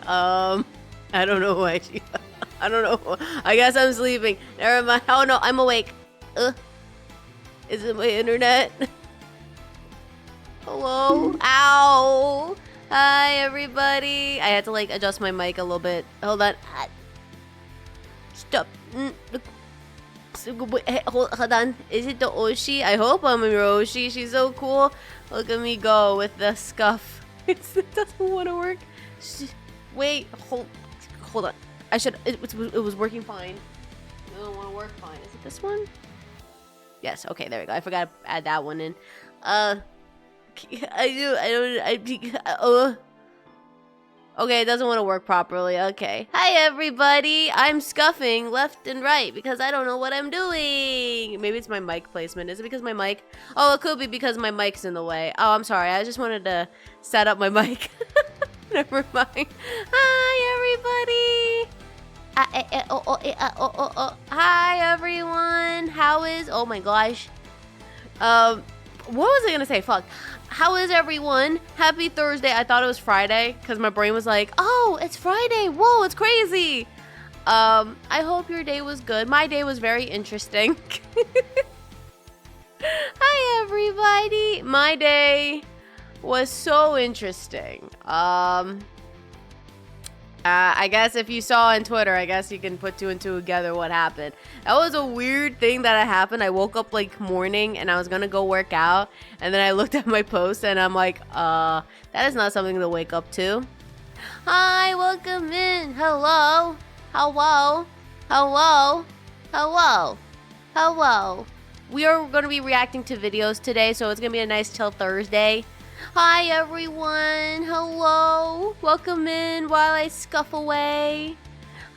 I don't know why she... I don't know. I guess I'm sleeping. Never mind. Oh no, I'm awake. Is it my internet? Hello? Ow! Hi, everybody. I had to, like, adjust my mic a little bit. Hold on. Stop. Hey, hold on. Is it the Oshi? I hope I'm your Oshi. She's so cool. Look at me go with the scuff. It doesn't want to work. Wait. Hold on. It was working fine. It doesn't want to work fine. Is it this one? Yes. Okay, there we go. I forgot to add that one in. Okay, it doesn't want to work properly. Okay. Hi, everybody. I'm scuffing left and right because I don't know what I'm doing. Maybe it's my mic placement. Is it because my mic? Oh, it could be because my mic's in the way. Oh, I'm sorry. I just wanted to set up my mic. Never mind. Hi, everybody. Hi, everyone. How is... Oh, my gosh. What was I going to say? Fuck. How is everyone? Happy Thursday. I thought it was Friday because my brain was like, oh, it's Friday. Whoa, it's crazy. I hope your day was good. My day was very interesting. Hi, everybody. My day was so interesting. I guess if you saw on Twitter, I guess you can put two and two together what happened. That was a weird thing that happened. I woke up like morning and I was gonna go work out, and then I looked at my post and I'm like, that is not something to wake up to. Hi, welcome in. Hello. Hello. Hello. Hello. Hello. We are gonna be reacting to videos today, so it's gonna be a nice chill Thursday. Hi, everyone. Hello. Welcome in while I scuff away.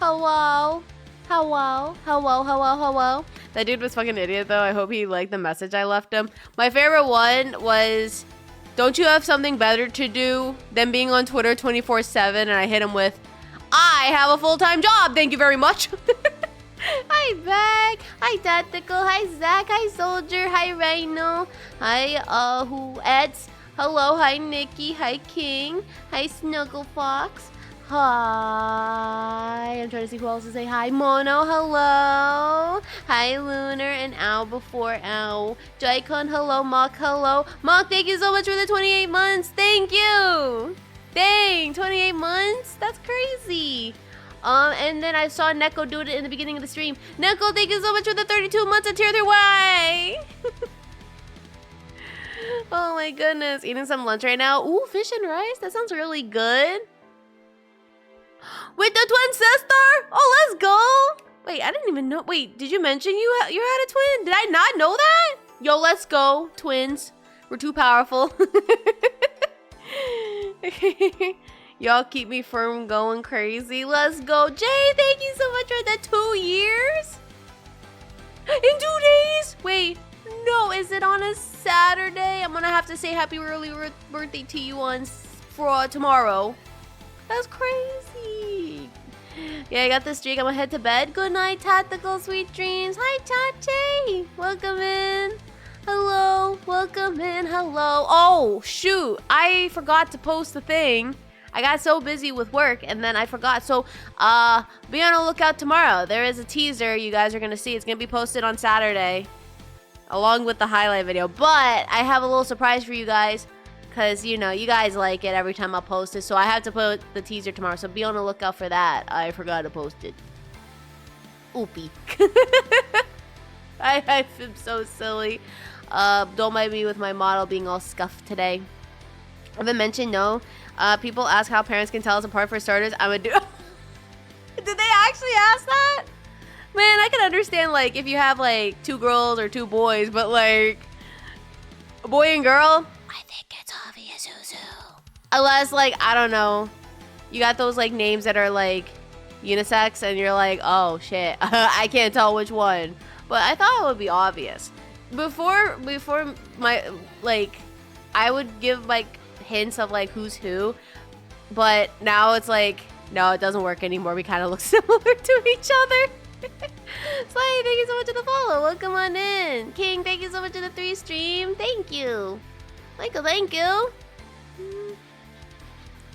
Hello. Hello. Hello. Hello. Hello. That dude was fucking idiot, though. I hope he liked the message I left him. My favorite one was, don't you have something better to do than being on Twitter 24/7? And I hit him with, I have a full-time job. Thank you very much. Hi, Beck. Hi, Tactical. Hi, Zach. Hi, Soldier. Hi, Rhino. Hi, Eds. Hello, hi Nikki, hi King, hi Snuggle Fox, hi, I'm trying to see who else to say hi, Mono, hello, hi Lunar and Ow before Ow, Joy-Con, hello, Mock, hello, Mock, thank you so much for the 28 months, thank you, dang, 28 months, that's crazy. And then I saw Neko do it in the beginning of the stream. Neko, thank you so much for the 32 months of Tier 3 Y. Oh my goodness, eating some lunch right now. Ooh, fish and rice, that sounds really good. With the twin sister? Oh, let's go. Wait, I didn't even know. Wait, did you mention you had a twin? Did I not know that? Yo, let's go, twins. We're too powerful. Y'all keep me firm going crazy. Let's go. Jay, thank you so much for the 2 years. In 2 days? Wait. No, is it on a Saturday? I'm gonna have to say happy early birthday to you on tomorrow. That's crazy. Yeah, I got this streak. I'm gonna head to bed. Good night, Tactical. Sweet dreams. Hi, Chachi. Welcome in. Hello. Welcome in. Hello. Oh, shoot. I forgot to post the thing. I got so busy with work and then I forgot. So, be on the lookout tomorrow. There is a teaser you guys are gonna see. It's gonna be posted on Saturday, along with the highlight video. But I have a little surprise for you guys, because, you know, you guys like it every time I post it. So I have to put the teaser tomorrow. So be on the lookout for that. I forgot to post it. Oopie. I'm so silly. Don't mind me with my model being all scuffed today. I haven't mentioned, no. People ask how parents can tell us apart. For starters, I'm a dude. Did they actually ask that? Man, I can understand, like, if you have, like, 2 girls or 2 boys, but, like, a boy and girl, I think it's obvious who's who. Unless, like, I don't know, you got those, like, names that are, like, unisex, and you're like, oh, shit, I can't tell which one. But I thought it would be obvious. Before my, like, I would give, like, hints of, like, who's who, but now it's like, no, it doesn't work anymore. We kind of look similar to each other. Sly, thank you so much for the follow. Welcome on in. King, thank you so much for the 3 stream. Thank you. Michael, thank you.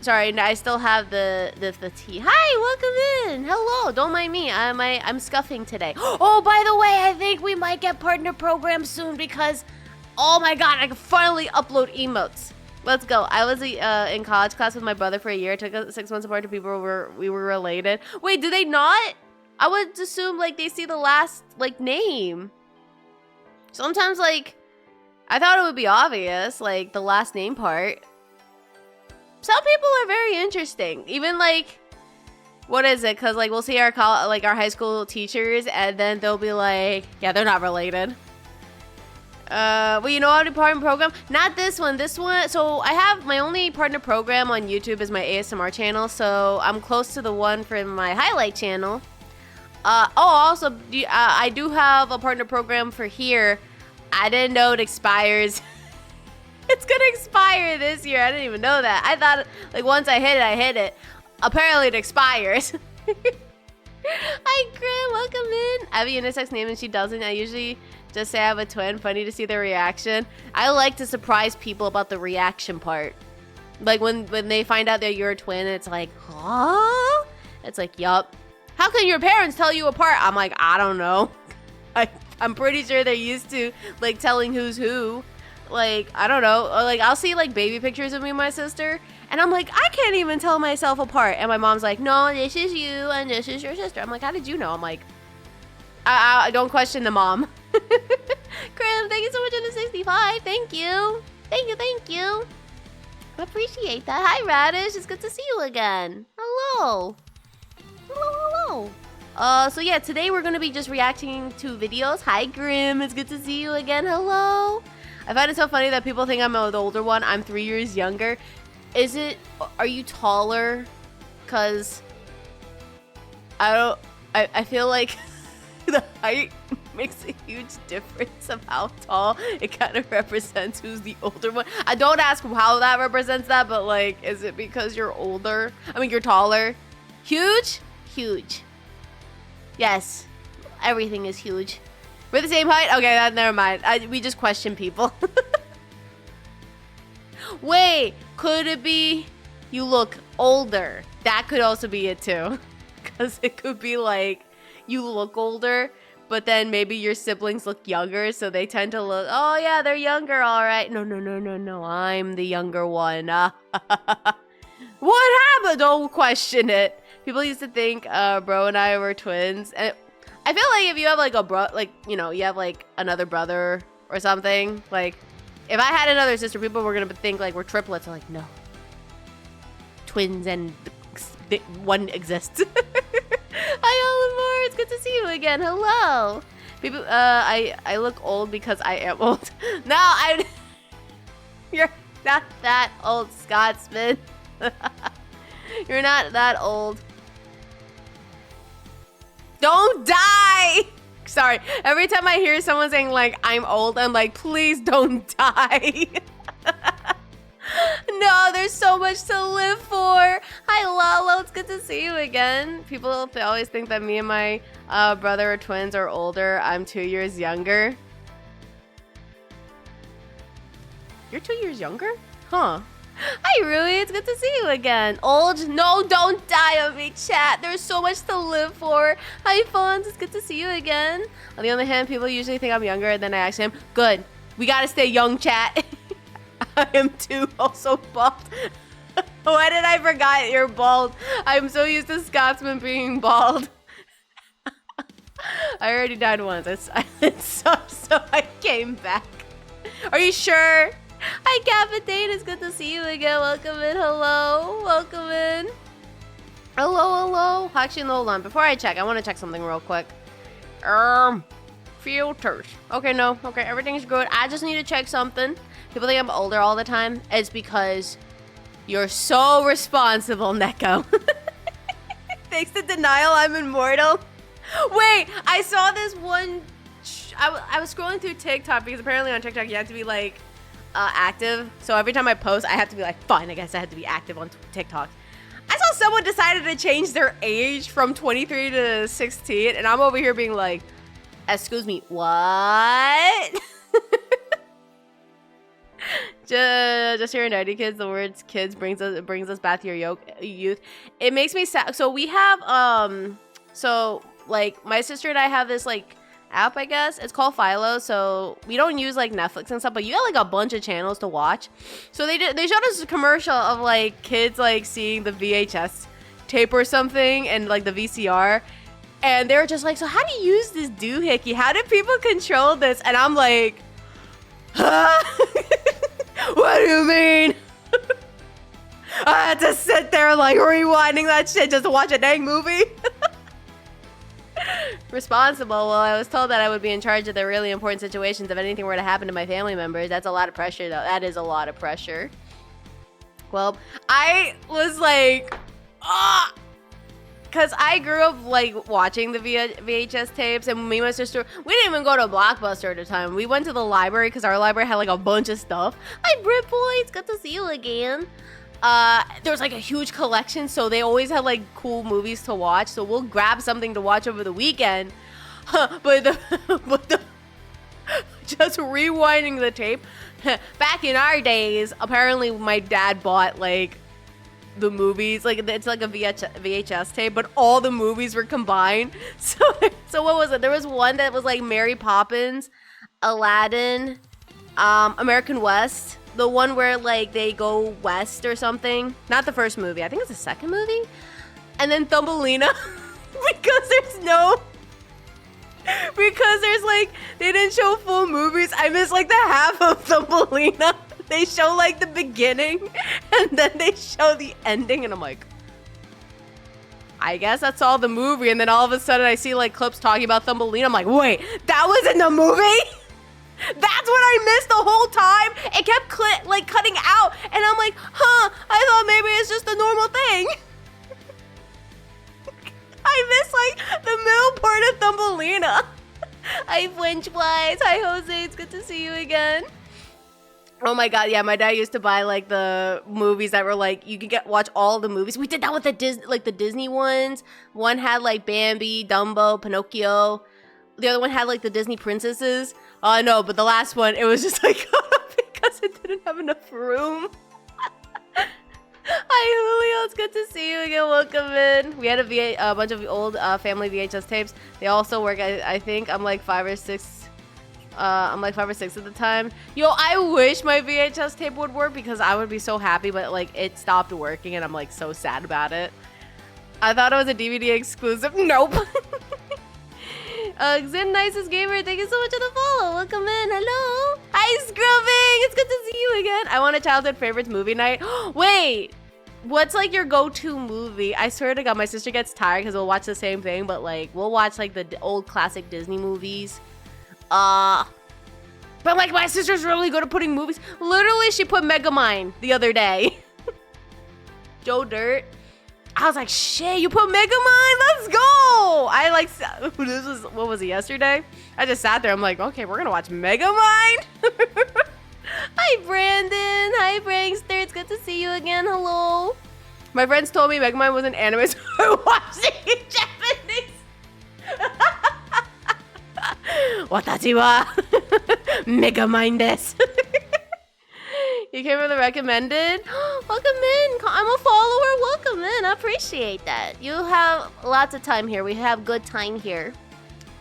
Sorry, I still have the tea. Hi, welcome in. Hello, don't mind me. I'm scuffing today. Oh, by the way, I think we might get partner programs soon because, oh my god, I can finally upload emotes. Let's go. I was in college class with my brother for a year. It took us 6 months apart to people we were related. Wait, do they not? I would assume like they see the last like name. Sometimes like I thought it would be obvious, like the last name part. Some people are very interesting. Even like, what is it? Because like we'll see our our high school teachers, and then they'll be like, yeah, they're not related. Well, you know how to partner program? Not this one. This one. So I have my only partner program on YouTube is my ASMR channel. So I'm close to the one for my highlight channel. Also, I do have a partner program for here. I didn't know it expires. It's gonna expire this year. I didn't even know that. I thought, like, once I hit it. Apparently, it expires. Hi, Grim. Welcome in. I have a unisex name and she doesn't. I usually just say I have a twin. Funny to see their reaction. I like to surprise people about the reaction part. Like, when they find out that you're a twin, it's like, huh? It's like, yup. How can your parents tell you apart? I'm like, I don't know. I'm pretty sure they're used to, like, telling who's who. Like, I don't know. Or, like, I'll see, like, baby pictures of me and my sister. And I'm like, I can't even tell myself apart. And my mom's like, no, this is you and this is your sister. I'm like, how did you know? I'm like, I don't question the mom. Grim, thank you so much for the 65. Thank you. Thank you. Appreciate that. Hi, Radish. It's good to see you again. Hello. So yeah, today we're gonna be just reacting to videos. Hi, Grim. It's good to see you again. Hello. I find it so funny that people think I'm the older one. I'm 3 years younger. Are you taller? Cause I feel like the height makes a huge difference of how tall it kind of represents who's the older one. I don't ask how that represents that, but like, is it because you're older? I mean, you're taller. Huge? Huge. Yes. Everything is huge. We're the same height? Okay, never mind. We just question people. Wait, could it be you look older? That could also be it too. Because it could be like you look older, but then maybe your siblings look younger, so they tend to look, oh yeah, they're younger, all right. No, I'm the younger one. What happened? Don't question it. People used to think bro and I were twins, and I feel like if you have like a bro, like, you know, you have like another brother or something, like if I had another sister, people were gonna think like we're triplets. I'm like, no, twins and one exists. Hi, Oliver. It's good to see you again. Hello. People, I look old because I am old. No, you're not that old, Scotsman. You're not that old. Don't die! Sorry, every time I hear someone saying like, I'm old, I'm like, please don't die. No, there's so much to live for. Hi, Lalo, it's good to see you again. People, they always think that me and my brother or twins are older. I'm 2 years younger. You're 2 years younger? Huh. Hi, Rui. It's good to see you again. Old? No, don't die on me, chat. There's so much to live for. Hi, Fons. It's good to see you again. On the other hand, people usually think I'm younger than I actually am. Good. We gotta stay young, chat. I am too. Also bald. Why did I forget you're bald? I'm so used to Scotsman being bald. I already died once. It sucked, so I came back. Are you sure? Hi, Capitan. It's good to see you again. Welcome in. Hello. Welcome in. Hello. Actually, no, hold on. Before I check, I want to check something real quick. Filters. Okay, no. Okay, everything's good. I just need to check something. People think I'm older all the time. It's because you're so responsible, Neko. Thanks to denial, I'm immortal. Wait, I saw this one. I was scrolling through TikTok because apparently on TikTok you have to be like active. So every time I post, I have to be like, fine, I guess I have to be active on TikTok. I saw someone decided to change their age from 23 to 16, and I'm over here being like, excuse me, what? Just hearing 90 kids, the words kids brings us back to your youth. It makes me sad. So we have so like my sister and I have this like app, I guess. It's called Philo. So we don't use like Netflix and stuff, but you got like a bunch of channels to watch. So they showed us a commercial of like kids like seeing the VHS tape or something and like the VCR. And they were just like, so how do you use this doohickey? How do people control this? And I'm like, huh? What do you mean? I had to sit there like rewinding that shit just to watch a dang movie. Responsible. Well, I was told that I would be in charge of the really important situations if anything were to happen to my family members. That's a lot of pressure, though. That is a lot of pressure. Well, I was like, ah. Because I grew up, like, watching the VHS tapes, and me and my sister, we didn't even go to Blockbuster at the time. We went to the library, because our library had, like, a bunch of stuff. Hi, Brit Boy, it's good to see you again. There was, like, a huge collection, so they always had, like, cool movies to watch, so we'll grab something to watch over the weekend. But just rewinding the tape. Back in our days, apparently my dad bought, like, the movies, like it's like a VHS tape, but all the movies were combined. So what was it? There was one that was like Mary Poppins, Aladdin, American West, the one where like they go west or something. Not the first movie. I think it's the second movie. And then Thumbelina, because there's like they didn't show full movies. I missed like the half of Thumbelina. They show like the beginning and then they show the ending and I'm like, I guess that's all the movie. And then all of a sudden I see like clips talking about Thumbelina. I'm like, wait, that was in the movie? That's what I missed the whole time? It kept like cutting out and I'm like, huh, I thought maybe it's just a normal thing. I missed like the middle part of Thumbelina. Hi, Flinch Wise. Hi, Jose. It's good to see you again. Oh my god, yeah, my dad used to buy like the movies that were like you could watch all the movies. We did that with the Disney ones. One had like Bambi, Dumbo, Pinocchio. The other one had like the Disney princesses. Oh no, but the last one it was just like because it didn't have enough room. Hi Julio, it's good to see you again. Welcome in. We had a bunch of old family VHS tapes. They also work. I think I'm like 5 or 6. I'm like 5 or 6 at the time. Yo, I wish my VHS tape would work because I would be so happy, but like it stopped working and I'm like so sad about it. I thought it was a DVD exclusive. Nope. Zen Nicest Gamer, thank you so much for the follow. Welcome in. Hello. Hi, Scrubbing. It's good to see you again. I want a childhood favorites movie night. Wait. What's like your go-to movie? I swear to God, my sister gets tired because we'll watch the same thing, but like we'll watch like the old classic Disney movies. But like my sister's really good at putting movies. Literally, she put Megamind the other day. Joe Dirt. I was like, shit, you put Megamind? Let's go! I like, what was it, yesterday? I just sat there. I'm like, okay, we're gonna watch Megamind. Hi, Brandon. Hi, Prankster. It's good to see you again. Hello. My friends told me Megamind was an anime, so I watched it in Japanese. Watashi wa Megamind desu. You came from the recommended? Welcome in. I'm a follower. Welcome in. I appreciate that. You have lots of time here. We have good time here.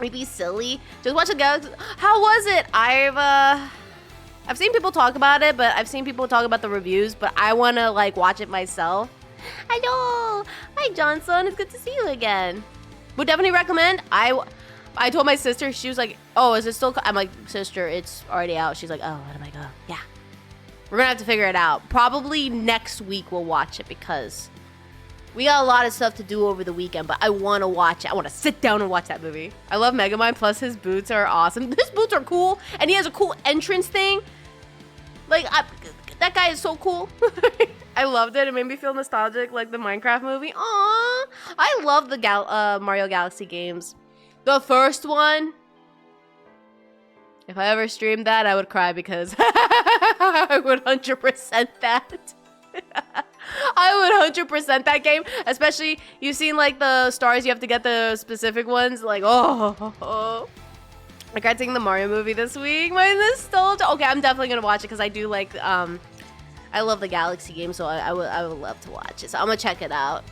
Maybe silly. Just watch the Galaxy. How was it? I've seen people talk about it, but I've seen people talk about the reviews, but I want to like watch it myself. Hello. Hi, Johnson. It's good to see you again. Would definitely recommend. I told my sister, she was like, oh, is it still? I'm like, sister, it's already out. She's like, oh, and I'm like, oh, yeah. We're going to have to figure it out. Probably next week we'll watch it because we got a lot of stuff to do over the weekend, but I want to watch it. I want to sit down and watch that movie. I love Megamind, plus his boots are awesome. His boots are cool, and he has a cool entrance thing. Like, that guy is so cool. I loved it. It made me feel nostalgic, like the Minecraft movie. Aww. I love the Mario Galaxy games. The first one, if I ever streamed that, I would cry because I would 100% that. I would 100% that game. Especially, you've seen like the stars, you have to get the specific ones. Like, oh. I tried seeing the Mario movie this week. My nostalgia. Okay, I'm definitely gonna watch it because I do like I love the Galaxy game, so I would love to watch it. So I'm gonna check it out.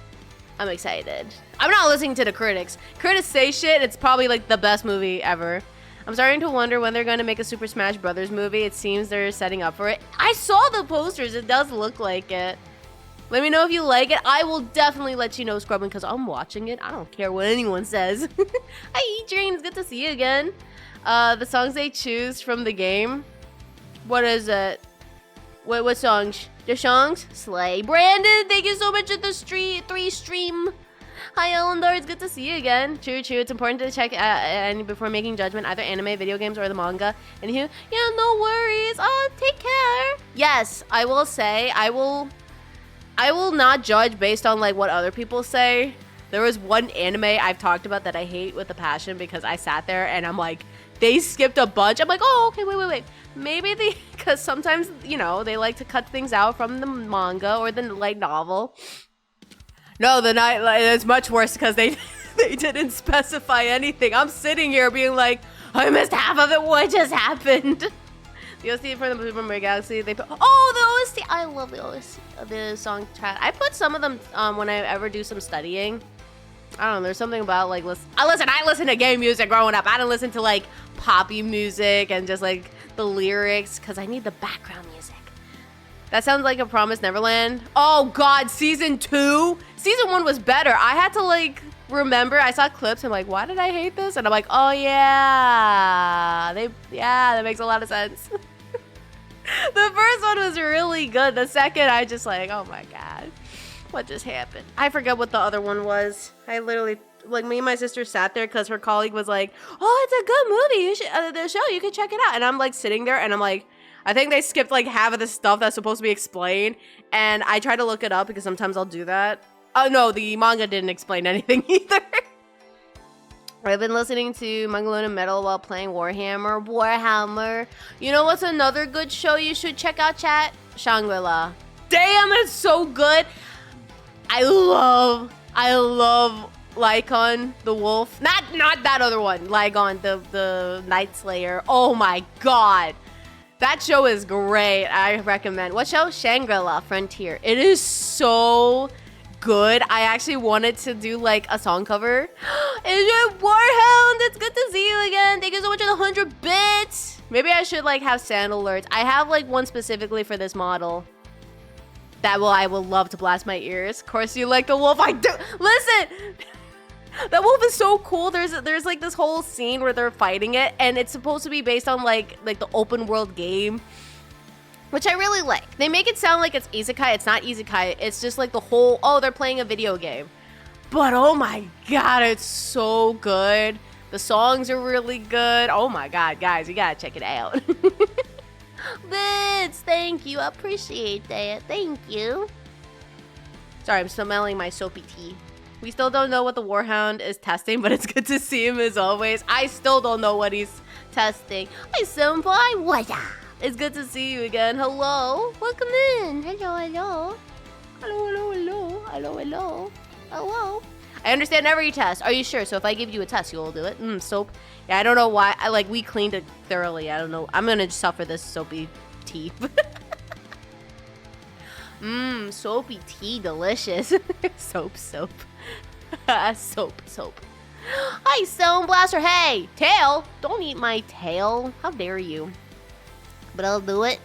I'm excited. I'm not listening to the critics. Critics say shit. It's probably like the best movie ever. I'm starting to wonder when they're gonna make a Super Smash Brothers movie. It seems they're setting up for it. I saw the posters. It does look like it. Let me know if you like it. I will definitely let you know, Scrubbing, because I'm watching it. I don't care what anyone says. Hi, E-Train. It's good to see you again. The songs they choose from the game. What is it? What songs? The songs? Slay. Brandon, thank you so much for the stream. Hi, Elendar. It's good to see you again. True. It's important to check before making judgment, either anime, video games, or the manga. Anywho, yeah, no worries. Take care. Yes, I will say, I will not judge based on like what other people say. There was one anime I've talked about that I hate with a passion because I sat there and I'm like, they skipped a bunch. I'm like, oh, okay, wait. Maybe because sometimes, you know, they like to cut things out from the manga or the light novel. No, it's much worse because they didn't specify anything. I'm sitting here being like, I missed half of it. What just happened? The OST from the Super Mario Galaxy. They put, the OST. I love the OST, the song track. I put some of them when I ever do some studying. I don't know. There's something about like I listen to gay music growing up. I didn't listen to like poppy music and just like the lyrics because I need the background music. That sounds like a Promised Neverland. Oh God, season 2. Season 1 was better. I had to like remember. I saw clips and like, why did I hate this? And I'm like, oh yeah, that makes a lot of sense. The first one was really good. The second, I just like, oh my God, what just happened? I forget what the other one was. I literally, like, me and my sister sat there because her colleague was like, oh, it's a good movie. You should, the show, you can check it out. And I'm like sitting there and I'm like, I think they skipped like half of the stuff that's supposed to be explained. And I try to look it up because sometimes I'll do that. Oh no, the manga didn't explain anything either. I've been listening to Mangaluna Metal while playing Warhammer. You know what's another good show you should check out, chat? Shangri-La. Damn, it's so good. I love Lycon the wolf. Not that other one. Lygon, the Night Slayer. Oh my God. That show is great. I recommend. What show? Shangri-La Frontier. It is so good. I actually wanted to do like a song cover. Is your Warhound? It's good to see you again. Thank you so much for the 100 bits. Maybe I should like have sound alerts. I have like one specifically for this model. I will love to blast my ears. Of course you like the wolf. I do. Listen. That wolf is so cool. There's like this whole scene where they're fighting it and it's supposed to be based on like the open world game, which I really like. They make it sound like it's isekai. It's not isekai. It's just like the whole, they're playing a video game. But oh my God, it's so good. The songs are really good. Oh my God, guys, you gotta check it out. Vince, thank you. I appreciate that. Thank you. Sorry, I'm smelling my soapy tea. We still don't know what the Warhound is testing, but it's good to see him as always. I still don't know what he's testing. Hi, Senpai. What's up? It's good to see you again. Hello. Welcome in. Hello. Hello. I understand every test. Are you sure? So if I give you a test, you'll do it? Soap. Yeah, I don't know why. We cleaned it thoroughly. I don't know. I'm going to suffer this soapy tea. Soapy tea. Delicious. Soap. Soap. Hi, Stone Blaster. Hey, tail. Don't eat my tail. How dare you? But I'll do it.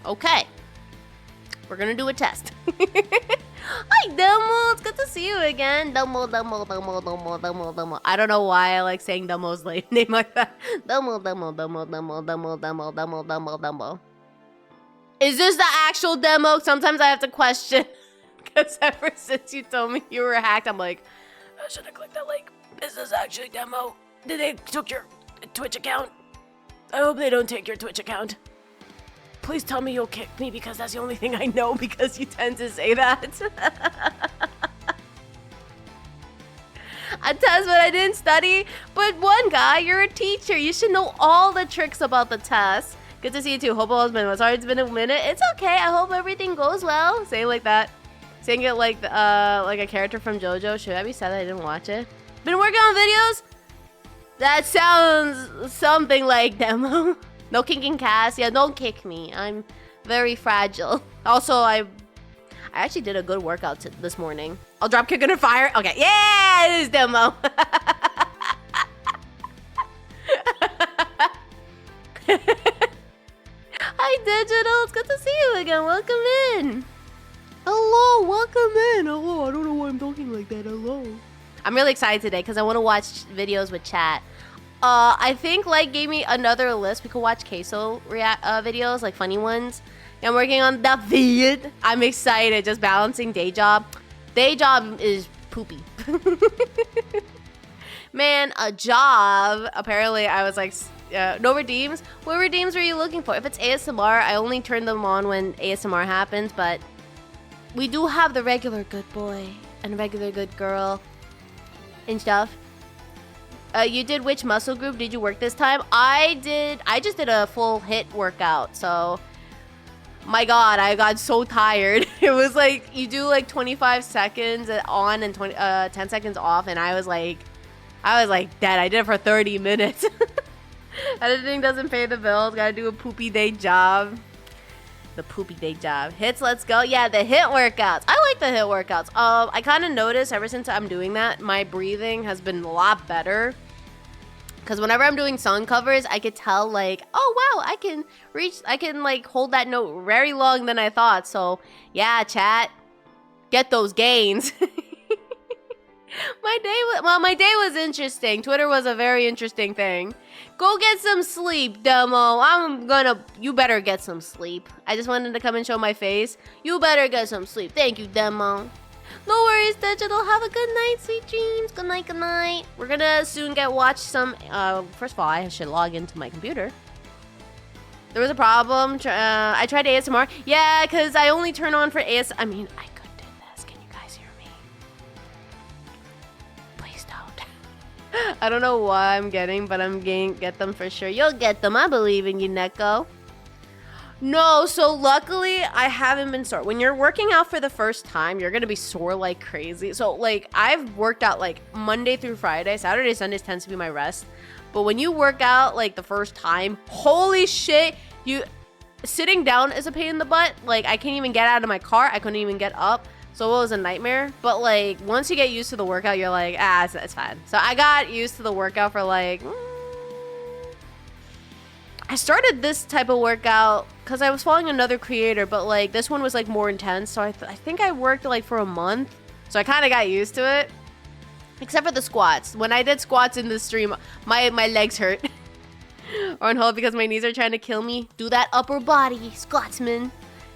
Okay. We're gonna do a test. Hi, Demo. It's good to see you again. Demo. I don't know why I like saying Demo's name like that. Demo. Is this the actual demo? Sometimes I have to question. Because ever since you told me you were hacked, I'm like, I should have clicked that link. Is this actually demo? Did they took your Twitch account? I hope they don't take your Twitch account. Please tell me you'll kick me because that's the only thing I know because you tend to say that. I test but I didn't study. But one guy, you're a teacher. You should know all the tricks about the test. Good to see you too. Hope all has been well. Sorry it's been a minute. It's okay. I hope everything goes well. Say it like that. Saying it like a character from JoJo. Should I be sad that I didn't watch it? Been working on videos? That sounds something like demo. No kicking cast. Yeah, don't kick me. I'm very fragile. Also, I actually did a good workout this morning. I'll drop kick under fire. Okay, yeah, it is demo. Hi, Digital. It's good to see you again. Welcome in. Hello, welcome in. Hello, I don't know why I'm talking like that. Hello. I'm really excited today because I want to watch videos with chat. I think Light gave me another list. We could watch queso videos, like funny ones. I'm working on the vid. I'm excited. Just balancing day job. Day job is poopy. Man, a job. Apparently, I was like, no redeems. What redeems are you looking for? If it's ASMR, I only turn them on when ASMR happens. But we do have the regular good boy and regular good girl and stuff. You did which muscle group did you work this time? I just did a full hit workout. So, my God, I got so tired. It was like you do like 25 seconds on and 10 seconds off, and I was like dead. I did it for 30 minutes. Editing doesn't pay the bills. Gotta do a poopy day job. The poopy day job. Hits, let's go. Yeah, the hit workouts. I like the hit workouts. I kind of noticed ever since I'm doing that, my breathing has been a lot better. Because whenever I'm doing song covers, I could tell like, oh wow, I can like hold that note very long than I thought. So yeah, chat, get those gains. My day was interesting. Twitter was a very interesting thing. Go get some sleep, Demo. You better get some sleep. I just wanted to come and show my face. You better get some sleep. Thank you, Demo. No worries, Digital. Have a good night, sweet dreams. Good night, good night. We're gonna soon watch some, first of all, I should log into my computer. There was a problem. I tried ASMR. Yeah, because I only turn on for I could do this. Can you guys hear me? Please don't. I don't know what I'm getting, but I'm getting get them for sure. You'll get them. I believe in you, Neko. No, so luckily I haven't been sore. When you're working out for the first time, you're gonna be sore like crazy. So like I've worked out like Monday through Friday. Saturday, Sundays tends to be my rest. But when you work out like the first time, holy shit, sitting down is a pain in the butt. Like I can't even get out of my car. I couldn't even get up. So it was a nightmare. But like once you get used to the workout, you're like, it's fine. So I got used to the workout for like, I started this type of workout because I was following another creator, but like this one was like more intense. So I think I worked like for a month. So I kind of got used to it. Except for the squats. When I did squats in the stream, my legs hurt. On hold because my knees are trying to kill me. Do that upper body, squatsman.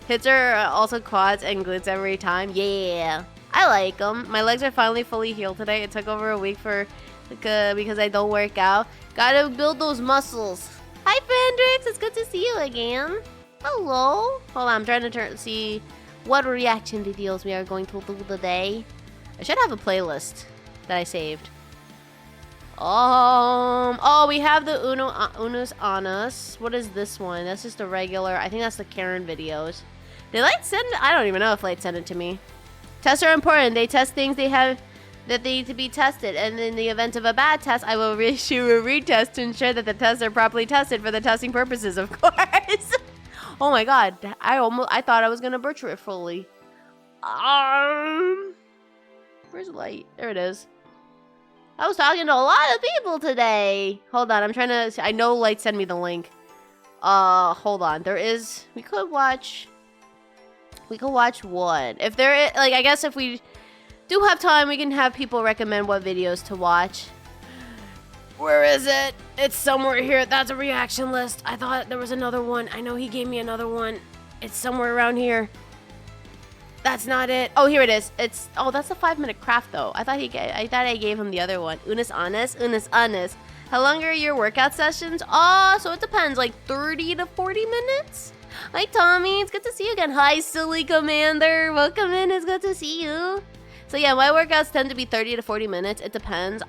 Hits are also quads and glutes every time. Yeah, I like them. My legs are finally fully healed today. It took over a week because I don't work out. Gotta build those muscles. Hi, Fendrix. It's good to see you again. Hello. Hold on, I'm trying to see what reaction videos we are going to do today. I should have a playlist that I saved. Oh, we have the Unos on us. What is this one? That's just a regular. I think that's the Karen videos. Did Light send? I don't even know if Light sent it to me. Tests are important. They test things that they need to be tested, and in the event of a bad test, I will issue a retest to ensure that the tests are properly tested for the testing purposes, of course. Oh my god, I thought I was gonna butcher it fully. Where's Light? There it is. I was talking to a lot of people today. Hold on, I'm trying to. I know Light sent me the link. Hold on. There is. We could watch one. If there is, like, I guess if we do have time, we can have people recommend what videos to watch. Where is it? It's somewhere here. That's a reaction list. I thought there was another one. I know he gave me another one. It's somewhere around here. That's not it. Oh, here it is. That's a 5-minute craft though. I thought I gave him the other one. Unis honest. How long are your workout sessions? So it depends. Like 30 to 40 minutes. Hi, Tommy. It's good to see you again. Hi, Silly Commander. Welcome in. It's good to see you. So yeah, my workouts tend to be 30 to 40 minutes. It depends.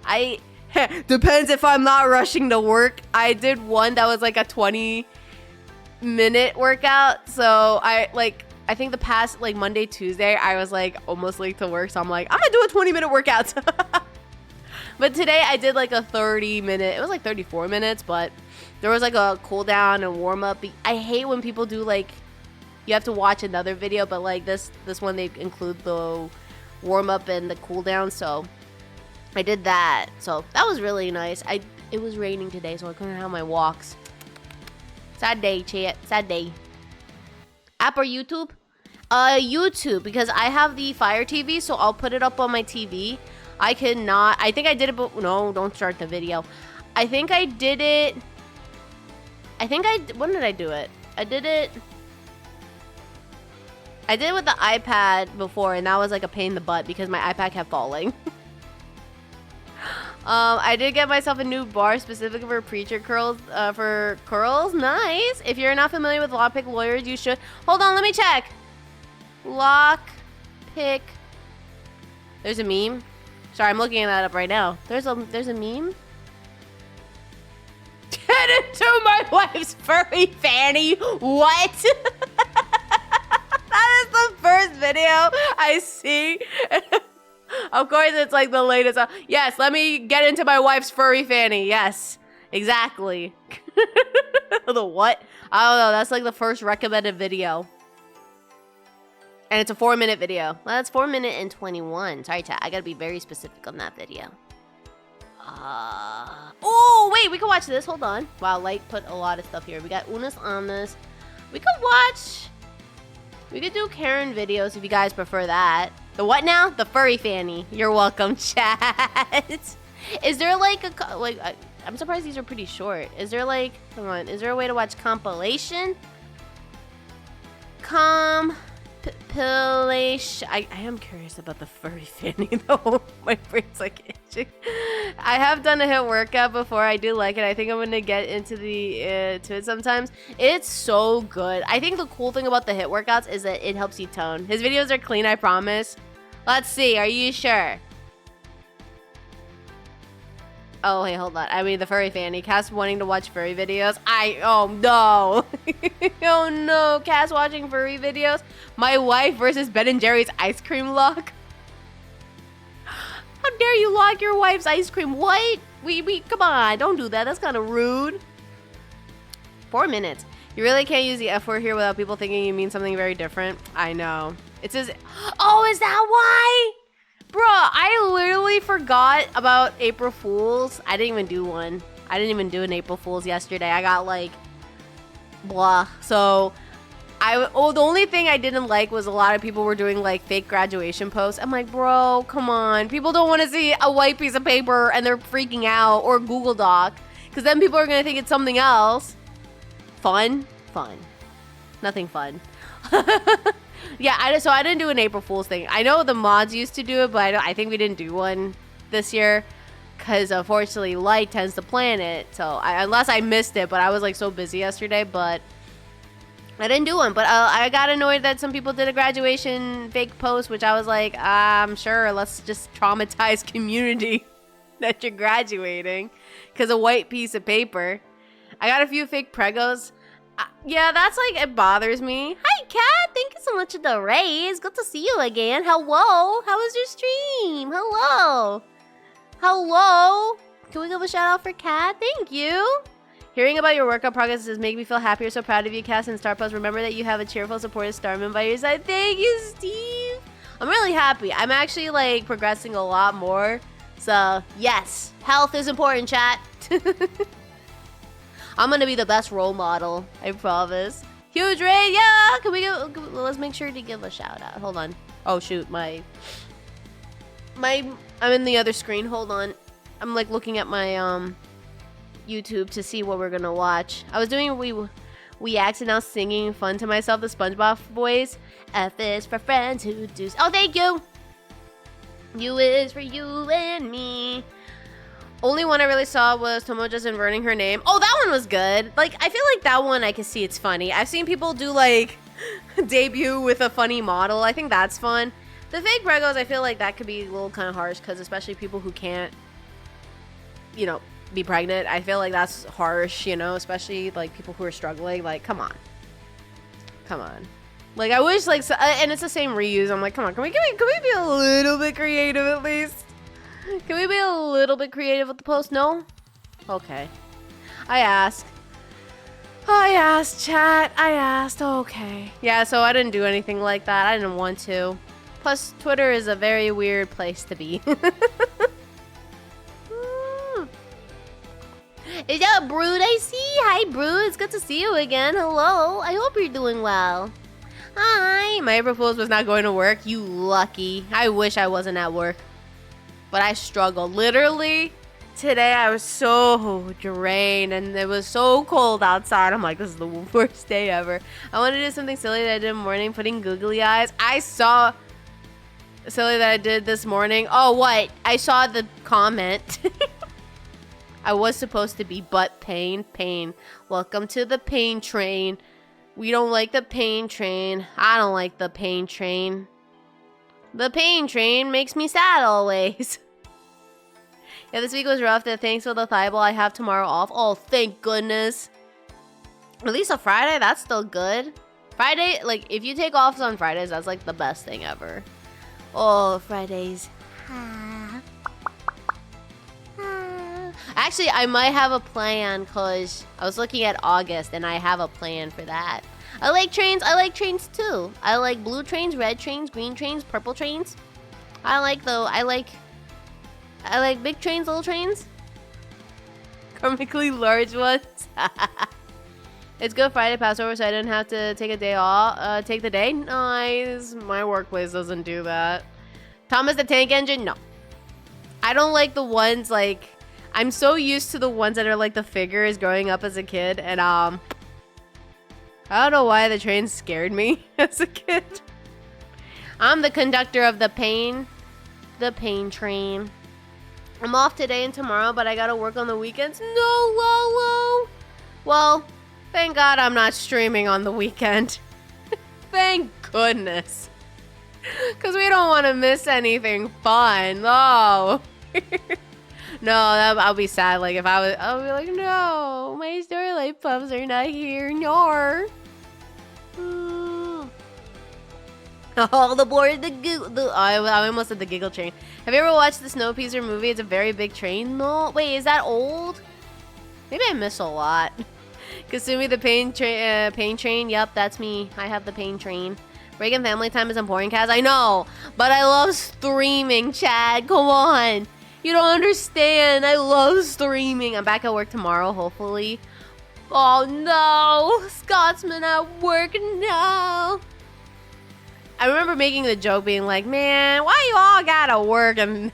Depends if I'm not rushing to work. I did one that was like a 20-minute workout. So I think the past like Monday, Tuesday, I was like almost late to work. So I'm like, I'm gonna do a 20-minute workout. But today I did like a 30-minute, it was like 34 minutes, but there was like a cool down and warm up. I hate when people do like, you have to watch another video, but like this one they include the warm up and the cool down, so I did that. So that was really nice. It was raining today, so I couldn't have my walks. Sad day, chat. Sad day. App or YouTube? YouTube, because I have the Fire TV, so I'll put it up on my TV. I cannot. I think I did it, but no, don't start the video. I think I did it. When did I do it? I did it with the iPad before, and that was like a pain in the butt because my iPad kept falling. I did get myself a new bar specifically for preacher curls. For curls, nice. If you're not familiar with lockpick lawyers, you should. Hold on, let me check. Lockpick. There's a meme. Sorry, I'm looking that up right now. There's a meme. Get into my wife's furry fanny. What? That is the first video I see. Of course, it's like the latest. Yes, let me get into my wife's furry fanny. Yes, exactly. The what? I don't know. That's like the first recommended video. And it's a 4-minute video. Well, that's 4 minutes and 21. Sorry, chat. I gotta be very specific on that video. Oh, wait. We can watch this. Hold on. Wow, Light put a lot of stuff here. We got Unas on this. We could watch... We could do Karen videos if you guys prefer that. The what now? The furry fanny. You're welcome, chat. Is there like a... I'm surprised these are pretty short. Is there like... Come on. Is there a way to watch compilation? Compilation. I am curious about the furry fanny though. My brain's like itching. I have done a HIIT workout before. I do like it. I think I'm gonna get into to it sometimes. It's so good. I think the cool thing about the HIIT workouts is that it helps you tone. His videos are clean, I promise. Let's see. Are you sure? Oh, wait, hold on. I mean, the furry fanny. Cass wanting to watch furry videos. Oh, no. Oh, no. Cass watching furry videos. My wife versus Ben & Jerry's ice cream lock. How dare you lock your wife's ice cream? What? We come on. Don't do that. That's kind of rude. 4 minutes. You really can't use the F word here without people thinking you mean something very different. I know. It says... Oh, is that why? Bruh, I literally forgot about April Fools. I didn't even do one. I didn't even do an April Fools yesterday. I got like, blah. So, the only thing I didn't like was a lot of people were doing like fake graduation posts. I'm like, bro, come on. People don't want to see a white piece of paper and they're freaking out, or Google Doc. Because then people are going to think it's something else. Fun? Fun. Nothing fun. Yeah, so I didn't do an April Fool's thing. I know the mods used to do it, but I think we didn't do one this year. Because unfortunately, Light tends to plan it. So, unless I missed it, but I was like so busy yesterday, but I didn't do one. But I got annoyed that some people did a graduation fake post, which I was like, I'm sure, let's just traumatize community that you're graduating. Because a white piece of paper. I got a few fake pregos. Yeah, that's like, it bothers me. Hi, Kat. Thank you so much for the raise. Good to see you again. Hello. How was your stream? Hello. Hello. Can we give a shout out for Kat? Thank you. Hearing about your workout progress is making me feel happier. So proud of you, Cass and Star Plus. Remember that you have a cheerful, supportive Starman by your side. Thank you, Steve. I'm really happy. I'm actually like progressing a lot more. So yes, health is important, chat. I'm gonna be the best role model, I promise. Huge raid, yeah! Can we go? Let's make sure to give a shout out. Hold on. Oh shoot, I'm in the other screen. Hold on. I'm like looking at my YouTube to see what we're gonna watch. I was doing we acts and now singing fun to myself the SpongeBob voice. F is for friends who do. Oh, thank you. U is for you and me. Only one I really saw was Tomo just inverting her name. Oh, that one was good. Like, I feel like that one I can see it's funny. I've seen people do, like, debut with a funny model. I think that's fun. The fake pregos, I feel like that could be a little kind of harsh because especially people who can't, you know, be pregnant. I feel like that's harsh, you know, especially, like, people who are struggling. Like, come on. Come on. Like, I wish, like, and it's the same reuse. I'm like, come on, can we be a little bit creative at least? Can we be a little bit creative with the post? No? Okay. I asked, chat. I asked. Okay. Yeah, so I didn't do anything like that. I didn't want to. Plus, Twitter is a very weird place to be. Is that Brood I see? Hi, Brood. It's good to see you again. Hello. I hope you're doing well. Hi. My April Fool's was not going to work. You lucky. I wish I wasn't at work. But I struggled. Literally, today I was so drained and it was so cold outside. I'm like, this is the worst day ever. I wanted to do something silly that I did in the morning, putting googly eyes. I saw silly that I did this morning. Oh, what? I saw the comment. I was supposed to be butt pain. Welcome to the pain train. We don't like the pain train. I don't like the pain train. The pain train makes me sad always. Yeah, this week was rough. Thanks for the thigh ball. I have tomorrow off. Oh, thank goodness. At least a Friday, that's still good. Friday, like, if you take off on Fridays, that's like the best thing ever. Oh, Fridays. Actually, I might have a plan because I was looking at August and I have a plan for that. I like trains. I like trains too. I like blue trains, red trains, green trains, purple trains. I like big trains, little trains. Comically large ones. It's Good Friday Passover, so I didn't have to take a day off. Take the day. Nice. My workplace doesn't do that. Thomas the Tank Engine. No. I don't like the ones like. I'm so used to the ones that are like the figures growing up as a kid, and I don't know why the train scared me as a kid. I'm the conductor of the pain train. I'm off today and tomorrow, but I gotta work on the weekends. No, Lolo. Well, thank God I'm not streaming on the weekend. Thank goodness. Because we don't want to miss anything fun. No. No, I'll be sad. Like, if I'll be like, no, my Starlight Puffs are not here. No. All aboard I almost said the giggle train. Have you ever watched the Snowpiercer movie? It's a very big train. No, wait, is that old? Maybe I miss a lot. Kasumi the pain train. Yep, that's me. I have the pain train. Reagan family time is important, Kaz. I know, but I love streaming, Chad. Come on. You don't understand. I love streaming. I'm back at work tomorrow, hopefully. Oh, no. Scotsman at work. No. I remember making the joke being like, man, why you all gotta work and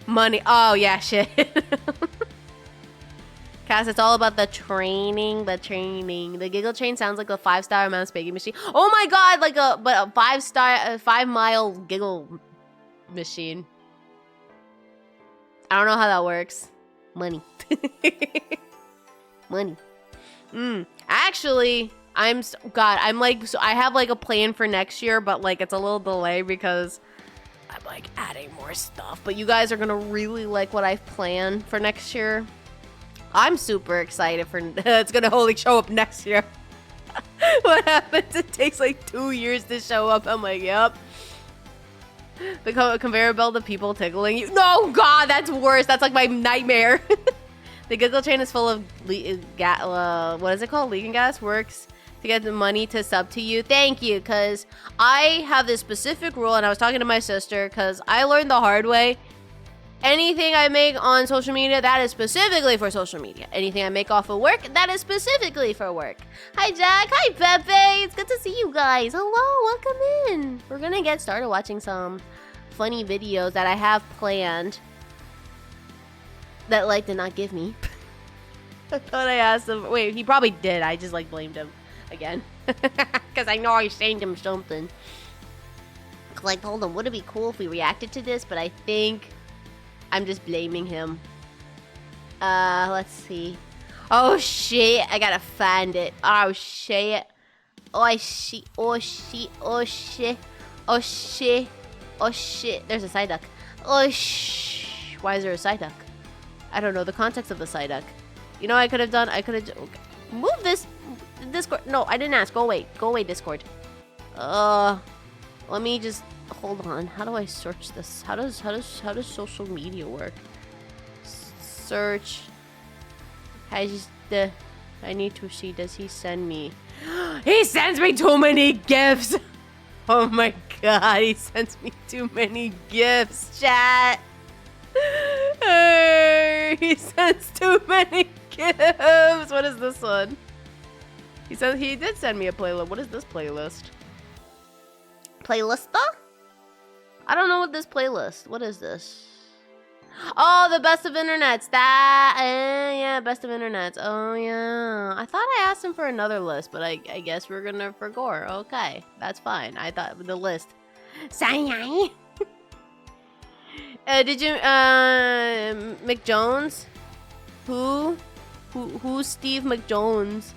money? Oh, yeah, shit. Cass, it's all about the training. The giggle train sounds like a 5-star amount spanking machine. Oh my God, like a 5-mile giggle machine. I don't know how that works. Money. Money. Actually, I have like a plan for next year, but like it's a little delayed because I'm like adding more stuff. But you guys are gonna really like what I've planned for next year. I'm super excited for it's gonna only show up next year. What happens? It takes like 2 years to show up. I'm like, yep. The conveyor belt of people tickling you. No, God, that's worse. That's like my nightmare. The giggle train is full of what is it called? Leaking gas. Works to get the money to sub to you. Thank you, because I have this specific rule, and I was talking to my sister because I learned the hard way. Anything I make on social media, that is specifically for social media. Anything I make off of work, that is specifically for work. Hi, Jack. Hi, Pepe. It's good to see you guys. Hello. Welcome in. We're going to get started watching some funny videos that I have planned that Light did not give me. I thought I asked him. Wait, he probably did. I just, like, blamed him again. Because I know I sent him something. Because I told him, would it be cool if we reacted to this? But I think I'm just blaming him. Let's see. Oh, shit. I gotta find it. Oh, shit. Oh, shit. Oh, shit. Oh, shit. Oh, shit. Oh, shit. There's a side duck. Oh, shh. Why is there a side duck? I don't know the context of the side duck. You know what I could have done? I could have... Okay. Move this... Discord. No, I didn't ask. Go away. Go away, Discord. Let me just hold on. How do I search this? How does social media work? Search. I need to see. Does he send me? He sends me too many gifts. Oh my god, he sends me too many gifts, chat. Hey, he sends too many gifts. What is this one? He says he did send me a playlist. What is this playlist? Playlist? I don't know what this playlist. What is this? Oh, the best of internets. That, yeah, best of internets. Oh, yeah. I thought I asked him for another list, but I guess we're gonna forgo. Okay, that's fine. I thought the list. Did you, McJones? Who's Steve McJones?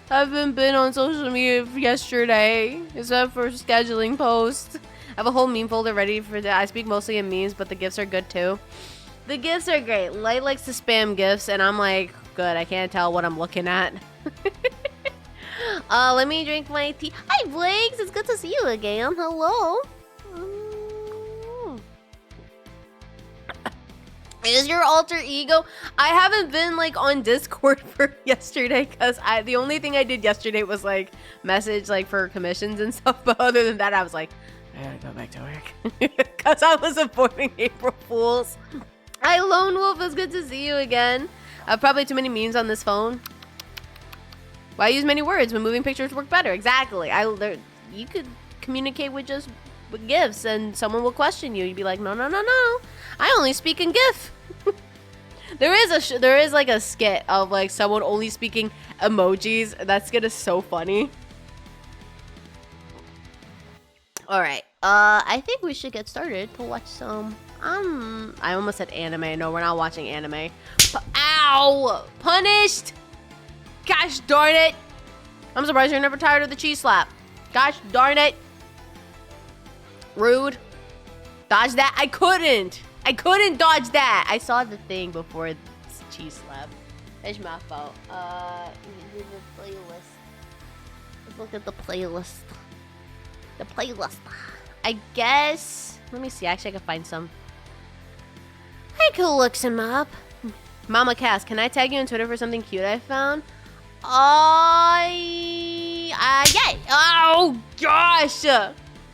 Haven't been on social media yesterday, except for scheduling posts. I have a whole meme folder ready for that. I speak mostly in memes, but the gifts are good too. The gifts are great. Light likes to spam gifts, and I'm like, good, I can't tell what I'm looking at. Let me drink my tea. Hi, Blakes. It's good to see you again. Hello. Is your alter ego? I haven't been like on Discord for yesterday because the only thing I did yesterday was like message like for commissions and stuff. But other than that, I was like, I gotta go back to work because I was avoiding April Fools. Hi, Lone Wolf. It's good to see you again. Probably too many memes on this phone. Why use many words when moving pictures work better? Exactly. You could communicate with just with GIFs, and someone will question you. You'd be like, no. I only speak in GIF. There is like a skit of like someone only speaking emojis. That skit is so funny. All right. I think we should get started to watch some. I almost said anime. No, we're not watching anime. Ow! Punished! Gosh darn it! I'm surprised you're never tired of the cheese slap. Gosh darn it! Rude. Dodge that. I couldn't dodge that. I saw the thing before this cheese slap. It's my fault. The playlist. Let's look at the playlist. The playlist. I guess. Let me see. Actually, I can find some. I could look some up. Mama Cass, can I tag you on Twitter for something cute I found? Yeah. Oh gosh. Blaze,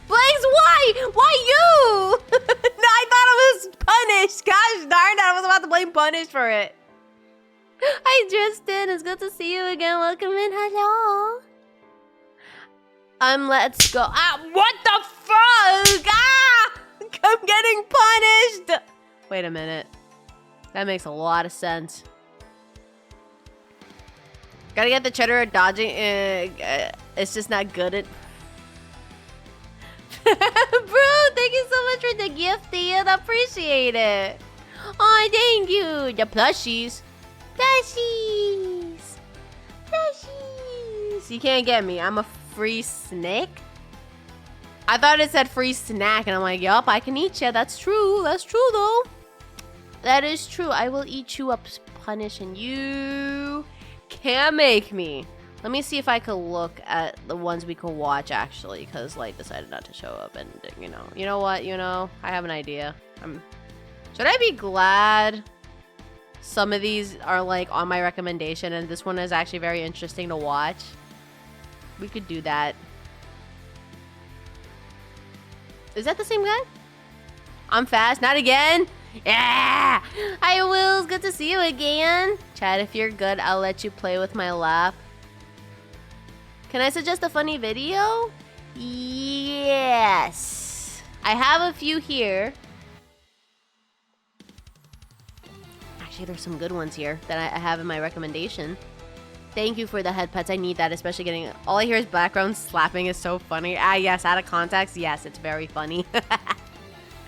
why? Why you? No, I thought it was Punished. Gosh darn it, I was about to blame Punished for it. Hi, Tristan. It's good to see you again. Welcome in. Hello. Let's go. What the fuck? I'm getting punished. Wait a minute. That makes a lot of sense. Gotta get the cheddar at dodging. It's just not good at... Bro, thank you so much for the gift, Ian. I appreciate it. Oh, thank you. The plushies. Plushies. You can't get me. I'm a free snack. I thought it said free snack, and I'm like, yup, I can eat ya. That's true. That's true, though. That is true. I will eat you up, Punish, and you can't make me. Let me see if I could look at the ones we could watch, actually, because Light decided not to show up, and, you know what, I have an idea. Should I be glad some of these are, like, on my recommendation, and this one is actually very interesting to watch? We could do that. Is that the same guy? I'm fast. Not again. Yeah. Hi, Wills. Good to see you again. Chat, if you're good, I'll let you play with my lap. Can I suggest a funny video? Yes. I have a few here. Actually, there's some good ones here that I have in my recommendation. Thank you for the head pets. I need that, especially getting... All I hear is background slapping is so funny. Yes, out of context. Yes, it's very funny.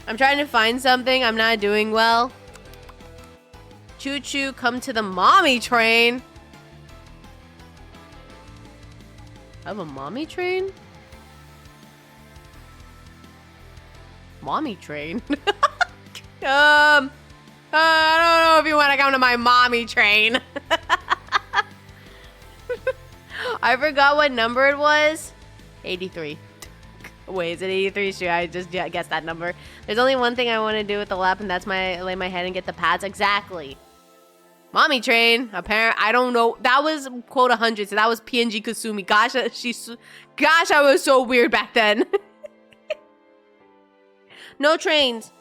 I'm trying to find something. I'm not doing well. Choo choo, come to the mommy train. I have a mommy train? Mommy train? I don't know if you want to come to my mommy train. I forgot what number it was. 83. Wait, is it 83? Sure, I just guessed that number. There's only one thing I want to do with the lap, and that's lay my head and get the pads. Exactly. Mommy train. Apparent. I don't know. That was quote 100. So that was PNG Kasumi. Gosh, gosh, I was so weird back then. No trains.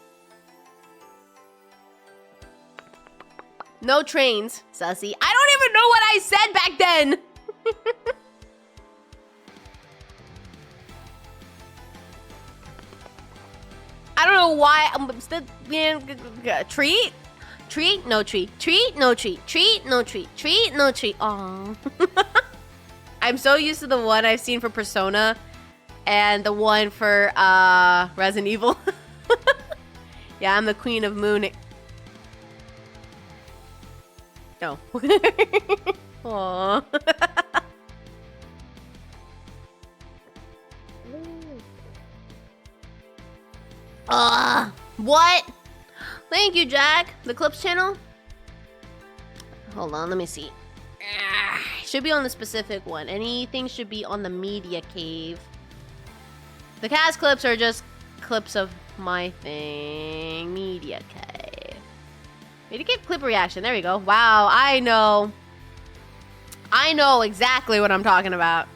No trains, sussy. I don't even know what I said back then. I don't know why I'm still being treat. Treat, no treat. Treat, no treat. Treat, no treat. Treat, no treat. Aww. I'm so used to the one I've seen for Persona and the one for Resident Evil. Yeah, I'm the queen of mooning. No. Aww. What? Thank you, Jack. The Clips channel? Hold on, let me see. Should be on the specific one. Anything should be on the media cave. The cast clips are just clips of my thing. Media cave. Media cave clip reaction. There we go. Wow, I know. I know exactly what I'm talking about.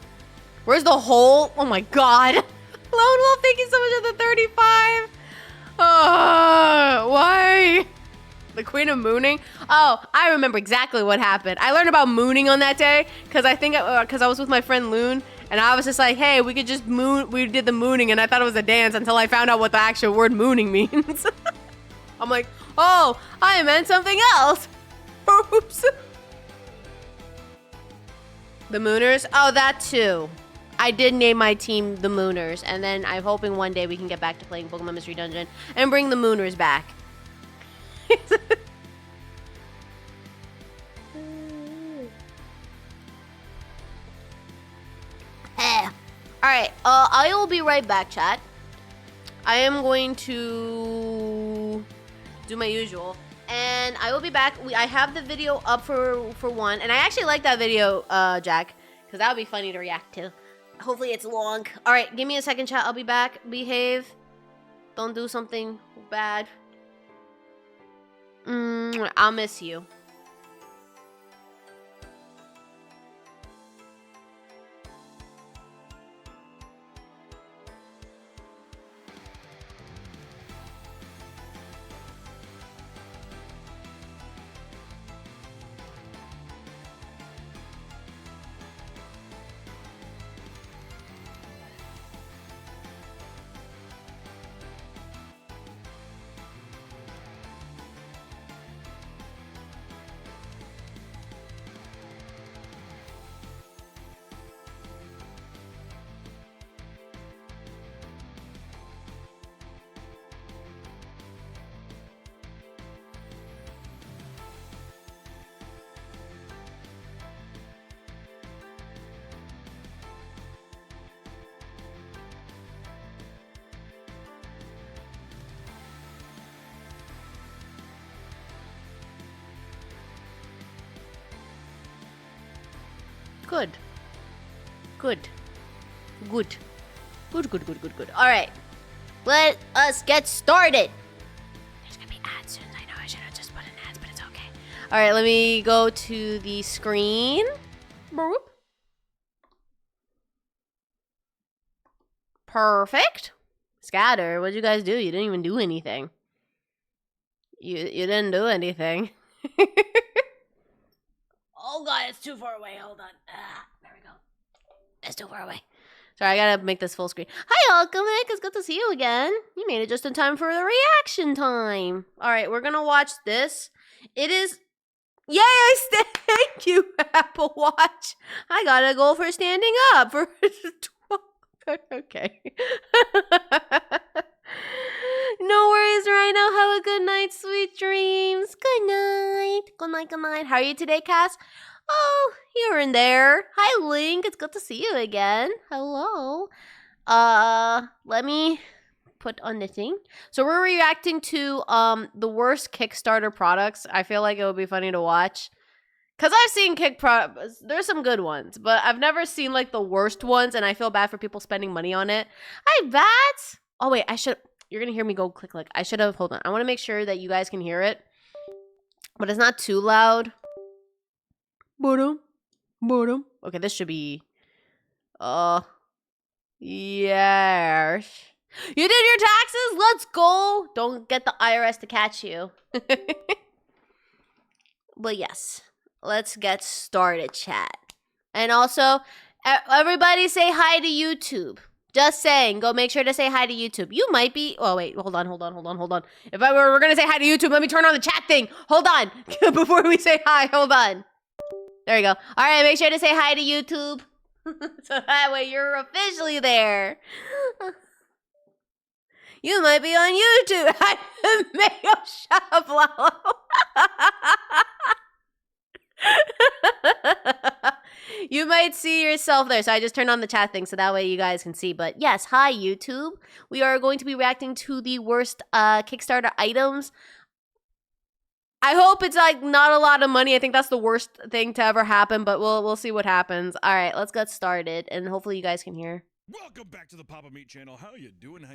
Where's the hole? Oh my god. Lone Wolf, thank you so much for the 35. Why? The queen of mooning? Oh, I remember exactly what happened. I learned about mooning on that day because I think because I was with my friend Loon and I was just like, hey, we could just moon. We did the mooning and I thought it was a dance until I found out what the actual word mooning means. I'm like, oh, I meant something else. Oops. The Mooners? Oh, that too. I did name my team the Mooners, and then I'm hoping one day we can get back to playing Pokemon Mystery Dungeon and bring the Mooners back. Alright, I will be right back, chat. I am going to do my usual, and I will be back. I have the video up for one, and I actually like that video, Jack, because that would be funny to react to. Hopefully it's long. All right, give me a second, chat. I'll be back. Behave. Don't do something bad. I'll miss you. Good. Good. Good. Good, good, good, good, good. All right. Let us get started. There's going to be ads soon. I know I should have just put in ads, but it's okay. All right, let me go to the screen. Boop. Perfect. Scatter, what'd you guys do? You didn't even do anything. You didn't do anything. Oh god, it's too far away. Hold on. There we go. It's too far away. Sorry, I gotta make this full screen. Hi, Alchemic. It's good to see you again. You made it just in time for the reaction time. All right, we're gonna watch this. It is... Yay, thank you, Apple Watch. I got a goal for standing up for 12. Okay. No worries, Rhino. Have a good night, sweet dreams. Good night. Good night, good night. How are you today, Cass? Oh, you're in there. Hi, Link. It's good to see you again. Hello. Let me put on the thing. So we're reacting to the worst Kickstarter products. I feel like it would be funny to watch Because I've seen there's some good ones, but I've never seen like the worst ones, and I feel bad for people spending money on it. Hi, Bats! Oh, wait, you're going to hear me go click. I should have, hold on. I want to make sure that you guys can hear it, but it's not too loud. Boom. Okay, this should be, yes. You did your taxes? Let's go. Don't get the IRS to catch you. But yes, let's get started, chat. And also, everybody say hi to YouTube. Just saying, go make sure to say hi to YouTube. You might be, oh wait, hold on. If we're gonna say hi to YouTube, let me turn on the chat thing. Hold on, before we say hi, hold on. There you go. All right, make sure to say hi to YouTube. So that way you're officially there. You might be on YouTube. Mayo, shut up, Lalo. You might see yourself there. So I just turned on the chat thing so that way you guys can see. But yes, hi, YouTube. We are going to be reacting to the worst Kickstarter items. I hope it's like not a lot of money. I think that's the worst thing to ever happen, but we'll see what happens. All right, let's get started, and hopefully you guys can hear. Welcome back to the Papa Meat channel. How you doing?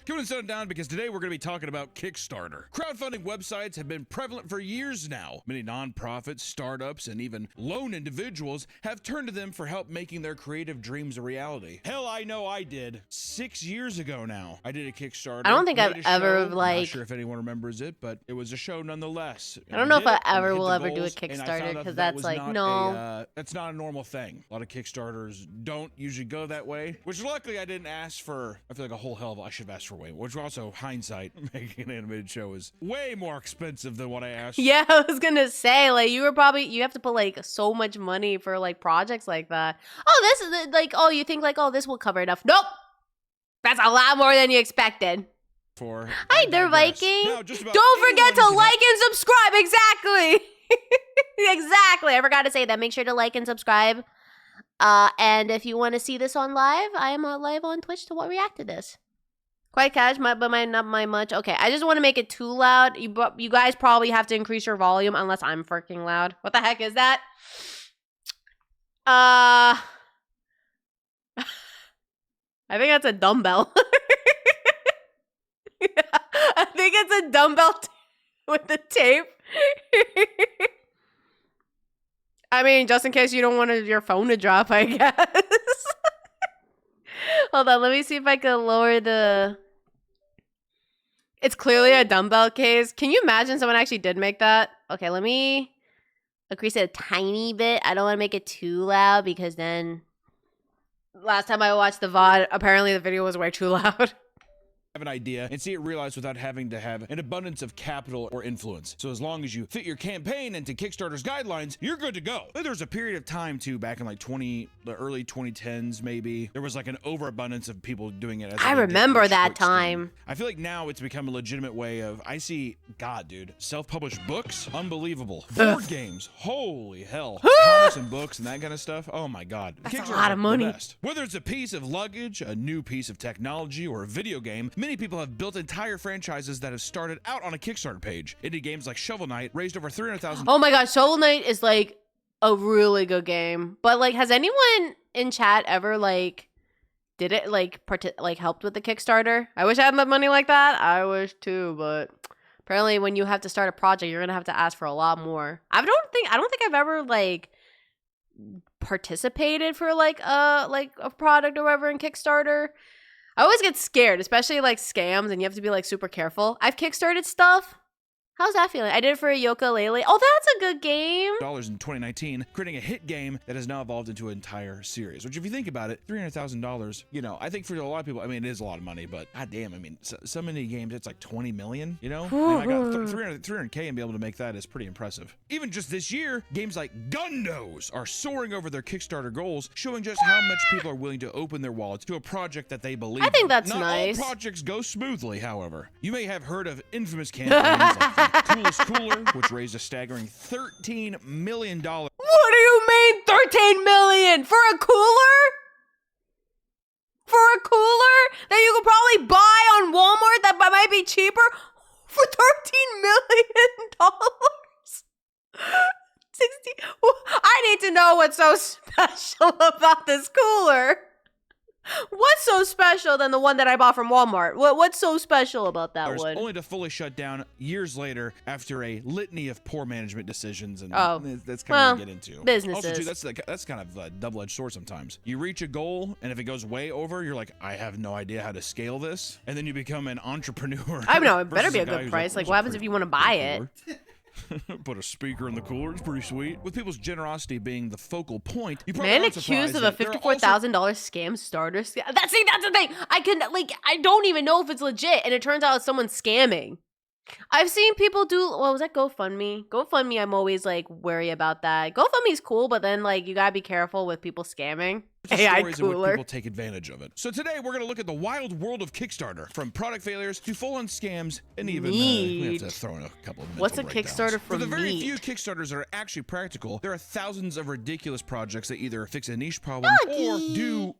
Coming and setting down because today we're going to be talking about Kickstarter. Crowdfunding websites have been prevalent for years now. Many nonprofits, startups, and even lone individuals have turned to them for help making their creative dreams a reality. Hell, I know I did. 6 years ago now, I did a Kickstarter. I don't think I've ever like. Not sure if anyone remembers it, but it was a show nonetheless. I don't know if I ever will ever do a Kickstarter because that's like no. That's not a normal thing. A lot of Kickstarters don't usually go that way. Which luckily I didn't ask for, I feel like a whole hell of, I should have asked for way, which also, hindsight, making an animated show is way more expensive than what I asked. Yeah, I was gonna say, like, you have to put like so much money for like projects like that. Oh, this is like, oh, you think like, oh, this will cover enough. Nope! That's a lot more than you expected. Hi there, Viking! Don't forget to like and subscribe, exactly! Exactly, I forgot to say that. Make sure to like and subscribe. And if you want to see this on live, I am live on Twitch to react to this. Quite cash, but not my much. Okay, I just want to make it too loud. You guys probably have to increase your volume unless I'm freaking loud. What the heck is that? I think that's a dumbbell. I think it's a dumbbell with the tape. I mean, just in case you don't want your phone to drop, I guess. Hold on, let me see if I can lower the... It's clearly a dumbbell case. Can you imagine someone actually did make that? Okay, let me increase it a tiny bit. I don't want to make it too loud because then... Last time I watched the VOD, apparently the video was way too loud. Have an idea and see it realized without having to have an abundance of capital or influence. So as long as you fit your campaign into Kickstarter's guidelines, you're good to go. There was a period of time too, back in like the early 2010s maybe, there was like an overabundance of people doing it. I remember that time. I feel like now it's become a legitimate way of, God, dude, self-published books, unbelievable. Board games, holy hell. Comics and books and that kind of stuff, oh my God. That's a lot of money. Whether it's a piece of luggage, a new piece of technology, or a video game, many people have built entire franchises that have started out on a Kickstarter page. Indie games like Shovel Knight raised over $300,000. Oh my gosh, Shovel Knight is like a really good game. But like, has anyone in chat ever like did it like helped with the Kickstarter? I wish I had that money like that. I wish too, but apparently when you have to start a project, you're gonna have to ask for a lot more. I don't think I've ever like participated for like a product or whatever in Kickstarter. I always get scared, especially like scams, and you have to be like super careful. I've kickstarted stuff. How's that feeling? I did it for a ukulele. Oh, that's a good game. Dollars in 2019, creating a hit game that has now evolved into an entire series. Which, if you think about it, $300,000. You know, I think for a lot of people, I mean, it is a lot of money, but goddamn, I mean, so many games, it's like 20 million. You know, I mean, I got 300K and be able to make that is pretty impressive. Even just this year, games like Gundos are soaring over their Kickstarter goals, showing just how much people are willing to open their wallets to a project that they believe. I think that's Not nice. All projects go smoothly, however. You may have heard of infamous campaigns like Coolest Cooler, which raised a staggering $13 million. What do you mean 13 million? For a cooler? For a cooler that you could probably buy on Walmart that might be cheaper? For $13 million? 60? What? know what's so special about this cooler. What's so special than the one that I bought from Walmart? What's so special about that one? Only to fully shut down years later after a litany of poor management decisions, and that's kind of what we get into. Businesses. Also, too, that's kind of a double-edged sword sometimes. You reach a goal, and if it goes way over, you're like, I have no idea how to scale this, and then you become an entrepreneur. I know, it better be a good price. Like, what happens if you want to buy it? Put a speaker in the cooler. It's pretty sweet. With people's generosity being the focal point, you probably Man aren't accused surprised of a $54,000 scam starter. That's the thing. I don't even know if it's legit, and it turns out it's someone scamming. I've seen people do. What was that? GoFundMe. GoFundMe. I'm always like wary about that. GoFundMe's cool, but then like you gotta be careful with people scamming. AI stories in which cooler. people take advantage of it. So today we're gonna look at the wild world of Kickstarter, from product failures to full-on scams, and even we have to throw in a couple of mental What's a breakdowns. Kickstarter For the very meat? few Kickstarters that are actually practical, there are thousands of ridiculous projects that either fix a niche problem or do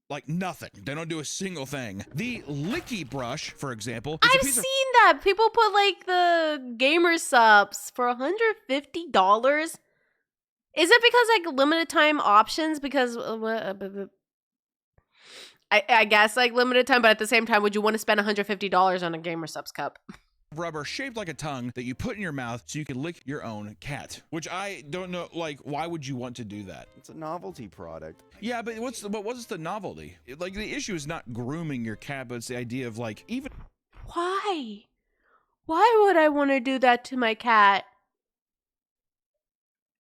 like nothing. They don't do a single thing. The Licky Brush, for example, is I've seen that. People put like the gamer subs for $150. Is it because like limited time options? Because I guess like limited time, but at the same time, would you want to spend $150 on a gamer subs cup? Rubber shaped like a tongue that you put in your mouth so you can lick your own cat, which I don't know, like, why would you want to do that? It's a novelty product. Yeah, but what's the novelty? Like, the issue is not grooming your cat, but it's the idea of like, even Why would I want to do that to my cat?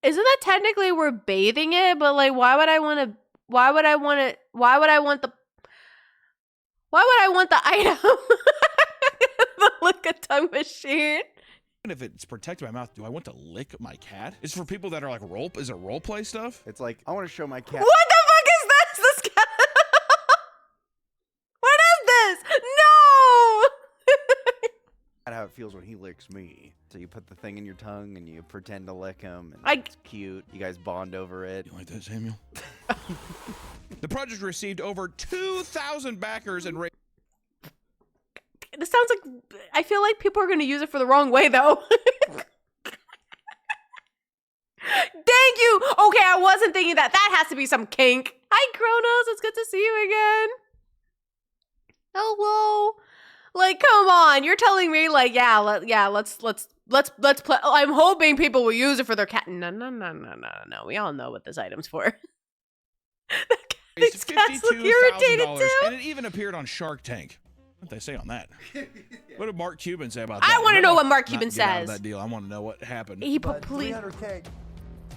Isn't that technically we're bathing it? But like, why would I want the item? The lick a tongue machine. if it's protecting my mouth, do I want to lick my cat? It's for people that are like is it role play stuff? It's like, I want to show my cat. What the fuck is this? This cat. What is this? No. How it feels when he licks me. So you put the thing in your tongue and you pretend to lick him, and it's cute. You guys bond over it. You like that, Samuel? The project received over 2,000 backers and raised. This sounds like, I feel like people are going to use it for the wrong way, though. Thank you. Okay, I wasn't thinking that. That has to be some kink. Hi, Kronos. It's good to see you again. Hello. Like, come on. You're telling me, like, let's play. I'm hoping people will use it for their cat. No. We all know what this item's for. These cats look irritated too. And it even appeared on Shark Tank. What did they say on that? What did Mark Cuban say about that? I want to know what Mark Cuban Get out of says. that deal. I want to know what happened. He But please. 300K,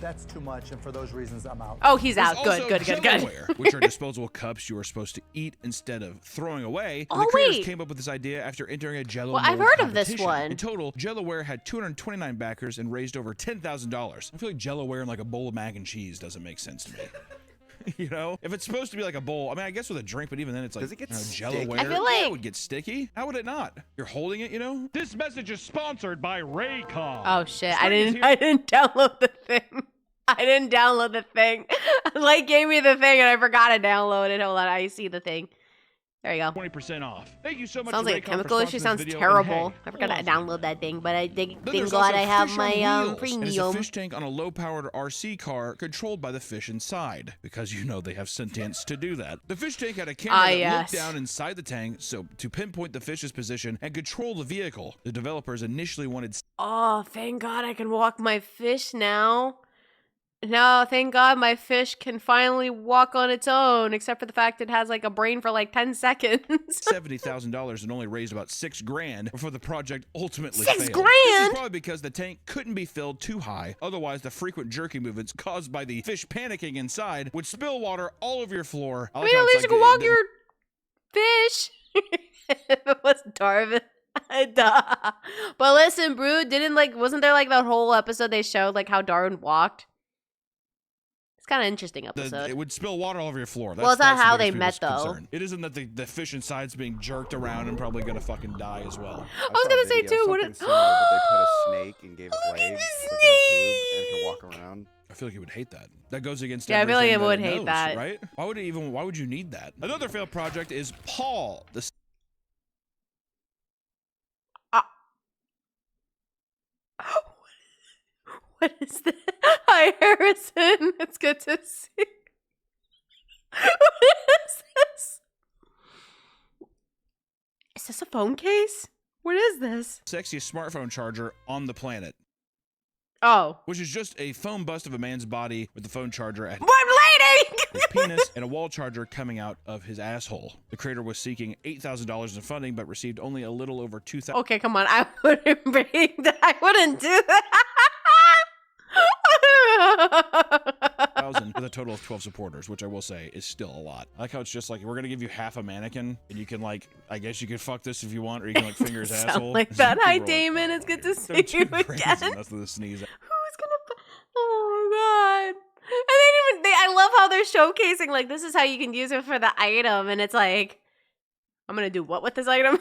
that's too much, and for those reasons, I'm out. Oh, he's out. There's Good. also Jellowware, which are disposable cups you are supposed to eat instead of throwing away. Oh, The creators wait. came up with this idea after entering a Jello Well, I've mold heard of this competition. one. In total, Jellowware had 229 backers and raised over $10,000. I feel like Jellowware and like a bowl of mac and cheese doesn't make sense to me. You know, if it's supposed to be like a bowl, I mean, I guess with a drink, but even then, it's like, Does it get Jellowware. I feel like- Yeah, it would get sticky. How would it not? You're holding it, you know. This message is sponsored by Raycon. Oh shit! Spring is I didn't download the thing. Like gave me the thing and I forgot to download it. Hold on, I see the thing. There you go. 20% off. Thank you so much. Sounds to like a Raycon chemical for issue. sponsoring Sounds this video. terrible. And hey, I forgot to hold on. download that thing, but I Then thank there's God also I have Fish on my Wheels, and it's a premium. fish tank on a low-powered RC car controlled by the fish inside, because you know they have sentience to do that. The fish tank had a camera that yes. looked down inside the tank, so to pinpoint the fish's position and control the vehicle. The developers initially wanted Oh, thank God I can walk my fish now. No, thank God my fish can finally walk on its own, except for the fact it has like a brain for like 10 seconds. $70,000 and only raised about $6,000 before the project ultimately $6 failed. grand? This is probably because the tank couldn't be filled too high. Otherwise, the frequent jerky movements caused by the fish panicking inside would spill water all over your floor. I mean, at least you can walk your fish. If it was Darwin. Duh. But listen, Brood, wasn't there like that whole episode they showed like how Darwin walked? It's kind of interesting episode. It would spill water all over your floor. Well, it's not that's how the they biggest met, people's though. concern. It isn't that the fish inside's being jerked around and probably gonna fucking die as well. I was gonna say too. What? Something similar, but they put a snake and gave it legs, put it in a tube, and it could walk around. I feel like he would hate that. That goes against Yeah, I feel like everything it would that hate knows, that. right? Why would you need that? Another failed project is Paul, the What is this? Hi, Harrison. It's good to see you. What is this? Is this a phone case? What is this? Sexiest smartphone charger on the planet. Oh. Which is just a foam bust of a man's body with the phone charger at One lady! his penis and a wall charger coming out of his asshole. The creator was seeking $8,000 in funding, but received only a little over $2,000 Okay, come on. I wouldn't bring that. I wouldn't do that. with a total of 12 supporters, which I will say is still a lot. I like how it's just like, we're gonna give you half a mannequin, and you can like, I guess you could fuck this if you want, or you can like finger his Sound asshole. like that. Hi, Damon. It's good to see you again. That's the sneeze. Who's gonna? Oh my god! And I love how they're showcasing like this is how you can use it for the item, and it's like, I'm gonna do what with this item?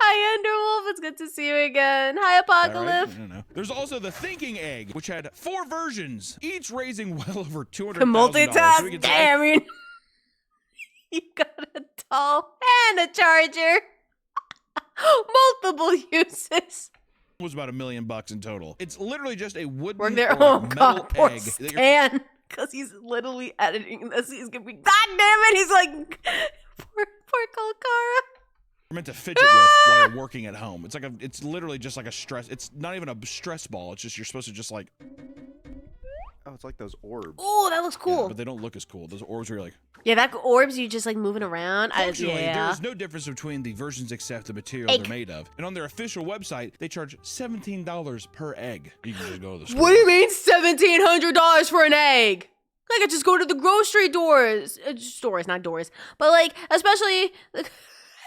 Hi, Underwolf. It's good to see you again. Hi, Apocalypse. Right? I don't know. There's also the thinking egg, which had 4 versions, each raising well over $200,000. Multitask. Damn, you got a doll and a charger. Multiple uses. Was about $1 million in total. It's literally just a wooden Work there. or Oh metal god, poor egg. Stan. Because he's literally editing this. He's gonna be, god damn it. He's like, poor Kolkara. You're meant to fidget with while you're working at home. It's like it's literally just like a stress. It's not even a stress ball. It's just you're supposed to just like. Oh, it's like those orbs. Oh, that looks cool. Yeah, but they don't look as cool. Those orbs where you're like. Yeah, that orbs you just like moving around. Functionally, Yeah. there is no difference between the versions except the material they're made of. And on their official website, they charge $17 per egg. You can just go to the store. What do you mean $1,700 for an egg? Like I just go to the grocery stores, not doors, but like especially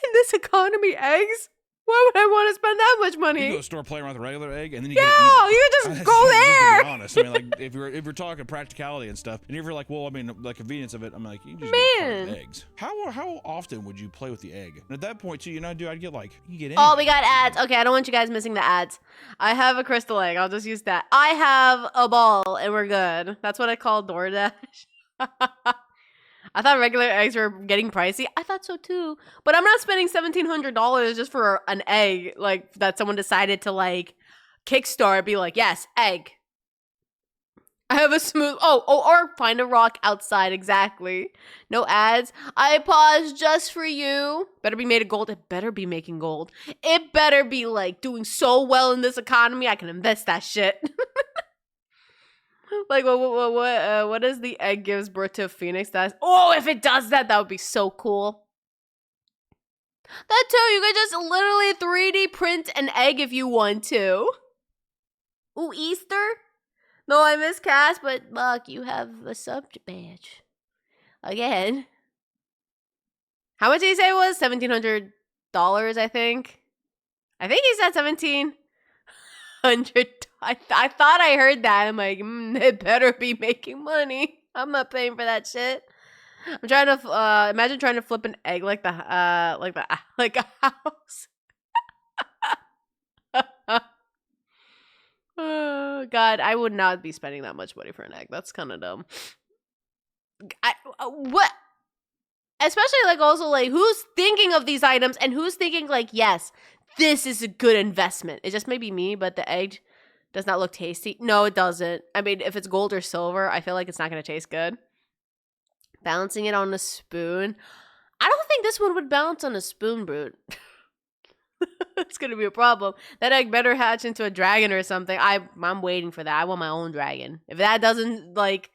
in this economy, eggs. Why would I want to spend that much money? You go to the store, play around with a regular egg, and then you Yeah, can eat it. you just go there. To be honest, I mean, like if you're talking practicality and stuff, and if you're like, well, I mean, the convenience of it, I'm like, you can just get a carton of eggs. How often would you play with the egg? And at that point, too, you know, dude, I'd get like, you get anything. Oh, we got ads. Okay, I don't want you guys missing the ads. I have a crystal egg. I'll just use that. I have a ball, and we're good. That's what I call DoorDash. I thought regular eggs were getting pricey. I thought so too. But I'm not spending $1,700 just for an egg, like that someone decided to like Kickstart, be like, yes, egg. I have a smooth, or find a rock outside, exactly. No ads. I paused just for you. Better be made of gold. It better be making gold. It better be like doing so well in this economy, I can invest that shit. Like, what is the egg gives birth to a phoenix? If it does that, that would be so cool. That too, you could just literally 3D print an egg if you want to. Ooh, Easter? No, I miss Cass, but Buck, you have a sub badge. Again. How much did he say it was? $1,700, I think. I think he said $1,700. I thought I heard that. I'm like, it better be making money. I'm not paying for that shit. I'm trying to imagine trying to flip an egg like a house. Oh god, I would not be spending that much money for an egg. That's kind of dumb. What? Especially like also like who's thinking of these items and who's thinking like, yes, this is a good investment. It just may be me, but the egg does not look tasty. No, it doesn't. I mean, if it's gold or silver, I feel like it's not going to taste good. Balancing it on a spoon. I don't think this one would balance on a spoon, Brute. It's going to be a problem. That egg better hatch into a dragon or something. I'm waiting for that. I want my own dragon. If that doesn't, like,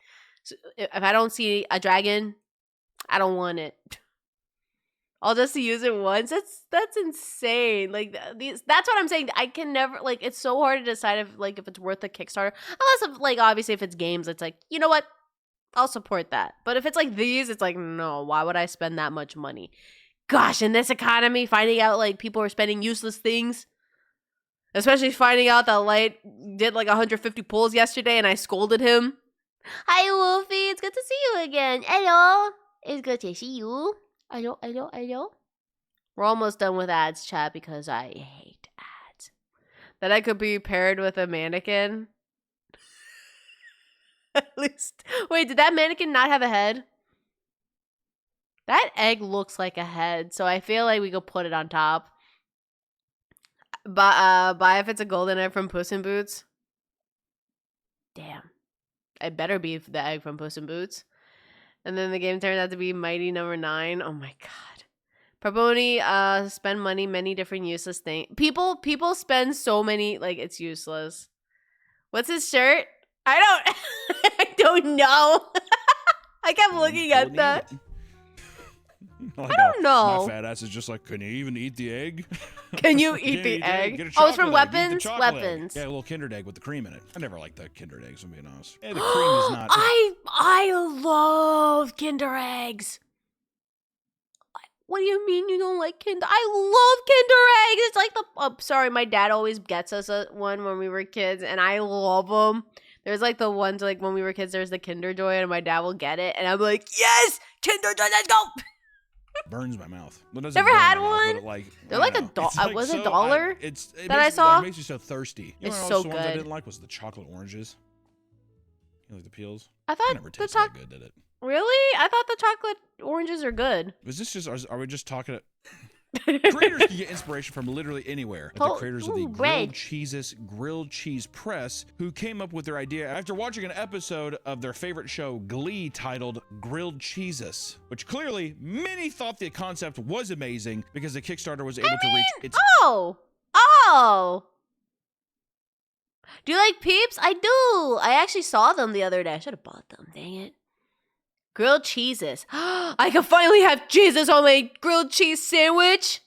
if I don't see a dragon, I don't want it. All just to use it once. That's insane. Like that's what I'm saying. I can never like. It's so hard to decide if it's worth a Kickstarter. Unless obviously if it's games, it's like, you know what, I'll support that. But if it's like these, it's like, no. Why would I spend that much money? Gosh, in this economy, finding out like people are spending useless things, especially finding out that Light did like 150 pulls yesterday, and I scolded him. Hi, Wolfie. It's good to see you again. Hello. It's good to see you. Hello. We're almost done with ads, chat, because I hate ads. That I could be paired with a mannequin. At least. Wait, did that mannequin not have a head? That egg looks like a head, so I feel like we could put it on top. Buy if it's a golden egg from Puss in Boots. Damn. I better be the egg from Puss in Boots. And then the game turned out to be Mighty Number 9. Oh my god. Proponi spend money many different useless things. People spend so many, like, it's useless. What's his shirt? I don't know. I kept looking at that. Like, I don't know. My fat ass is just like, can you even eat the egg? Can you eat the egg? Get a Oh, it's from chocolate egg. Eat the Weapons? chocolate egg. Weapons. Yeah, a little Kinder egg with the cream in it. I never liked the Kinder eggs, I'm being honest. Yeah, the cream is not. I love Kinder eggs. What do you mean you don't like Kinder? I love Kinder eggs. It's like the. Oh, sorry, my dad always gets us one when we were kids, and I love them. There's like the ones like when we were kids. There's the Kinder Joy, and my dad will get it, and I'm like, yes, Kinder Joy, let's go. Burns my mouth. Well, it doesn't Never burn had my mouth, one? but it, like, They're I like don't a know. dollar. It's like Was so, it $1 it that I makes, saw? Like, makes me so thirsty. You It's know, so the ones I good. didn't like was the chocolate oranges. You like the peels? I It thought never the tasted chocolate. that good, did it? Really? I thought the chocolate oranges are good. Was this just? Are we just talking? Creators can get inspiration from literally anywhere. Like the creators of the bread. Grilled Cheese Press, who came up with their idea after watching an episode of their favorite show, Glee, titled Grilled Cheeses, which clearly many thought the concept was amazing because the Kickstarter was able to reach its. Oh. Do you like Peeps? I do. I actually saw them the other day. I should have bought them. Dang it. Grilled cheeses. I can finally have Jesus on my grilled cheese sandwich.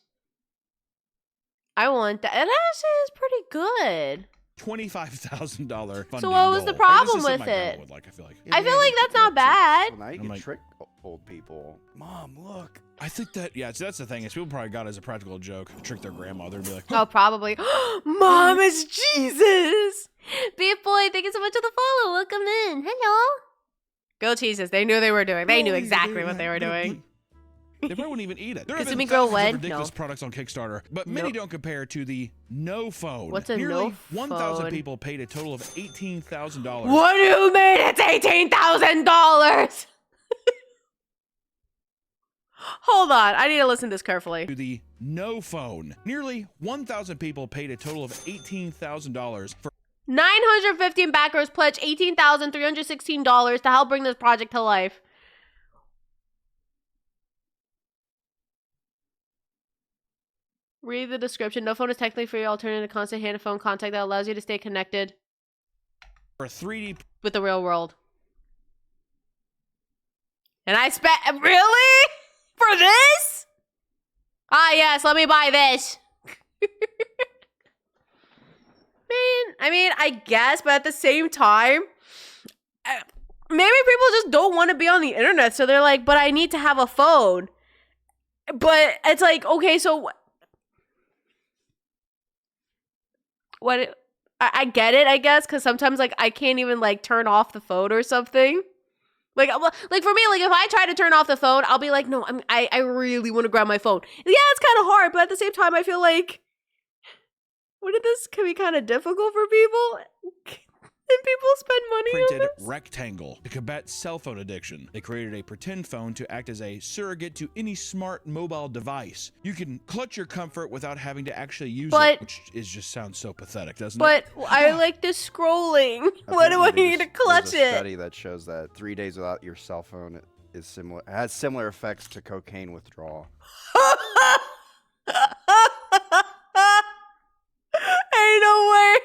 I want that. And actually is pretty good. $25,000 funding So what was the goal. problem This is something with my grandma it? would like, I feel like. I feel like that's not bad. Well, now you I'm can like- trick old people. Mom, look. I think that, yeah, so that's the thing, is people probably got it as a practical joke, trick their grandmother and be like, Oh, probably. Mom is Jesus. Beef Boy, thank you so much for the follow. Welcome in. Hello. Grilled cheeses. They knew they were doing. They knew exactly what they were doing. They probably wouldn't even eat it. There have Consuming been grill thousands of when? ridiculous No. products on Kickstarter, but many Nope. don't compare to the No Phone. What's a Nearly No 1,000 Phone? people paid a total of $18,000 What do you mean it's $18,000? Hold on. I need to listen to this carefully. to the No Phone. Nearly 1,000 people paid a total of $18,000 for 915 backers pledged $18,316 to help bring this project to life. Read the description. No phone is technically free alternative to constant hand phone contact that allows you to stay connected a 3D with the real world. And I spent really for this? Ah, yes, let me buy this. Man, I mean, I guess, but at the same time, maybe people just don't want to be on the internet, so they're like, but I need to have a phone. But it's like, okay, so what? I get it, I guess, because sometimes like I can't even like turn off the phone or something. Like for me, like if I try to turn off the phone, I'll be like, no, I really want to grab my phone. Yeah, it's kind of hard, but at the same time, I feel like wouldn't this can be kind of difficult for people? And people spend money on printed this? rectangle to combat cell phone addiction. They created a pretend phone to act as a surrogate to any smart mobile device. You can clutch your comfort without having to actually use But- it, which just sounds so pathetic, doesn't But it? I like the scrolling. What do I Apparently need to clutch there's a it? study that shows that 3 days without your cell phone is similar. Has similar effects to cocaine withdrawal. Ain't no way.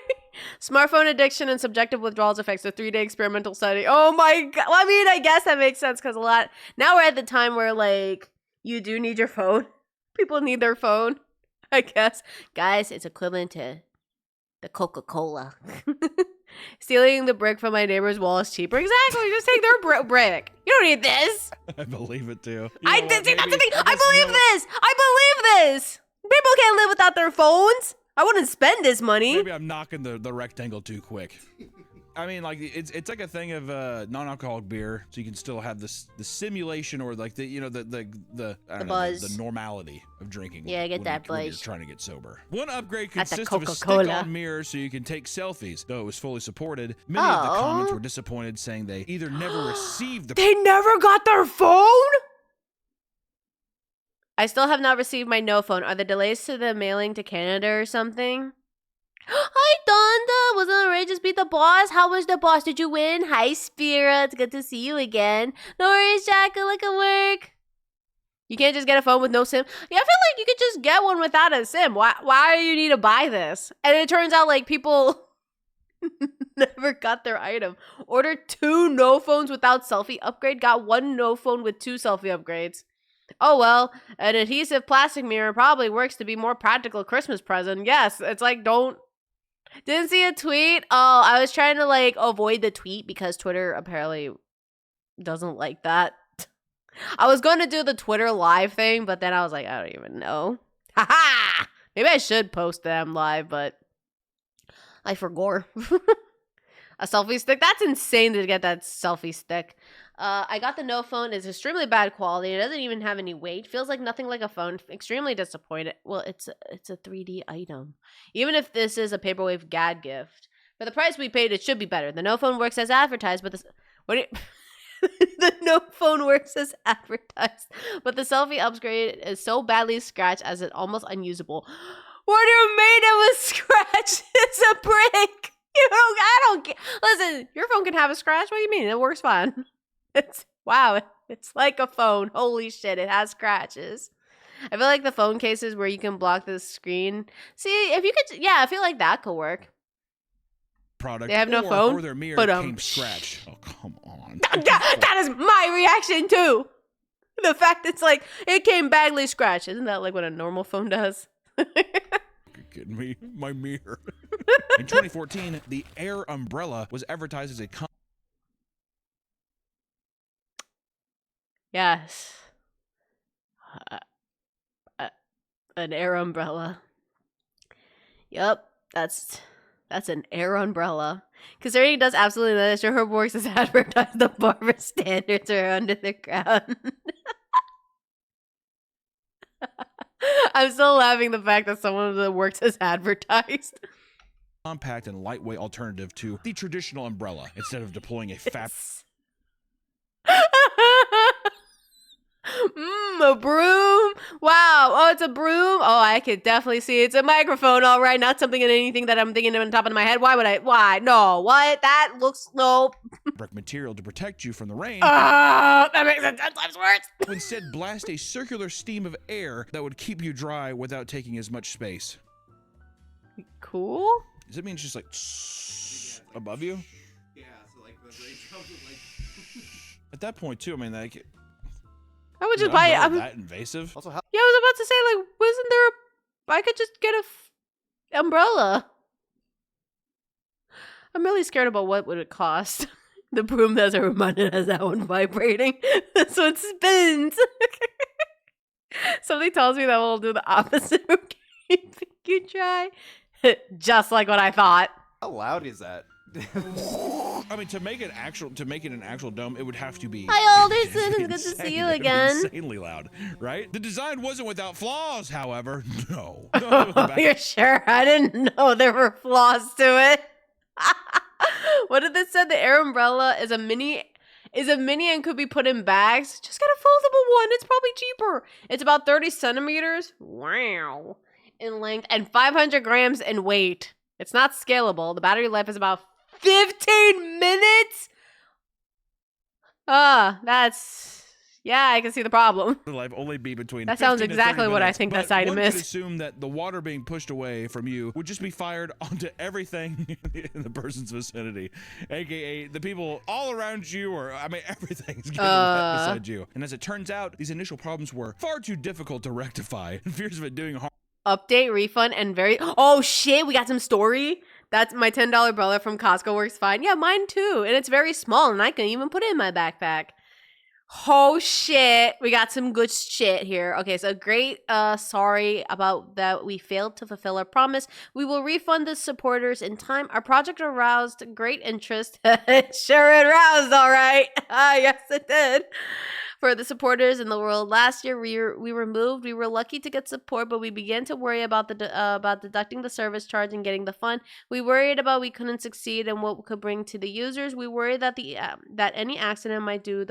Smartphone addiction and subjective withdrawals affects a 3-day experimental study. Oh my god. Well, I mean, I guess that makes sense because now we're at the time where like you do need your phone. People need their phone, I guess. Guys, it's equivalent to the Coca-Cola. Stealing the brick from my neighbor's wall is cheaper. Exactly. Just take their brick. You don't need this. I believe it too. You I know did what, see that's the maybe- thing. I I guess, you believe know what, this. I believe this. People can't live without their phones. I wouldn't spend this money. Maybe I'm knocking the rectangle too quick. I mean, like it's like a thing of non-alcoholic beer, so you can still have the simulation or like the I don't know, buzz. the normality of drinking. Yeah, I get when that when you're buzz. trying to get sober. One upgrade At the consists of a Coca-Cola. stick-on mirror, so you can take selfies. Though it was fully supported, many of the Oh. comments were disappointed, saying they either never received the They never got their phone? I still have not received my no phone. Are the delays to the mailing to Canada or something? Hi, Donda. Wasn't Ray just beat the boss? How was the boss? Did you win? Hi, Spirit. It's good to see you again. No worries, Jack. Good luck at work. You can't just get a phone with no SIM. Yeah, I feel like you could just get one without a SIM. Why do you need to buy this? And it turns out like people never got their item. Ordered 2 no phones without selfie upgrade. Got 1 no phone with 2 selfie upgrades. Oh well, an adhesive plastic mirror probably works to be more practical Christmas present. Yes, it's like didn't see a tweet. Oh, I was trying to like avoid the tweet because Twitter apparently doesn't like that. I was going to do the Twitter live thing, but then I was like, I don't even know. Haha! Maybe I should post them live, but I forgot. A selfie stick? That's insane to get that selfie stick. I got the no phone. It's extremely bad quality. It doesn't even have any weight. Feels like nothing like a phone. Extremely disappointed. Well, it's a 3D item. Even if this is a Paperwave GAD gift. For the price we paid, it should be better. The no phone works as advertised, but the no phone works as advertised, but the selfie upgrade is so badly scratched as it's almost unusable. What are you made of a scratch? It's a brick. I don't get. Listen, your phone can have a scratch. What do you mean? It works fine. Wow. It's like a phone. Holy shit! It has scratches. I feel like the phone cases where you can block the screen. See, if you could, yeah, I feel like that could work. Product. They have no phone, or their mirror but came scratched. Oh, come on. That is my reaction too. The fact it's like it came badly scratched. Isn't that like what a normal phone does? You're kidding me? My mirror. In 2014, the Air umbrella was advertised as a Yes. An Air umbrella. Yup, that's an Air umbrella. Considering it does absolutely nothing, sure her works as advertised, the barber standards are under the ground. I'm still laughing the fact that someone that works as advertised. compact and lightweight alternative to the traditional umbrella instead of deploying a fat. A broom. Wow. Oh, it's a broom. Oh, I could definitely see it's a microphone. All right, not something in anything that I'm thinking on top of my head. Why would I? Why? No. What? That looks no. Brick material to protect you from the rain. That makes it 10 times worse. Instead, blast a circular stream of air that would keep you dry without taking as much space. Cool. Does it mean it's just like above you? Yeah, so like the rain comes with like. At that point, too, I mean, like. I would just buy it. That invasive? Also, how Yeah, I was about to say, like, wasn't there I could just get a umbrella. I'm really scared about what would it cost. The broom that's reminded us that one vibrating. This one spins. Something tells me that we'll do the opposite of keeping you dry. Just like what I thought. how loud is that? I mean, to make it an actual dome, it would have to be. Hi, Alderson. It's good to see you It'd be again. insanely loud, right? The design wasn't without flaws, however. No. You're sure? I didn't know there were flaws to it. What did this say? The air umbrella is a mini and could be put in bags. Just get a foldable one. It's probably cheaper. It's about 30 centimeters. Wow. In length and 500 grams in weight. It's not scalable. The battery life is about 15 minutes? Yeah, I can see the problem. Life only be between. That sounds 15 to 30 exactly what I minutes, think but this item one is. could assume that the water being pushed away from you would just be fired onto everything in the person's vicinity, aka the people all around you, or I mean everything's getting wet beside you. And as it turns out, these initial problems were far too difficult to rectify. And fears of it doing harm. Update, refund, and oh shit, we got some story. That's my $10 umbrella from Costco works fine. Yeah, mine too. And it's very small and I can even put it in my backpack. Oh shit, we got some good shit here. Okay, so great, sorry about that we failed to fulfill our promise. We will refund the supporters in time. Our project aroused great interest. Sure it aroused, all right. Yes it did. For the supporters in the world. Last year we were moved. We were lucky to get support, but we began to worry about about deducting the service charge and getting the fund. We worried about we couldn't succeed and what we could bring to the users. We worried that that any accident might do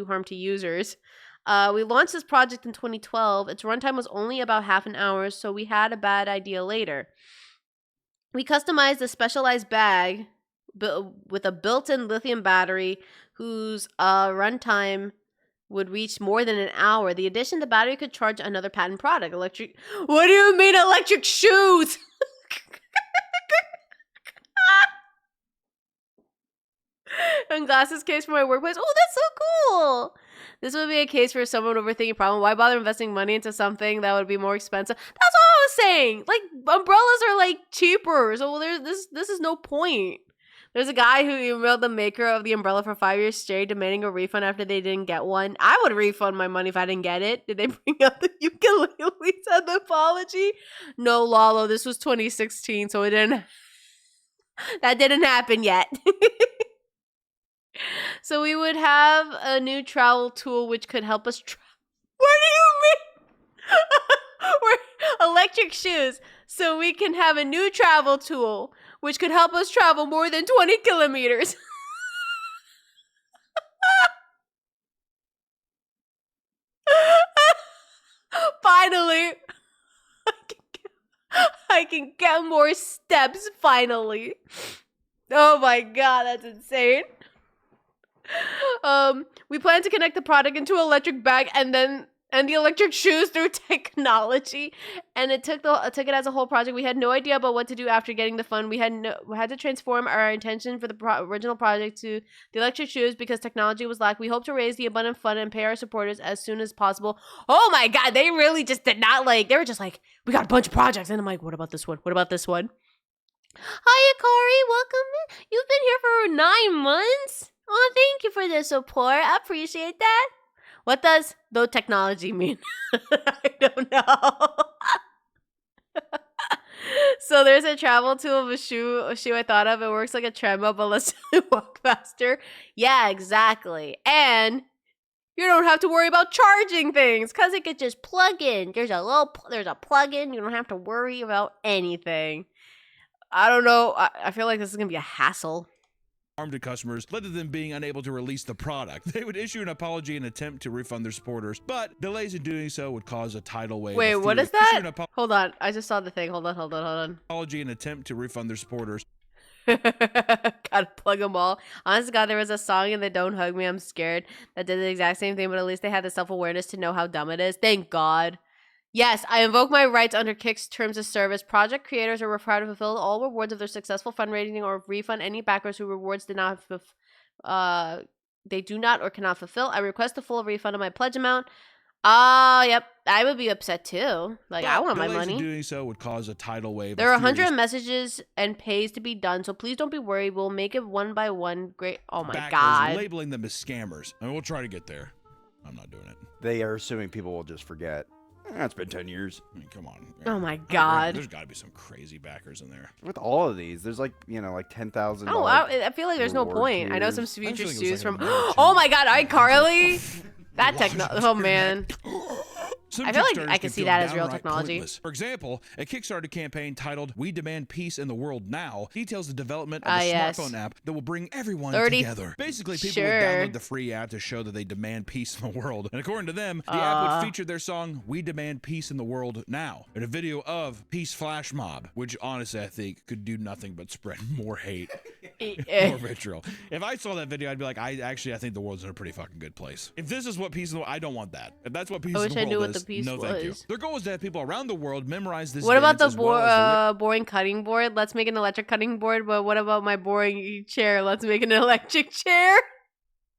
harm to users. We launched this project in 2012. Its runtime was only about half an hour, so we had a bad idea later. We customized a specialized bag with a built-in lithium battery whose runtime would reach more than an hour. The addition, the battery could charge another patent product. Electric. What do you mean electric shoes? And glasses case for my workplace. Oh, that's so cool. This would be a case for someone overthinking a problem. Why bother investing money into something that would be more expensive? That's all I was saying. Like, umbrellas are like cheaper. So this is no point. There's a guy who emailed the maker of the umbrella for 5 years straight demanding a refund after they didn't get one. I would refund my money if I didn't get it. Did they bring up the ukuleles and the apology? No, Lalo, this was 2016, so that didn't happen yet. So we would have a new travel tool which could help us What do you mean? We're electric shoes. So we can have a new travel tool which could help us travel more than 20 kilometers. Finally. I can get more steps, finally. Oh my god, that's insane. We plan to connect the product into an electric bag and the electric shoes through technology. And it took it as a whole project. We had no idea about what to do after getting the fund. We had to transform our intention for the original project to the electric shoes because technology was lacked. We hope to raise the abundant fund and pay our supporters as soon as possible. Oh my god, they really just did not they were just like, we got a bunch of projects. And I'm like, what about this one? What about this one? Hi, Akari, welcome in. You've been here for 9 months? Oh, thank you for the support. I appreciate that. What does though technology mean? I don't know. So there's a travel tool of a shoe I thought of. It works like a treadmill, but lets you walk faster. Yeah, exactly. And you don't have to worry about charging things because it could just plug in. There's a plug-in. You don't have to worry about anything. I don't know. I feel like this is going to be a hassle. Harm to customers led to them being unable to release the product. They would issue an apology and attempt to refund their supporters, but delays in doing so would cause a tidal wave. Wait, what is that? Hold on. I just saw the thing. Hold on. Apology and attempt to refund their supporters. Gotta plug them all. Honest to God, there was a song in the Don't Hug Me, I'm Scared that did the exact same thing, but at least they had the self-awareness to know how dumb it is. Thank God. Yes, I invoke my rights under Kick's terms of service. Project creators are required to fulfill all rewards of their successful fundraising or refund any backers who rewards they do not or cannot fulfill. I request a full refund of my pledge amount. Yep, I would be upset too. Like, I want my money. Doing so would cause a tidal wave. There are 100 messages and pays to be done, so please don't be worried. We'll make it one by one. Great. Oh my God. Labeling them as scammers. I mean, we'll try to get there. I'm not doing it. They are assuming people will just forget. It's been 10 years. I mean, come on. Oh my God. There's got to be some crazy backers in there. With all of these, there's like 10,000. Oh, I feel like there's no point. I know some future Sues from. Oh my God, iCarly. That oh man. I feel like I can see that as real technology. Pointless. For example, a Kickstarter campaign titled "We Demand Peace in the World Now" details the development of a smartphone app that will bring everyone together. Basically, people would download the free app to show that they demand peace in the world. And according to them, the app would feature their song "We Demand Peace in the World Now" and a video of Peace Flash Mob, which honestly I think could do nothing but spread more hate, more vitriol. If I saw that video, I'd be like, I think the world's in a pretty fucking good place. If this is what peace in the world, I don't want that. If that's what peace in the world is, no, thank you. Their goal is to have people around the world memorize this. What about the boring cutting board? Let's make an electric cutting board. But what about my boring chair? Let's make an electric chair.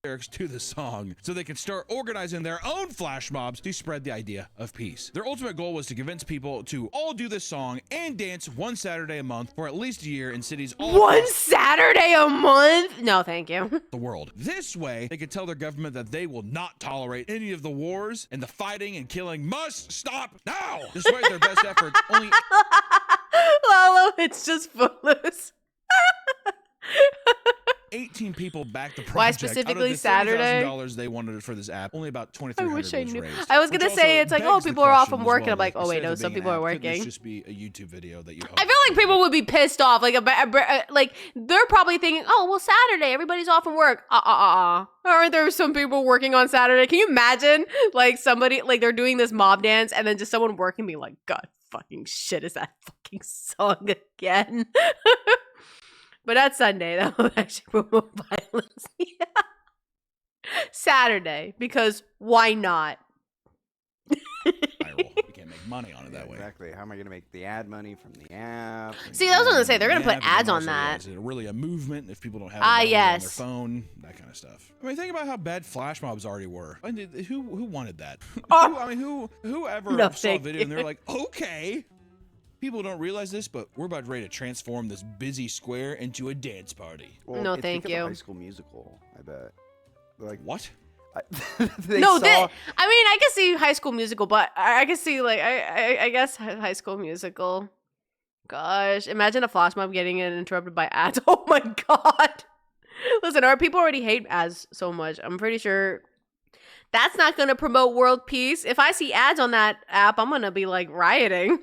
Lyrics to the song so they can start organizing their own flash mobs to spread the idea of peace. Their ultimate goal was to convince people to all do this song and dance one Saturday a month for at least a year in cities all one Saturday a month? No, thank you. The world. This way, they could tell their government that they will not tolerate any of the wars and the fighting and killing must stop now. Despite their best efforts, only Lalo, it's just footloose. 18 people backed the project. Why specifically Saturday? $30,000 they wanted for this app. Only about 2,300 was raised. I was gonna say it's like, oh, people are off from work, and I'm like, oh wait, no, some people are working. Could this just be a YouTube video that you? I feel like people would be pissed off. Like they're probably thinking, oh well, Saturday, everybody's off from work. Aren't there some people working on Saturday? Can you imagine like somebody like they're doing this mob dance and then just someone working me like, God fucking shit, is that fucking fucking song again. But that's Sunday. That will actually promote violence. Yeah. Saturday, because why not? Viral. You can't make money on it that way. Exactly. How am I going to make the ad money from the app? See, I was going to say, they're going to put Yeah, but ads then on also, that. Is it really a movement if people don't have it Ah, downloaded on yes. their phone? That kind of stuff. I mean, think about how bad flash mobs already were. I mean, who wanted that? Whoever No, saw a thank video you. and they're like, okay. People don't realize this, but we're about ready to transform this busy square into a dance party. Well, No, it's thank because of you. High School Musical, I bet. Like What? they No, saw, I mean, I can see High School Musical, but I can see, like, I guess High School Musical. Gosh, imagine a flash mob getting interrupted by ads. Oh my god. Listen, our people already hate ads so much. I'm pretty sure that's not going to promote world peace. If I see ads on that app, I'm going to be, like, rioting.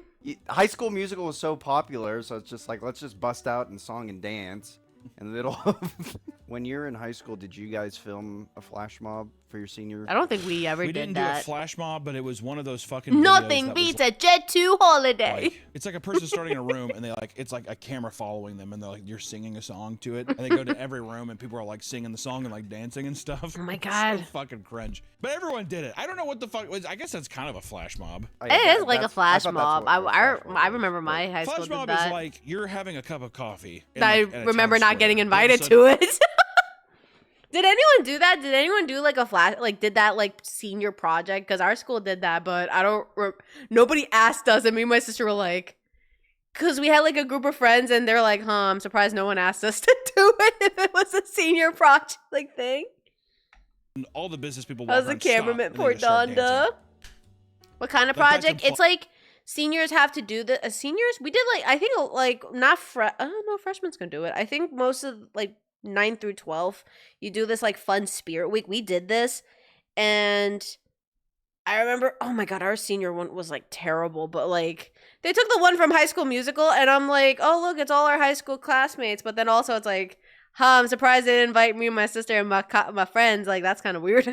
High School Musical was so popular, so it's just like, let's just bust out and song and dance. And it'll. When you're in high school, did you guys film a flash mob for your senior? I don't think we ever We did didn't that. do a flash mob, but it was one of those fucking videos Nothing that was beats a Jet 2 holiday. like, it's like a person starting in a room and it's like a camera following them and they're like, you're singing a song to it. And they go to every room and people are like singing the song and like dancing and stuff. Oh my It's God. so fucking cringe. But everyone did it. I don't know what the fuck was. I guess that's kind of a flash mob. Oh, It yeah, is like a I flash thought that's mob. what a flash mob I was, remember my but- high school Flash did mob that. is like you're having a cup of coffee. I remember not getting invited to it. Did anyone do that? Did anyone do like a flash, like did that like senior project? Because our school did that, but I don't, nobody asked us. And me and my sister were like, because we had like a group of friends and they're like, I'm surprised no one asked us to do it if it was a senior project like thing. All the business people. I was walk a around, stop, cameraman, and they poor just start Donda. dancing. What kind of Like, that's project? It's like seniors have to do the seniors. We did like, I think like not no, freshmen can do it. I think most of like 9 through 12, you do this like fun spirit week. We did this, and I remember, oh my god, our senior one was like terrible, but like they took the one from High School Musical, and I'm like, oh look, it's all our high school classmates. But then also it's like, I'm surprised they didn't invite me and my sister and my friends. Like that's kind of weird.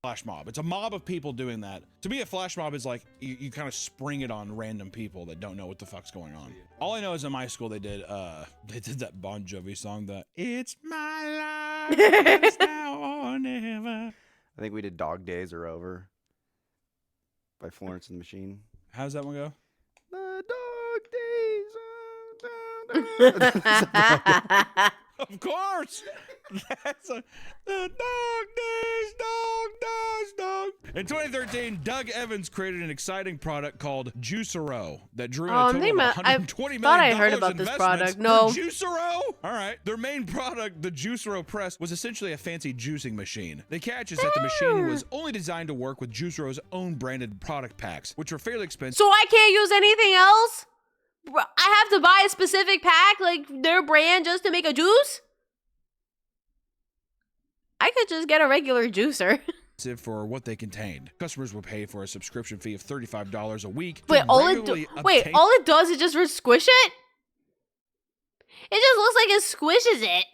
Flash mob. It's a mob of people doing that. To me, a flash mob is like you kind of spring it on random people that don't know what the fuck's going on. All I know is in my school they did that Bon Jovi song, that "It's My Life, It's Now or Never." I think we did Dog Days Are Over by Florence and the Machine. How's that one go? The dog days are Of course. That's the dog days, dog. In 2013, Doug Evans created an exciting product called Juicero that drew in a total of $120 million. thought I heard about this product. No. Juicero? All right. Their main product, the Juicero Press, was essentially a fancy juicing machine. The catch is that the machine was only designed to work with Juicero's own branded product packs, which were fairly expensive. So I can't use anything else? I have to buy a specific pack, like their brand, just to make a juice? I could just get a regular juicer. For what they contained. Customers will pay for a subscription fee of $35 a week. Wait, to all regularly it obtain- all it does is just squish it? It just looks like it squishes it.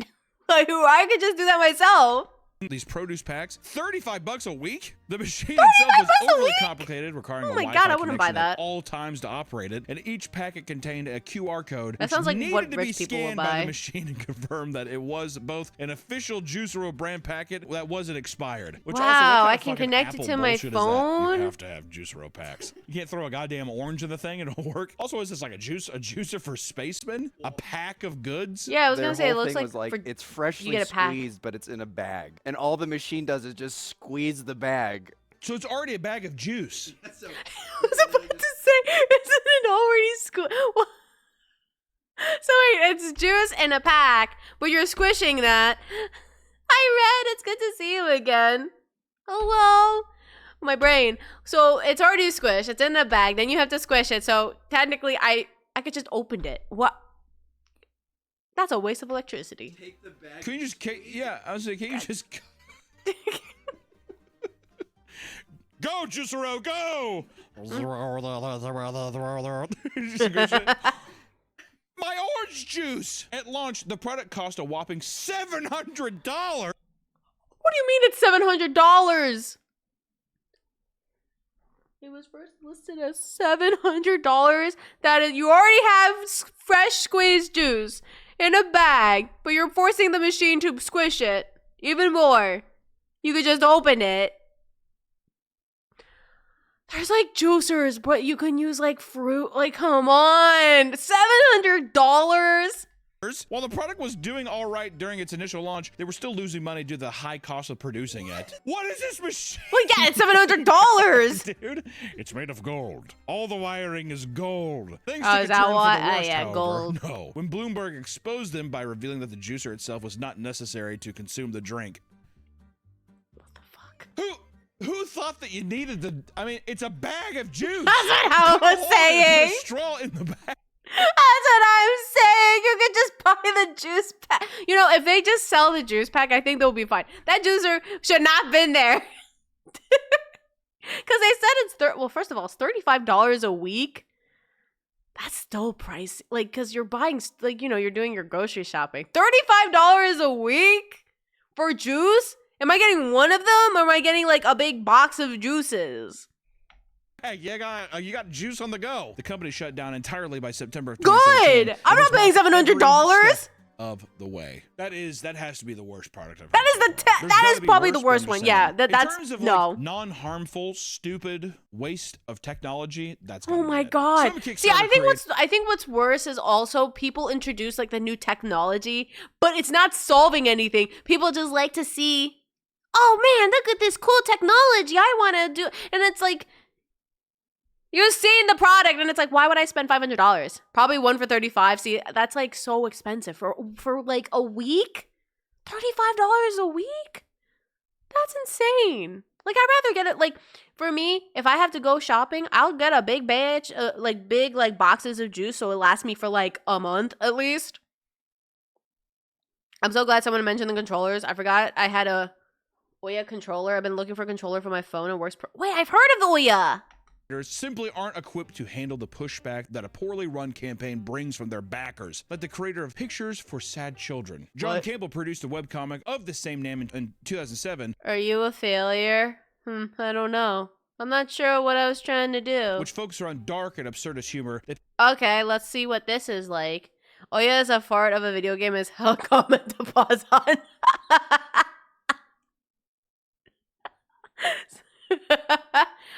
Like, I could just do that myself. These produce packs, $35 a week. The machine itself was $35 a overly week? complicated, requiring Oh a my Wi-Fi God, I wouldn't buy connection at that. all times to operate it. And each packet contained a QR code, That which sounds like needed what to be rich people will scanned by buy. the machine and confirm that it was both an official Juicero brand packet that wasn't expired. Which also, what Wow, kind I of can fucking connect it Apple to my bullshit is that? phone? You have to have Juicero packs. You can't throw a goddamn orange in the thing and it'll work. Also, is this like a juicer for spacemen? A pack of goods? Yeah, I was Their gonna say it whole looks thing like, was for, it's freshly get a pack. squeezed, but it's in a bag, and all the machine does is just squeeze the bag. So it's already a bag of juice. I was about to say, isn't it already So wait, it's juice in a pack, but you're squishing that. Hi, Red, it's good to see you again. Hello. My brain. So it's already squished. It's in the bag. Then you have to squish it. So technically, I could just open it. What? That's a waste of electricity. Take the bag. Can you just, yeah, I was like, can you just go, Juicero, go! My orange juice! At launch, the product cost a whopping $700. What do you mean it's $700? It was first listed as $700. That is, you already have fresh squeezed juice in a bag, but you're forcing the machine to squish it even more. You could just open it. There's like juicers, but you can use like fruit. Like, come on. $700? While the product was doing all right during its initial launch, they were still losing money due to the high cost of producing it. What is this machine? Well, yeah, it's $700. Dude, it's made of gold. All the wiring is gold. Thanks Oh, to is that concern why? for the worst, Yeah, however, gold. No. When Bloomberg exposed them by revealing that the juicer itself was not necessary to consume the drink. What the fuck? Who thought that you needed the? I mean, it's a bag of juice. That's what I was Put saying. a straw in the bag. That's what I'm saying. You could just buy the juice pack. You know, if they just sell the juice pack, I think they'll be fine. That juicer should not have been there. Because they said it's, well, first of all, it's $35 a week. That's still pricey. Like, because you're buying, like, you know, you're doing your grocery shopping. $35 a week for juice? Am I getting one of them, or am I getting, like, a big box of juices? Hey, you got juice on the go. The company shut down entirely by September of Good. I'm not paying $700 of the way. That has to be the worst product I've That is ever the tried. There's that gotta is be probably worse, the but I'm worst just one. saying. Yeah, In that's terms of, no. like, non-harmful, stupid waste of technology. That's Oh gotta be my it. god. Some See, I Kickstarter think what's worse is also people introduce like the new technology, but it's not solving anything. People just like to see, oh man, look at this cool technology. I want to do, and it's like you're seeing the product, and it's like, why would I spend $500? Probably one for $35. See, that's like so expensive for like a week. $35 a week? That's insane. Like, I'd rather get it, like, for me, if I have to go shopping, I'll get a big batch, like, big, like, boxes of juice so it lasts me for, like, a month at least. I'm so glad someone mentioned the controllers. I forgot I had a Ouya controller. I've been looking for a controller for my phone. It works. Wait, I've heard of the Ouya. Simply aren't equipped to handle the pushback that a poorly run campaign brings from their backers, like the creator of Pictures for Sad Children. John Campbell produced a webcomic of the same name in 2007. Are you a failure? I don't know. I'm not sure what I was trying to do. Which focuses on dark and absurdist humor. Okay, let's see what this is like. Ouya is a fart of a video game is hell comment to pause on.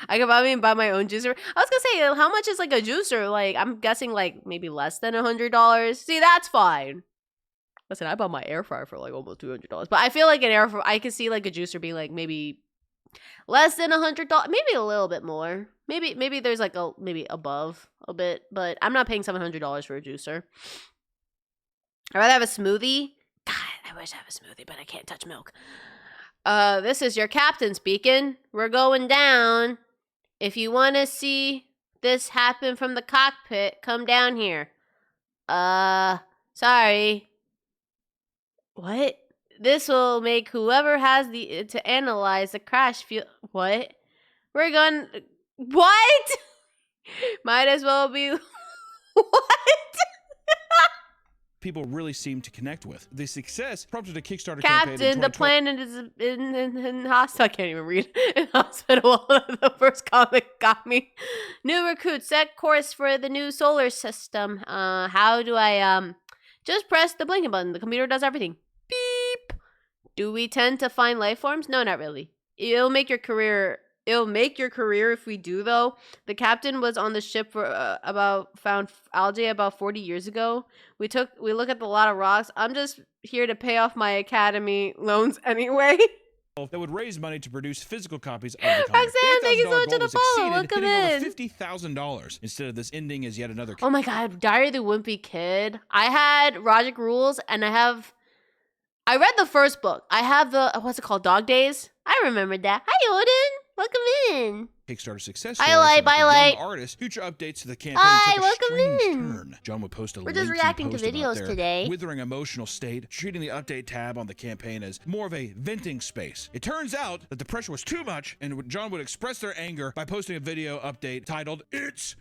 I could probably buy my own juicer. I was gonna say, how much is like a juicer? Like, I'm guessing like maybe less than $100. See, that's fine. Listen, I bought my air fryer for like almost $200, but I feel like an air fryer, I could see like a juicer being like maybe less than $100, maybe a little bit more. Maybe there's like maybe above a bit, but I'm not paying $700 for a juicer. I'd rather have a smoothie. God, I wish I had a smoothie, but I can't touch milk. This is your captain speaking. We're going down. If you want to see this happen from the cockpit, come down here. Sorry. What? This will make whoever has to analyze the crash feel. What? We're going. What? Might as well be. What? People really seem to connect with. The success prompted a Kickstarter Captain, campaign. the planet is in hospital. I can't even read. In hospital. The first comic got me. New recruit, set course for the new solar system. How do I just press the blinking button? The computer does everything. Beep. Do we tend to find life forms? No, not really. It'll make your career if we do, though. The captain was on the ship for found algae about 40 years ago. We look at a lot of rocks. I'm just here to pay off my academy loans anyway. That would raise money to produce physical copies of the comic. Roxanne, thank you so much for the follow. Welcome in. $50,000 instead of this ending as yet another. Oh my god, Diary of the Wimpy Kid. I had Project Rules, and I read the first book. I have the, what's it called, Dog Days? I remembered that. Hi, Odin. Welcome in. Kickstarter success I like. artist. Future updates to the campaign Hi, took a welcome strange in. turn. John would post a We're just lengthy reacting to post about videos their today. withering emotional state, treating the update tab on the campaign as more of a venting space. It turns out that the pressure was too much, and John would express their anger by posting a video update titled "It's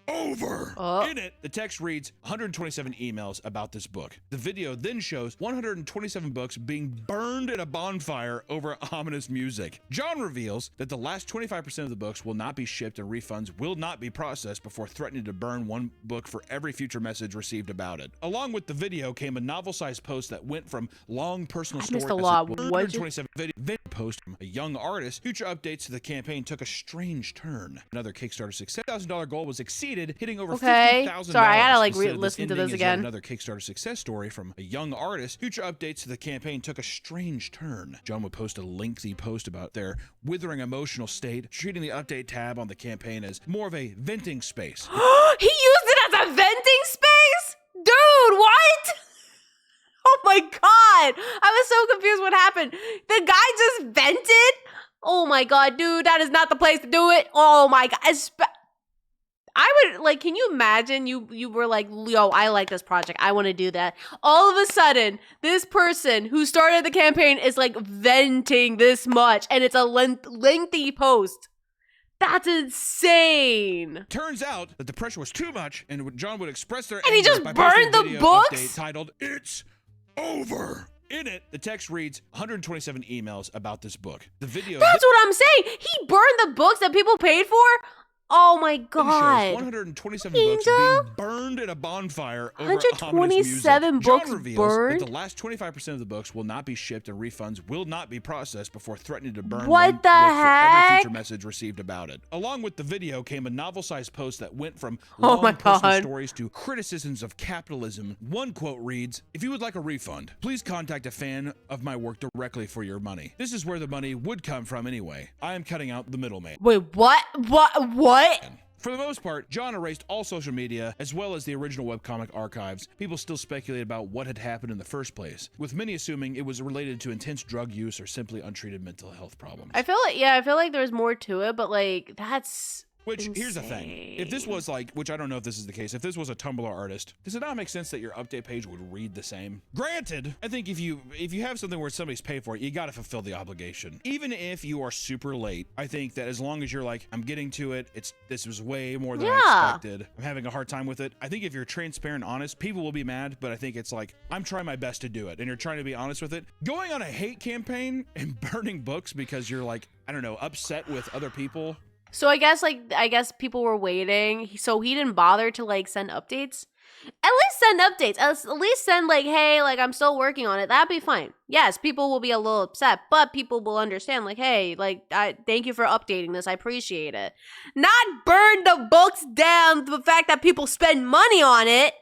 over. Oh. In it, the text reads 127 emails about this book. The video then shows 127 books being burned in a bonfire over ominous music. John reveals that the last 25% of the books will not be shipped and refunds will not be processed before threatening to burn one book for every future message received about it. Along with the video came a novel-sized post that went from long personal stories. missed a lot. 127 video post from a young artist. Future updates to the campaign took a strange turn. Another Kickstarter success. $1,000 goal was exceeded, hitting over $50,000. Sorry, I gotta like Instead of listen to ending this as yet again. Another Kickstarter success story from a young artist. Future updates to the campaign took a strange turn. John would post a lengthy post about their withering emotional state, treating the update tab on the campaign as more of a venting space. He used it as a venting space? Dude, what? Oh my god. I was so confused what happened. The guy just vented? Oh my god, dude, that is not the place to do it. Oh my god. I would, like, can you imagine you were like, yo, I like this project. I want to do that. All of a sudden, this person who started the campaign is like venting this much and it's a lengthy post. That's insane. Turns out that the pressure was too much, and John would express their And he anger just by posting burned a the video books? update titled "It's Over." In it, the text reads 127 emails about this book. The video. That's what I'm saying. He burned the books that people paid for? Oh my god. 127 books Angel? being burned in a bonfire over 127 ominous music. books John reveals burned? that the last 25% of the books will not be shipped and refunds will not be processed before threatening to burn What one the book for every heck? future message received about it. Along with the video came a novel-sized post that went from Oh long my personal God. stories to criticisms of capitalism. One quote reads, "If you would like a refund, please contact a fan of my work directly for your money. This is where the money would come from anyway. I am cutting out the middleman." Wait, what? What? For the most part, John erased all social media as well as the original webcomic archives. People still speculate about what had happened in the first place, with many assuming it was related to intense drug use or simply untreated mental health problems. I feel like there's more to it, but like that's Which, here's the thing. If this was like, which I don't know if this is the case, if this was a Tumblr artist, does it not make sense that your update page would read the same? Granted, I think if you have something where somebody's paid for it, you gotta fulfill the obligation. Even if you are super late, I think that as long as you're like, I'm getting to it, this was way more than I expected, I'm having a hard time with it. I think if you're transparent, honest, people will be mad, but I think it's like, I'm trying my best to do it, and you're trying to be honest with it. Going on a hate campaign and burning books because you're like, I don't know, upset with other people. So I guess people were waiting, so he didn't bother to like send updates. At least send updates. At least send like, hey, like I'm still working on it. That'd be fine. Yes, people will be a little upset, but people will understand. Like, hey, like thank you for updating this. I appreciate it. Not burn the books down. The fact that people spend money on it.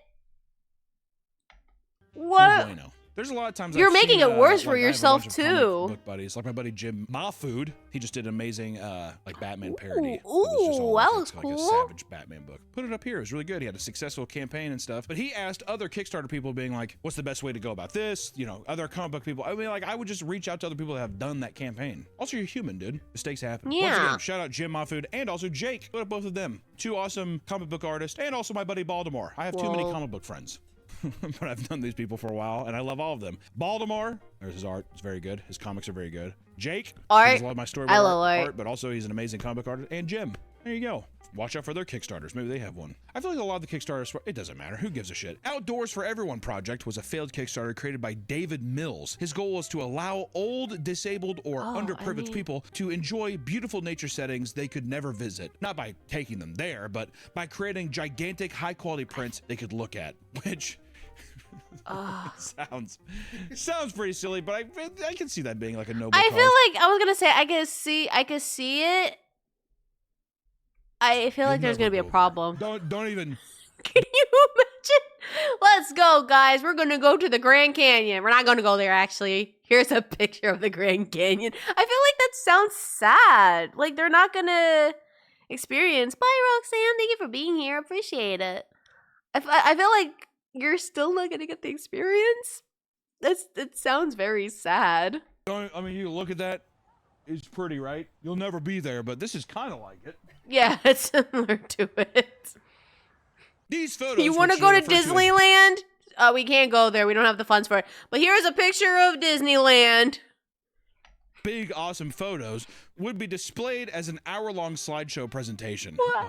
What? No bueno. There's a lot of times You're I've making seen, it worse like, for I have a yourself, bunch of comic too. book buddies, like my buddy Jim Mahfood. He just did an amazing like Batman parody. It Ooh, was just all, that like, was like cool. a savage Batman book. Put it up here. It was really good. He had a successful campaign and stuff. But he asked other Kickstarter people, being like, "What's the best way to go about this?" You know, other comic book people. I mean, like I would just reach out to other people that have done that campaign. Also, you're human, dude. Mistakes happen. Once Yeah. again, shout out Jim Mahfood and also Jake. Put up both of them. Two awesome comic book artists, and also my buddy Baltimore. I have too many Whoa. comic book friends. But I've known these people for a while, and I love all of them. Baltimore, there's his art. It's very good. His comics are very good. Jake, Art. he does a lot of my storyboard I love art. but also he's an amazing comic artist. And Jim, there you go. Watch out for their Kickstarters. Maybe they have one. I feel like a lot of the Kickstarters, it doesn't matter. Who gives a shit? Outdoors for Everyone project was a failed Kickstarter created by David Mills. His goal was to allow old, disabled, or underprivileged people to enjoy beautiful nature settings they could never visit. Not by taking them there, but by creating gigantic, high-quality prints they could look at, which... sounds pretty silly, but I can see that being like a noble I cause. feel like I was gonna say I could see it. I feel like there's gonna be a problem. Don't even. Can you imagine? Let's go, guys. We're gonna go to the Grand Canyon. We're not gonna go there, actually. Here's a picture of the Grand Canyon. I feel like that sounds sad. Like they're not gonna experience. Bye, Roxanne. Thank you for being here. Appreciate it. I feel like you're still not gonna get the experience. It sounds very sad. I mean, you look at that. It's pretty, right? You'll never be there, but this is kind of like it. Yeah, it's similar to it. These photos. You want to which go are to referred as Disneyland? We can't go there. We don't have the funds for it. But here's a picture of Disneyland. big, awesome photos would be displayed as an hour-long slideshow presentation. What?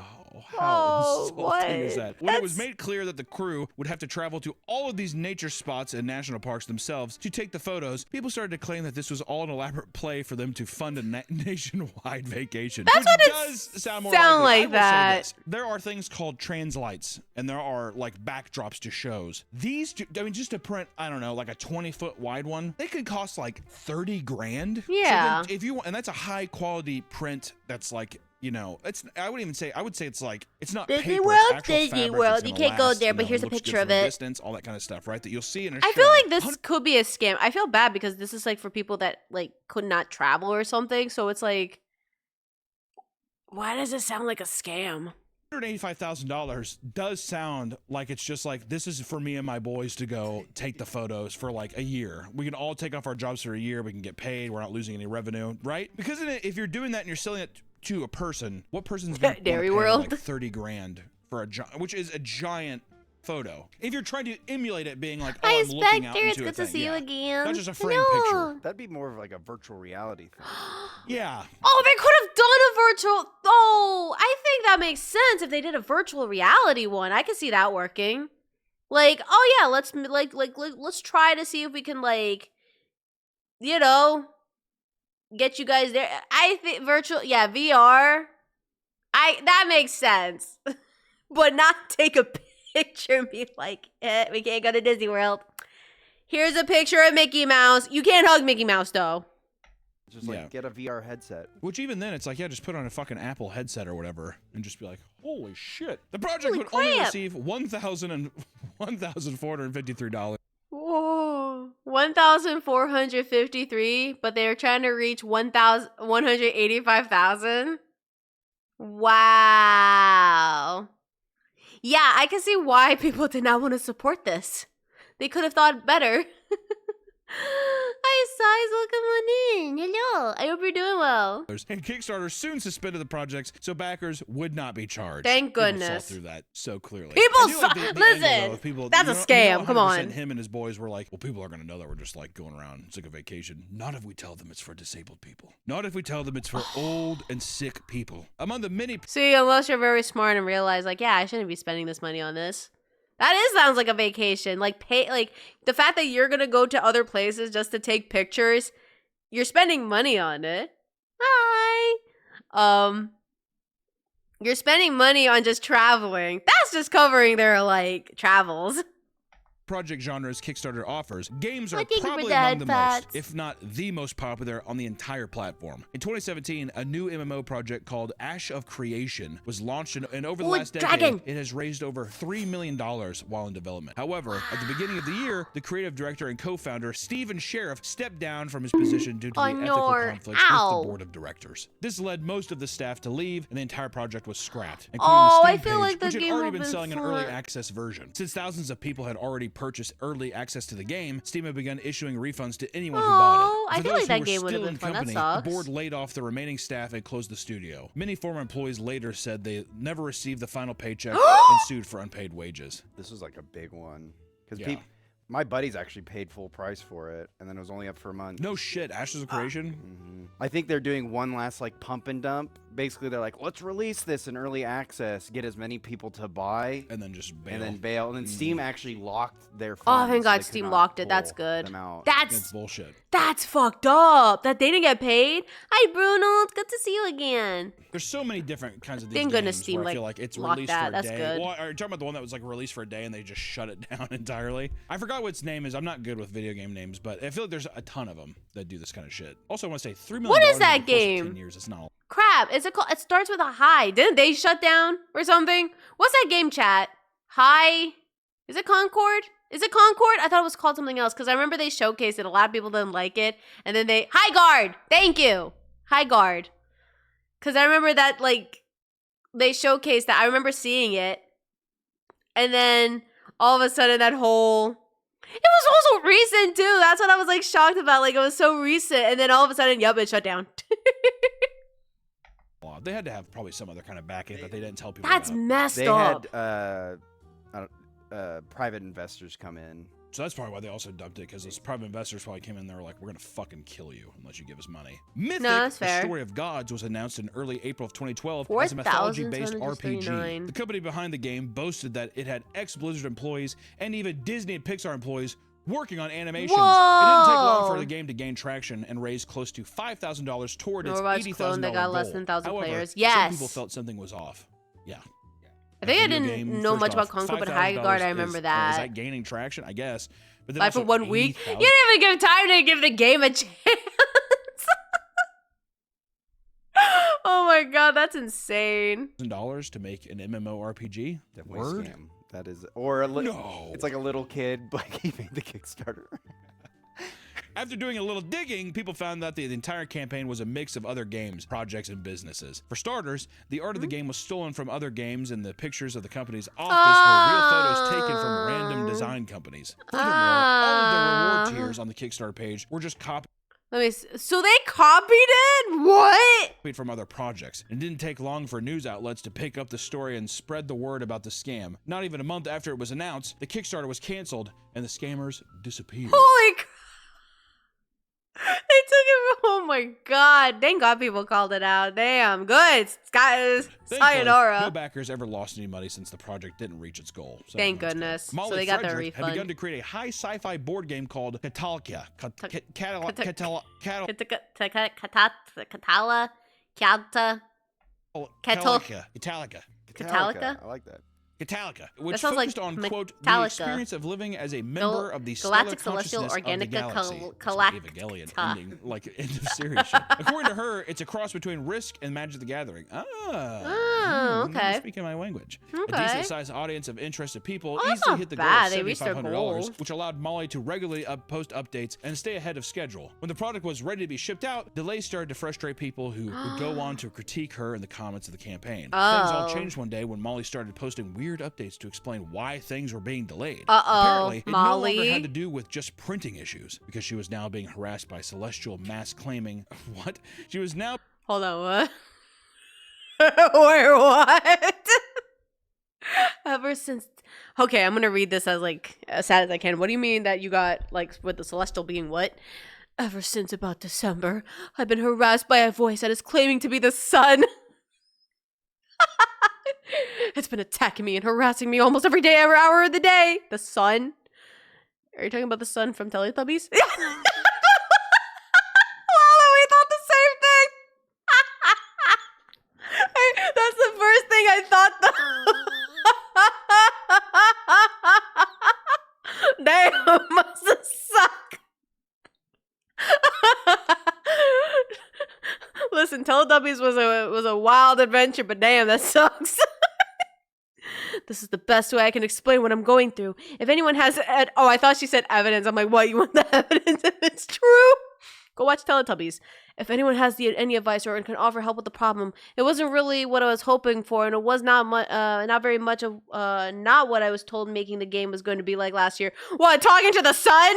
How insulting what? is that? When it was That's- made clear that the crew would have to travel to all of these nature spots and national parks themselves to take the photos, people started to claim that this was all an elaborate play for them to fund a nationwide vacation. That's which what it does sound more sound likely. like I will say that. this. There are things called translights, and there are like backdrops to shows. These, I mean, just to print, I don't know, like a 20-foot wide one, they could cost like 30 grand. Yeah. So then if you want, and that's a high quality print that's like, you know, it's, I would say it's like, it's not Disney paper, World, it's actual Disney fabric, World. it's You gonna can't go last, there, you but know, here's a looks good picture from of a it. distance, all that kind of stuff, right? That you'll see in a I show. feel like this could be a scam. I feel bad because this is like for people that like could not travel or something. So it's like, why does it sound like a scam? $185,000 does sound like it's just like, this is for me and my boys to go take the photos for like a year. We can all take off our jobs for a year. We can get paid. We're not losing any revenue, right? Because if you're doing that and you're selling it to a person, what person's going to Dairy pay World. like 30 grand for which is a giant photo. If you're trying to emulate it being like, oh, Hi, I'm looking out Spectre. It's into good a to thing. see you Yeah. again. Not just a frame Hello. picture. That'd be more of like a virtual reality thing. Yeah. Oh, they could have done a virtual. Oh, I think that makes sense if they did a virtual reality one. I could see that working. Like, oh yeah, let's try to see if we can like, you know, get you guys there. I think virtual, yeah, VR. That makes sense, but not take a picture and be like, we can't go to Disney World. Here's a picture of Mickey Mouse. You can't hug Mickey Mouse though. Just like Yeah. get a VR headset. Which even then, it's like, yeah, just put on a fucking Apple headset or whatever and just be like, holy shit. The project Holy would only crap. receive $1,453. Whoa, 1,453, but they're trying to reach 185,000. Wow. Yeah, I can see why people did not want to support this. They could have thought better. Hi, Size. Welcome on in. Hello. I hope you're doing well. And Kickstarter soon suspended the projects so backers would not be charged. Thank People goodness. saw through that so clearly. People I do saw- the listen, angle, though, of people, that's a scam, come 100% on. Him and his boys were like, well, people are going to know that we're just like going around. It's like a vacation. Not if we tell them it's for disabled people. Not if we tell them it's for old and sick people. Among the many See, unless you're very smart and realize, like, yeah, I shouldn't be spending this money on this. Sounds like a vacation. Like the fact that you're gonna go to other places just to take pictures, you're spending money on it. Hi. You're spending money on just traveling. That's just covering their like travels. project genres Kickstarter offers, games are Thank you for probably that, among the Fats. most, if not the most popular on the entire platform. In 2017, a new MMO project called Ash of Creation was launched, and over the Ooh, last decade, dragon. it has raised over $3 million while in development. However, at the beginning of the year, the creative director and co-founder, Steven Sheriff, stepped down from his position due to the ethical conflicts with Ow. the board of directors. This led most of the staff to leave, and the entire project was scrapped, including Oh, the I Steam feel page, like the which had game already would've been been selling an early fun. access version. Since thousands of people had already purchased early access to the game, Steam had begun issuing refunds to anyone who bought Oh, it. I For feel those like that who were game would've still been in fun. That company, sucks. the board laid off the remaining staff and closed the studio. Many former employees later said they never received the final paycheck and sued for unpaid wages. This was like a big one because Yeah. my buddies actually paid full price for it, and then it was only up for a month. No shit, Ashes of Creation? I think they're doing one last like pump and dump. Basically, they're like, let's release this in early access, get as many people to buy, And then just bail. and then bail. And then Steam actually locked their funds. Oh, thank so God they could Steam not locked it. That's pull good. them out. It's That's bullshit. fucked up. That they didn't get paid. Hi, Bruno. It's good to see you again. There's so many different kinds of these Thank goodness games Steam, where I feel like, like it's locked released that. for a That's day. good. Well, are you talking about the one that was like released for a day and they just shut it down entirely? I forgot what its name is. I'm not good with video game names, but I feel like there's a ton of them that do this kind of shit. Also, I want to say $3 million. What is that over the course of game? 10 years. It's not. Crap. Is it called? It starts with a high. Didn't they shut down or something? What's that game, chat? High? Is it Concord? Is it Concord? I thought it was called something else because I remember they showcased it. A lot of people didn't like it. And then High Guard. Thank you. High Guard. Because I remember that, like, they showcased that. I remember seeing it. And then all of a sudden that whole... It was also recent, too. That's what I was, like, shocked about. Like, it was so recent. And then all of a sudden, yup, it shut down. They had to have probably some other kind of backing that they didn't tell people That's about. messed They up. had private investors come in So that's probably why they also dumped it, because those private investors probably came in there like, we're gonna fucking kill you unless you give us money. Mythic, that's The fair. Story of Gods was announced in early April of 2012 as a mythology-based RPG. 4,239. The company behind the game boasted that it had ex-Blizzard employees and even Disney and Pixar employees working on animations. It didn't take long for the game to gain traction and raise close to $5,000 toward its Overwatch $80,000 clone that got goal. less than 1,000 However, players. some Yes. people felt something was off. Yeah. I think I Video didn't game, know first much about off, Conquer, but $5,000 High Guard, I is- remember Is that. that gaining traction? I guess. But then Like for also 1 week? You 80,000 didn't even give time to give the game a chance. Oh my god, that's insane. $1,000 to make an MMORPG? Definitely Word? a scam. That is, or a No. It's like a little kid, but he made the Kickstarter. After doing a little digging, people found that the entire campaign was a mix of other games, projects, and businesses. For starters, the art of the game was stolen from other games, and the pictures of the company's office were real photos taken from random design companies. Furthermore, all of the reward tiers on the Kickstarter page were just copied So they copied it? What? from other projects. It didn't take long for news outlets to pick up the story and spread the word about the scam. Not even a month after it was announced, the Kickstarter was canceled, and the scammers disappeared. Holy crap. They took it. Oh my god. Thank god people called it out. Damn. Good. Guys. Thankfully, Sayonara. no backers ever lost any money since the project didn't reach its goal. So Thank that's good. goodness. Molly So they got their Frederick had refund. begun to create a high sci-fi board game called Catalia. Katala. Kyalta. Italica. Catalica? I like that. Italica, which sounds like focused on, quote, the Metallica. experience of living as a member of the stellar Galactic Celestial consciousness Organica of the galaxy. Galacta. Some Evangelion ending, like end of series shit. According to her, it's a cross between Risk and Magic the Gathering. Okay. Speaking my language. A Okay. decent-sized audience of interested people Oh, that's easily not hit the bad. goal They of reached their $7,500, goal. which allowed Molly to regularly post updates and stay ahead of schedule. When the product was ready to be shipped out, delays started to frustrate people who would go on to critique her in the comments of the campaign. Things all Oh. changed one day when Molly started posting weird updates to explain why things were being delayed. Uh-oh, Apparently, it no longer Molly. had to do with just printing issues, because she was now being harassed by celestial mass claiming what? She was now Hold on, what? Wait, what? Ever since. Okay, I'm gonna read this as like as sad as I can. What do you mean that you got like with the celestial being what? Ever since about December, I've been harassed by a voice that is claiming to be the sun. It's been attacking me and harassing me almost every day, every hour of the day. The sun? Are you talking about the sun from Teletubbies? Lala, we thought the same thing. That's the first thing I thought. Damn, must have sucked. Listen, Teletubbies was a wild adventure, but damn, that sucks. This is the best way I can explain what I'm going through. If anyone has, oh, I thought she said evidence. I'm like, what? You want the evidence if it's true? Go watch Teletubbies. If anyone has any advice or can offer help with the problem, it wasn't really what I was hoping for, and it was not very much of, not what I was told making the game was going to be like last year. What? Talking to the sun?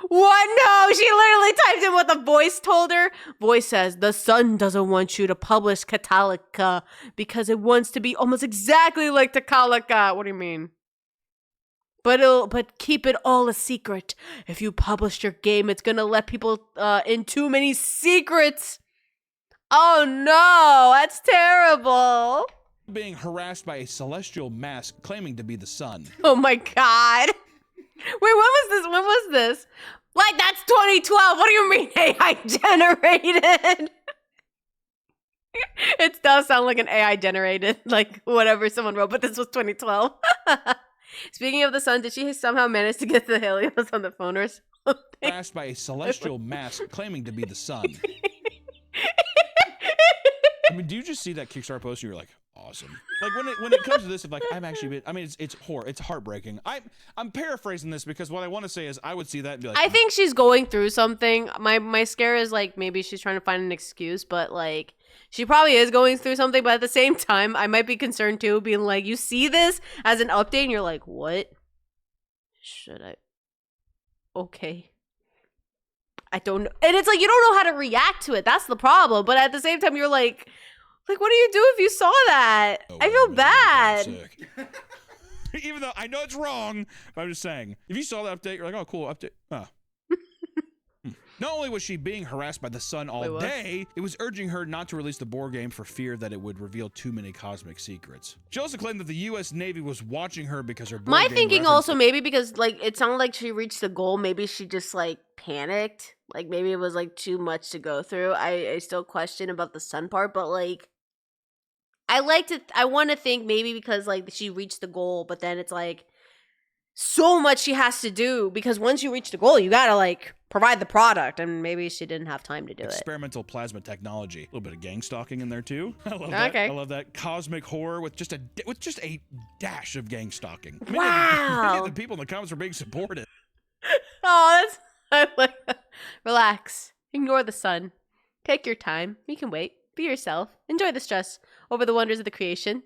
What? No, she literally typed in what the voice told her. Voice says, the sun doesn't want you to publish Catalica because it wants to be almost exactly like Tacalica. What do you mean? But keep it all a secret. If you publish your game, it's gonna let people in too many secrets. Oh no, that's terrible. being harassed by a celestial mass claiming to be the sun. Oh my god. Wait, when was this? When was this? Like, that's 2012. What do you mean AI generated? It does sound like an AI generated, like whatever someone wrote, but this was 2012. Speaking of the sun, did she somehow manage to get the Helios on the phone or something? Harassed by a celestial mass claiming to be the sun. I mean, do you just see that Kickstarter post and you're like, awesome? Like when it comes to this, if like I've actually been, I mean, it's heartbreaking. I'm paraphrasing this because what I want to say is I would see that and be like, I think she's going through something. My scare is like maybe she's trying to find an excuse, but like she probably is going through something. But at the same time, I might be concerned too, being like, you see this as an update and you're like, what? Should I? Okay. I don't know. And it's like you don't know how to react to it. That's the problem. But at the same time, you're like, Like, what do you do if you saw that? Oh, I wait a feel minute, bad. I'm sick. Even though I know it's wrong, but I'm just saying, if you saw the update, you're like, oh, cool, update. Oh. Not only was she being harassed by the Sun all Wait, what? day, it was urging her not to release the board game for fear that it would reveal too many cosmic secrets. She also claimed that the U.S. Navy was watching her because her board My game thinking referenced also maybe because like it sounded like she reached the goal. Maybe she just like panicked. Like maybe it was like too much to go through. I still question about the Sun part, but like I want to think maybe because like she reached the goal, but then it's like so much she has to do because once you reach the goal, you gotta like provide the product, and maybe she didn't have time to do it. experimental plasma technology. A little bit of gang stalking in there too. I love that. Okay. I love that cosmic horror with just a dash of gang stalking. Many Wow. of the people in the comments were being supportive. Oh, that's I like that. Relax. Ignore the sun. Take your time. You can wait. Be yourself. Enjoy the stress over the wonders of the creation.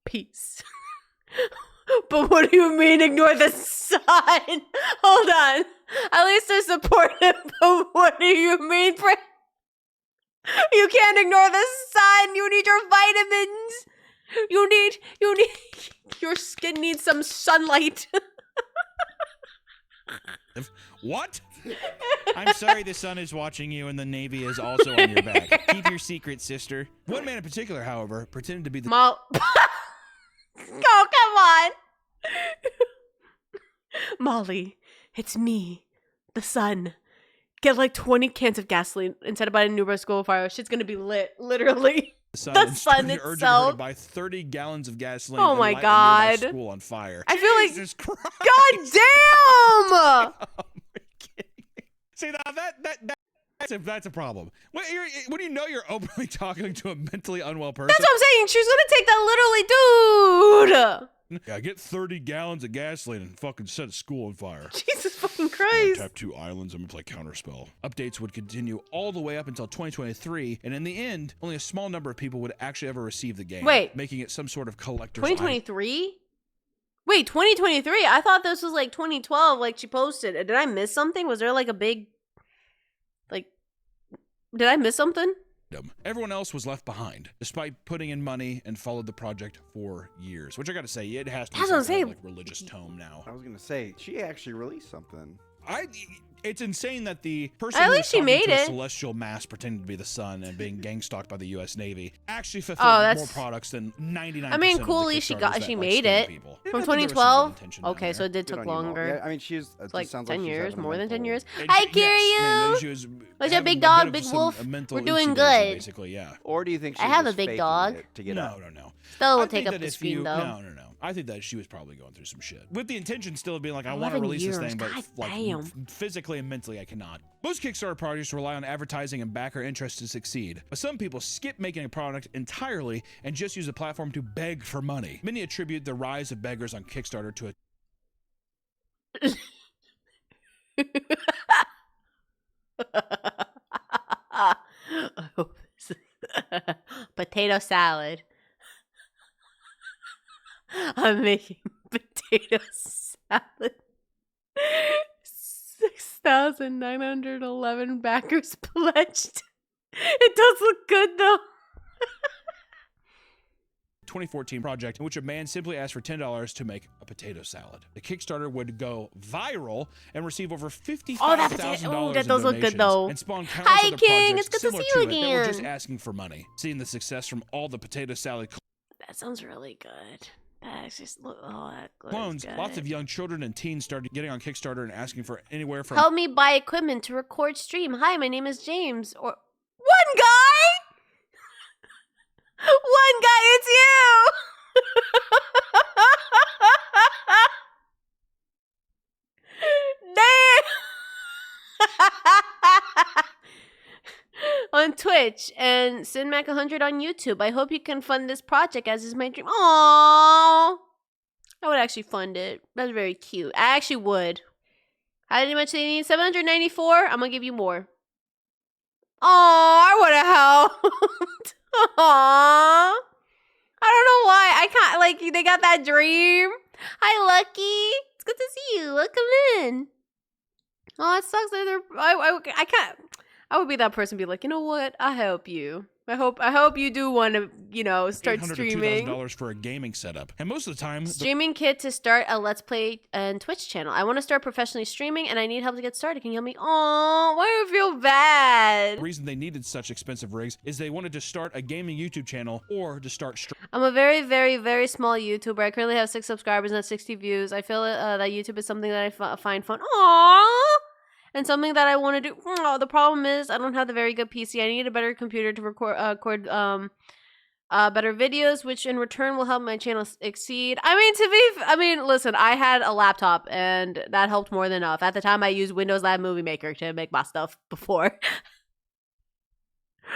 Peace. But what do you mean ignore the sun? Hold on. At least they're supportive, but what do you mean? You can't ignore the sun. You need your vitamins. You need, your skin needs some sunlight. What? I'm sorry the sun is watching you and the Navy is also on your back. Keep your secret, sister. One man in particular, however, pretended to be the Oh, come on. Molly, it's me, the sun. Get like 20 cans of gasoline instead of buying a new school fire. Shit's gonna be lit, literally. sun, The and started sun urging her itself. to buy 30 gallons of gasoline Oh and my light the nearby God. school on fire. I feel like- Jesus Christ. God damn! Oh, you're kidding me. See, now that's a problem. What do you know you're openly talking to a mentally unwell person? That's what I'm saying. She was gonna take that literally, dude. Yeah, get 30 gallons of gasoline and fucking set a school on fire. Jesus fucking I'm gonna Christ. tap 2 islands. I'm gonna play Counterspell. Updates would continue all the way up until 2023, and in the end, only a small number of people would actually ever receive the game. Wait. Making it some sort of collector's item. 2023? Wait, 2023? I thought this was like 2012, like she posted. Did I miss something? Was there like a big, like, did I miss something? Everyone else was left behind, despite putting in money and followed the project for years. Which I gotta say, it has to be That's what I'm some kind of, saying. like religious tome now. I was gonna say she actually released something. It's insane that the person At who least was she talking made to a it. celestial mass pretending to be the sun and being gang stalked by the U.S. Navy actually Oh, fulfilled that's- more products than 99%. I mean, of the coolly, she Kickstarters that, she like, made scam it. people. From I think there was some good 2012? intention down Okay, there. so it did Good took on you, Mo. longer. Yeah, I mean, she's. It's It like sounds 10 like she's years, having a more than 10 mental- years. And Hi, she- yes, man, Kiryu! she was What's your having big a dog, bit of big some- wolf? a mental We're doing issue, good. Basically, yeah. Or do you think she I was have a just big faking dog. it to get No, out? no. Still will I take think up that the if screen, you, though. No. I think that she was probably going through some shit. With the intention still of being like, I want to 11 release this years, thing, but God like damn. physically and mentally, I cannot. Most Kickstarter projects rely on advertising and backer interest to succeed, but some people skip making a product entirely and just use the platform to beg for money. Many attribute the rise of beggars on Kickstarter to I hope this is potato salad. I'm making potato salad. 6,911 backers pledged. It does look good though. 2014 project in which a man simply asked for $10 to make a potato salad. The Kickstarter would go viral and receive over $55,000 that does look good, though. and spawn countless Hi, other King. projects It's good to similar see you it that were just again. asking for money. Seeing the success from all the potato salad That sounds really good. That's just that looks clones, good. lots of young children and teens started getting on Kickstarter and asking for anywhere from Help me buy equipment to record stream. Hi, my name is James. Or one guy. One guy, it's you. Damn. On Twitch and SinMac100 on YouTube. I hope you can fund this project as is my dream. Aww. I would actually fund it. That's very cute. I actually would. How much do you need? 794? I'm gonna give you more. Aw, I would have helped. Aw. I don't know why. I can't, like, they got that dream. Hi, Lucky. It's good to see you. Welcome in. Oh, it sucks that I can't. I would be that person, be like, you know what? I help you. I hope you do want to, start $800 to streaming. $2,000 for a gaming setup, and most of the time, Streaming kit to start a Let's Play and Twitch channel. I want to start professionally streaming, and I need help to get started. Can you help me? Oh, why do I feel bad? the reason they needed such expensive rigs is they wanted to start a gaming YouTube channel or to start streaming. I'm a very, very, very small YouTuber. I currently have 6 subscribers and 60 views. I feel that YouTube is something that I find fun. Aww. And something that I want to do. Oh, the problem is I don't have the very good PC. I need a better computer to record better videos, which in return will help my channel exceed. Listen, I had a laptop and that helped more than enough. At the time, I used Windows Live Movie Maker to make my stuff before.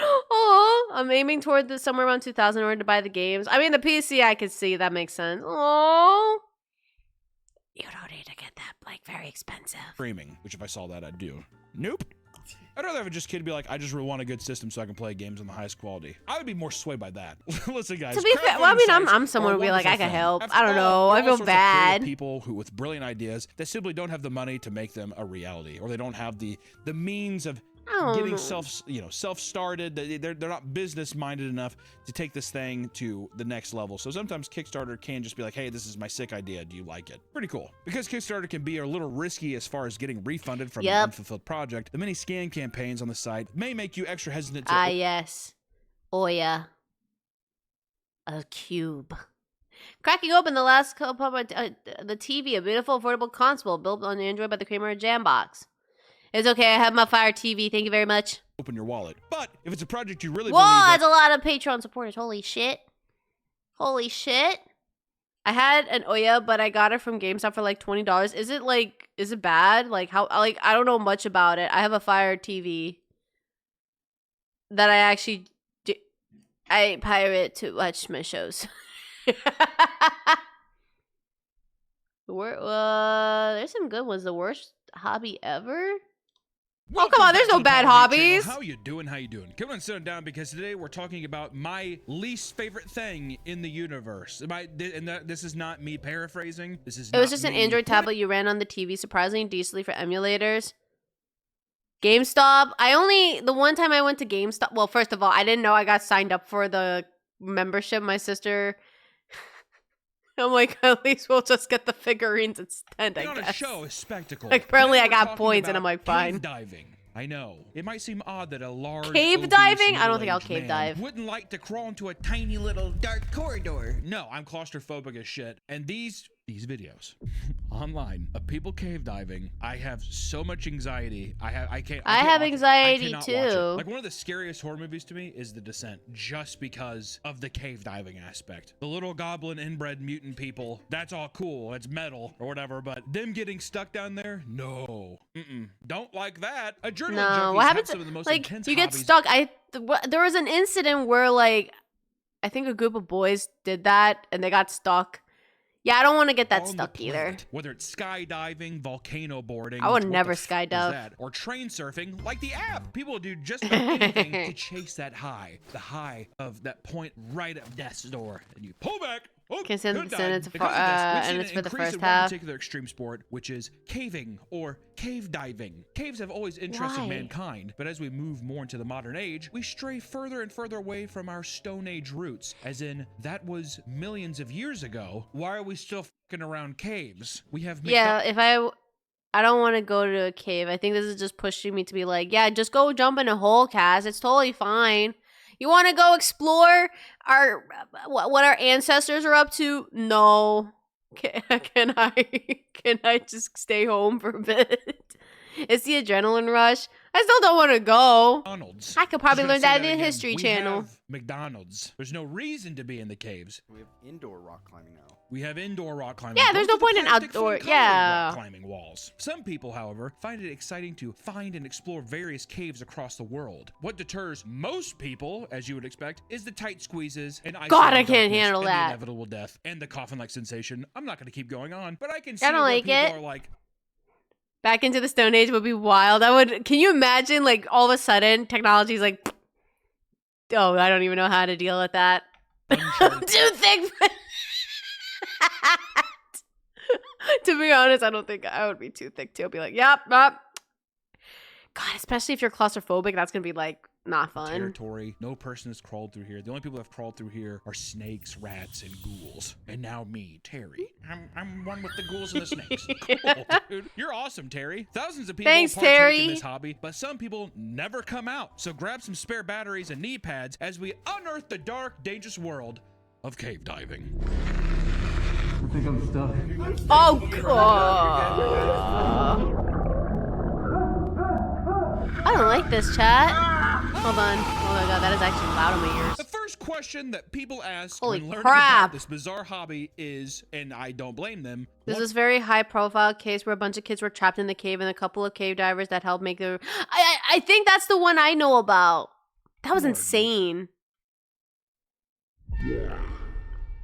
Oh, I'm aiming toward the somewhere around 2,000 in order to buy the games. I mean, the PC I could see that makes sense. Oh, you don't need to get that very expensive. Streaming, which if I saw that, I'd do. Nope. I'd rather have a kid be like, I just really want a good system so I can play games on the highest quality. I would be more swayed by that. Listen, guys. To be fair, I'm someone who would be like, I can help. I don't know. I feel bad. People who with brilliant ideas that simply don't have the money to make them a reality, or they don't have the means of getting self-started. They're not business-minded enough to take this thing to the next level. So sometimes Kickstarter can just be like, hey, this is my sick idea. Do you like it? Pretty cool. Because Kickstarter can be a little risky as far as getting refunded from an unfulfilled project, the many scam campaigns on the site may make you extra hesitant to... yes. Oya. A cube. Cracking open the last couple of the TV, a beautiful affordable console built on Android by the creator of Jambox. It's okay, I have my Fire TV, thank you very much. Open your wallet. But if it's a project you really Whoa, believe that's a lot of Patreon supporters. Holy shit. Holy shit. I had an Oya, but I got it from GameStop for like $20. Is it bad? I don't know much about it. I have a Fire TV that I actually I pirate to watch my shows. There's some good ones. The worst hobby ever? Welcome come on, there's back no to the bad VOD hobbies. Channel. How you doing? How you doing? Come on, sit down, because today we're talking about my least favorite thing in the universe. This is not me paraphrasing. It was just an Android tablet you ran on the TV, surprisingly decently for emulators. GameStop. The one time I went to GameStop. Well, first of all, I didn't know I got signed up for the membership. My sister. I'm like, at least we'll just get the figurines instead, I guess. On a show, a spectacle. Apparently I Today we're got points, and I'm like, fine. Cave diving. I know. It might seem odd that a large cave diving? I don't think I'll cave dive. Wouldn't like to crawl into a tiny little dark corridor. No, I'm claustrophobic as shit. And these videos online of people cave diving, I have so much anxiety. I have anxiety watch too. It. Like, one of the scariest horror movies to me is The Descent, just because of the cave diving aspect. The little goblin inbred mutant people, that's all cool. It's metal or whatever, but them getting stuck down there, no. Don't like that. No, what happens? You get stuck. There was an incident where I think a group of boys did that and they got stuck. Yeah, I don't want to get that stuck either. Whether it's skydiving, volcano boarding, I would never skydive, or train surfing, like the app. People do just about anything to chase that high, the high of that point right at death's door, and you pull back. Oh, and it's for the first one half. Particular extreme sport, which is caving or cave diving. Caves have always interested mankind, but as we move more into the modern age, we stray further and further away from our Stone Age roots. As in, that was millions of years ago. Why are we still fucking around caves? We have I don't want to go to a cave. I think this is just pushing me to be like, yeah, just go jump in a hole, Cass. It's totally fine. You want to go explore what our ancestors are up to? No. Can I just stay home for a bit? It's the adrenaline rush. I still don't want to go. McDonald's. I could probably learn that in the History Channel. McDonald's. There's no reason to be in the caves. We have indoor rock climbing now. We have indoor rock climbing. Yeah, there's no point in outdoor. Rock climbing walls. Some people, however, find it exciting to find and explore various caves across the world. What deters most people, as you would expect, is the tight squeezes and I can't handle that. The inevitable death and the coffin-like sensation. I'm not going to keep going on, but I can see I don't where like people it. are like. Back into the Stone Age would be wild. Can you imagine, all of a sudden, technology's like, oh, I don't even know how to deal with that. I'm too thick for to be honest, I don't think I would be too thick too. I'd be like, yep. God, especially if you're claustrophobic, that's gonna be like not fun. Territory. No person has crawled through here. The only people that have crawled through here are snakes, rats, and ghouls. And now me, Terry. I'm one with the ghouls and the snakes. Cool, dude. You're awesome, Terry. Thousands of people Thanks, partake Terry. in this hobby, but some people never come out. So grab some spare batteries and knee pads as we unearth the dark, dangerous world of cave diving. I think I'm stuck. Oh god. I don't like this, chat. Hold on. Oh my god, that is actually loud in my ears. The first question that people ask Holy when learning crap. about this bizarre hobby is, and I don't blame them, There's this very high profile case where a bunch of kids were trapped in the cave and a couple of cave divers that helped make the... I think that's the one I know about. That was insane.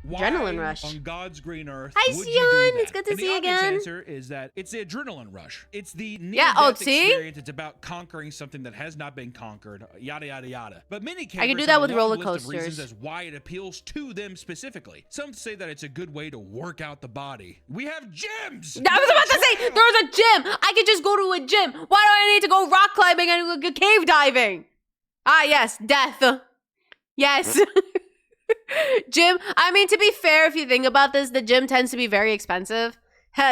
why Adrenaline rush. on God's green earth Hi, would Sion. you do that? It's good to And see the you obvious again. answer is that it's the adrenaline rush. It's the Yeah, oh, near-death see? experience. It's about conquering something that has not been conquered, yada, yada, yada. But many I can do campers that have a with long roller list of reasons coasters. as why it appeals to them specifically. Some say that it's a good way to work out the body. We have gyms! I was about to say, there's a gym. I could just go to a gym. Why do I need to go rock climbing and go cave diving? Ah, yes, death. Yes. Gym. I mean, to be fair, if you think about this, the gym tends to be very expensive.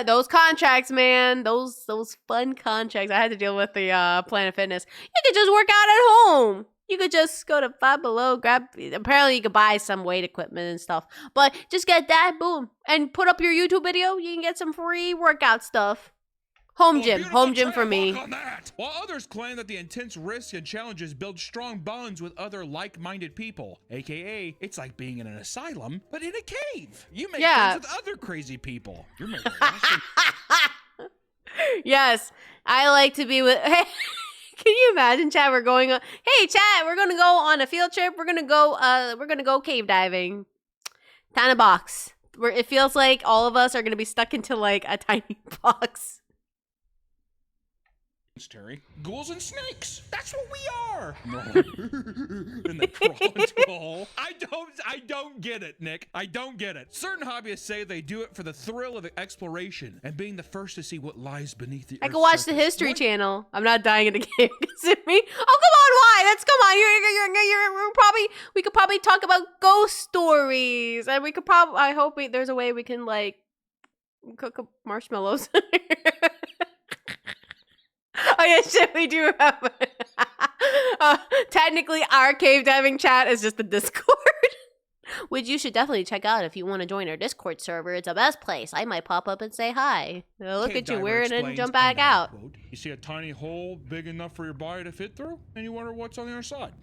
Those contracts, man. Those fun contracts. I had to deal with the Planet Fitness. You could just work out at home. You could just go to Five Below, grab. Apparently, you could buy some weight equipment and stuff. But just get that, boom, and put up your YouTube video. You can get some free workout stuff. Home gym for me. On that. While others claim that the intense risks and challenges build strong bonds with other like-minded people, aka it's like being in an asylum, but in a cave. You make friends with other crazy people. You're making Yes, I like to be with. Hey, can you imagine, Chad? We're going on. Hey, Chad, we're gonna go on a field trip. We're gonna go cave diving. Tiny box. Where it feels like all of us are gonna be stuck into like a tiny box. Terry. Ghouls and snakes. That's what we are. No. And they crawl into a hole. I don't get it, Nick. I don't get it. Certain hobbyists say they do it for the thrill of exploration and being the first to see what lies beneath the I earth's could watch the surface. History Channel. I'm not dying in the cave because of me. Oh, come on, why? That's come on. We could talk about ghost stories, and we could probably. I hope there's a way we can like cook up marshmallows. Oh yeah, shit, we do have. Technically, our cave diving chat is just the Discord, which you should definitely check out if you want to join our Discord server. It's the best place. I might pop up and say hi. Look Cave at you diver wearing it and explains, jump back and I out. quote, you see a tiny hole big enough for your body to fit through, and you wonder what's on the other side.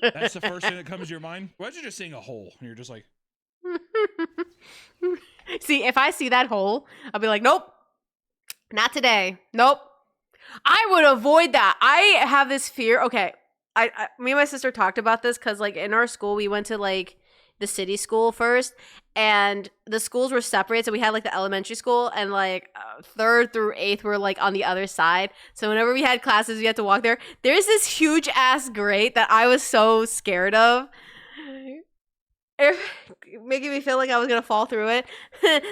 That's the first thing that comes to your mind. Imagine just seeing a hole, and you're just like, See, if I see that hole, I'll be like, nope. Not today. Nope. I would avoid that. I have this fear. Okay. Me and my sister talked about this because, like, in our school, we went to, like, the city school first, and the schools were separated. So we had, like, the elementary school, and, like, 3rd through 8th were, like, on the other side. So whenever we had classes, we had to walk there. There's this huge-ass grate that I was so scared of. Making me feel like I was gonna fall through it.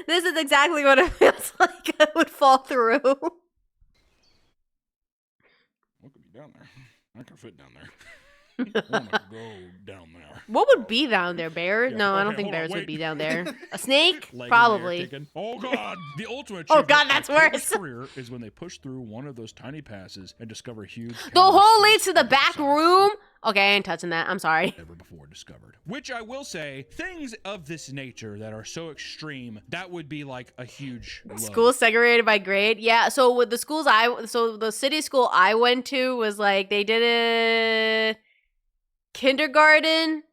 This is exactly what it feels like I would fall through. what could be down there? I can fit down there. I want to go down there. What would be down there? Bear? Yeah, No, I okay, don't think hold on, bears would wait. be down there. A snake? Leg in the air Probably. kicking. Oh God! The ultimate. Oh, achievement God, of that's a cave's worse. Career is when they push through one of those tiny passes and discover huge. The hole cavernous leads to the space back on the room? Okay, I ain't touching that. I'm sorry. side. Never before discovered. Which I will say, things of this nature that are so extreme, that would be like a huge load. School segregated by grade? Yeah, so with the schools so the city school I went to was like, they did it kindergarten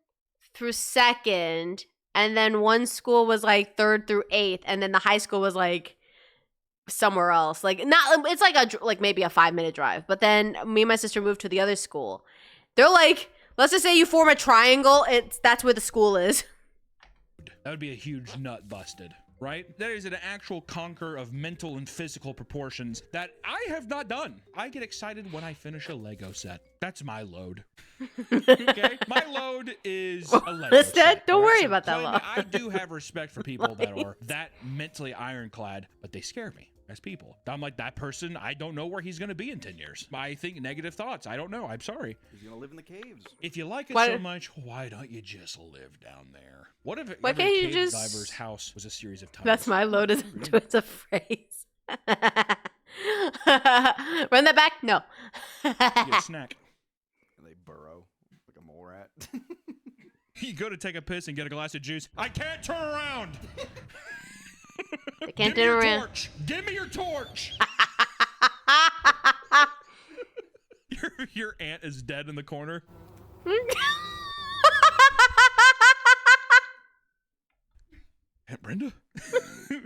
through 2nd, and then one school was like 3rd through 8th, and then the high school was like somewhere else. Like, not, it's like maybe a 5-minute drive. But then me and my sister moved to the other school. They're like, let's just say you form a triangle, that's where the school is. That would be a huge nut busted, right? That is an actual conquer of mental and physical proportions that I have not done. I get excited when I finish a Lego set. That's my load. Okay? My load is a Lego What's that? set. Don't all right? worry So about that clearly, load. I do have respect for people that are that mentally ironclad, but they scare me. as people. I'm like, that person, I don't know where he's going to be in 10 years. I think negative thoughts. I don't know. I'm sorry. He's gonna live in the caves. If you like it Why- so much, why don't you just live down there? What if Why every can't you cave just- diver's house was a series of tunnels? That's my load as it's a phrase. Run that back? No. You get a snack. And they burrow like a mole rat. You go to take a piss and get a glass of juice. I can't turn around. They can't Give me turn your around. torch. Give me your torch. Your aunt is dead in the corner. Aunt Brenda?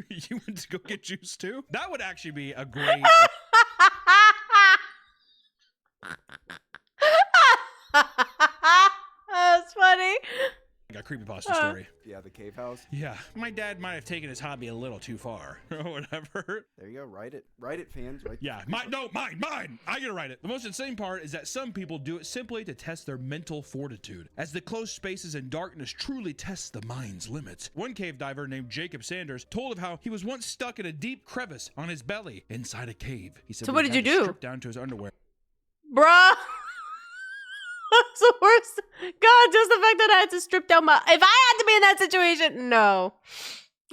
You went to go get juice too? That would actually be a great. That's funny. A creepypasta story. Yeah, the cave house. Yeah, my dad might have taken his hobby a little too far, or whatever. There you go. Write it, fans. Write Yeah, mine. I gotta write it. The most insane part is that some people do it simply to test their mental fortitude, as the closed spaces and darkness truly test the mind's limits. One cave diver named Jacob Sanders told of how he was once stuck in a deep crevice on his belly inside a cave. He said, So he what did had you to do? strip down to his underwear. Bruh. That's the worst. God, just the fact that I had to strip down my. If I had to be in that situation, no.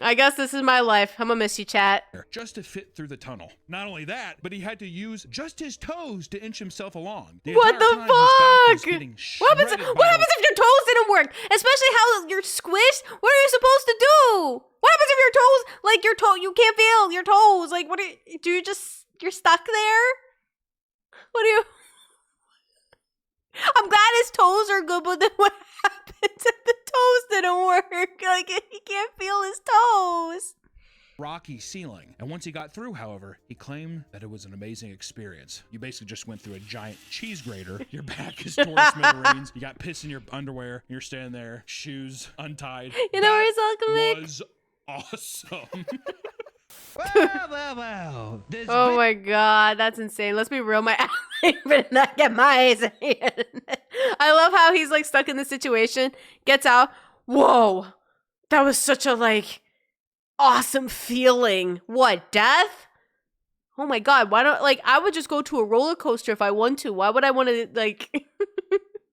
I guess this is my life. I'm gonna miss you, chat. Just to fit through the tunnel. Not only that, but he had to use just his toes to inch himself along. What the entire time, his back was fuck? getting What happens? shredded What by happens if your toes didn't work? Especially how you're squished. What are you supposed to do? What happens if your toes, like your toe, you can't feel your toes? Like, what do you just? You're stuck there. What do you? I'm glad his toes are good, but then what happens if the toes didn't work? Like, he can't feel his toes. rocky ceiling. And once he got through, however, he claimed that it was an amazing experience. You basically just went through a giant cheese grater. Your back is torn to smithereens. You got piss in your underwear. You're standing there, shoes untied. You know where he's That talking, Mick? was awesome. Well. Oh my god, that's insane. Let's be real, my ass did not get my ass in. I love how he's like stuck in this situation, gets out. Whoa, that was such a like awesome feeling. What, death? Oh my god, why don't like I would just go to a roller coaster if I want to. Why would I want to like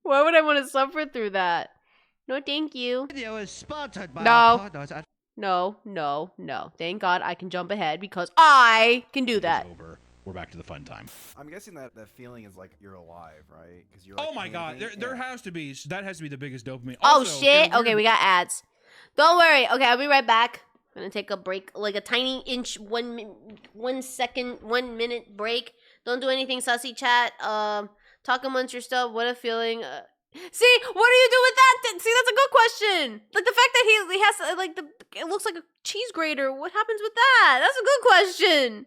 why would I want to suffer through that? No, thank you. Video is sponsored by No. our partners at No, no, no. Thank God I can jump ahead because I can do that. Over. We're back to the fun time. I'm guessing that feeling is like you're alive, right? Because you're. Oh Like, my god, panting. there has to be, that has to be the biggest dopamine. Oh Also, shit. in a Okay, weird- we got ads. Don't worry. Okay, I'll be right back. I'm gonna take a break, like a tiny inch, 1 second, 1 minute break. Don't do anything sussy, chat. Talk amongst your stuff. What a feeling. See, what do you do with that? See, that's a good question. Like the fact that he has like it looks like a cheese grater. What happens with that? That's a good question.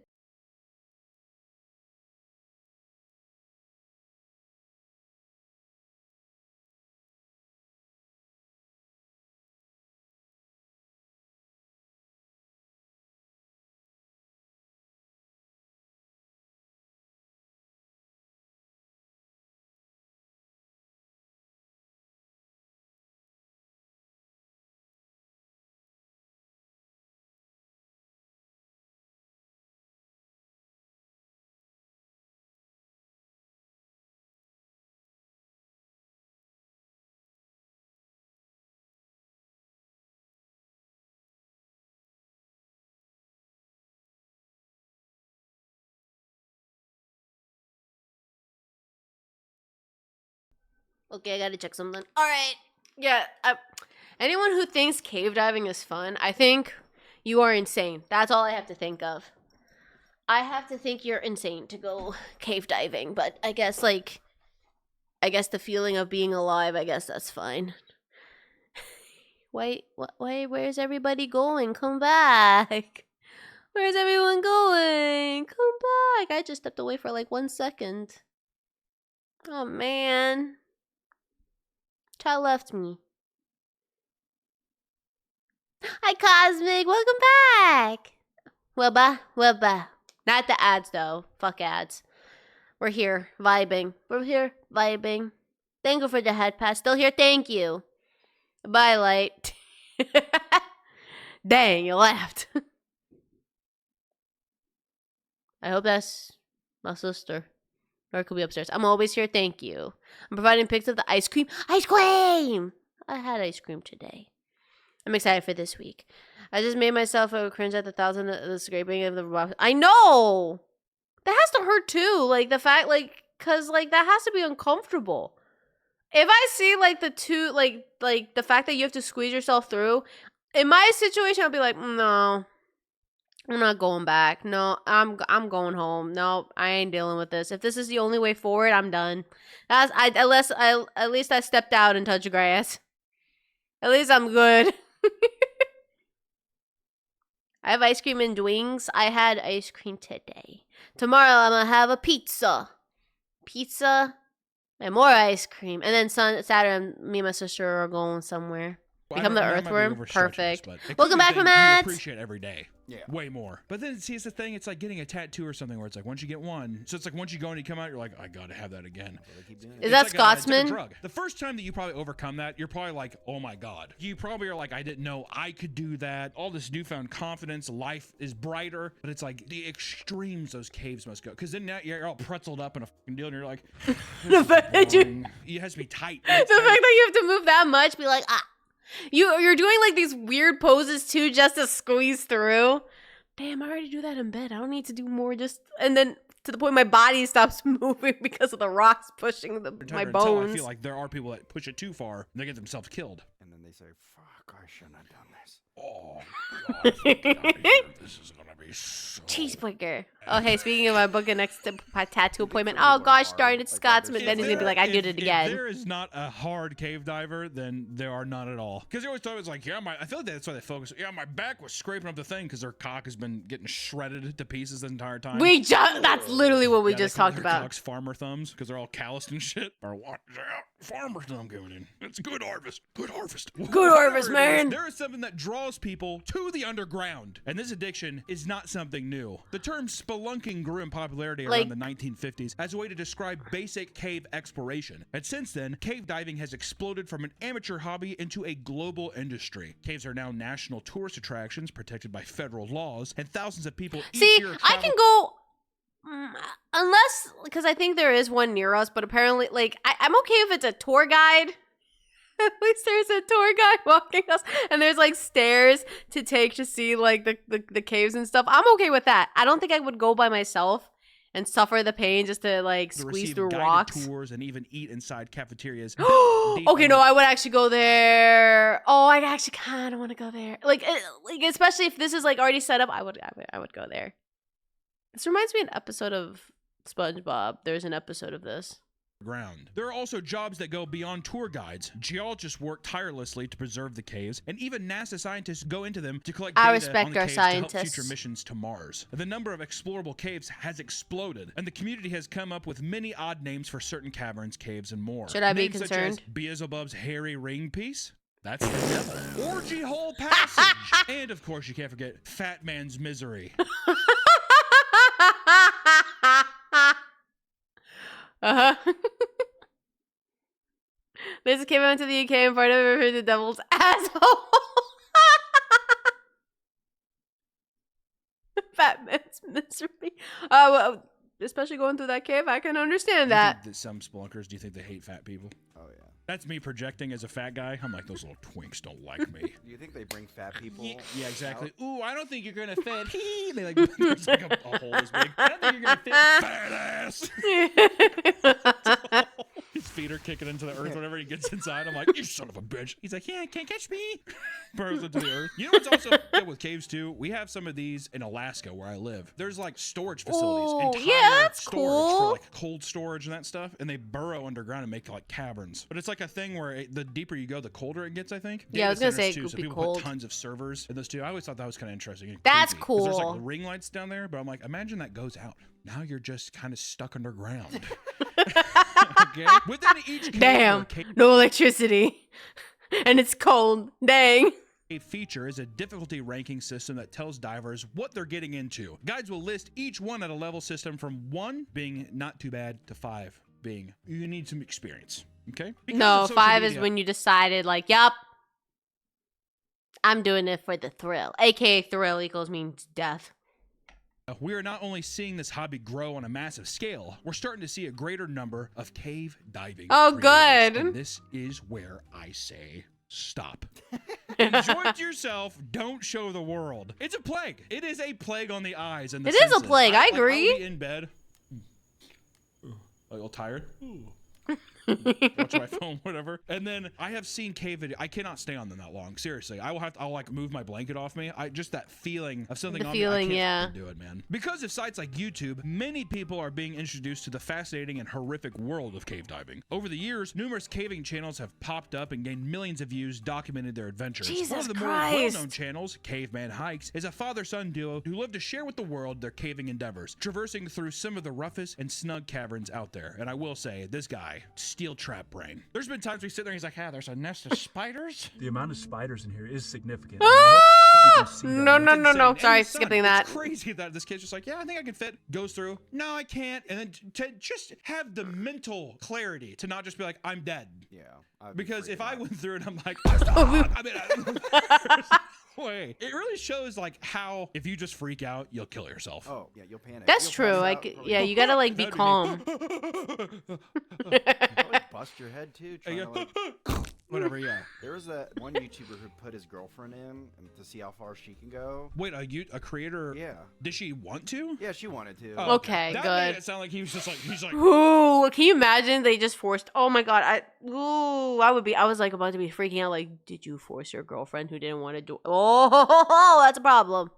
Okay, I gotta check something. All right. Yeah. Anyone who thinks cave diving is fun, I think you are insane. That's all I have to think of. I have to think you're insane to go cave diving, but I guess the feeling of being alive, I guess that's fine. Wait, where's everybody going? Come back. Where's everyone going? Come back. I just stepped away for like 1 second. Oh man. Child left me. Hi, Cosmic. Welcome back. Webba. Not the ads, though. Fuck ads. We're here, vibing. Thank you for the head pass. Still here? Thank you. Bye, Light. Dang, you left. I hope that's my sister. Or it could be upstairs. I'm always here. Thank you. I'm providing pics of the ice cream. Ice cream! I had ice cream today. I'm excited for this week. I just made myself a cringe at the scraping of the rock. I know! That has to hurt too. Like, the fact, like, because, like, that has to be uncomfortable. If I see, like, the two, like the fact that you have to squeeze yourself through, in my situation, I'll be like, no, I'm not going back. No, I'm going home. No, I ain't dealing with this. If this is the only way forward, I'm done. At least I stepped out and touched grass. At least I'm good. I have ice cream and wings. I had ice cream today. Tomorrow I'm gonna have a pizza. Pizza and more ice cream. And then Saturday, me and my sister are going somewhere. Become the earthworm. Perfect. Welcome back, Matt. You appreciate every day. Yeah. Way more. But then, see, it's the thing. It's like getting a tattoo or something where it's like once you get one, so it's like once you go and you come out, you're like, I gotta have that again. Is that It's Scotsman? like a drug. The first time that you probably overcome that, you're probably like, oh my God. You probably are like, I didn't know I could do that. All this newfound confidence, life is brighter. But it's like the extremes those caves must go. Because then now you're all pretzeled up in a fucking deal and you're like, The fact that it has to be tight. the fact that you have to move that much, be like, ah. You're doing like these weird poses too just to squeeze through. Damn, I already do that in bed. I don't need to do more. And then to the point my body stops moving because of the rocks pushing my bones. I feel like there are people that push it too far and they get themselves killed. And then they say, fuck, I shouldn't have done this. Oh, God, this is gonna be so... Cheeseburger. Oh, hey, speaking of my booking next to my tattoo appointment. Oh, gosh darn it, Scotsman. Then he's going to be like, I did it again. If there is not a hard cave diver, then there are none at all. Because they always thought it was like, yeah, I feel like that's why they focus. Yeah, my back was scraping up the thing because their cock has been getting shredded to pieces the entire time. That's literally what we Yeah, just they call talked their about. cocks farmer thumbs because they're all calloused and shit. Or watch out, farmer thumb going in. It's good harvest. Good harvest. Good harvest, man. There is something that draws people to the underground, and this addiction is not something new. The term spelunking grew in popularity around the 1950s as a way to describe basic cave exploration. And since then, cave diving has exploded from an amateur hobby into a global industry. Caves are now national tourist attractions protected by federal laws, and thousands of people each year I can go unless because I think there is one near us, but apparently, like, I'm okay if it's a tour guide. At least there's a tour guide walking us, and there's like stairs to take to see like the caves and stuff. I'm okay with that. I don't think I would go by myself and suffer the pain just to like squeeze through rocks. Tours and even eat inside cafeterias. Okay, no, I would actually go there. Oh, I actually kind of want to go there. Like especially if this is like already set up, I would go there. This reminds me of an episode of SpongeBob. There's an episode of this. Ground. There are also jobs that go beyond tour guides. Geologists work tirelessly to preserve the caves, and even NASA scientists go into them to collect data on the caves to help future missions to Mars. The number of explorable caves has exploded, and the community has come up with many odd names for certain caverns, caves, and more. Should I be names concerned? Such as Beelzebub's hairy ring piece. That's the devil. Orgy hole passage. And of course, you can't forget Fat Man's Misery. This came out to the UK and part of it for the devil's asshole. Fat Man's Misery. Well, especially going through that cave, I can understand that. Some spelunkers, do you think they hate fat people? Oh, yeah. That's me projecting as a fat guy. I'm like, those little twinks don't like me. Do you think they bring fat people? Yeah, exactly. Out? Ooh, I don't think you're gonna fit. They like, there's like a hole this big. I don't think you're gonna fit, fat ass. His feet are kicking into the earth whenever he gets inside. I'm like, you son of a bitch. He's like, yeah, can't catch me. Burrows into the earth. You know what's also good with caves too? We have some of these in Alaska where I live. There's like storage facilities. Oh, entire yeah, that's storage cool. for like cold storage and that stuff. And they burrow underground and make like caverns. But it's like a thing where the deeper you go, the colder it gets, I think. Yeah, I was gonna say it too, could so be people cold. put tons of servers in those too. I always thought that was kind of interesting. And That's creepy, 'cause there's cool. like ring lights down there, but I'm like, imagine that goes out. Now you're just kind of stuck underground. Okay? Within each cave, Damn, no electricity. And it's cold. Dang. A feature is a difficulty ranking system that tells divers what they're getting into. Guides will list each one at a level system from 1 being not too bad to 5 being you need some experience. Okay? Because No, of social 5 is media- when you decided, like, yup, I'm doing it for the thrill. AKA thrill equals means death. We are not only seeing this hobby grow on a massive scale, we're starting to see a greater number of cave diving. Oh, creators. good. And this is where I say stop. Enjoy it yourself. Don't show the world. It's a plague. It is a plague on the eyes and the It is a senses. plague. I I'll agree. be in bed, a little tired. Watch my phone, whatever. And then I have seen cave video. I cannot stay on them that long. Seriously, I'll like move my blanket off me. Just that feeling of something The on feeling, me. I yeah. can't do it, man. Because of sites like YouTube, many people are being introduced to the fascinating and horrific world of cave diving. Over the years, numerous caving channels have popped up and gained millions of views, documented their adventures. Jesus One of the more Christ. well-known channels, Caveman Hikes, is a father-son duo who live to share with the world their caving endeavors, traversing through some of the roughest and snug caverns out there. And I will say, this guy, steel trap brain. There's been times we sit there and he's like, there's a nest of spiders. The amount of spiders in here is significant. Ah! See them. No, It's no, no, no. insane. Sorry, And son, skipping that. It's crazy that this kid's just like, yeah, I think I can fit. Goes through. No, I can't. And then to just have the mental clarity to not just be like, I'm dead. Yeah. I'd be Because if freaking I out. went through and I'm like, I mean, there's no way. It really shows like how if you just freak out, you'll kill yourself. Oh, yeah, you'll panic. That's You'll true. pass Like, out, probably yeah, you gotta like be That'd calm. probably bust your head too. Trying to, like, Whatever, yeah. there was that one YouTuber who put his girlfriend in and to see how far she can go. Wait, a creator? Yeah. Did she want to? Yeah, she wanted to. Oh, Okay, that good. made it sound like he was just like, he's like, Ooh, can you imagine they just forced? Oh my god, I was like about to be freaking out. Like, did you force your girlfriend who didn't want to do? Oh, that's a problem.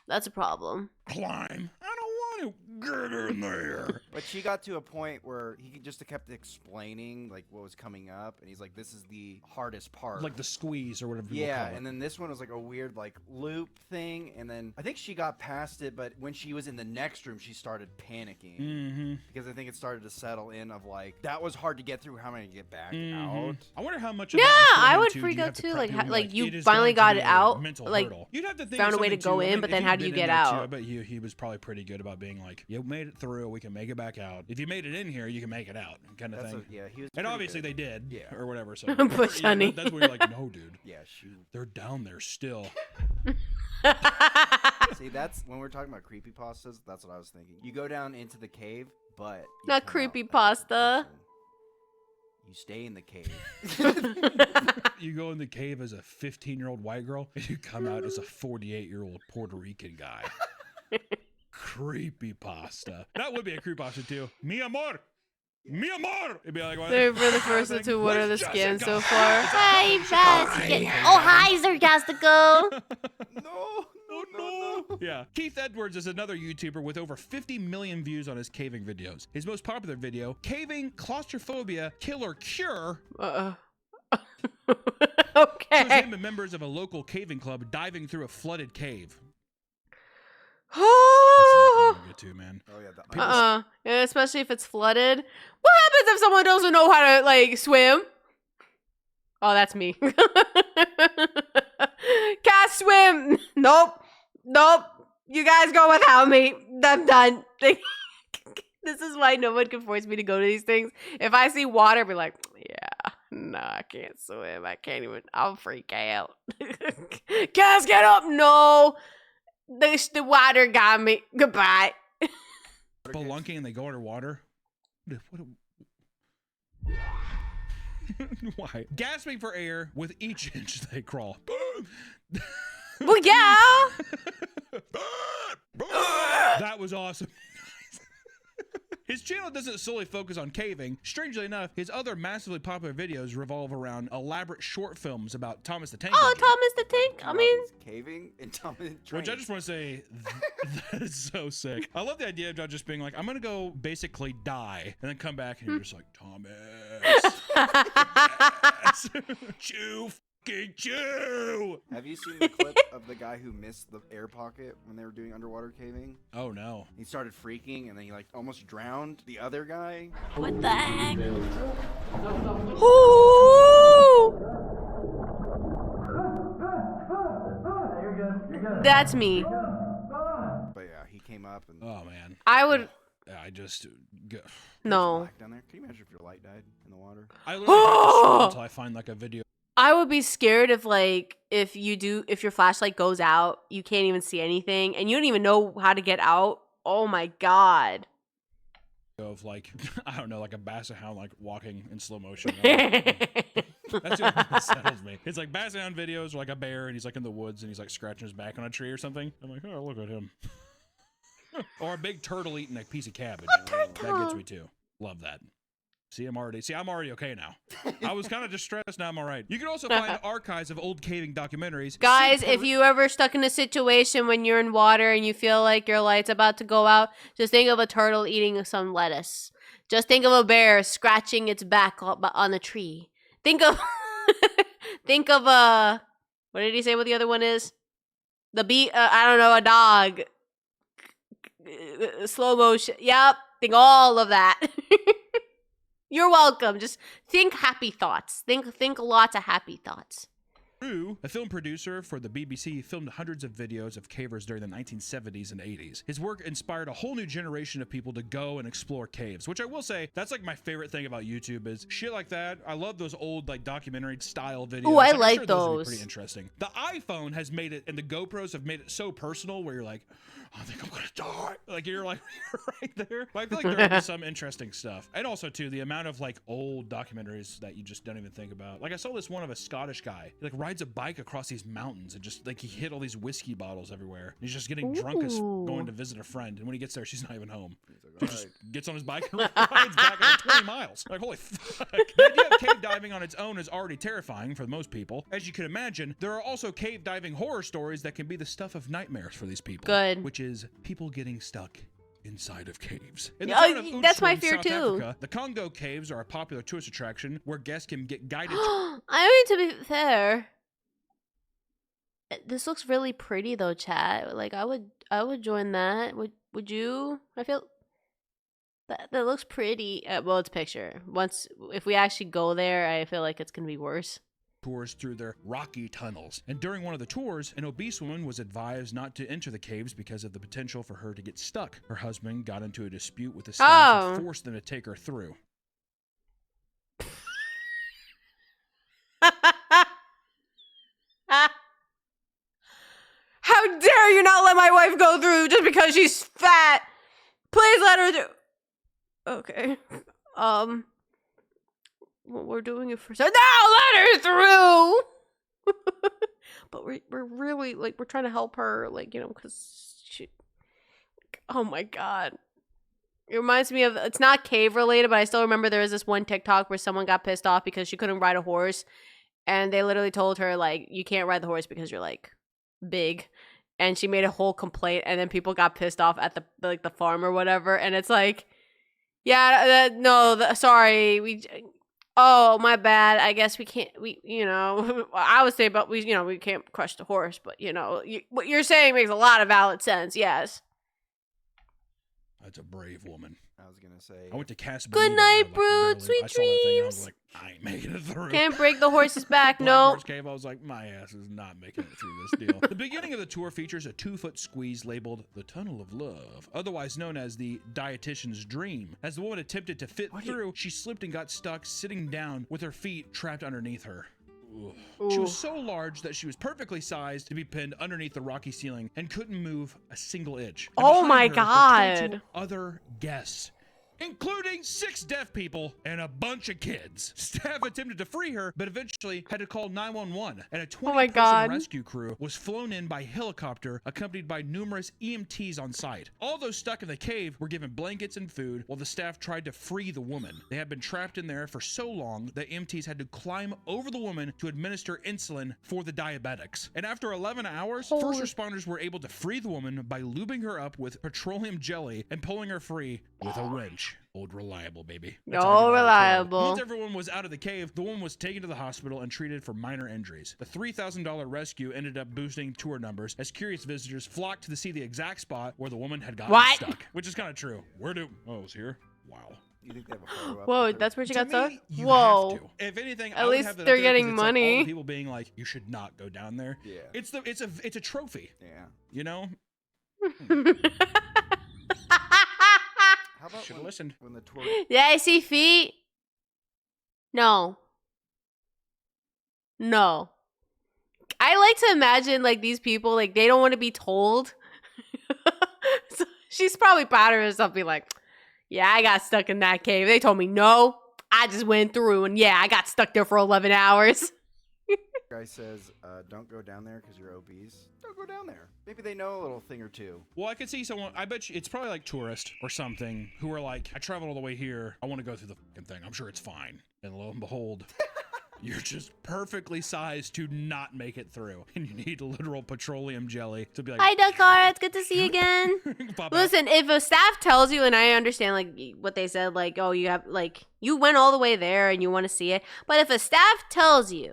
That's a problem. climb. I don't want to get in there. But she got to a point where he just kept explaining like what was coming up, and he's like, "This is the hardest part." Like the squeeze or whatever. people yeah, call it. and then this one was like a weird like loop thing, and then I think she got past it, but when she was in the next room, she started panicking Mm-hmm. because I think it started to settle in of like that was hard to get through. How am I gonna get back Mhm. out? I wonder how much. Of Yeah, that I was would too, freak do you out have to too, prep like, people how- like, it you is finally going to got be it a out, mental like, hurdle. You'd have to think found of a way to something, go too. I in, mean, but if then you've how do been you get in there, too, out? I bet he was probably pretty good about being like, you made it through, we can make it back out. If you made it in here, you can make it out, kind of That's thing. yeah, he was. And pretty obviously good. they did, Yeah. or whatever. So, Push honey. that's where you're like, no, dude, Yeah, shoot. they're down there still. See, that's when we're talking about creepypastas. That's what I was thinking. You go down into the cave, but you Not come out a different creepypasta. person. You stay in the cave. You go in the cave as a 15-year-old white girl, and you come out as a 48-year-old Puerto Rican guy. Creepypasta. That would be a creepypasta too. Mi amor. Mi amor. It'd be like, what? They're really first into what are the Where's scans so Jessica? far. Hi, Jessica. Oh, hi, Sarcastical. No, no. Yeah. Keith Edwards is another YouTuber with over 50 million views on his caving videos. His most popular video, Caving Claustrophobia Killer Cure, shows Okay. him and members of a local caving club diving through a flooded cave. That's Oh. not good too, man. Oh yeah, the Yeah, especially if it's flooded. What happens if someone doesn't know how to like swim? Oh, that's me. Can't swim. Nope. You guys go without me. I'm done. This is why no one can force me to go to these things. If I see water, I'll be like, yeah, no, I can't swim. I can't even. I'll freak out. Guys, get up. No. The water got me. Goodbye. Spelunking and they go underwater. Why? Gasping for air with each inch they crawl. Well, yeah. That was awesome. His channel doesn't solely focus on caving. Strangely enough, his other massively popular videos revolve around elaborate short films about Thomas the Tank Oh, Engine. Thomas the Tank. I mean, caving and Thomas. Which I just want to say, that is so sick. I love the idea of just being like, I'm going to go basically die and then come back and you're just like, Thomas. Yes. Chew, fucking chew. Have you seen the clip of the guy who missed the air pocket when they were doing underwater caving? Oh, no. He started freaking and then he like almost drowned the other guy. what the heck? Ooh. That's me. But yeah, he came up and Oh, man. I would. Yeah, I just... Go. No. black down there. Can you imagine if your light died in the water? I literally have to scroll until I find like a video. I would be scared if if your flashlight goes out, you can't even see anything, and you don't even know how to get out. Oh my god. Of like, I don't know, like a basset hound like walking in slow motion. That's what unsettles me. It's like basset hound videos, or like a bear, and he's like in the woods, and he's like scratching his back on a tree or something. I'm like, oh, look at him. Or a big turtle eating a piece of cabbage. That gets me too. Love that. See, I'm already okay now. I was kind of distressed. Now I'm all right. You can also find archives of old caving documentaries. Guys, if you ever stuck in a situation when you're in water and you feel like your light's about to go out, just think of a turtle eating some lettuce. Just think of a bear scratching its back on a tree. Think of, what did he say? What the other one is? The bee. I don't know. A dog. Slow motion. Yep. Think all of that. You're welcome. Just think happy thoughts. Think lots of happy thoughts. Drew, a film producer for the BBC, filmed hundreds of videos of cavers during the 1970s and 80s. His work inspired a whole new generation of people to go and explore caves, which I will say, that's like my favorite thing about YouTube is shit like that. I love those old like documentary style videos. Oh, I I'm like sure those. Would be pretty interesting. The iPhone has made it, and the GoPros have made it so personal where you're like, I think I'm gonna die. Like you're like you're right there. But I feel like there is some interesting stuff. And also too, the amount of like old documentaries that you just don't even think about. Like I saw this one of a Scottish guy. He like rides a bike across these mountains and just like he hit all these whiskey bottles everywhere. And he's just getting drunk as going to visit a friend. And when he gets there, she's not even home. He just gets on his bike and rides back like 20 miles. Like holy fuck. The idea of cave diving on its own is already terrifying for most people. As you can imagine, there are also cave diving horror stories that can be the stuff of nightmares for these people. Good. Which is people getting stuck inside of caves. That's my fear too. Africa, the Congo caves are a popular tourist attraction where guests can get guided. I mean, to be fair, this looks really pretty though, chat. Like I would join that. Would you? I feel that looks pretty. Well, it's picture. If we actually go there, I feel like it's gonna be worse. Tours through their rocky tunnels. And during one of the tours, an obese woman was advised not to enter the caves because of the potential for her to get stuck. Her husband got into a dispute with the staff and forced them to take her through. How dare you not let my wife go through just because she's fat? Please let her through. Okay. We're doing it for no, let her through. But we're really like we're trying to help her, like, you know, because she. Oh my god, it reminds me of, it's not cave related, but I still remember there was this one TikTok where someone got pissed off because she couldn't ride a horse, and they literally told her like you can't ride the horse because you're like big, and she made a whole complaint, and then people got pissed off at the farm or whatever, and it's like, yeah, sorry, oh, my bad. I guess we can't, I would say, but we can't crush the horse, but, what you're saying makes a lot of valid sense, yes. That's a brave woman. I was gonna say. I went to Casa Good Bonita, night, like, Brood. Sweet I saw that thing and I was dreams. like, I ain't making it through. Can't break the horse's back, Black no. Horse Cave, I was like, my ass is not making it through this deal. The beginning of the tour features a 2-foot squeeze labeled the Tunnel of Love, otherwise known as the dietitian's dream. As the woman attempted to fit through, she slipped and got stuck sitting down with her feet trapped underneath her. Ooh. She was so large that she was perfectly sized to be pinned underneath the rocky ceiling and couldn't move a single inch. And Oh my behind her were god. 22 other guests, including 6 deaf people and a bunch of kids. Staff attempted to free her, but eventually had to call 911, and a 20-person rescue crew was flown in by helicopter, accompanied by numerous EMTs on site. All those stuck in the cave were given blankets and food while the staff tried to free the woman. They had been trapped in there for so long that EMTs had to climb over the woman to administer insulin for the diabetics. And after 11 hours, first responders were able to free the woman by lubing her up with petroleum jelly and pulling her free with a winch. Old reliable, baby. That's how I No get out of the cave. reliable. Once everyone was out of the cave, the woman was taken to the hospital and treated for minor injuries. The $3,000 rescue ended up boosting tour numbers as curious visitors flocked to see the exact spot where the woman had gotten stuck. Which is kind of true. Oh, it's here? Wow. You think they have a photo up Whoa, with her? that's where she To got stuck? me, you Whoa. have to. If anything, At I would least have that up they're there 'cause getting it's like all money. the people being like, you should not go down there. Yeah. It's a trophy. Yeah. You know? How about Should've listened. when the tour? Did I see feet? No. No. I like to imagine like these people, like they don't want to be told. So she's probably proud of herself, be like, yeah, I got stuck in that cave. They told me no. I just went through and yeah, I got stuck there for 11 hours. Guy says, don't go down there because you're obese. Don't go down there. Maybe they know a little thing or two. Well, I could see someone, I bet you it's probably like tourist or something who are like, I traveled all the way here. I want to go through the fucking thing. I'm sure it's fine. And lo and behold, you're just perfectly sized to not make it through. And you need literal petroleum jelly to be like, Hi, Dakar. It's good to see you again. pop out. Listen, if a staff tells you, and I understand like what they said, like, oh, you have like you went all the way there and you want to see it, but if a staff tells you,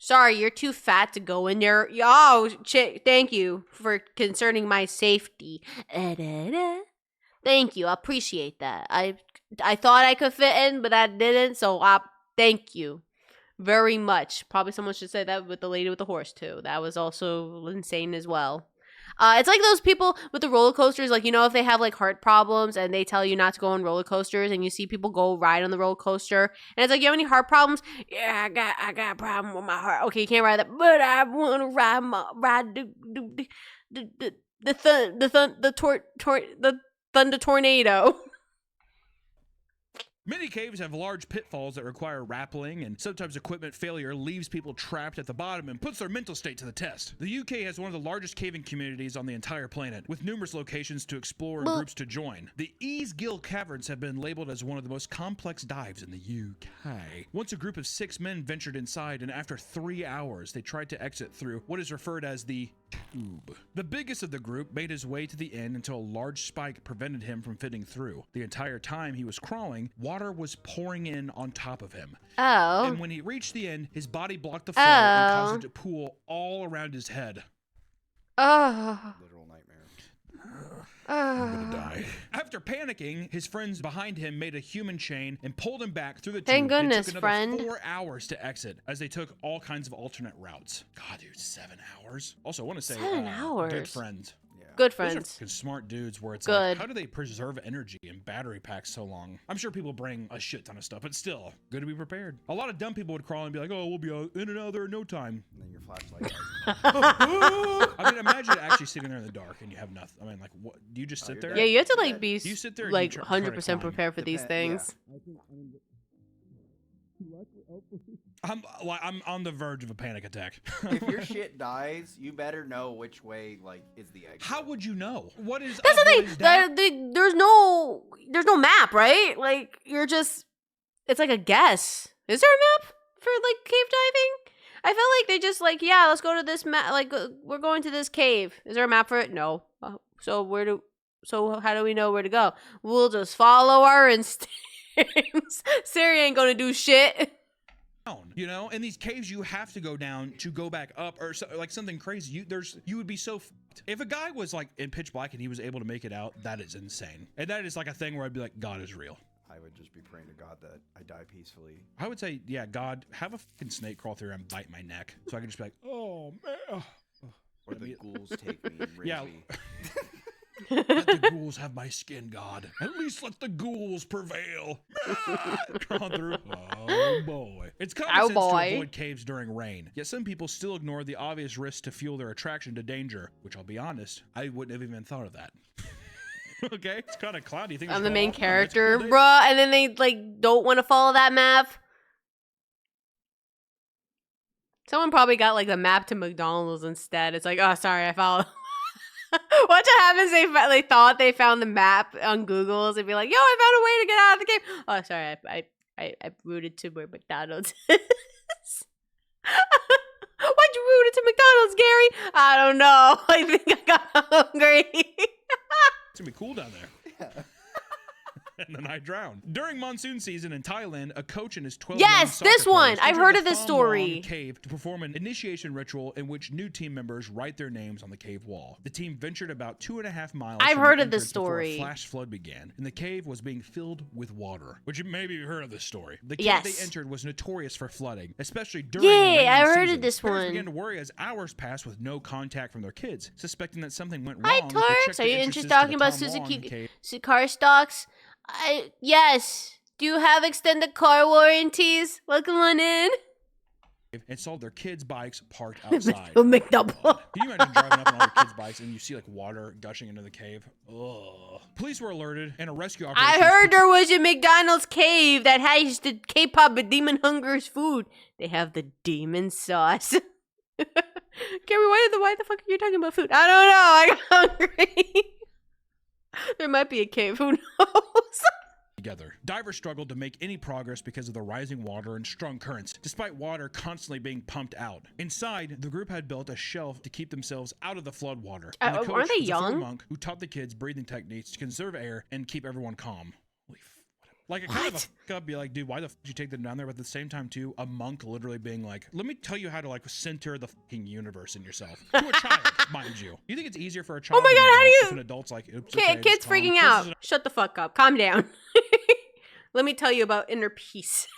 sorry, you're too fat to go in there. Oh, thank you for concerning my safety. Thank you, I appreciate that. I thought I could fit in, but I didn't. So thank you very much. Probably someone should say that with the lady with the horse too. That was also insane as well. It's like those people with the roller coasters, like, you know, if they have like heart problems and they tell you not to go on roller coasters and you see people go ride on the roller coaster and it's like, you have any heart problems? Yeah, I got a problem with my heart. Okay, you can't ride that, but I want to ride the thunder tornado. Many caves have large pitfalls that require rappelling, and sometimes equipment failure leaves people trapped at the bottom and puts their mental state to the test. The UK has one of the largest caving communities on the entire planet, with numerous locations to explore and groups to join. The Easgill Caverns have been labeled as one of the most complex dives in the UK. Once a group of 6 men ventured inside, and after 3 hours, they tried to exit through what is referred as the tube. The biggest of the group made his way to the end until a large spike prevented him from fitting through. The entire time he was crawling, water was pouring in on top of him. Oh. And when he reached the end, his body blocked the flow and caused it to pool all around his head. Oh. Literal nightmare. I'm gonna die. After panicking, his friends behind him made a human chain and pulled him back through the tube. Thank goodness, it took friend. 4 hours to exit as they took all kinds of alternate routes. God, dude, 7 hours? Also, I want to say, 7 hours? good friends. Good Those friends. are fucking smart dudes where it's Good. like, how do they preserve energy and battery packs so long? I'm sure people bring a shit ton of stuff, but still, good to be prepared. A lot of dumb people would crawl and be like, oh, we'll be in and out there in no time. And then your flashlight. I mean, imagine actually sitting there in the dark and you have nothing. I mean, like, what? Do you just sit there? Yeah, you have to like be You sit there and like you try to 100% climb. prepared for these things. I'm on the verge of a panic attack. If your shit dies, you better know which way like is the exit. How would you know? What is That's the up, what thing. is down? There's no map, right? Like you're just, it's like a guess. Is there a map for like cave diving? I feel like they just like, yeah, let's go to this map. Like we're going to this cave. Is there a map for it? No. So how do we know where to go? We'll just follow our instincts. Siri ain't gonna do shit. You know, in these caves you have to go down to go back up, or so, like something crazy. You would be so fucked. If a guy was like in pitch black and he was able to make it out, that is insane. And that is like a thing where I'd be like, God is real. I would just be praying to God that I die peacefully. I would say, yeah, God, have a fucking snake crawl through and bite my neck, so I can just be like, oh man. Or the ghouls take me and raise Yeah. me. Let the ghouls have my skin, God. At least let the ghouls prevail. Crawl through. Oh boy. It's common sense to avoid caves during rain. Yet some people still ignore the obvious risks to fuel their attraction to danger, which I'll be honest, I wouldn't have even thought of that. Okay, it's kind of cloudy. I'm the main character, bruh, and then they like don't want to follow that map. Someone probably got like the map to McDonald's instead. It's like, oh, sorry, I followed. What happens? They thought they found the map on Google's and be like, yo, I found a way to get out of the game. Oh, sorry, I routed to where McDonald's is. Why'd you route it to McDonald's, Gary? I don't know. I think I got hungry. It's gonna be cool down there. Yeah. And then I drowned. During monsoon season in Thailand, a coach and his 12 Yes, this one. I've heard of this Thom story. Long cave to perform an initiation ritual in which new team members write their names on the cave wall. The team ventured about 2.5 miles. I've from heard the of this entrance before story. A flash flood began, and the cave was being filled with water. Which maybe you've heard of this story. The cave Yes. they entered was notorious for flooding, especially during Yeah, the rainy I heard season. of this Parents one. began to worry as hours passed with no contact from their kids, suspecting that something went Hi, wrong. They Torx. checked Are the you entrances interested to talking the about Thom Long Suzuki cave. car stocks? Yes. Do you have extended car warranties? Welcome on in. and saw their kids' bikes parked outside. McDouble. Can you imagine driving up on all your kids' bikes and you see like water gushing into the cave? Ugh. Police were alerted and a rescue operation. I heard there was a McDonald's cave that has the K-pop Demon Hunger's food. They have the demon sauce. Gary, why the fuck are you talking about food? I don't know. I'm hungry. There might be a cave. Who knows? Together. Divers struggled to make any progress because of the rising water and strong currents, despite water constantly being pumped out. Inside, the group had built a shelf to keep themselves out of the flood water. And the coach aren't they was a former young? monk who taught the kids breathing techniques to conserve air and keep everyone calm. Like, a kind of a fuck up, be like, dude, why the fuck did you take them down there? But at the same time, too, a monk literally being like, let me tell you how to, like, center the fucking universe in yourself. To a child, mind you. You think it's easier for a child? Oh my God, how do you? If an adult's like, oops, okay, Kid's just calm. freaking This out. is Shut the fuck up. Calm down. Let me tell you about inner peace.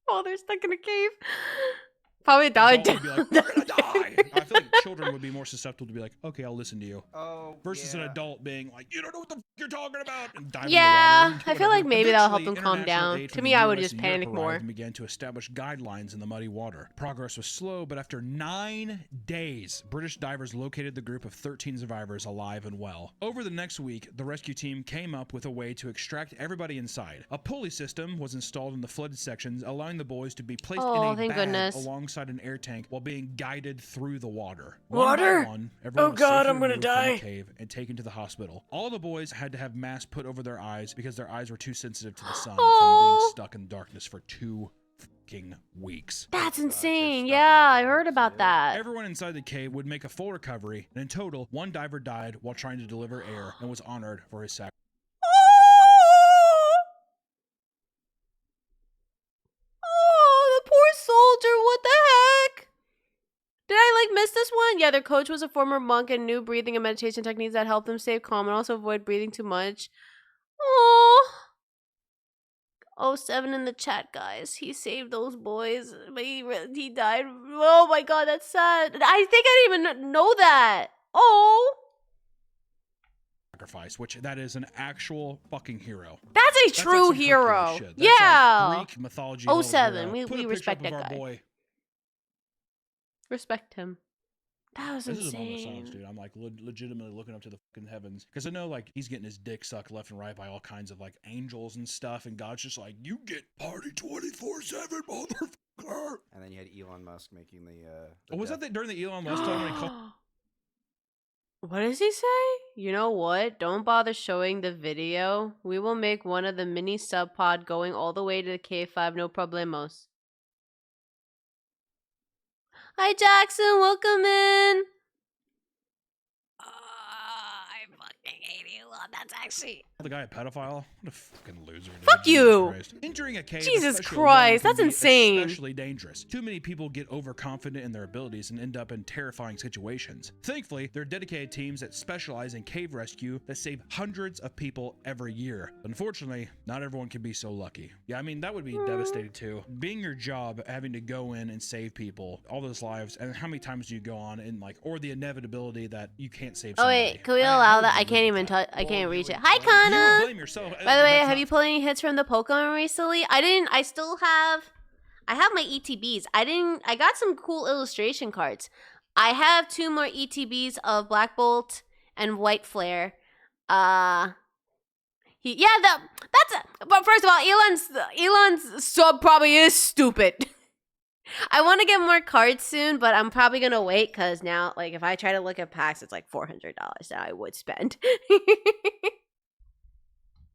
Oh, they're stuck in a cave. Probably died. Would be like, we're gonna die. I feel like children would be more susceptible to be like, okay, I'll listen to you. Oh, Versus an yeah. adult being like, you don't know what the fuck you're talking about. And diving Yeah, in the water I feel like maybe that'll help Eventually, them calm international down. aid To from me, the I would US just and Europe panic more. arrived and began to establish guidelines in the muddy water. Progress was slow, but after 9 days, British divers located the group of 13 survivors alive and well. Over the next week, the rescue team came up with a way to extract everybody inside. A pulley system was installed in the flooded sections, allowing the boys to be placed in a thank bag goodness. alongside an air tank while being guided through the water. Water? One by one, everyone Oh was God, safely I'm gonna removed from die. the cave and taken to the hospital. All the boys had to have masks put over their eyes because their eyes were too sensitive to the sun from being Oh. stuck in darkness for 2 fucking weeks. That's they're insane. stuck in Yeah, the I heard box, about yeah. that. Everyone inside the cave would make a full recovery, and in total, 1 diver died while trying to deliver air and was honored for his sacrifice. Oh, the poor soldier. What the heck? Did I like miss this one? Yeah, their coach was a former monk and knew breathing and meditation techniques that helped them stay calm and also avoid breathing too much. Oh. 07 in the chat, guys. He saved those boys, but he died. Oh my God, that's sad. I think I didn't even know that. Oh. Which that is an actual fucking hero. That's a That's like true some hero. Hercules shit. That's Yeah. like Greek mythology. level 07, hero. we Put a picture respect up of that our guy. boy. Respect him. That was This is a moment of silence, insane. dude. I'm like legitimately looking up to the fucking heavens because I know like he's getting his dick sucked left and right by all kinds of like angels and stuff, and God's just like, you get party 24/7, motherfucker. And then you had Elon Musk making the Oh, was that during the Elon Musk time when he called? What does he say? You know what? Don't bother showing the video. We will make one of the mini sub pod going all the way to the K5, no problemos. Hi Jackson, welcome in. I fucking hate you. That's actually The guy a pedophile? What a fucking loser, dude. Fuck Jesus you. Christ. Entering a cave, Jesus especially Christ, alone, can that's be insane. Especially dangerous. Too many people get overconfident in their abilities and end up in terrifying situations. Thankfully, there are dedicated teams that specialize in cave rescue that save hundreds of people every year. Unfortunately, not everyone can be so lucky. Yeah, I mean, that would be devastating too. Being your job, having to go in and save people, all those lives, and how many times do you go on and like, or the inevitability that you can't save Oh somebody. wait, can we I allow would that? I live can't with even that. touch. I can't reach it. You Hi, would Kana. blame yourself. By the way, That's have not- you pulled any hits from the Pokemon recently? I didn't. I still have. I have my ETBs. I didn't. I got some cool illustration cards. I have 2 more ETBs of Black Bolt and White Flare. That's but first of all, Elon's sub probably is stupid. I want to get more cards soon, but I'm probably gonna wait because now, like, if I try to look at packs, it's like $400 that I would spend.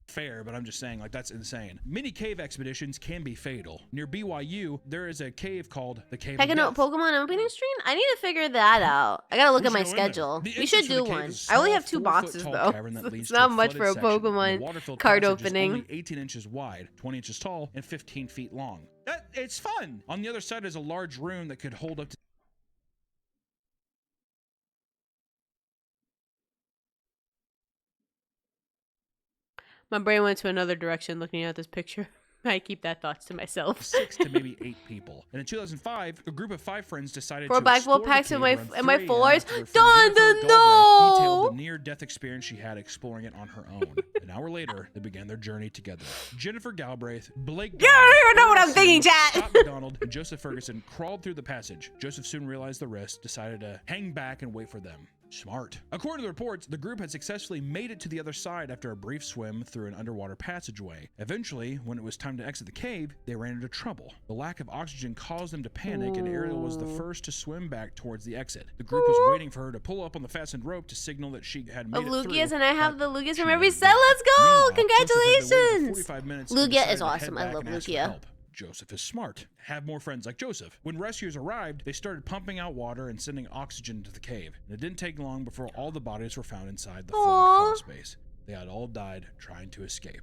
fair, but I'm just saying, like, that's insane. Many cave expeditions can be fatal. Near BYU, there is a cave called the Cave Picking of up Death. Pokemon opening stream? I need to figure that out. I gotta look We at my should go in there. schedule. The We should entrance for do the cave one. is a I only small have 2 4-foot boxes tall though. cavern that leads It's to not a much for flooded a section. The Pokemon water-filled card passage is opening. only 18 inches wide, 20 inches tall, and 15 feet long. It's fun. On the other side is a large room that could hold up to My brain went to another direction looking at this picture. I keep that thoughts to myself. 6 to maybe 8 people. And in 2005, a group of 5 friends decided For to basketball explore the packs cave in my around in my 3 a.m. floors. after their friend Don Jennifer the Galbraith detailed no. the near-death experience she had exploring it on her own. An hour later, they began their journey together. Jennifer Galbraith, Blake You don't even know what I'm Earl thinking, Sims, chat. Scott McDonald, and Joseph Ferguson crawled through the passage. Joseph soon realized the risk, decided to hang back and wait for them. Smart. According to the reports, the group had successfully made it to the other side after a brief swim through an underwater passageway. Eventually, when it was time to exit the cave, they ran into trouble. The lack of oxygen caused them to panic, and Ariel was the first to swim back towards the exit. The group was waiting for her to pull up on the fastened rope to signal that she had made it through. Lugias, and I have but the Lugias she from every never set. did. Let's go! Meanwhile, Joseph had been waiting for Congratulations! 45 minutes and Lugia decided is to head awesome. I back love and ask for Lugia. help. Joseph is smart. Have more friends like Joseph. When rescuers arrived, they started pumping out water and sending oxygen to the cave. And it didn't take long before all the bodies were found inside the flooded crawl space. They had all died trying to escape.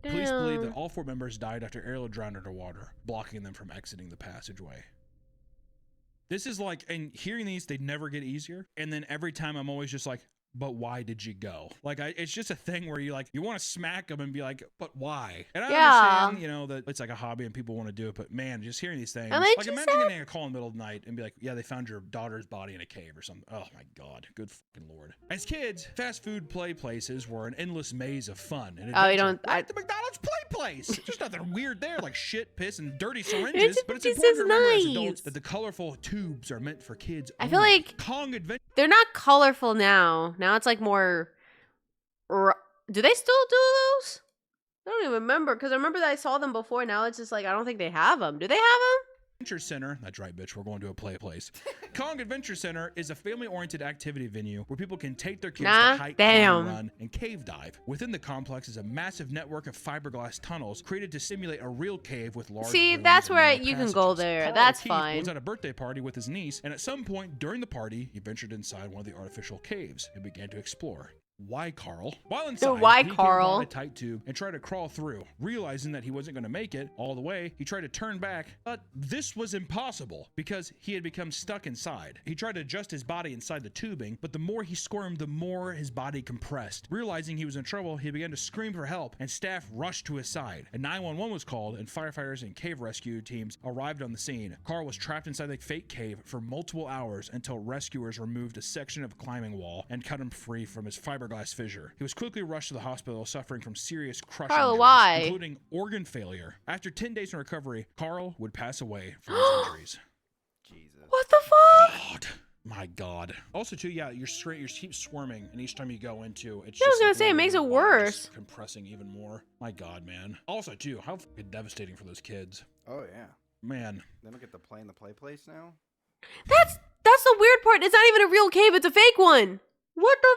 Police believe that all 4 members died after Ariel drowned underwater, blocking them from exiting the passageway. This is like, and hearing these, they never get easier. And then every time I'm always just like, but why did you go? Like, it's just a thing where you want to smack them and be like, but why? And I understand, that it's like a hobby and people want to do it, but man, just hearing these things, like imagine getting a call in the middle of the night and be like, yeah, they found your daughter's body in a cave or something. Oh my God, good fucking Lord. As kids, fast food play places were an endless maze of fun. And like the McDonald's play place. There's nothing weird there, like shit, piss, and dirty syringes. But it's important to remember as adults that the colorful tubes are meant for kids. I feel like Kong Adventure. They're not colorful now. Now it's like more. Do they still do those? I don't even remember because I remember that I saw them before. Now it's just like I don't think they have them. Do they have them? Adventure Center, that's right, bitch, we're going to a play place. Kong Adventure Center is a family-oriented activity venue where people can take their kids to hike, climb, run, and cave dive. Within the complex is a massive network of fiberglass tunnels created to simulate a real cave with large rooms that's and where narrow you can passages. go there. Carl That's O'Keefe fine. was at a birthday party with his niece, and at some point during the party, he ventured inside one of the artificial caves and began to explore. Why, Carl? While inside, why, he Carl? came on a tight tube and tried to crawl through. Realizing that he wasn't going to make it all the way, he tried to turn back, but this was impossible because he had become stuck inside. He tried to adjust his body inside the tubing, but the more he squirmed, the more his body compressed. Realizing he was in trouble, he began to scream for help, and staff rushed to his side. And 911 was called, and firefighters and cave rescue teams arrived on the scene. Carl was trapped inside the fake cave for multiple hours until rescuers removed a section of climbing wall and cut him free from his fiberglass fissure. He was quickly rushed to the hospital suffering from serious crushing injuries, including organ failure. After 10 days in recovery, Carl would pass away from his injuries. Jesus. What the fuck? God. My God. Also, too, yeah, you keep swarming, and each time you go into it's I was just gonna say, it makes it worse. Compressing even more. My God, man. Also, too, how fucking devastating for those kids. Oh yeah. Man. They don't get to play in the play place now. That's the weird part. It's not even a real cave. It's a fake one. What the?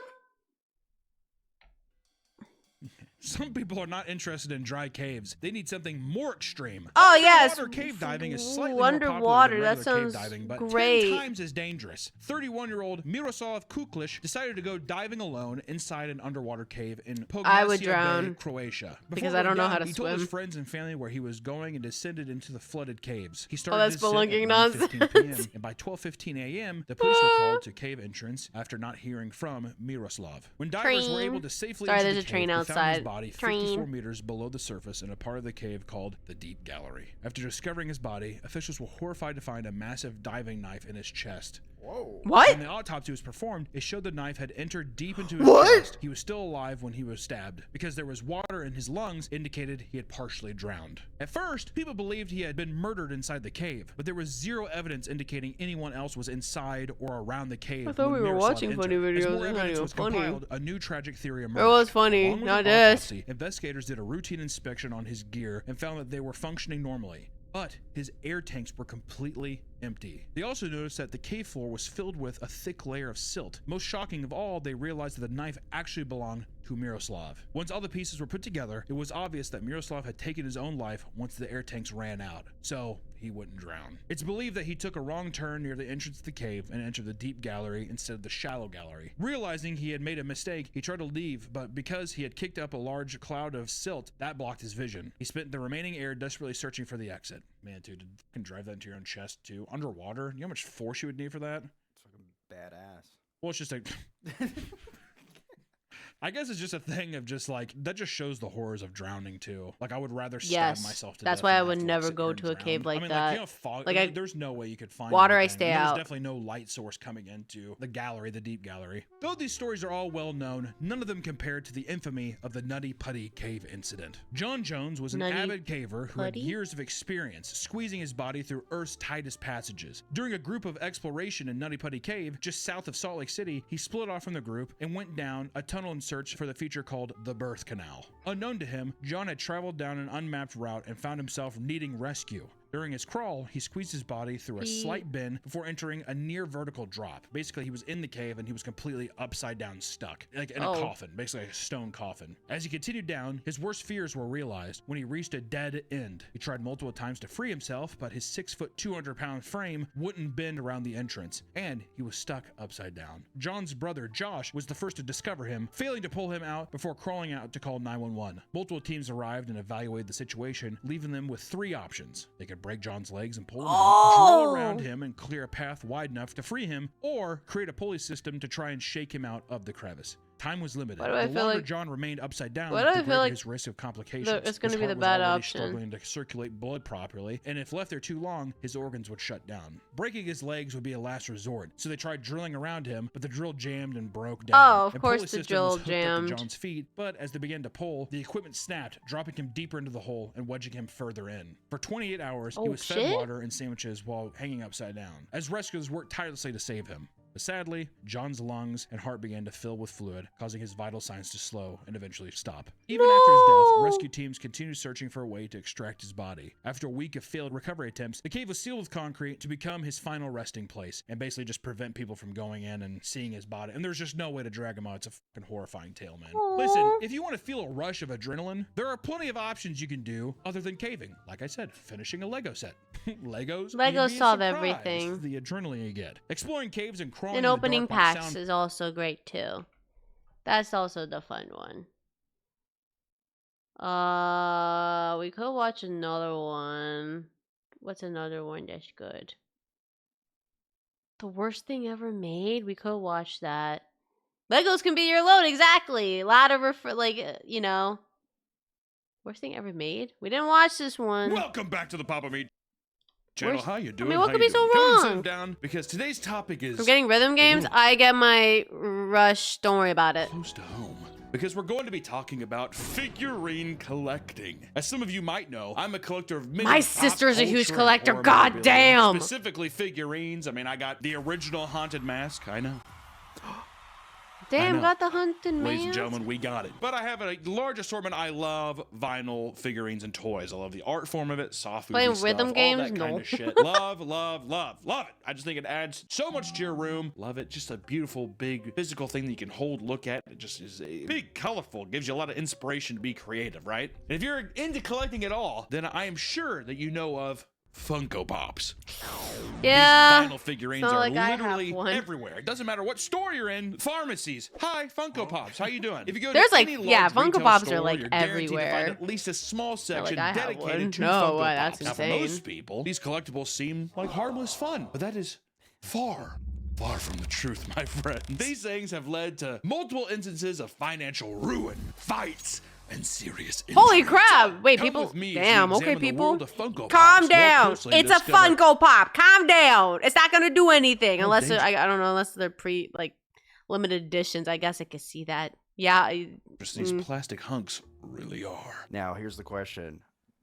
Some people are not interested in dry caves. They need something more extreme. Oh, yes. Underwater cave diving is slightly Underwater, more popular than that regular sounds cave diving, but great. 10 times as dangerous. 31-year-old Miroslav Kuklish decided to go diving alone inside an underwater cave in I would Pognasia drown Bay, Croatia. because Before I don't know going how down, to he told his swim. friends and family where he was going and descended into the flooded caves. He started that's his descent spelunking at 9:15 p.m. nonsense. and by 12:15 a.m., the police were called to cave entrance after not hearing from Miroslav. When divers were able to safely Sorry, enter there's the a train cave, they found his outside. body Train. 54 meters below the surface in a part of the cave called the Deep Gallery. After discovering his body, officials were horrified to find a massive diving knife in his chest. Whoa. What? When the autopsy was performed, it showed the knife had entered deep into his chest. He was still alive when he was stabbed. Because there was water in his lungs indicated he had partially drowned. At first, people believed he had been murdered inside the cave, but there was zero evidence indicating anyone else was inside or around the cave. I thought when we were Miroslav watching entered. funny As videos. more It's not evidence even was funny. compiled, a new tragic theory emerged. It was funny, Along with not the this. autopsy, investigators did a routine inspection on his gear and found that they were functioning normally. But his air tanks were completely empty. They also noticed that the cave floor was filled with a thick layer of silt. Most shocking of all, they realized that the knife actually belonged to Miroslav. Once all the pieces were put together, it was obvious that Miroslav had taken his own life once the air tanks ran out, so he wouldn't drown. It's believed that he took a wrong turn near the entrance to the cave and entered the deep gallery instead of the shallow gallery. Realizing he had made a mistake, he tried to leave, but because he had kicked up a large cloud of silt, that blocked his vision. He spent the remaining air desperately searching for the exit. Man, dude, to fucking drive that into your own chest too, underwater. You know how much force you would need for that? It's fucking badass. Well, it's just like I guess it's just a thing of just like, that just shows the horrors of drowning too. Like I would rather stab Yes, myself to that's death why than I have would to, never sit go here to a and cave drown. like I mean, that. Like, you know, fog, Like, there's no way you could find water, I anything. stay There's out. definitely no light source coming into the gallery, the deep gallery. Though these stories are all well known, none of them compared to the infamy of the Nutty Putty Cave incident. John Jones was an Nutty avid caver who had Putty? years of experience squeezing his body through Earth's tightest passages. During a group of exploration in Nutty Putty Cave, just south of Salt Lake City, he split off from the group and went down a tunnel in search for the feature called the Birth Canal. Unknown to him, John had traveled down an unmapped route and found himself needing rescue. During his crawl, he squeezed his body through a slight bend before entering a near vertical drop. Basically, he was in the cave and he was completely upside down stuck, like in a coffin, basically a stone coffin. As he continued down, his worst fears were realized when he reached a dead end. He tried multiple times to free himself, but his 6-foot, 200-pound frame wouldn't bend around the entrance, and he was stuck upside down. John's brother, Josh, was the first to discover him, failing to pull him out before crawling out to call 911. Multiple teams arrived and evaluated the situation, leaving them with 3 options. They could break John's legs and pull him out, drill around him and clear a path wide enough to free him, or create a pulley system to try and shake him out of the crevice. Time was limited. Why do I The feel longer like- John remained upside down, Why do I the feel greater like his risk of complications. it's gonna His be the heart was bad already option. struggling to circulate blood properly, and if left there too long, his organs would shut down. Breaking his legs would be a last resort, so they tried drilling around him, but the drill jammed and broke down. Oh, of And course pulley the system drill was hooked up to jammed. John's feet, but as they began to pull, the equipment snapped, dropping him deeper into the hole and wedging him further in. For 28 hours, he Oh, was fed shit. water and sandwiches while hanging upside down, as rescuers worked tirelessly to save him. But sadly, John's lungs and heart began to fill with fluid, causing his vital signs to slow and eventually stop. Even after his death, rescue teams continued searching for a way to extract his body. After a week of failed recovery attempts, the cave was sealed with concrete to become his final resting place and basically just prevent people from going in and seeing his body. And there's just no way to drag him out. It's a fucking horrifying tale, man. Listen, if you want to feel a rush of adrenaline, there are plenty of options you can do other than caving. Like I said, finishing a Lego set. Legos Legos you'd be solve surprised everything. The adrenaline you get. Exploring caves and crawling And in the opening dark might packs sound is also great too. That's also the fun one. We could watch another one. What's another one that's good? The worst thing ever made? We could watch that. Legos can be your load, exactly. A lot of you know. Worst thing ever made? We didn't watch this one. Welcome back to the Papa Meat Channel. Where's- How you doing? mean, what How could you be so doing? Come and wrong? sit down because today's topic is From getting rhythm games, I get my rush. Don't worry about it. close to home. Because we're going to be talking about figurine collecting. As some of you might know, I'm a collector of many My pop sister's a huge culture collector, and god memorabilia, damn! Specifically figurines. I mean, I got the original Haunted Mask. I know. Damn, know. got the hunting man. Ladies and gentlemen, we got it. But I have a large assortment. I love vinyl figurines and toys. I love the art form of it, soft movie Playing stuff, rhythm all games? that kind No. of shit. Love, love, love, love it. I just think it adds so much to your room. Love it. Just a beautiful, big, physical thing that you can hold, look at. It just is big, colorful. Gives you a lot of inspiration to be creative, right? And if you're into collecting at all, then I am sure that you know of Funko Pops. Yeah. These vinyl figurines it's not are like I have literally one. everywhere. It doesn't matter what store you're in. Pharmacies. Hi, Funko Pops. How you doing? If you go There's to like- any yeah, large Funko retail Pops are, store, like, you're guaranteed to find everywhere. at least a small section I have dedicated one. to No, Funko what? Pops. That's Now, for insane. most people, these collectibles seem like harmless fun, but that is far from the truth, my friend. These things have led to multiple instances of financial ruin, fights, and serious Holy injury. crap! Wait, Come people. with me as we Damn. Okay, examine the people. world of Funko Calm Pops, more down. closely and It's a discover Funko Pop. Calm down. It's not gonna do anything unless danger. I don't know unless they're limited editions. I guess I could see that. Yeah. these plastic hunks really are. Now, here's the question.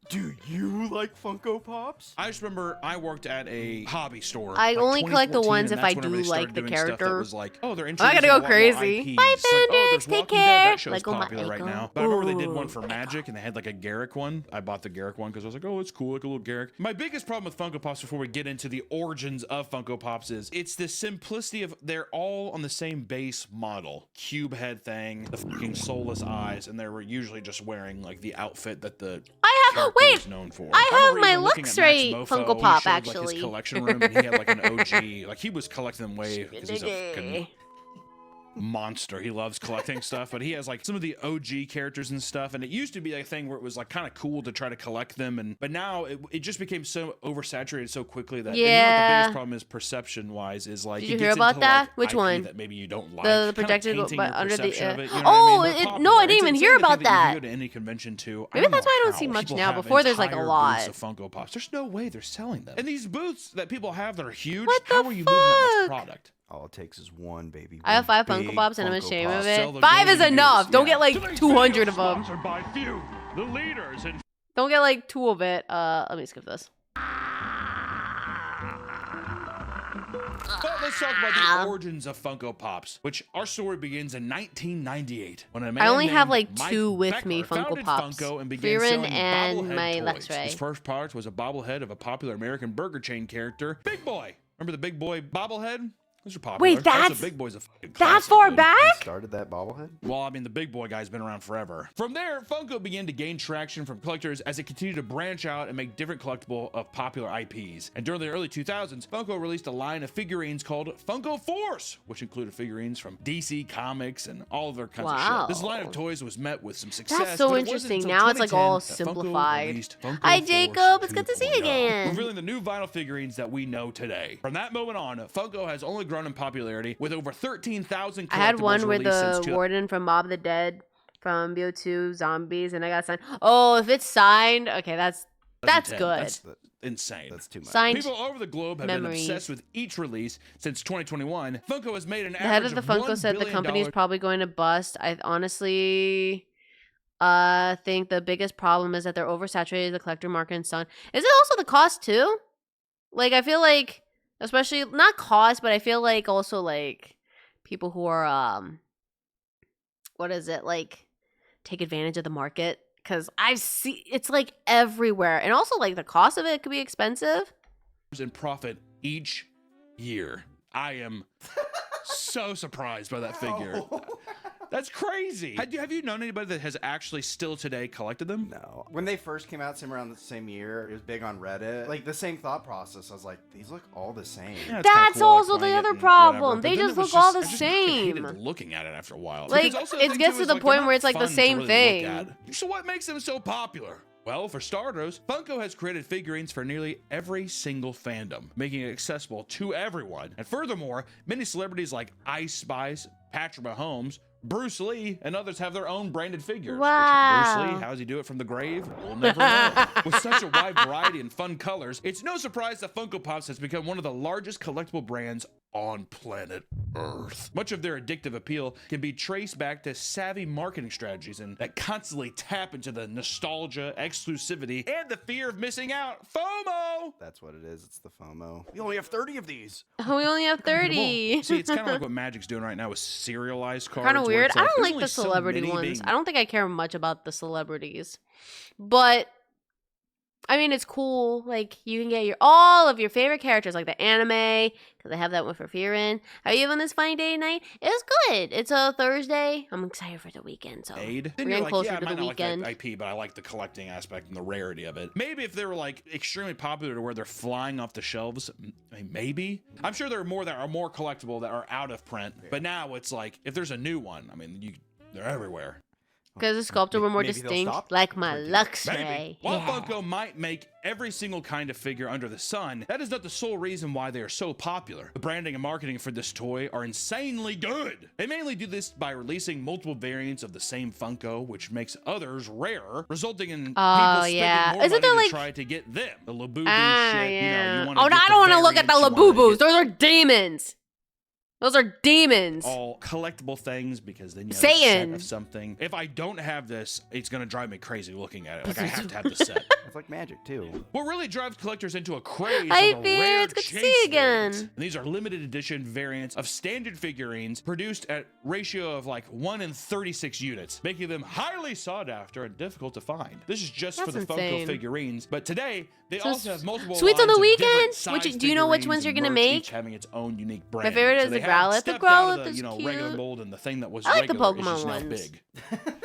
Do you like Funko Pops? I just remember I worked at a hobby store. I like only collect the 2014, ones and if I that's whenever do they started like the doing stuff that character. was like, oh, they're I introducing gotta a go lot more crazy. IPs. Bye, It's like, oh, Phoenix, there's take Walking Dead. care. That show's Lego my popular right Lego. now. But I remember they did Ooh, one for Magic, and they had like a Garrick one. I bought the Garrick one because I was like, oh, it's cool, like a little Garrick. My biggest problem with Funko Pops before we get into the origins of Funko Pops is it's the simplicity of they're all on the same base model. Cube head thing, the fucking soulless eyes, and they were usually just wearing like the outfit that the character was known for. I have remember my even looking at Luxray Max Funko Mofo. He Pop, showed, like, actually. his collection room, and he had like an OG. Like he was collecting them way because he's a fucking monster. He loves collecting stuff, but he has like some of the OG characters and stuff. And it used to be a thing where it was like kind of cool to try to collect them, but now it just became so oversaturated so quickly that and you know what the biggest problem is perception wise is like. Did you hear about that? Like, Which IP one? That maybe you don't like. The protected but under the. Of it, you know oh, what I mean? no, I didn't even hear about that. You go to any convention too. Maybe that's why I don't see much now. Before there's like a lot of Funko Pops. There's no way they're selling them. And these booths that people have that are huge. What the how are you moving that much product? All it takes is one, baby. I have 5 big Funko Pops and I'm Funko ashamed Pop. of Sell it. the 5 is golden enough. goose, Don't yeah. get like Today's 200 video of them. Sponsored by few, the leaders in Don't get like 2 of it. Let me skip this. But let's talk about the origins of Funko Pops, which our story begins in 1998 when a man I only have named like Mike 2 with Beckler me Funko founded Pops. Funko and began Fearin selling and bobblehead my toys. Lex-Ray. His first product was a bobblehead of a popular American burger chain character, Big Boy. Remember the Big Boy bobblehead? Those are popular. Wait, that's Big Boy's a fucking that classic, far dude. He back? started that bobblehead? Well, I mean, the Big Boy guy's been around forever. From there, Funko began to gain traction from collectors as it continued to branch out and make different collectible of popular IPs. And during the early 2000s, Funko released a line of figurines called Funko Force, which included figurines from DC Comics and all of their kinds of Wow. shit. This line of toys was met with some success. That's so but it wasn't interesting. until Now it's like all 2010 that Funko simplified. released Funko Hi, Force Jacob. It's good to see you 2.0, again. revealing the new vinyl figurines that we know today. From that moment on, Funko has only grown in popularity with over 13,000 I had collectibles one where released since the warden from Mob the Dead from BO2 Zombies, and I got signed. Oh, if it's signed, okay, that's intense. good. That's insane. That's too much. Signed People over the globe have memories. been obsessed with each release since 2021. Funko has made an The head average of the Funko $1 said the billion company is probably going to bust. I honestly think the biggest problem is that they're oversaturated the collector market and so on. Is it also the cost too? Like I feel like, especially not cost, but I feel like also like people who are what is it like take advantage of the market, because I see it's like everywhere, and also like the cost of it could be expensive. in profit each year. I am so surprised by that figure. That's crazy. Have you known anybody that has actually still today collected them? No. When they first came out, same around the same year, it was big on Reddit. Like the same thought process. I was like, these look all the same. Yeah, it's kinda That's cool, like, also playing the it other and problem. whatever, but They then just it was look all the I just same. hated looking at it after a while. Like, Because also the it thing, gets too, to is, the point they're where it's not like the fun to same really thing. look at. So what makes them so popular? Well, for starters, Funko has created figurines for nearly every single fandom, making it accessible to everyone. And furthermore, many celebrities like Ice Spice, Patrick Mahomes, Bruce Lee, and others have their own branded figures. Wow. Bruce Lee, how does he do it from the grave? We'll never know. With such a wide variety and fun colors, it's no surprise that Funko Pops has become one of the largest collectible brands on planet Earth. Much of their addictive appeal can be traced back to savvy marketing strategies and that constantly tap into the nostalgia, exclusivity, and the fear of missing out. FOMO! That's what it is. It's the FOMO. You only have 30 of these. We only have 30. See, it's kind of like what Magic's doing right now with serialized cards. Kind of where weird. it's I don't there's like only the so celebrity many ones. being- I don't think I care much about the celebrities. But I mean, it's cool. Like you can get all of your favorite characters, like the anime, because I have that one for Fearin. How are you having this fine day tonight? It's good. It's a Thursday. I'm excited for the weekend. So Aid. we're Then you're getting like, closer yeah, I to might the not weekend. like that IP, but I like the collecting aspect and the rarity of it. Maybe if they were like extremely popular to where they're flying off the shelves, I mean, maybe. I'm sure there are more that are more collectible that are out of print. But now it's like if there's a new one, I mean, they're everywhere. Because the sculpture were more Maybe they'll distinct, stop like my printing. Luxray. Maybe. While Yeah. Funko might make every single kind of figure under the sun, that is not the sole reason why they are so popular. The branding and marketing for this toy are insanely good. They mainly do this by releasing multiple variants of the same Funko, which makes others rarer, resulting in people spending yeah. more Isn't money there, to like- try to get them. The Labubu Ah, shit, yeah. you wanna Oh, get no, I the don't want to look at the variants, you wanna Labubus. get Those are demons. Those are demons. all collectible things because then you have a Satan. set of something. If I don't have this, it's gonna drive me crazy looking at it. Like I have to have the set. It's like magic too. What really drives collectors into a craze Hi, are the Beard. rare It's good to see chase you again. variants. And these are limited edition variants of standard figurines produced at ratio of like 1 in 36 units, making them highly sought after and difficult to find. This is just for That's the insane. Funko figurines, but today they So also have multiple Sweets on lines the of different weekend? size Do you know which figurines ones you're and gonna merch, make? each having its own unique brand. My favorite So is they the have Growlithe. The stepped out Growlithe of the, is cute. regular mold, and the thing that was I like the regular is Pokemon just now ones. big.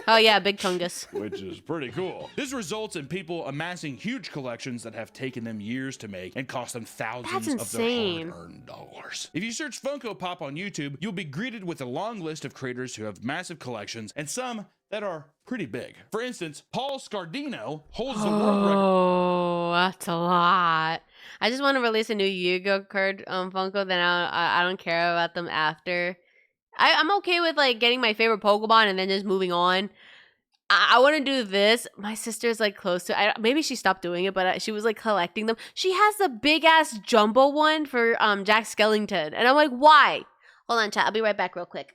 Oh yeah, Big Tungus. Which is pretty cool. This results in people amassing huge collections that have taken them years to make and cost them thousands That's of insane. their hard-earned dollars. If you search Funko Pop on YouTube, you'll be greeted with a long list of creators who have massive collections and some that are pretty big. For instance, Paul Scardino holds the world record. Oh, that's a lot. I just want to release a new Yu-Gi-Oh card Funko. Then I don't care about them after. I'm okay with like getting my favorite Pokemon and then just moving on. I want to do this. My sister's like close to. Maybe she stopped doing it, but she was like collecting them. She has the big ass jumbo one for Jack Skellington, and I'm like, why? Hold on, chat. I'll be right back real quick.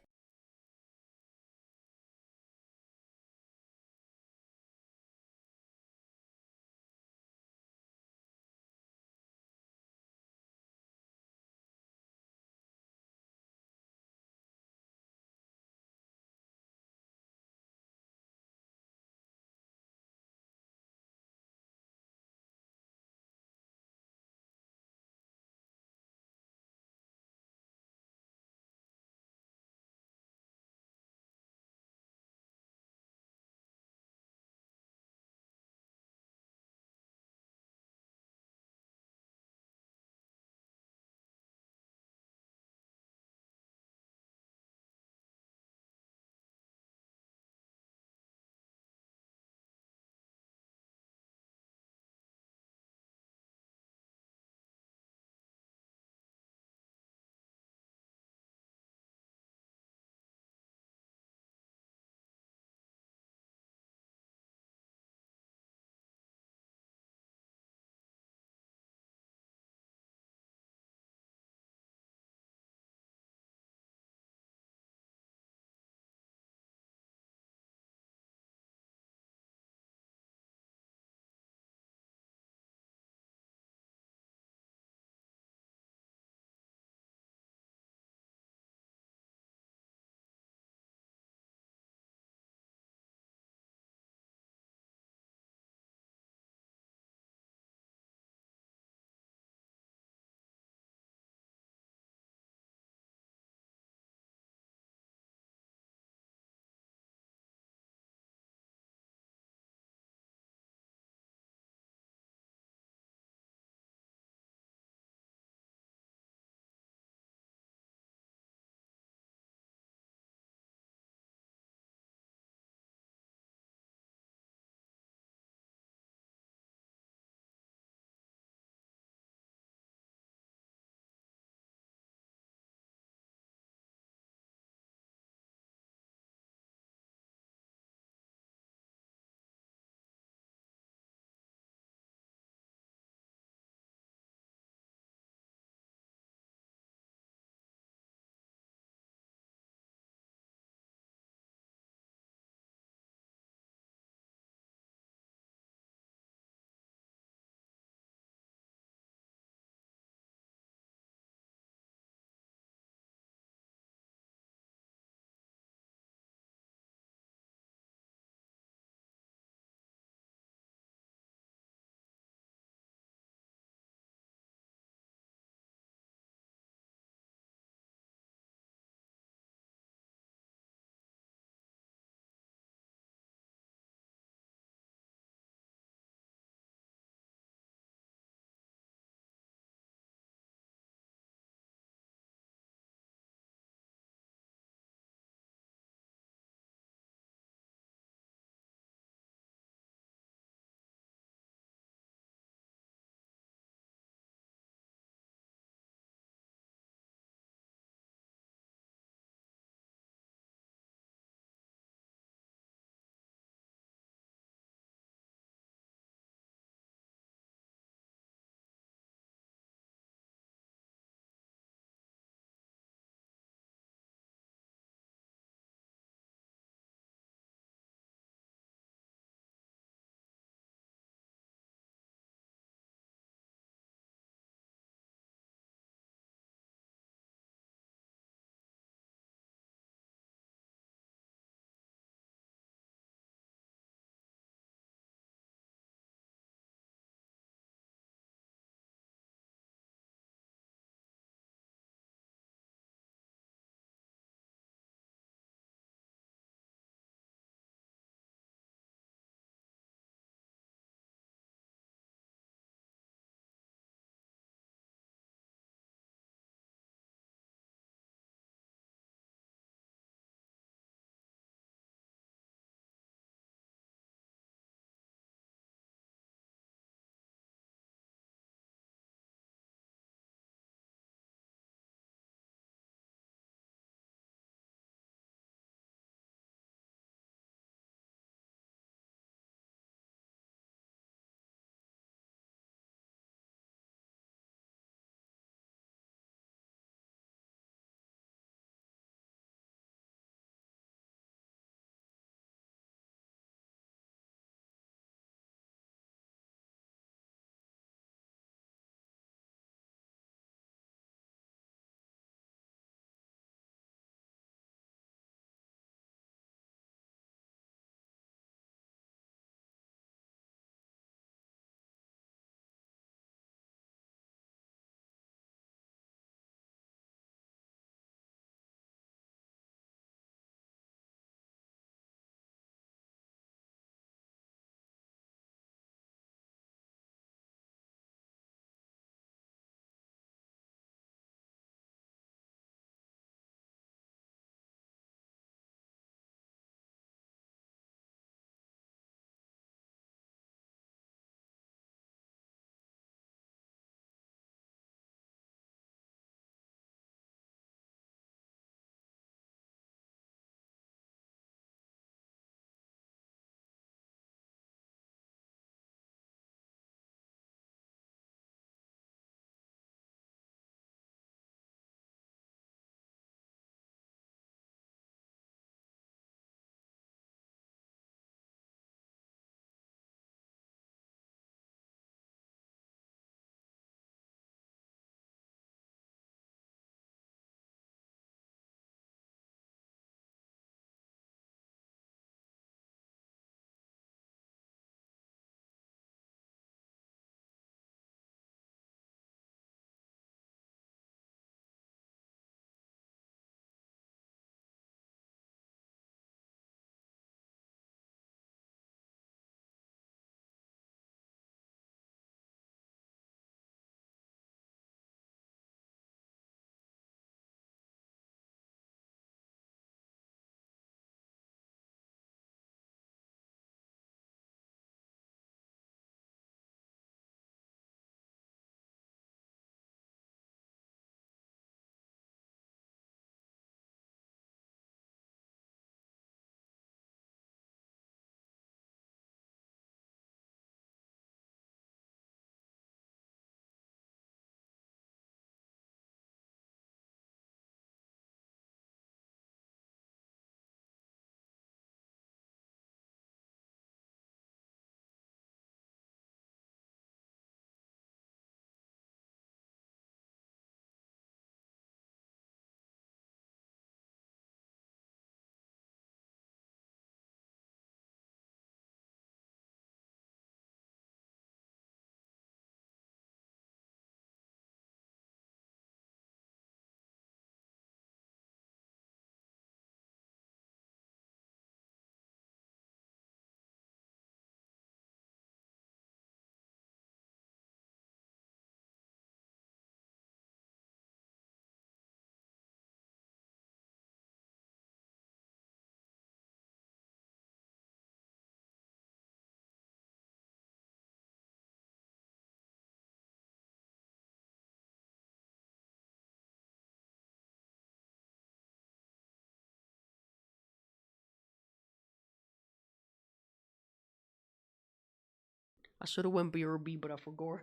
I should have went BRB, but I forgot.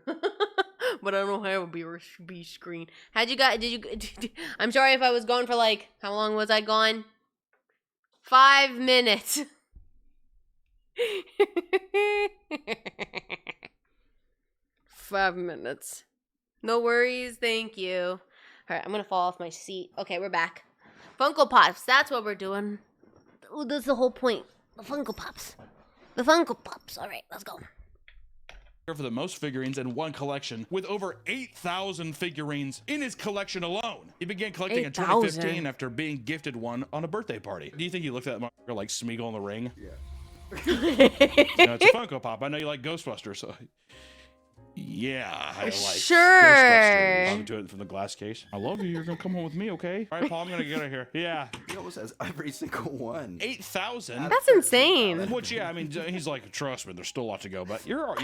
But I don't have a BRB screen. How'd you guys? Did you? I'm sorry if I was gone for like, how long was I gone? 5 minutes. 5 minutes. No worries, thank you. All right, I'm gonna fall off my seat. Okay, we're back. Funko Pops, that's what we're doing. Ooh, that's the whole point. The Funko Pops. The Funko Pops. All right, let's go. For the most figurines in one collection, with over 8,000 figurines in his collection alone. He began collecting in 2015 after being gifted one on a birthday party. Do you think he looked at that motherfucker like Smeagol in the Ring? Yeah. No, it's a Funko Pop. I know you like Ghostbusters, so... Yeah, I like Sure. Ghostbusters. I'm doing it from the glass case. I love you. You're gonna come home with me, okay? All right, Paul, I'm gonna get out of here. Yeah. He almost has every single one. 8,000? That's insane. Which, yeah, I mean, he's like, trust me, there's still a lot to go, but you're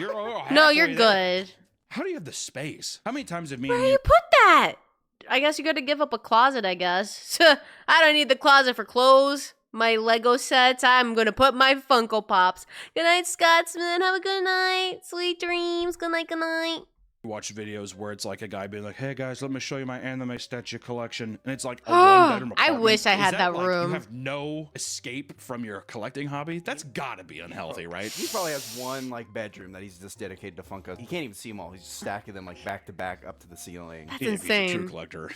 No, you're halfway there. good. How do you have the space? How many times have me Where and do you... you put that? I guess you gotta give up a closet, I guess. I don't need the closet for clothes. My Lego sets. I'm gonna put my Funko Pops. Good night, Scotsman. Have a good night. Sweet dreams. Good night, good night. Watch videos where it's like a guy being like, hey guys, let me show you my anime statue collection. And it's like a one-bedroom I apartment. wish I had Is that like room. You have no escape from your collecting hobby? That's gotta be unhealthy, right? He probably has one like bedroom that he's just dedicated to Funkos. He can't even see them all. He's just stacking them like back to back up to the ceiling. That's Yeah, if he's a true insane. collector.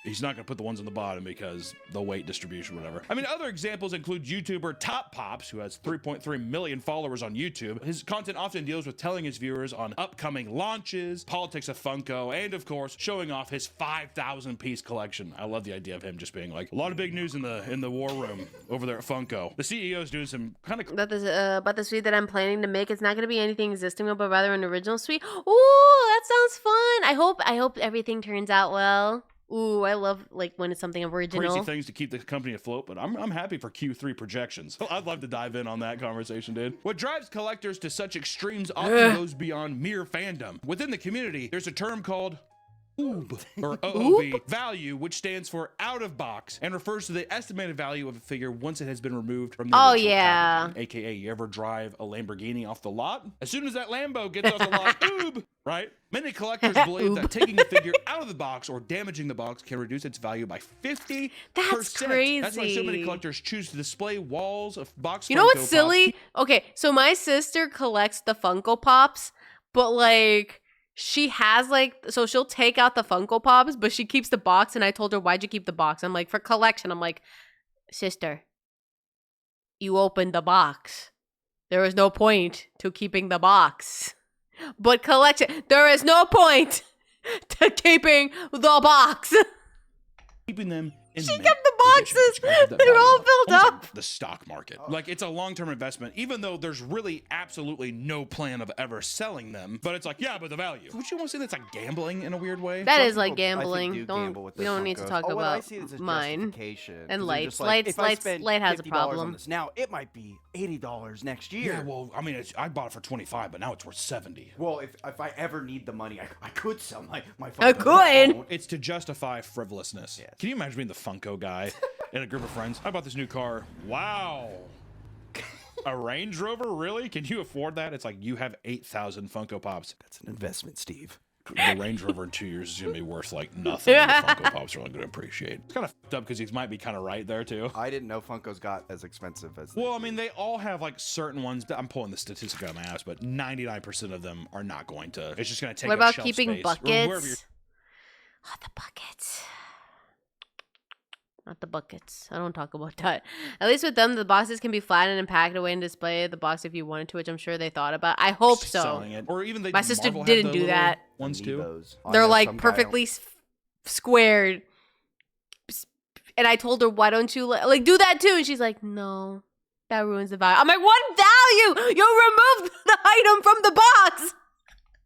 He's not going to put the ones on the bottom because the weight distribution, whatever. I mean, other examples include YouTuber Top Pops, who has 3.3 million followers on YouTube. His content often deals with telling his viewers on upcoming launches, politics of Funko, and of course, showing off his 5,000 piece collection. I love the idea of him just being like, a lot of big news in the war room over there at Funko. The CEO is doing some kind of... About the suite that I'm planning to make, it's not gonna be anything existing, but rather an original suite. Ooh, that sounds fun. I hope everything turns out well. Ooh, I love like when it's something original. crazy things to keep the company afloat, but I'm happy for Q3 projections. I'd love to dive in on that conversation, dude. What drives collectors to such extremes often goes beyond mere fandom. Within the community, there's a term called OOB, or OOB, value, which stands for out of box and refers to the estimated value of a figure once it has been removed from the original packaging. AKA, you ever drive a Lamborghini off the lot? As soon as that Lambo gets off the lot, OOB, right? Many collectors believe that taking a figure out of the box or damaging the box can reduce its value by 50%. That's crazy. That's why so many collectors choose to display walls of box. You know what's silly? Okay, so my sister collects the Funko Pops, but like she has like, so she'll take out the Funko Pops, but she keeps the box. And I told her, why'd you keep the box? I'm like, for collection. I'm like, sister, you opened the box. There is no point to keeping the box. But collection, there is no point to keeping the box. Keeping them in She mint kept the boxes. condition, They're all filled almost up. like the stock market. Like, it's a long-term investment, even though there's really absolutely no plan of ever selling them. But it's like, yeah, but the value. Would you want to say that's like gambling in a weird way? That Some is like people, I think, gambling. do Don't gamble with we their don't need to Funkos. talk What I about see is a mine. justification, 'cause And they're lights. just like, if I Lights spend has a $50 problem. on this now, it might be $80 next year. Yeah, well, I mean, I bought it for 25, but now it's worth 70. Well, if I ever need the money, I could sell my I Funkos. could. It's to justify frivolousness. Yes. Can you imagine being the Funko guy in a group of friends? I bought this new car. Wow. A Range Rover? Really? Can you afford that? It's like you have 8,000 Funko Pops. That's an investment, Steve. The Range Rover in 2 years is going to be worth like nothing. The Funko Pops are only going to appreciate. It's kind of fucked up because he might be kind of right there too. I didn't know Funkos got as expensive as. Well, I mean, they all have like certain ones. I'm pulling the statistic out of my ass, but 99% of them are not going to. It's just going to take What up about shelf keeping space, or wherever you're- buckets? Oh, the buckets. Not the buckets. I don't talk about that. At least with them, the boxes can be flattened and packed away and display the box if you wanted to, which I'm sure they thought about. I hope so. selling it. Or even My sister Marvel had didn't the do little that. Ones too. Amiibos. I They're know like some guy- perfectly squared. And I told her, why don't you like do that too? And she's like, no, that ruins the value. I'm like, what value? You removed the item from the box.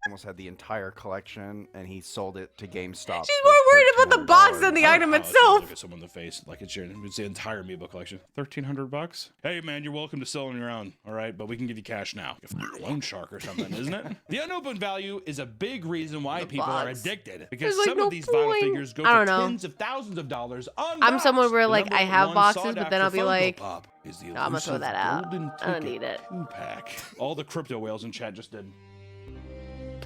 almost had the entire collection, and he sold it to GameStop. She's more worried about the box than the I item don't know how to itself. Look at someone in the face like it's the entire Amiibo collection. $1,300. Hey man, you're welcome to sell on your own. All right, but we can give you cash now. If you're a loan shark or something, isn't it? The unopened value is a big reason why people are box. addicted, because There's, like, some no of these vinyl point. figures go I for don't know. tens of thousands of dollars. I'm someone where, The like, I number have one boxes, sought but then I'll after be Funko like, Pop is the I'm gonna throw elusive that out. golden I don't ticket need it. 2-pack. All the crypto whales in chat just did.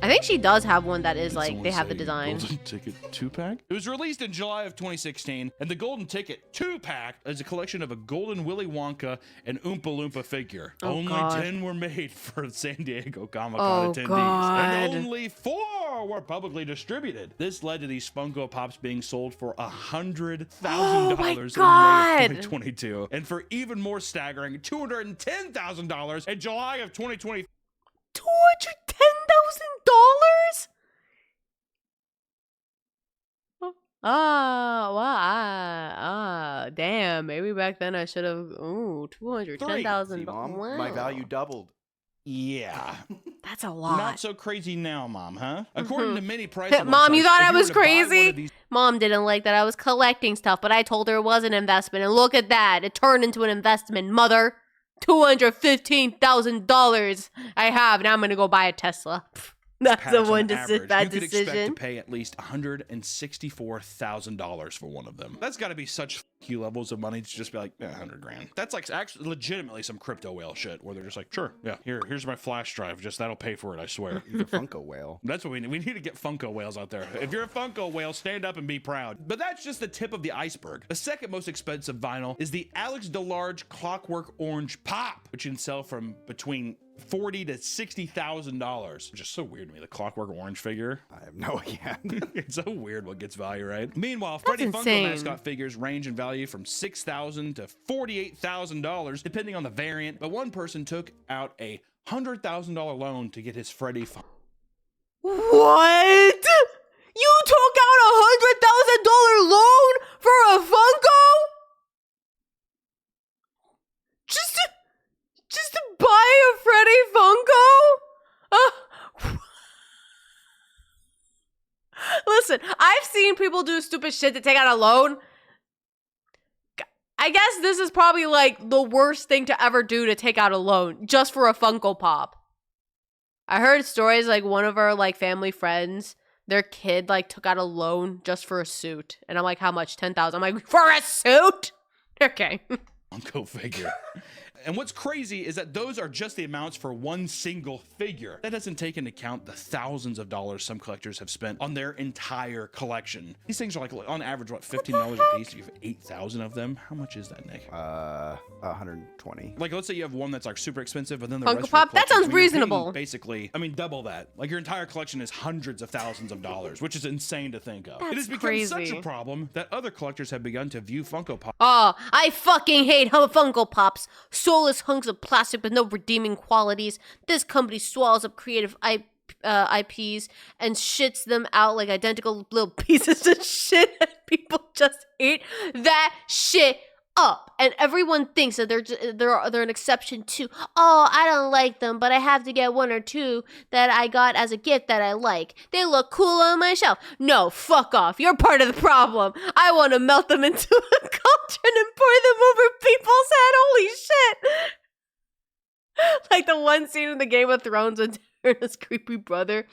I think she does have one that is Did like someone they have the say design. Golden Ticket 2-pack? It was released in July of 2016, and the Golden Ticket 2-pack is a collection of a golden Willy Wonka and Oompa Loompa figure. Oh, Only God. 10 were made for San Diego Comic-Con Oh, attendees, God. and only 4 were publicly distributed. This led to these Funko Pops being sold for $100,000 Oh, my in May God. of 2022, and for even more staggering $210,000 in July of 2020. $210,000? Damn. Maybe back then I should have. Ooh, See, $210,000. Mom, Wow. my value doubled. Yeah. That's a lot. Not so crazy now, Mom, huh? According to many price Mom, you websites, thought if I were was to buy one crazy? of these Mom didn't like that I was collecting stuff, but I told her it was an investment. And look at that. It turned into an investment, mother. $215,000 I have. Now I'm going to go buy a Tesla. That's packs a on one average, bad you could expect to decision. pay at least $164,000 for one of them. That's got to be such few levels of money to just be like, yeah, 100 grand. That's like actually legitimately some crypto whale shit where they're just like, sure, yeah, here's my flash drive. Just that'll pay for it, I swear. He's a Funko whale. That's what we need. We need to get Funko whales out there. If you're a Funko whale, stand up and be proud. But that's just the tip of the iceberg. The second most expensive vinyl is the Alex DeLarge Clockwork Orange Pop, which can sell from between $40,000 to $60,000, which is so weird to me. The Clockwork Orange figure. I have no idea. It's so weird what gets value, right? Meanwhile, Freddy Funko insane. mascot figures range in value from $6,000 to $48,000, depending on the variant. But one person took out a $100,000 loan to get his Freddy Funko. What? You took out $100,000 loan for a Funko? Just to buy a Freddy Funko? Listen, I've seen people do stupid shit to take out a loan. I guess this is probably like the worst thing to ever do to take out a loan just for a Funko Pop. I heard stories like one of our like family friends, their kid like took out a loan just for a suit. And I'm like, how much? 10,000. I'm like, for a suit? Okay. Funko figure. And what's crazy is that those are just the amounts for one single figure. That doesn't take into account the thousands of dollars some collectors have spent on their entire collection. These things are like on average, what, $15 a piece? You have 8,000 of them. How much is that, Nick? 120. Like, let's say you have one that's like super expensive, but then the Funko rest of your Pop? That collection- sounds I mean, you're paying reasonable. Basically, I mean, double that. Like your entire collection is hundreds of thousands of dollars, which is insane to think of. It has That's become such crazy. a problem that other collectors have begun to view Funko Pop Oh, I fucking hate Funko Pops. Soulless hunks of plastic with no redeeming qualities. This company swallows up creative IPs and shits them out like identical little pieces of shit, and people just eat that shit up. And everyone thinks that they're an exception too. Oh, I don't like them, but I have to get one or two that I got as a gift that I like. They look cool on my shelf. No, fuck off. You're part of the problem. I want to melt them into a cauldron and pour them over people's head. Holy shit. Like the one scene in the Game of Thrones when Tyrion creepy brother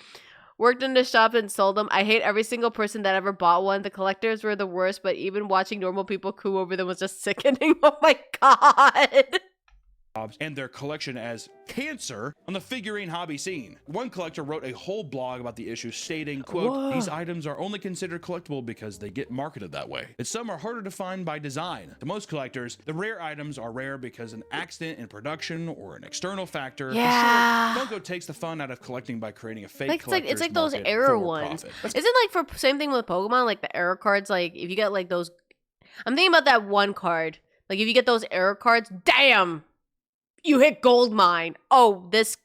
worked in the shop and sold them. I hate every single person that ever bought one. The collectors were the worst, but even watching normal people coo over them was just sickening. Oh my god. and their collection as cancer on the figurine hobby scene. One collector wrote a whole blog about the issue stating, quote, Whoa. "These items are only considered collectible because they get marketed that way. And some are harder to find by design. To most collectors, the rare items are rare because an accident in production or an external factor. Yeah. In short, Funko takes the fun out of collecting by creating a fake Like it's like those collector's error market ones. for profit. Isn't like for same thing with Pokemon, like the error cards, like if you get like those, I'm thinking about that one card. Like if you get those error cards, damn, you hit gold mine. Oh, this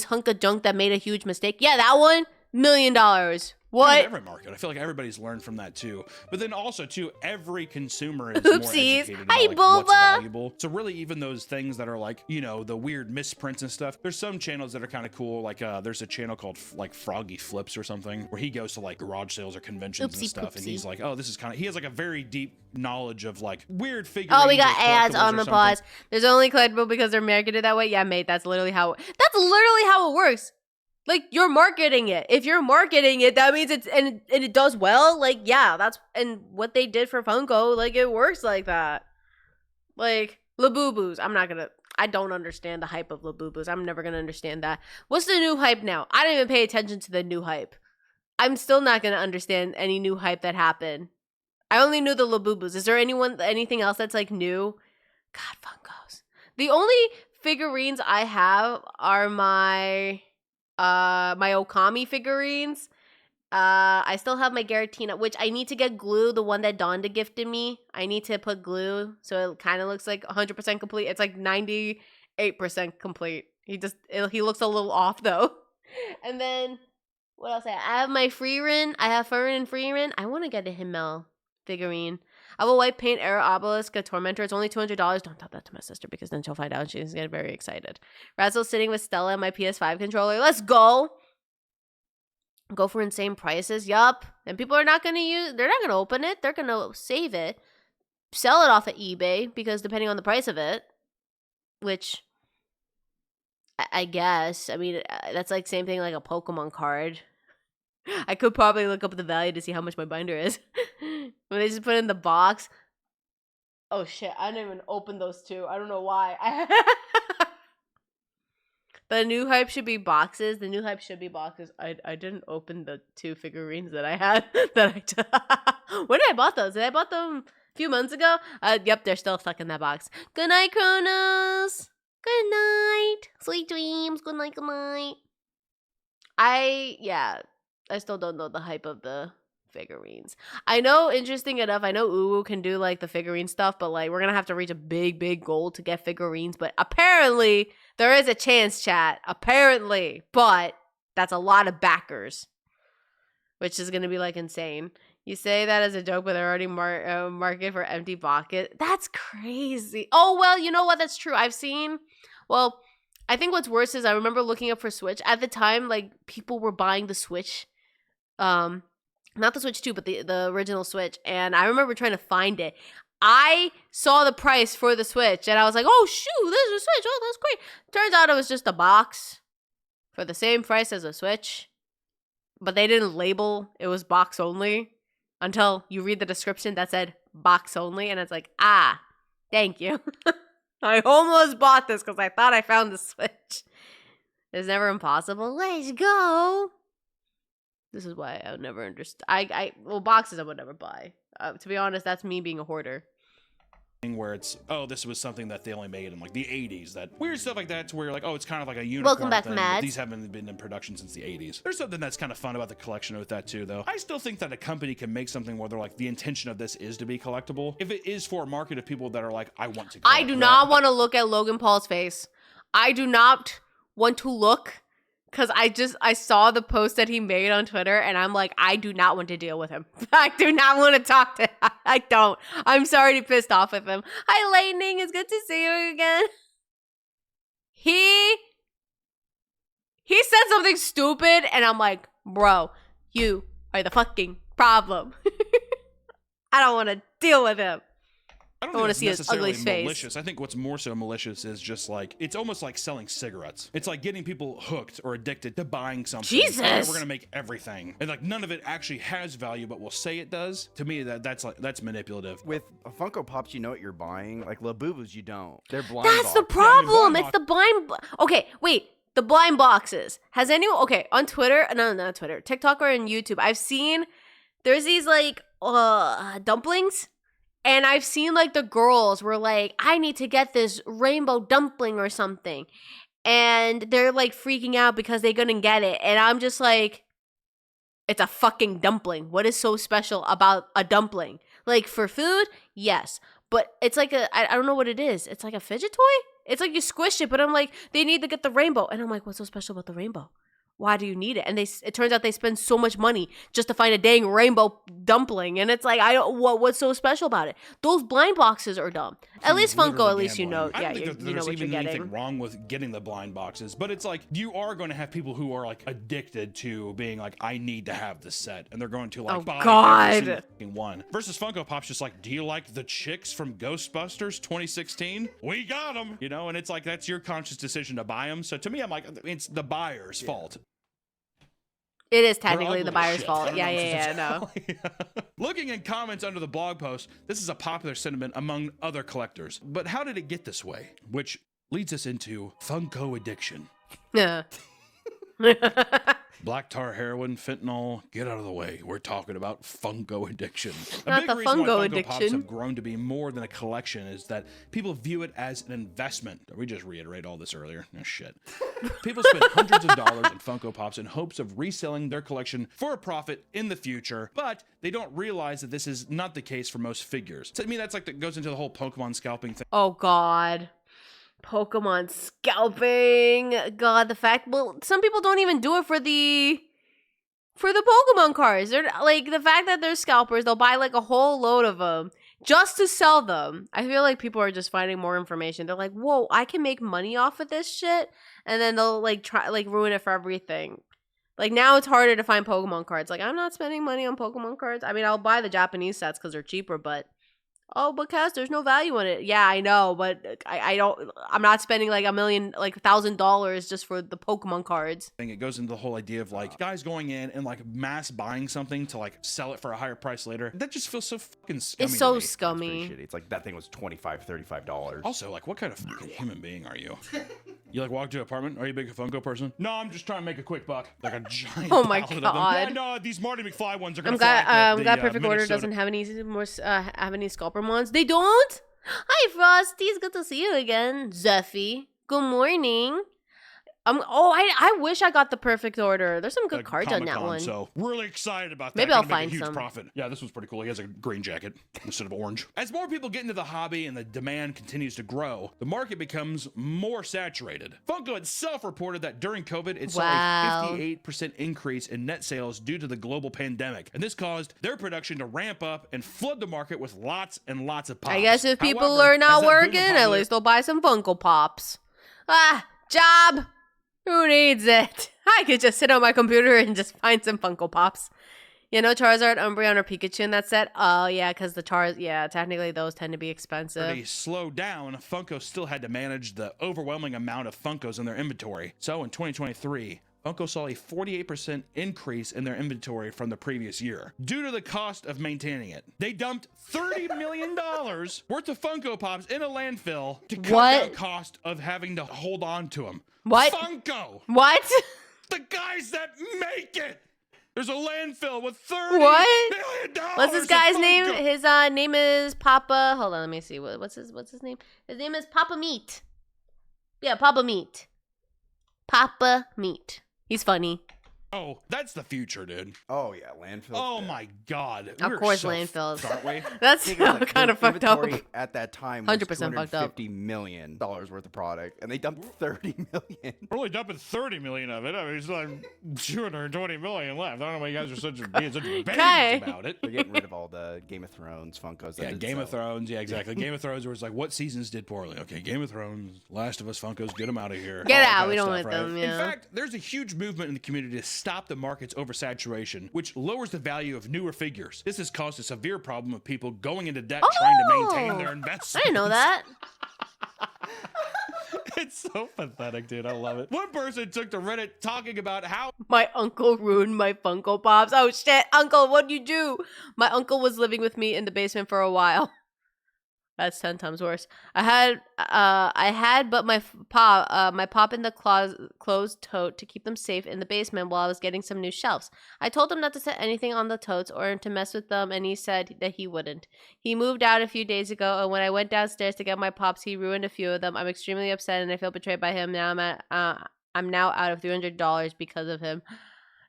hunk of junk that made a huge mistake. Yeah, that one, $1 million. What? Every market. I feel like everybody's learned from that too. But then also too, every consumer is more Oopsies. educated Hi, about like, what's Bulba. valuable. So really, even those things that are like, you know, the weird misprints and stuff. There's some channels that are kind of cool. Like there's a channel called like Froggy Flips or something, where he goes to like garage sales or conventions Oopsie and stuff, and poopsie. he's like, oh, this is kind of. He has like a very deep knowledge of like weird figures. Oh, we got ads on the pause. There's only collectible because they're marketed that way. Yeah, mate, that's literally how it works. Like, you're marketing it. If you're marketing it, that means it's and it does well. Like, yeah, that's and what they did for Funko, like it works like that. Like Labubu's. I'm not gonna I don't understand the hype of Labubus. I'm never gonna understand that. What's the new hype now? I don't even pay attention to the new hype. I'm still not gonna understand any new hype that happened. I only knew the Labubus. Is there anything else that's like new? God, Funkos. The only figurines I have are my Okami figurines. I still have my Garatina, which I need to get glue, the one that Donda gifted me. I need to put glue so it kind of looks like 100% complete. It's like 98% complete. He looks a little off though. And then what else? I have my Freerin. I have Furin and Freerin. I want to get a Himmel figurine. I have a white paint Era Obelisk, a Tormentor. It's only $200. Don't tell that to my sister because then she'll find out and she's gonna get very excited. Razzle sitting with Stella and my PS5 controller. Let's go. Go for insane prices. Yup. And people are not gonna they're not gonna open it. They're gonna save it. Sell it off at eBay because depending on the price of it, which I guess, I mean, that's like same thing like a Pokemon card. I could probably look up the value to see how much my binder is. When they just put it in the box. Oh shit, I didn't even open those two. I don't know why. The new hype should be boxes. The new hype should be boxes. I didn't open the two figurines that I had. When did I bought those? Did I bought them a few months ago? Yep, they're still stuck in that box. Good night, Kronos. Good night. Sweet dreams. Good night, good night. I still don't know the hype of the figurines. I know, interesting enough, I know Uwu can do like the figurine stuff, but like we're gonna have to reach a big goal to get figurines. But apparently there is a chance, chat. Apparently, but that's a lot of backers, which is gonna be like insane. You say that as a joke, but they're already market for empty bucket. That's crazy. Oh well, you know what? That's true. I think what's worse is I remember looking up for Switch at the time. Like people were buying the Switch. Not the Switch 2, but the original Switch. And I remember trying to find it. I saw the price for the Switch, and I was like, oh, shoot, there's a Switch. Oh, that's great. Turns out it was just a box for the same price as a Switch. But they didn't label it was box only until you read the description that said box only. And it's like, thank you. I almost bought this because I thought I found the Switch. It's never impossible. Let's go. This is why I would never understand. Well, boxes I would never buy. To be honest, that's me being a hoarder. Where it's, oh, this was something that they only made in like the 80s. That weird stuff like that to where you're like, oh, it's kind of like a unicorn Welcome back, thing, Mads. but these haven't been in production since the 80s. There's something that's kind of fun about the collection with that too, though. I still think that a company can make something where they're like, the intention of this is to be collectible. If it is for a market of people that are like, I want to collect I do not want to look at Logan Paul's face. I do not want to look. Because I saw the post that he made on Twitter, and I'm like, I do not want to deal with him. I do not want to talk to him. I don't. I'm sorry to piss off with him. Hi, Lightning. It's good to see you again. He said something stupid, and I'm like, bro, you are the fucking problem. I don't want to deal with him. I don't want to think see it's his ugly necessarily face. malicious. I think what's more so malicious is just like, it's almost like selling cigarettes. It's like getting people hooked or addicted to buying something. Jesus! Oh, we're gonna make everything, and like none of it actually has value, but we'll say it does. To me, that's manipulative. With Funko Pops, you know what you're buying. Like Labubus, you don't. They're blind. That's the box. problem. blind It's the blind. Okay, wait. The blind boxes. Has anyone? Okay, on Twitter. No, not Twitter. TikTok or on YouTube. I've seen there's these like dumplings. And I've seen, like, the girls were like, I need to get this rainbow dumpling or something. And they're, like, freaking out because they couldn't get it. And I'm just like, it's a fucking dumpling. What is so special about a dumpling? Like, for food? Yes. But it's like I don't know what it is. It's like a fidget toy? It's like you squish it, but I'm like, they need to get the rainbow. And I'm like, what's so special about the rainbow? Why do you need it? And it turns out they spend so much money just to find a dang rainbow dumpling. And it's like, what's so special about it? Those blind boxes are dumb. At least Funko, at least you know. I don't Yeah, think you know there's what you're even getting. anything wrong with getting the blind boxes, but it's like you are going to have people who are like addicted to being like, I need to have this set, and they're going to like buy every single fucking one. Versus Funko Pop's just like, do you like the chicks from Ghostbusters 2016? We got them, you know, and it's like that's your conscious decision to buy them. So to me, I'm like, it's the buyer's fault. It is technically the buyer's Shit. fault. I don't Yeah, know what no. to tell you. Looking in comments under the blog post, this is a popular sentiment among other collectors. But how did it get this way? Which leads us into Funko addiction. Yeah. Black tar, heroin, fentanyl, get out of the way. We're talking about Funko addiction. Not A big the reason why Funko Funko Pops addiction. have grown to be more than a collection is that people view it as an investment. Did we just reiterate all this earlier? No shit. People spend hundreds of dollars in Funko Pops in hopes of reselling their collection for a profit in the future, but they don't realize that this is not the case for most figures. So, I mean, that's like that goes into the whole Pokemon scalping thing. Oh God. Pokemon scalping. God, the fact, well, some people don't even do it for the Pokemon cards. They're like, the fact that they're scalpers, they'll buy like a whole load of them just to sell them. I feel like people are just finding more information. They're like, whoa, I can make money off of this shit. And then they'll like try, like ruin it for everything. Like now it's harder to find Pokemon cards. Like I'm not spending money on Pokemon cards. I mean, I'll buy the Japanese sets because they're cheaper, but but Cass, there's no value in it. Yeah, I know, but I'm not spending like $1,000 just for the Pokemon cards. It goes into the whole idea of like guys going in and like mass buying something to like sell it for a higher price later. That just feels so fucking scummy. It's so to me. scummy. Shitty. It's like that thing was $25, $35. Also, like, what kind of fucking human being are you? You like walk to an apartment? Are you a big Funko person? No, I'm just trying to make a quick buck. Like a giant. Oh my pallet of them. God. Yeah, no, these Marty McFly ones are gonna I'm fly. glad Perfect Order doesn't have any more have any scalper mons. They don't. Hi Frosty, it's good to see you again. Zeffy, good morning. I wish I got the Perfect Order. There's some good cards on that Comic-Con, one. So really excited about that. Maybe I'll Gonna make find a huge some. profit. Yeah, this was pretty cool. He has a green jacket instead of orange. As more people get into the hobby and the demand continues to grow, the market becomes more saturated. Funko itself reported that during COVID, it saw a 58% increase in net sales due to the global pandemic, and this caused their production to ramp up and flood the market with lots and lots of pops. I guess if people However, are not as that boom working, in at popular- least they'll buy some Funko Pops. Job. Who needs it? I could just sit on my computer and just find some Funko Pops. You know, Charizard, Umbreon, or Pikachu in that set? Oh, yeah, because technically those tend to be expensive. They slowed down, Funko still had to manage the overwhelming amount of Funkos in their inventory. So in 2023, Funko saw a 48% increase in their inventory from the previous year due to the cost of maintaining it. They dumped $30 million worth of Funko Pops in a landfill to cut the cost of having to hold on to them. What? Funko! What? The guys that make it! There's a landfill with $30 million. What's this guy's name? His name is Papa. Hold on, let me see. What's his name? His name is Papa Meat. Yeah, Papa Meat. Papa Meat. He's funny. Oh, that's the future, dude. Oh yeah, landfill. Oh my God. Of We're course, so landfills. fucked, aren't we? That's kind of fucked up. At that time, was 100% fucked up. $250 million worth of product, and they dumped $30 million. We're only dumping 30 million of it. I mean, it's like 220 million left. I don't know why you guys are being such babes about it. They're getting rid of all the Game of Thrones Funkos. Yeah, Game of Thrones. Yeah, exactly. Game of Thrones, where it's like, what seasons did poorly? Okay, Game of Thrones, Last of Us Funkos, get them out of here. Get All that out. kind We of don't stuff, want them. right? Yeah. In fact, there's a huge movement in the community to stop the market's oversaturation, which lowers the value of newer figures. This has caused a severe problem of people going into debt trying to maintain their investments. I didn't know that. It's so pathetic, dude. I love it. One person took to Reddit talking about how My uncle ruined my Funko Pops. Oh shit, uncle, what'd you do? My uncle was living with me in the basement for a while. That's 10 times worse. I had, but my pop in the closed tote to keep them safe in the basement while I was getting some new shelves. I told him not to set anything on the totes or to mess with them, and he said that he wouldn't. He moved out a few days ago, and when I went downstairs to get my pops, he ruined a few of them. I'm extremely upset, and I feel betrayed by him. Now I'm now out of $300 because of him.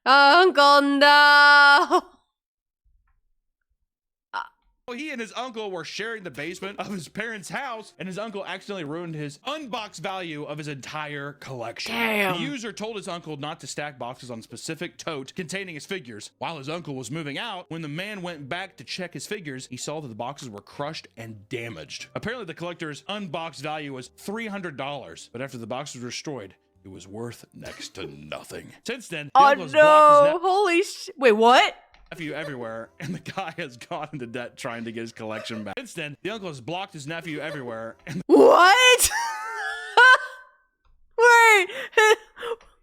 Uncle, no. he and his uncle were sharing the basement of his parents' house, and his uncle accidentally ruined his unboxed value of his entire collection. Damn. The user told his uncle not to stack boxes on a specific tote containing his figures. While his uncle was moving out, when the man went back to check his figures, he saw that the boxes were crushed and damaged. Apparently, the collector's unboxed value was $300, but after the boxes were destroyed, it was worth next to nothing. Since then, the Oh uncle has blocked his no! Holy shit! Wait, what? nephew everywhere, and the guy has gone into debt trying to get his collection back. Since then, the uncle has blocked his nephew everywhere, and What? Wait.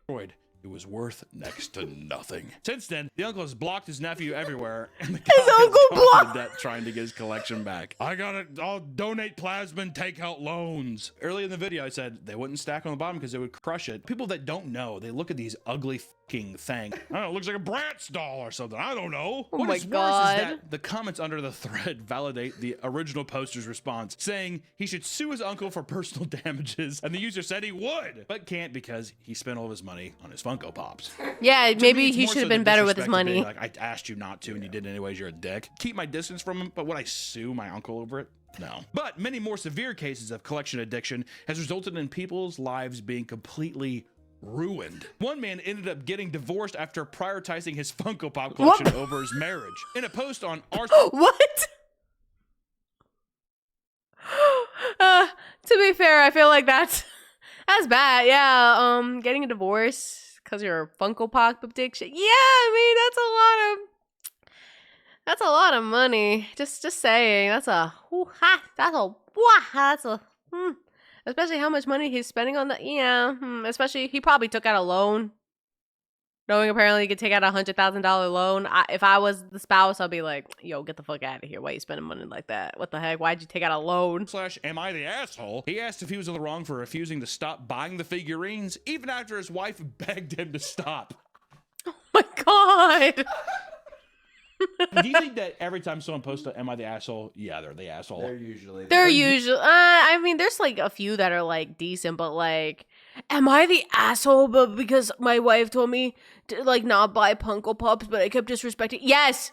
destroyed. it was worth next to nothing. Since then, the uncle has blocked his nephew everywhere, and the His guy uncle has gone blocked- into debt trying to get his collection back. I'll donate plasma and take out loans. Early in the video, I said they wouldn't stack on the bottom because they would crush it. People that don't know, they look at these ugly fucking things. I don't know, it looks like a Bratz doll or something. I don't know. Oh What my is worse God. is that the comments under the thread validate the original poster's response, saying he should sue his uncle for personal damages, and the user said he would, but can't because he spent all of his money on his Funko Pops. Yeah, To me, maybe it's he more should have so been the better with his disrespect of being money. like, I asked you not to, and you did anyways. You're a dick. Keep my distance from him, but would I sue my uncle over it? No. But many more severe cases of collection addiction has resulted in people's lives being completely ruined. One man ended up getting divorced after prioritizing his Funko Pop collection over his marriage. In a post on our What? To be fair, I feel like that's bad. Yeah, getting a divorce because you're a Funko Pop addiction. Yeah, I mean that's a lot of money. Just saying, that's a especially how much money he's spending on the especially he probably took out a loan. Knowing apparently you could take out $100,000 loan. If I was the spouse, I'd be like, yo, get the fuck out of here. Why are you spending money like that? What the heck? Why'd you take out a loan? / am I the asshole? He asked if he was in the wrong for refusing to stop buying the figurines, even after his wife begged him to stop. Oh my God. Do you think that every time someone posts a, am I the asshole? Yeah, they're the asshole. They're usually. They're usually, I mean, there's like a few that are like decent, but like, am I the asshole? But because my wife told me to like not buy Funko Pops, but I kept disrespecting. Yes,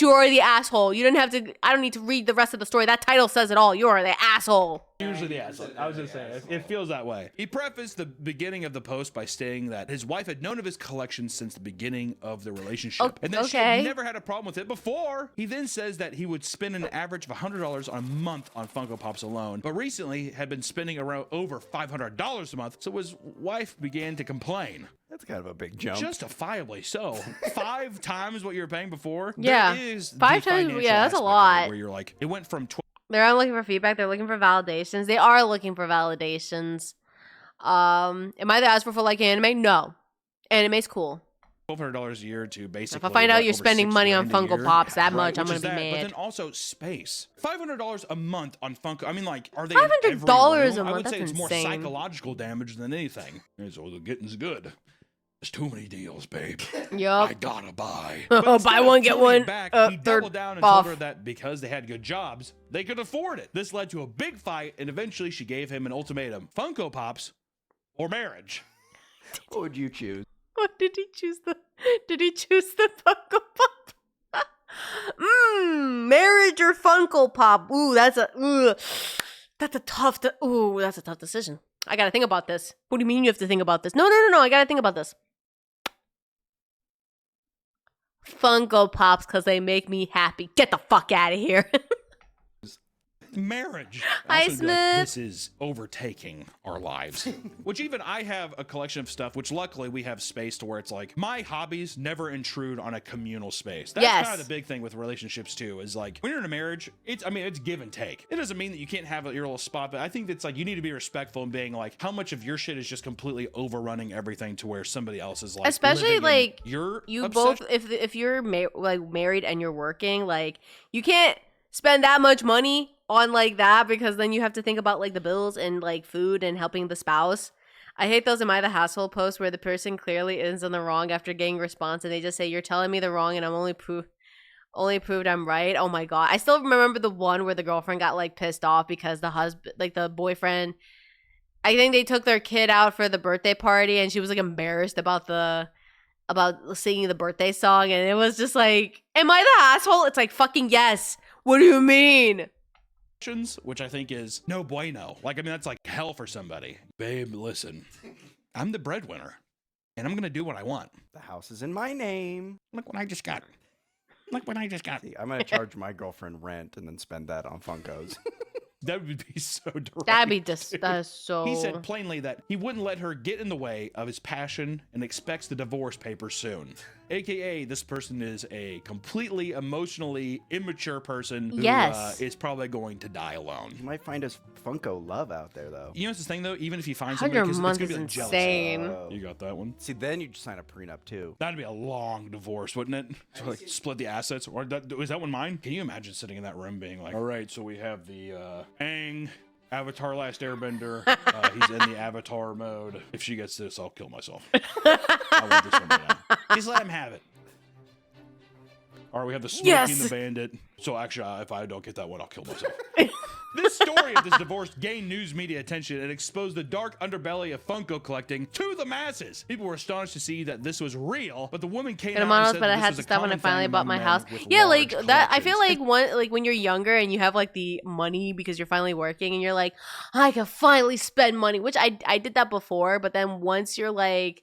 you are the asshole. You didn't have to. I don't need to read the rest of the story. That title says it all. You are the asshole. Usually the asshole. I was just saying, it feels that way. He prefaced the beginning of the post by saying that his wife had known of his collection since the beginning of the relationship, and that she had never had a problem with it before. He then says that he would spend an average of $100 a month on Funko Pops alone, but recently had been spending around over $500 a month, so his wife began to complain. That's kind of a big jump. Justifiably so. 5 times what you were paying before. Yeah. There is 5 the times, financial yeah, that's a aspect of it, lot. where you're like, it went from They're not looking for feedback. They're looking for validations. They are looking for validations. Am I the asshole for like anime? No. Anime's cool. $1,200 a year to basically. If I find out you're over spending $6 money on grand a Funko year. Pops that Right, much, I'm which gonna is be that, mad. But then also space. $500 a month on Funko. I mean, like, are they $500 in every a room? I month, would say that's it's more insane. psychological damage than anything. So the getting's good. There's too many deals, babe. I Yup. gotta buy. Oh, But instead buy of one, get toning it one, back, he third doubled down and off. told her that because they had good jobs, they could afford it. This led to a big fight, and eventually she gave him an ultimatum: Funko Pops or marriage. What would you choose? What did he choose? Did he choose the Funko Pop? Marriage or Funko Pop? That's a tough. That's a tough decision. I gotta think about this. What do you mean you have to think about this? No. I gotta think about this. Funko Pops, because they make me happy. Get the fuck out of here. Marriage. Hi, Also, be like, Smith. this is overtaking our lives. Which even I have a collection of stuff, which luckily we have space to where it's like my hobbies never intrude on a communal space. That's Yes. kind of the big thing with relationships too, is like when you're in a marriage, it's give and take. It doesn't mean that you can't have your little spot, but I think it's like you need to be respectful and being like, how much of your shit is just completely overrunning everything to where somebody else is like, Especially living in like your you obsession. both, if you're married and you're working, like you can't spend that much money on like that, because then you have to think about like the bills and like food and helping the spouse. I hate those Am I the Hassle posts where the person clearly is in the wrong after getting a response and they just say, you're telling me the wrong and I'm only proved I'm right. Oh my God. I still remember the one where the girlfriend got like pissed off because the husband, like the boyfriend, I think they took their kid out for the birthday party and she was like embarrassed about singing the birthday song, and it was just like, am I the asshole? It's like, fucking yes. What do you mean? Which I think is no bueno. Like, I mean, that's like hell for somebody. Babe, listen, I'm the breadwinner and I'm going to do what I want. The house is in my name. Look what I just got. Look what I just got. See, I'm going to charge my girlfriend rent and then spend that on Funkos. That would be so direct. That'd be just so. He said plainly that he wouldn't let her get in the way of his passion and expects the divorce papers soon. AKA, this person is a completely emotionally immature person who is probably going to die alone. You might find his Funko love out there, though. You know what's the thing, though? Even if you find somebody, 100 it's months gonna is be like jealous. insane. You got that one? See, then you'd sign a prenup, too. That'd be a long divorce, wouldn't it? So, like, split the assets. Or is that one mine? Can you imagine sitting in that room being like, all right, so we have the Aang, Avatar Last Airbender. He's in the Avatar mode. If she gets this, I'll kill myself. I want this one right now. Just let him have it. All right, we have the Smokey and the Bandit. So actually, if I don't get that one, I'll kill myself. This story of this divorce gained news media attention and exposed the dark underbelly of Funko collecting to the masses. People were astonished to see that this was real, but the woman came out and said but I that had this to was a stop when I common finally thing bought among my men house. with Yeah, large like that. I feel collections. like when you're younger and you have like the money because you're finally working and you're like, I can finally spend money, which I did that before. But then once you're like,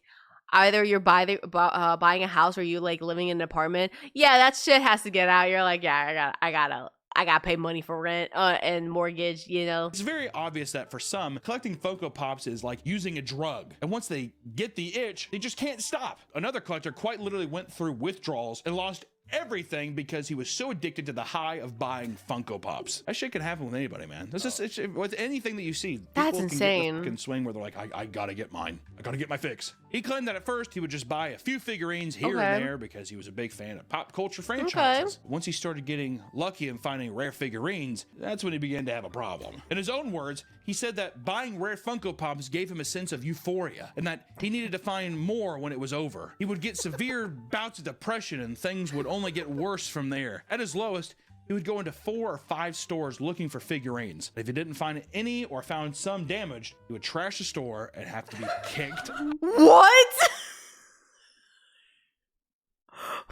either you're buying a house or you like living in an apartment, yeah, that shit has to get out. You're like, yeah, I gotta pay money for rent and mortgage, you know. It's very obvious that for some, collecting Funko Pops is like using a drug. And once they get the itch, they just can't stop. Another collector quite literally went through withdrawals and lost everything because he was so addicted to the high of buying Funko Pops. That shit can happen with anybody, man. That's just with anything that you see. That's people insane. Can swing where they're like, I gotta get mine. I gotta get my fix. He claimed that at first he would just buy a few figurines here and there because he was a big fan of pop culture franchises. Once he started getting lucky and finding rare figurines, that's when he began to have a problem. In his own words, he said that buying rare Funko Pops gave him a sense of euphoria and that he needed to find more when it was over. He would get severe bouts of depression and things would only get worse from there. At his lowest, he would go into 4 or 5 stores looking for figurines. If he didn't find any or found some damaged, he would trash the store and have to be kicked. What?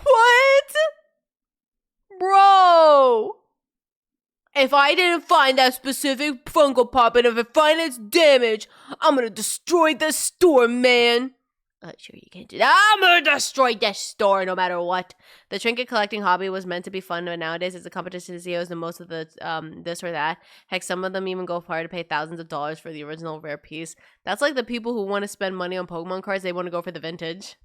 What? Bro! If I didn't find that specific Funko Pop and if I find it's damaged, I'm gonna destroy the store, man. Sure, you can't do that. I'm gonna destroy this store no matter what. The trinket collecting hobby was meant to be fun, but nowadays it's a competition to see who's the most of the this or that. Heck, some of them even go far to pay thousands of dollars for the original rare piece. That's like the people who want to spend money on Pokemon cards. They want to go for the vintage.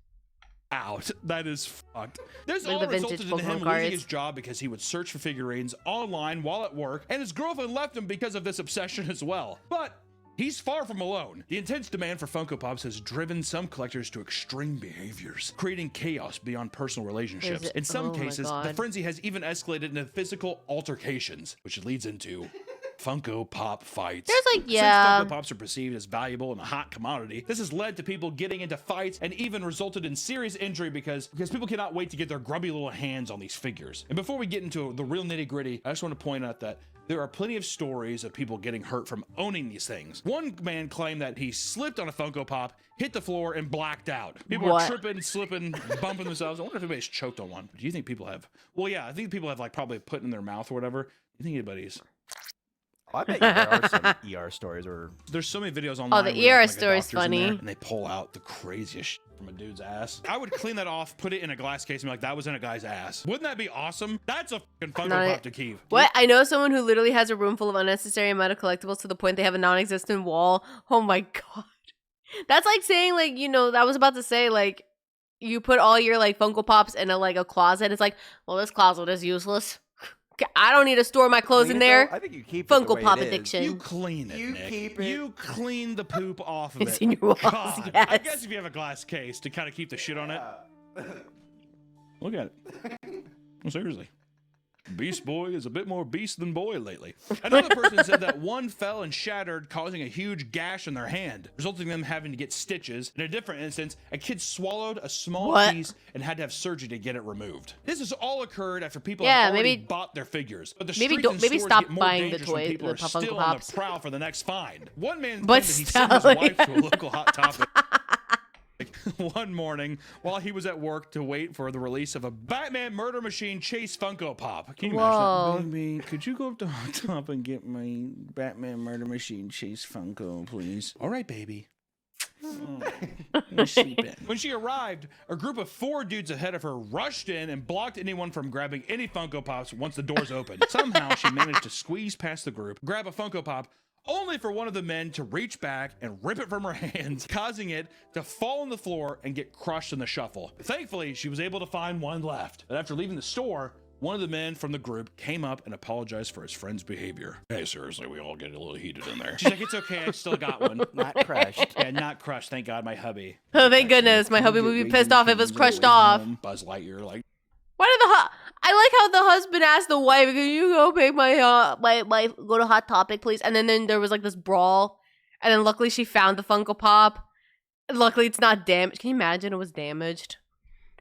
Out. That is fucked. This Like all the resulted vintage in Pokemon him cards. losing his job because he would search for figurines online while at work, and his girlfriend left him because of this obsession as well. But he's far from alone. The intense demand for Funko Pops has driven some collectors to extreme behaviors, creating chaos beyond personal relationships. In some cases, the frenzy has even escalated into physical altercations, which leads into Funko Pop fights. There's like, Since Funko Pops are perceived as valuable and a hot commodity, this has led to people getting into fights and even resulted in serious injury because people cannot wait to get their grubby little hands on these figures. And before we get into the real nitty gritty, I just want to point out that there are plenty of stories of people getting hurt from owning these things. One man claimed that he slipped on a Funko Pop, hit the floor, and blacked out. People are tripping, slipping, bumping themselves. I wonder if anybody's choked on one. Do you think people have? Well, yeah, I think people have like probably put in their mouth or whatever. Do you think anybody's? I bet there are some ER stories or there's so many videos online. Oh, the ER story is funny. And they pull out the craziest shit from a dude's ass. I would clean that off, put it in a glass case, and be like, that was in a guy's ass. Wouldn't that be awesome? That's a fucking Funko Pop to keep. What? I know someone who literally has a room full of unnecessary amount of collectibles to the point they have a non-existent wall. Oh my god. That's like saying, like, you know, I was about to say, like, you put all your, like, Funko Pops in a closet. It's like, well, this closet is useless. I don't need to store my clothes in there. I think you keep Funko it the way Pop it is. addiction. You clean it, You Nick. keep it. You clean the poop off of It's it. in your walls, God. yes. I guess if you have a glass case to kind of keep the shit on it. Look at it. Well, seriously. Beast Boy is a bit more beast than boy lately. Another person said that one fell and shattered, causing a huge gash in their hand, resulting in them having to get stitches. In a different instance, a kid swallowed a small piece and had to have surgery to get it removed. This has all occurred after people have already bought their figures. But the streets and stores stop get more buying the dangerous when toys, people the are Funko still on Pops. the prowl for the next find. One man But claimed that he sent his wife to a local Hot Topic one morning while he was at work to wait for the release of a Batman Murder Machine Chase Funko Pop. Can you imagine that? Baby, could you go up to Hot Top and get my Batman Murder Machine Chase Funko, please? All right, baby. When she arrived, a group of 4 dudes ahead of her rushed in and blocked anyone from grabbing any Funko Pops once the doors opened. Somehow, she managed to squeeze past the group, grab a Funko Pop, only for one of the men to reach back and rip it from her hands, causing it to fall on the floor and get crushed in the shuffle. Thankfully, she was able to find one left. And after leaving the store, one of the men from the group came up and apologized for his friend's behavior. Hey, seriously, we all get a little heated in there. She's like, it's okay, I still got one. Not crushed. Yeah, not crushed, thank God, my hubby. Oh, thank goodness. My hubby would be pissed off if it was crushed off. Buzz Lightyear, like, Why did I like how the husband asked the wife, "Can you go pick my go to Hot Topic, please?" And then there was like this brawl, and then luckily she found the Funko Pop. Luckily, it's not damaged. Can you imagine it was damaged?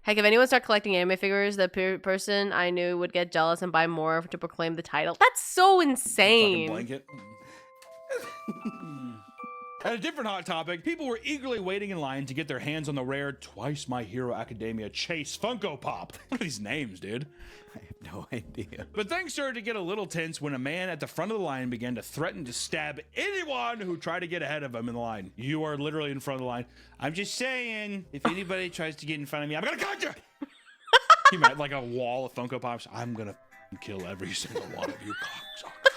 Heck, if anyone started collecting anime figures, the person I knew would get jealous and buy more to proclaim the title. That's so fucking insane. blanket. At a different hot topic, people were eagerly waiting in line to get their hands on the rare Twice My Hero Academia Chase Funko Pop. What are these names, dude? I have no idea. But things started to get a little tense when a man at the front of the line began to threaten to stab anyone who tried to get ahead of him in the line. You are literally in front of the line. I'm just saying, if anybody tries to get in front of me, I'm gonna cut you! He meant like a wall of Funko Pops. I'm gonna kill every single one of you cocksuckers.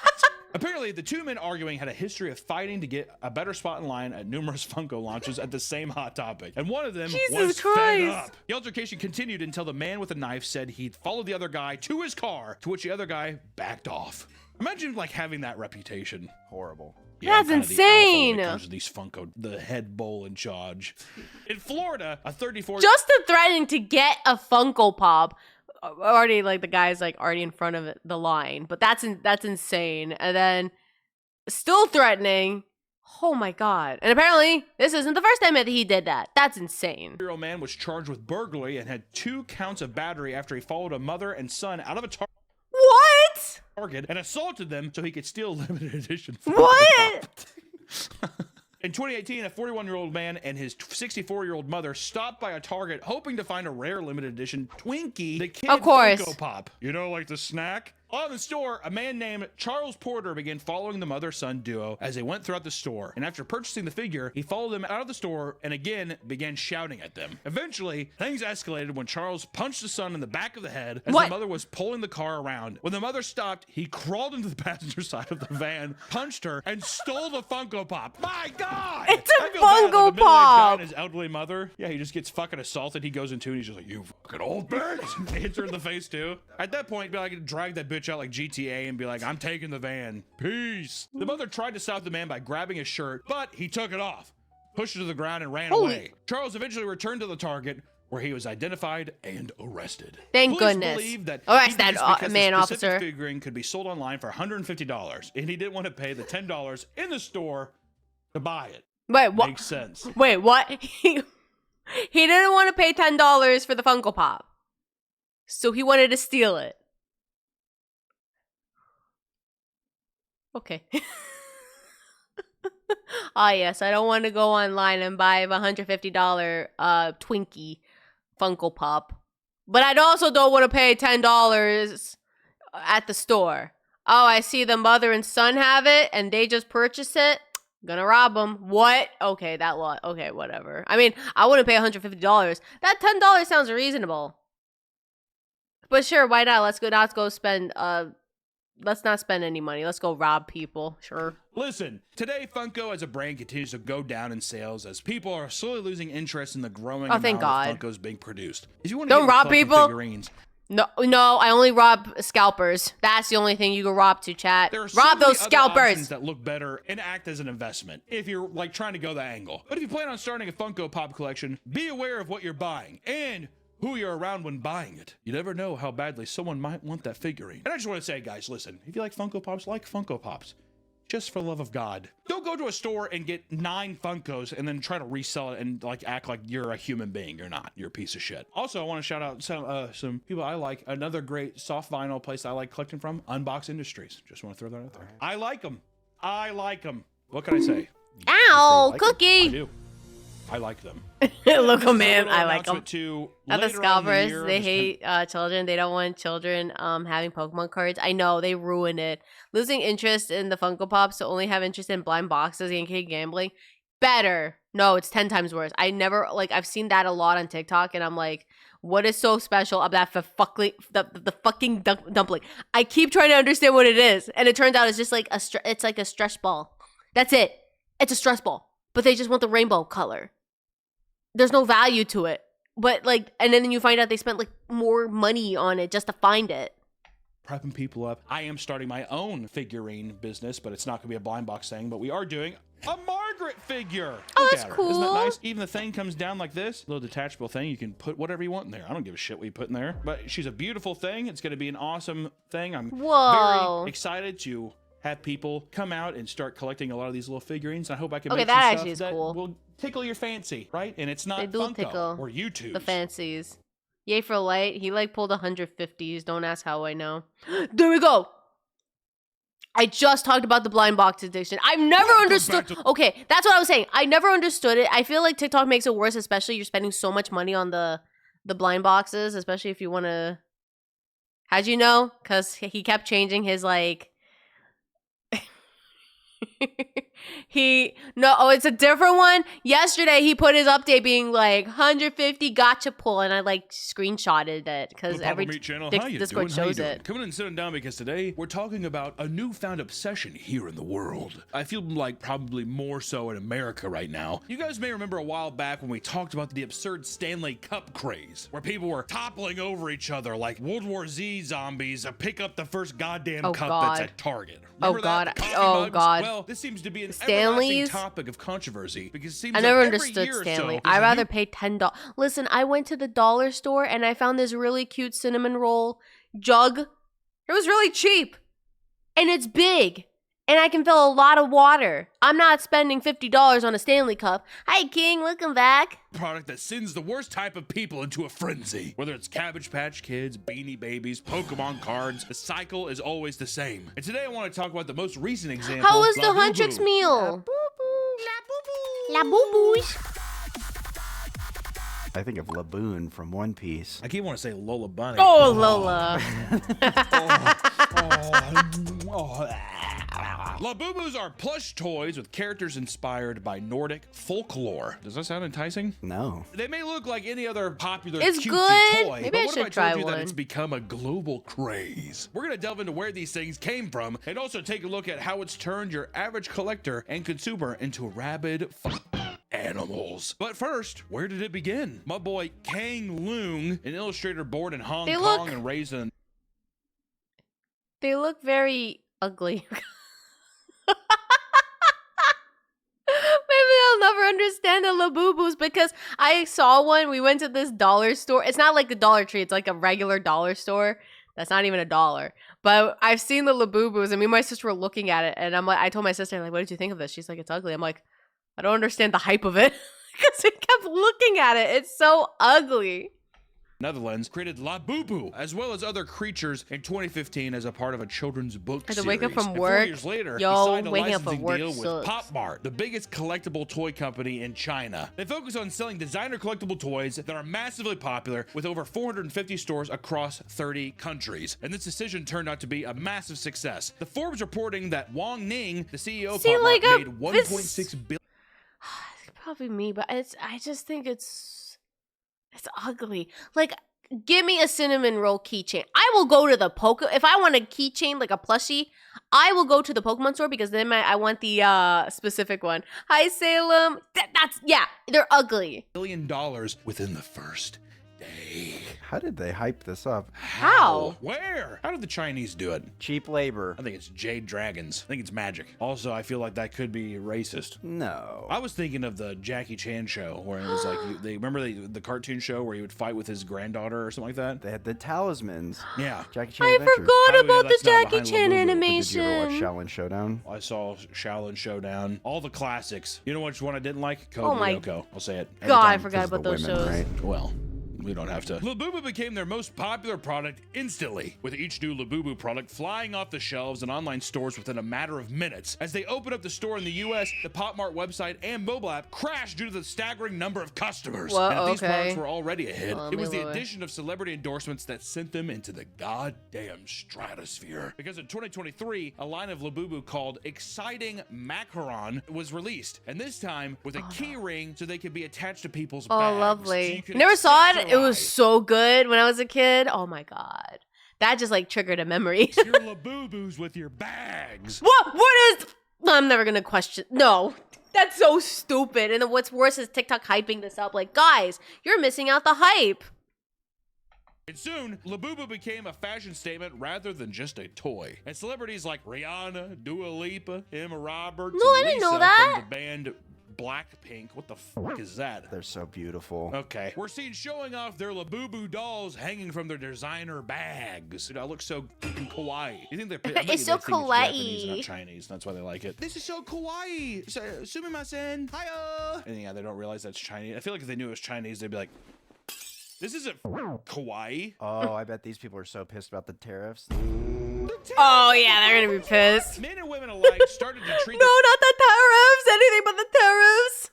Apparently, the 2 men arguing had a history of fighting to get a better spot in line at numerous Funko launches at the same hot topic. And one of them was fed up. The altercation continued until the man with a knife said he'd followed the other guy to his car, to which the other guy backed off. Imagine like having that reputation. Horrible. Yeah, That's I'm kinda insane. The alpha when it comes to these Funko, the head bowl in charge. In Florida, a 34- Just the threatening to get a Funko Pop. Already, like, the guy's like already in front of the line, but that's insane. And then still threatening. Oh my god! And apparently, this isn't the first time that he did that. That's insane. 30-year-old man was charged with burglary and had 2 counts of battery after he followed a mother and son out of a What? Target and assaulted them so he could steal limited edition. What? In 2018, a 41-year-old man and his 64-year-old mother stopped by a Target hoping to find a rare limited edition Twinkie, the kid Of course. Funko Pop. You know, like the snack? While in the store, a man named Charles Porter began following the mother-son duo as they went throughout the store. And after purchasing the figure, he followed them out of the store and again began shouting at them. Eventually, things escalated when Charles punched the son in the back of the head as the mother was pulling the car around. When the mother stopped, he crawled into the passenger side of the van, punched her, and stole the Funko Pop. My God! It's a I feel bad, Funko like, the middle-aged guy Pop! and his elderly mother. Yeah, he just gets fucking assaulted. He goes into it and he's just like, you fucking old bitch! He hits her in the face too. At that point, be like, drag that bitch out like GTA and be like, I'm taking the van. Peace. The mother tried to stop the man by grabbing his shirt, but he took it off, pushed it to the ground, and ran away. Charles eventually returned to the Target, where he was identified and arrested. Thank Police goodness. believe that Arrest he did that this because man, the specific officer. figurine could be sold online for $150, and he didn't want to pay the $10 in the store to buy it. Wait, what? Makes sense. Wait, what? He didn't want to pay $10 for the Funko Pop, so he wanted to steal it. Okay. Yes, I don't want to go online and buy a $150 Twinkie Funko Pop. But I also don't want to pay $10 at the store. Oh, I see the mother and son have it and they just purchased it. Gonna rob them. What? Okay, that lot. Okay, whatever. I mean, I wouldn't pay $150. That $10 sounds reasonable. But sure, why not? Let's go spend let's not spend any money. Let's go rob people. Sure. Listen, today Funko as a brand continues to go down in sales as people are slowly losing interest in the growing amount thank of God. Funkos being produced. If you want Don't to rob people. figurines, No, I only rob scalpers. That's the only thing you can rob to, chat. there are Rob so those many other options scalpers. that look better and act as an investment if you're like trying to go that angle. But if you plan on starting a Funko Pop collection, be aware of what you're buying and who you're around when buying it. You never know how badly someone might want that figurine. And I just want to say, guys, listen, if you like Funko Pops, like Funko Pops. Just for the love of God. Don't go to a store and get 9 Funkos and then try to resell it and like act like you're a human being. You're not. You're a piece of shit. Also, I want to shout out some people I like. Another great soft vinyl place I like collecting from, Unbox Industries. Just want to throw that out there. I like them. I like them. What can I say? Ow, like 'em? I cookie. do. I like them. Look, man, Little I like them. announcement to At the later on in the scalpers, year, they just hate children. They don't want children having Pokemon cards. I know, they ruin it. Losing interest in the Funko Pops to only have interest in blind boxes and kid gambling. better. No, it's 10 times worse. I never, like, I've seen that a lot on TikTok, and I'm like, what is so special about the fucking dumpling? I keep trying to understand what it is, and it turns out it's just like it's like a stress ball. That's it. It's a stress ball, but they just want the rainbow color. There's no value to it. But like, and then you find out they spent like more money on it just to find it. Prepping people up. I am starting my own figurine business, but it's not gonna be a blind box thing, but we are doing a Margaret figure. Oh, Look that's at her. cool. Isn't that nice? Even the thing comes down like this, little detachable thing. You can put whatever you want in there. I don't give a shit what you put in there, but she's a beautiful thing. It's gonna be an awesome thing. I'm Whoa. very excited to have people come out and start collecting a lot of these little figurines. I hope I can Okay, make that some actually stuff is that cool. will tickle your fancy, right? And it's not They do Funko tickle or YouTube. the fancies. Yay for light. He like pulled 150s. Don't ask how I know. There we go. I just talked about the blind box addiction. I've never understood. Okay, that's what I was saying. I never understood it. I feel like TikTok makes it worse, especially you're spending so much money on the blind boxes, especially if you want to. How'd you know? Because he kept changing his like. It's a different one. Yesterday he put his update being like 150 gotcha pull, and I like screenshotted it because every Channel. Discord shows it. Coming in and sitting down because today we're talking about a newfound obsession here in the world. I feel like probably more so in America right now. You guys may remember a while back when we talked about the absurd Stanley Cup craze, where people were toppling over each other like World War Z zombies to pick up the first goddamn cup that's at Target. Remember that? Coffee mugs? Well, this seems to be an everlasting topic of controversy because it seems I never like every understood year or Stanley. so, I'd rather pay $10. Listen, I went to the dollar store and I found this really cute cinnamon roll jug. It was really cheap. And it's big. And I can fill a lot of water. I'm not spending $50 on a Stanley Cup. Hi, King. Welcome back. Product that sends the worst type of people into a frenzy. Whether it's Cabbage Patch Kids, Beanie Babies, Pokemon cards, the cycle is always the same. And today I want to talk about the most recent example. How was the La Boo Huntrix Boo. meal? La Boo Boo's. I think of Laboon from One Piece. I keep wanting to say Lola Bunny. Oh, Lola. Labubu's are plush toys with characters inspired by Nordic folklore. Does that sound enticing? No. They may look like any other popular It's cutesy good. toy, Maybe but I what if should I try told you that one. it's become a global craze? We're gonna delve into where these things came from and also take a look at how it's turned your average collector and consumer into rabid animals. But first, where did it begin? My boy Kang Leung, an illustrator born in Hong Kong and raised in... They look very ugly. Maybe I'll never understand the Labubus because I saw one. We went to this dollar store. It's not like the Dollar Tree. It's like a regular dollar store. That's not even $1. But I've seen the Labubus, and me and my sister were looking at it, and I'm like, I told my sister, like, what did you think of this? She's like, it's ugly. I'm like, I don't understand the hype of it because we kept looking at it. It's so ugly. Netherlands created La Boo Boo, as well as other creatures in 2015 as a part of a children's book I had to series. wake up from And work. 4 years later, Yo, he signed a waking up from licensing work deal with sucks. Pop Mart, the biggest collectible toy company in China. They focus on selling designer collectible toys that are massively popular with over 450 stores across 30 countries. And this decision turned out to be a massive success. The Forbes reporting that Wang Ning, the CEO of Pop Mart, made 1.6 billion. It's probably me, but I just think it's ugly. Like, give me a cinnamon roll keychain. I will go to the if I want a keychain like a plushie, I will go to the Pokemon store because then I want the specific one. Hi Salem. They're ugly. $1 billion within the first day. How did they hype this up? How? Where? How did the Chinese do it? Cheap labor. I think it's Jade Dragons. I think it's magic. Also, I feel like that could be racist. No. I was thinking of the Jackie Chan show where it was like, they remember the cartoon show where he would fight with his granddaughter or something like that? They had the talismans. Yeah. Jackie Chan I Adventures. forgot How do we know about the that's not Jackie behind Chan Labubu? But Did animation. you ever watch Shaolin Showdown? I saw Shaolin Showdown. All the classics. You know which one I didn't like? Code Oh my Lyoko. I'll say it. every God, I time. forgot 'Cause of about the those women, shows. right? Well, We don't have to. Labubu became their most popular product instantly, with each new Labubu product flying off the shelves in online stores within a matter of minutes. As they opened up the store in the US, the Pop Mart website and mobile app crashed due to the staggering number of customers. Whoa, and if these okay. products were already a hit, Well, it was the lower. addition of celebrity endorsements that sent them into the goddamn stratosphere. Because in 2023, a line of Labubu called Exciting Macaron was released, and this time with a key ring so they could be attached to people's Oh, bags. So lovely. you could You never saw it? It was accessorize so good when I was a kid. Oh my god. That just like triggered a memory. your Labubus with your bags. What is... I'm never gonna question... No. That's so stupid. And then what's worse is TikTok hyping this up. Like, guys, you're missing out the hype. And soon, Labubu became a fashion statement rather than just a toy. And celebrities like Rihanna, Dua Lipa, Emma Roberts, No, and I didn't know Lisa that. from the band Blackpink. What the fuck is that? They're so beautiful. Okay. We're seen showing off their Labubu dolls hanging from their designer bags. Dude, I look so fucking kawaii. You think they're I bet It's you so they think Japanese, kawaii. not Chinese. That's why they like it. This is so kawaii. Sumimasen. Hiya. And yeah, they don't realize that's Chinese. I feel like if they knew it was Chinese, they'd be like, this isn't kawaii. Oh, I bet these people are so pissed about the tariffs. Oh yeah, they're gonna be pissed. Men and women alike started to treat No, not the tariffs. Anything but the tariffs.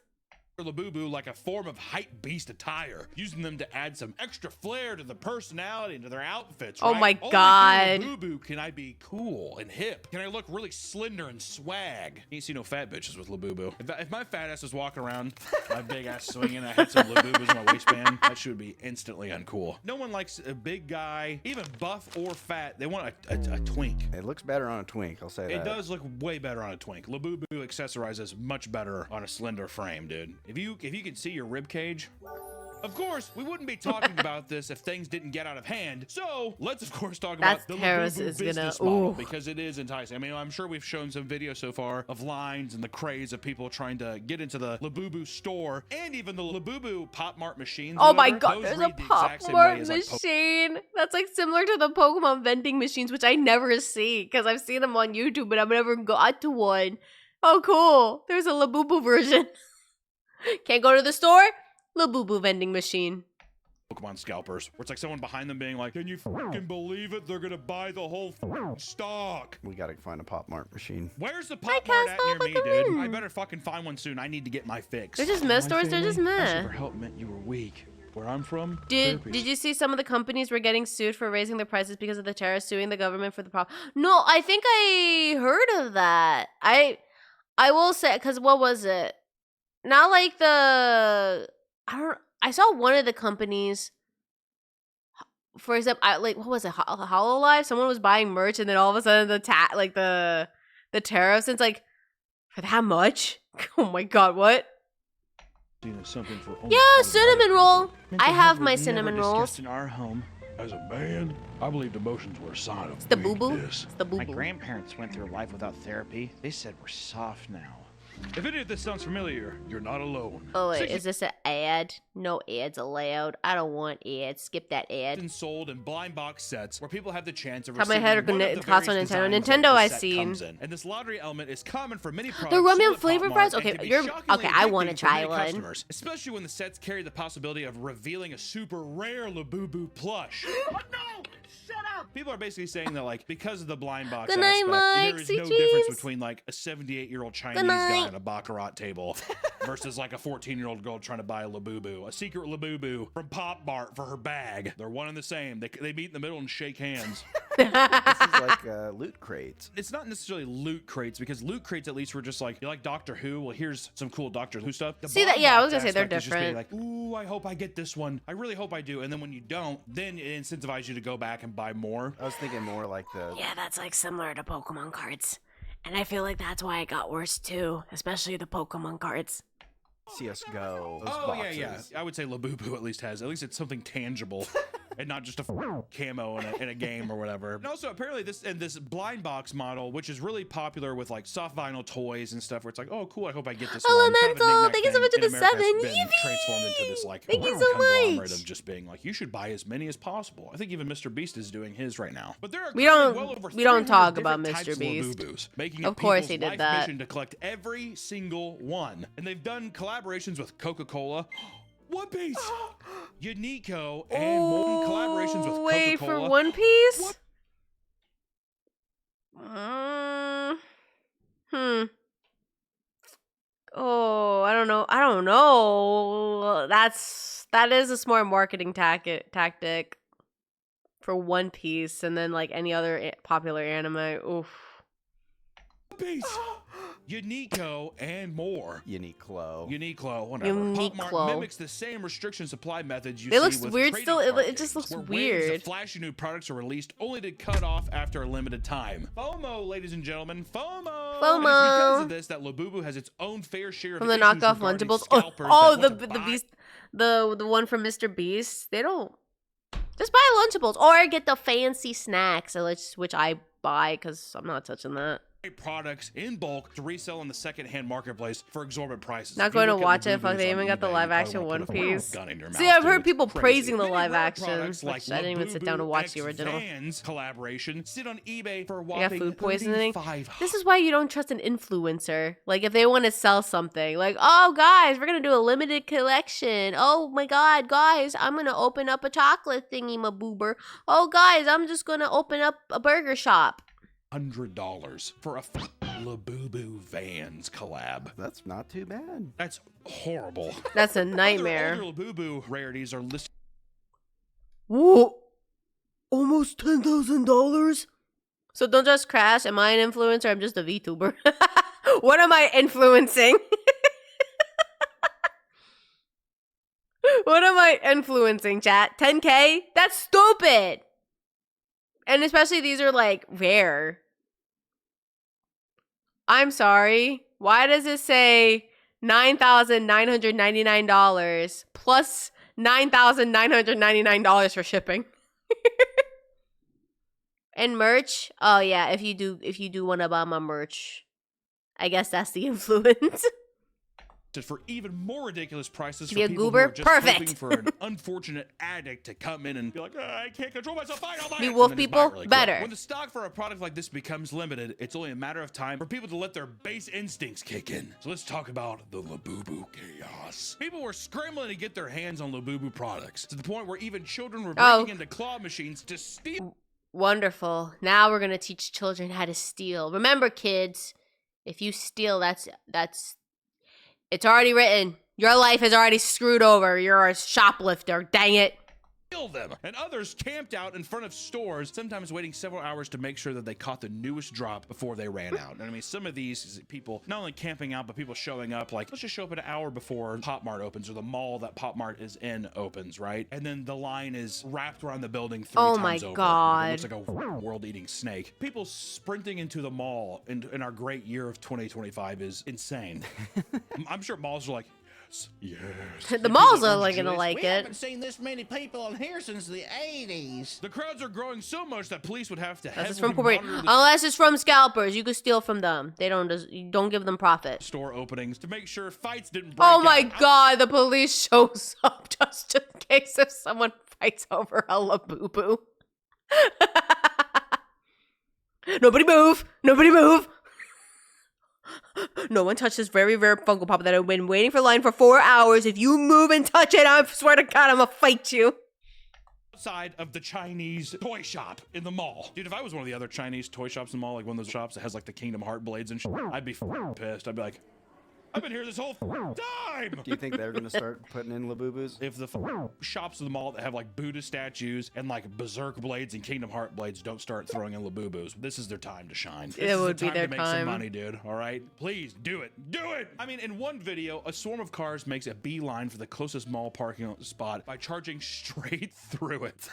Labubu like a form of hype beast attire, using them to add some extra flair to the personality and to their outfits. Oh right? my Only God. through Labubu can I be cool and hip. Can I look really slender and swag? You ain't see no fat bitches with Labubu. If my fat ass was walking around, my big ass swinging, I had some Labubus in my waistband, that shit would be instantly uncool. No one likes a big guy, even buff or fat. They want a twink. It looks better on a twink, I'll say that. It does look way better on a twink. Labubu accessorizes much better on a slender frame, dude. If you can see your rib cage, of course, we wouldn't be talking about this if things didn't get out of hand. So let's, of course, talk about the Paris Labubu is gonna- business model ooh. because it is enticing. I mean, I'm sure we've shown some videos so far of lines and the craze of people trying to get into the Labubu store and even the Labubu Pop Mart machines. Oh my whatever. god, Those there's a read the Pop exact same Mart way as, like, machine. That's like similar to the Pokemon vending machines, which I never see because I've seen them on YouTube, but I've never got to one. Oh, cool. There's a Labubu version. Can't go to the store? Labubu vending machine. Pokemon scalpers, where it's like someone behind them being like, can you fucking believe it? They're gonna buy the whole stock. We gotta find a Pop Mart machine. Where's the Pop Mart at Castle near me, dude? Buckaroo. I better fucking find one soon. I need to get my fix. They're just meh stores, they're just meh. Asking for help meant you were weak. Where I'm from, Did you see some of the companies were getting sued for raising their prices because of the tariffs, suing the government for the problem? No, I think I heard of that. I will say, because what was it? Not like I saw one of the companies, for example, what was it? HoloLive? Someone was buying merch and then all of a sudden the tariffs, and it's like, for that much? Oh my god, what? something for Yeah, cinnamon roll. I have my cinnamon rolls. in our home. As a man, I believed emotions were a sign of The boo-boo? weakness. It's the boo My boo. grandparents went through life without therapy. They said we're soft now. If any of this sounds familiar, You're not alone. Oh wait, is this an ad? No ads allowed. I don't want ads. Skip that ad. and sold in blind box sets where people have the chance of Top of my head receiving or one of the cost on various Nintendo. designs Nintendo that the I've set seen. comes in. And this lottery element is common for many products. The rum sold and at flavor Pop fries? Mart and Okay, can be you're shockingly okay. I want to addicting for try many one. customers, especially when the sets carry the possibility of revealing a super rare Labubu plush. People are basically saying that, like, because of the blind box Good night, aspect, Mike. there is Sweet no difference dreams. between like a 78-year-old Chinese night. guy on a baccarat table versus like a 14-year-old girl trying to buy a Labubu, a secret Labubu from Pop Mart for her bag. They're one and the same. They meet in the middle and shake hands. This is like loot crates. It's not necessarily loot crates, because loot crates at least were just like, you like Doctor Who? Well, here's some cool Doctor Who stuff. The See that- blind yeah, I box was gonna say they're aspect is just being different. like, ooh, I hope I get this one. I really hope I do. And then when you don't, then it incentivizes you to go back and buy more. I was thinking more like the Yeah, that's like similar to Pokemon cards. And I feel like that's why it got worse too, especially the Pokemon cards. CS:GO. Those Oh, boxes. yeah. I would say Labubu at least it's something tangible. And not just a camo in a game or whatever. And also, apparently, this blind box model, which is really popular with like soft vinyl toys and stuff, where it's like, oh, cool, I hope I get this one. Kind of a Elemental, knick-knack thank you so thing much for in the America has 7. been Yippee! transformed into this like Thank you so conglomerate much. of just being like, you should buy as many as possible. I think even Mr. Beast is doing his right now. But there are We currently don't- well over we don't 300 talk about different Mr. types of Beast. Labubus, making Of it course people's he did life that. mission to collect every single one. And they've done collaborations with Coca-Cola. One Piece, Unico, and more collaborations with Wait, Coca-Cola. for One Piece? What? Oh, I don't know. I don't know. That is a smart marketing tactic for One Piece, and then like any other popular anime. Oof. One Piece, Unico, and more. Uniqlo. Uniqlo, whatever. Uniqlo. Pop-Mart mimics the same restriction supply methods you It see looks with weird trading still. card It just games, looks where waves weird. of flashy new products are released only to cut off after a limited time. FOMO, ladies and gentlemen, FOMO. FOMO. And it's because of this that Labubu has its own fair share From of the issues knockoff regarding Lunchables. scalpers Oh, that the want to the buy beast, the one from Mr. Beast. They don't. Just buy Lunchables or get the fancy snacks, which I buy because I'm not touching that. products in bulk to resell on the second-hand marketplace for exorbitant prices. Not If you going to look at watch it. Labubu's Fuck, they on even got the eBay, you live probably action wanna One put a Piece. gun in your See, mouth, I've heard dude. people It's crazy. praising the Many live rare action, products which I didn't even sit down to watch the Labubu original. X Vans collaboration sit on eBay for a I got whopping food poisoning. $3,500. This is why you don't trust an influencer. Like, if they want to sell something, like, oh, guys, we're going to do a limited collection. Oh, my God, guys, I'm going to open up a chocolate thingy, my boober. Oh, guys, I'm just going to open up a burger shop. $100 for a Labubu Vans collab. That's not too bad. That's horrible. That's a nightmare. Other older Labubu rarities are listed. Whoa. Almost $10,000? So don't just crash. Am I an influencer? I'm just a VTuber. What am I influencing? What am I influencing, chat? 10K? That's stupid. And especially these are like rare. I'm sorry. Why does it say $9,999 plus $9,999 for shipping? And merch? Oh yeah, if you do want to buy my merch, I guess that's the influence. For even more ridiculous prices To for be a people goober? who are just Perfect. hoping for an unfortunate addict to come in and be like, I can't control myself, fine, I'll buy Be it," wolf and then just buy it people? really quick. Better. When the stock for a product like this becomes limited, it's only a matter of time for people to let their base instincts kick in. So let's talk about the Labubu chaos. People were scrambling to get their hands on Labubu products to the point where even children were breaking into claw machines to steal. Wonderful. Now we're going to teach children how to steal. Remember, kids, if you steal, that's it's already written. Your life is already screwed over. You're a shoplifter. Dang it. Them. And others camped out in front of stores, sometimes waiting several hours to make sure that they caught the newest drop before they ran out. And I mean, some of these people not only camping out, but people showing up like, let's just show up an hour before Pop Mart opens, or the mall that Pop Mart is in opens, right? And then the line is wrapped around the building three Oh times my over. God. It looks like a world-eating snake. People sprinting into the mall in our great year of 2025 is insane. I'm sure malls are like, yes. The malls are like gonna like We it. haven't seen this many people in here since the 80s. The crowds are growing so much that police would have to Unless it's heavily from corporate. monitor the Unless it's from scalpers, you could steal from them. They don't. You don't give them profit. store openings to make sure fights didn't break Oh my out. God! The police shows up just in case if someone fights over a Labubu. Nobody move! Nobody move! No one touch this very rare Funko Pop that I've been waiting for line for 4 hours. If you move and touch it, I swear to God, I'm gonna fight you. Outside of the Chinese toy shop in the mall. Dude, if I was one of the other Chinese toy shops in the mall, like one of those shops that has like the Kingdom Heart blades and shit, I'd be pissed. I'd be like, I've been here this whole time! Do you think they're gonna start putting in Labubus? If the shops in the mall that have like Buddha statues and like Berserk blades and Kingdom Heart blades don't start throwing in Labubus, this is their time to shine. This is would the be time their to make time. some money, dude. All right, please do it. Do it. I mean, in one video, a swarm of cars makes a beeline for the closest mall parking spot by charging straight through it.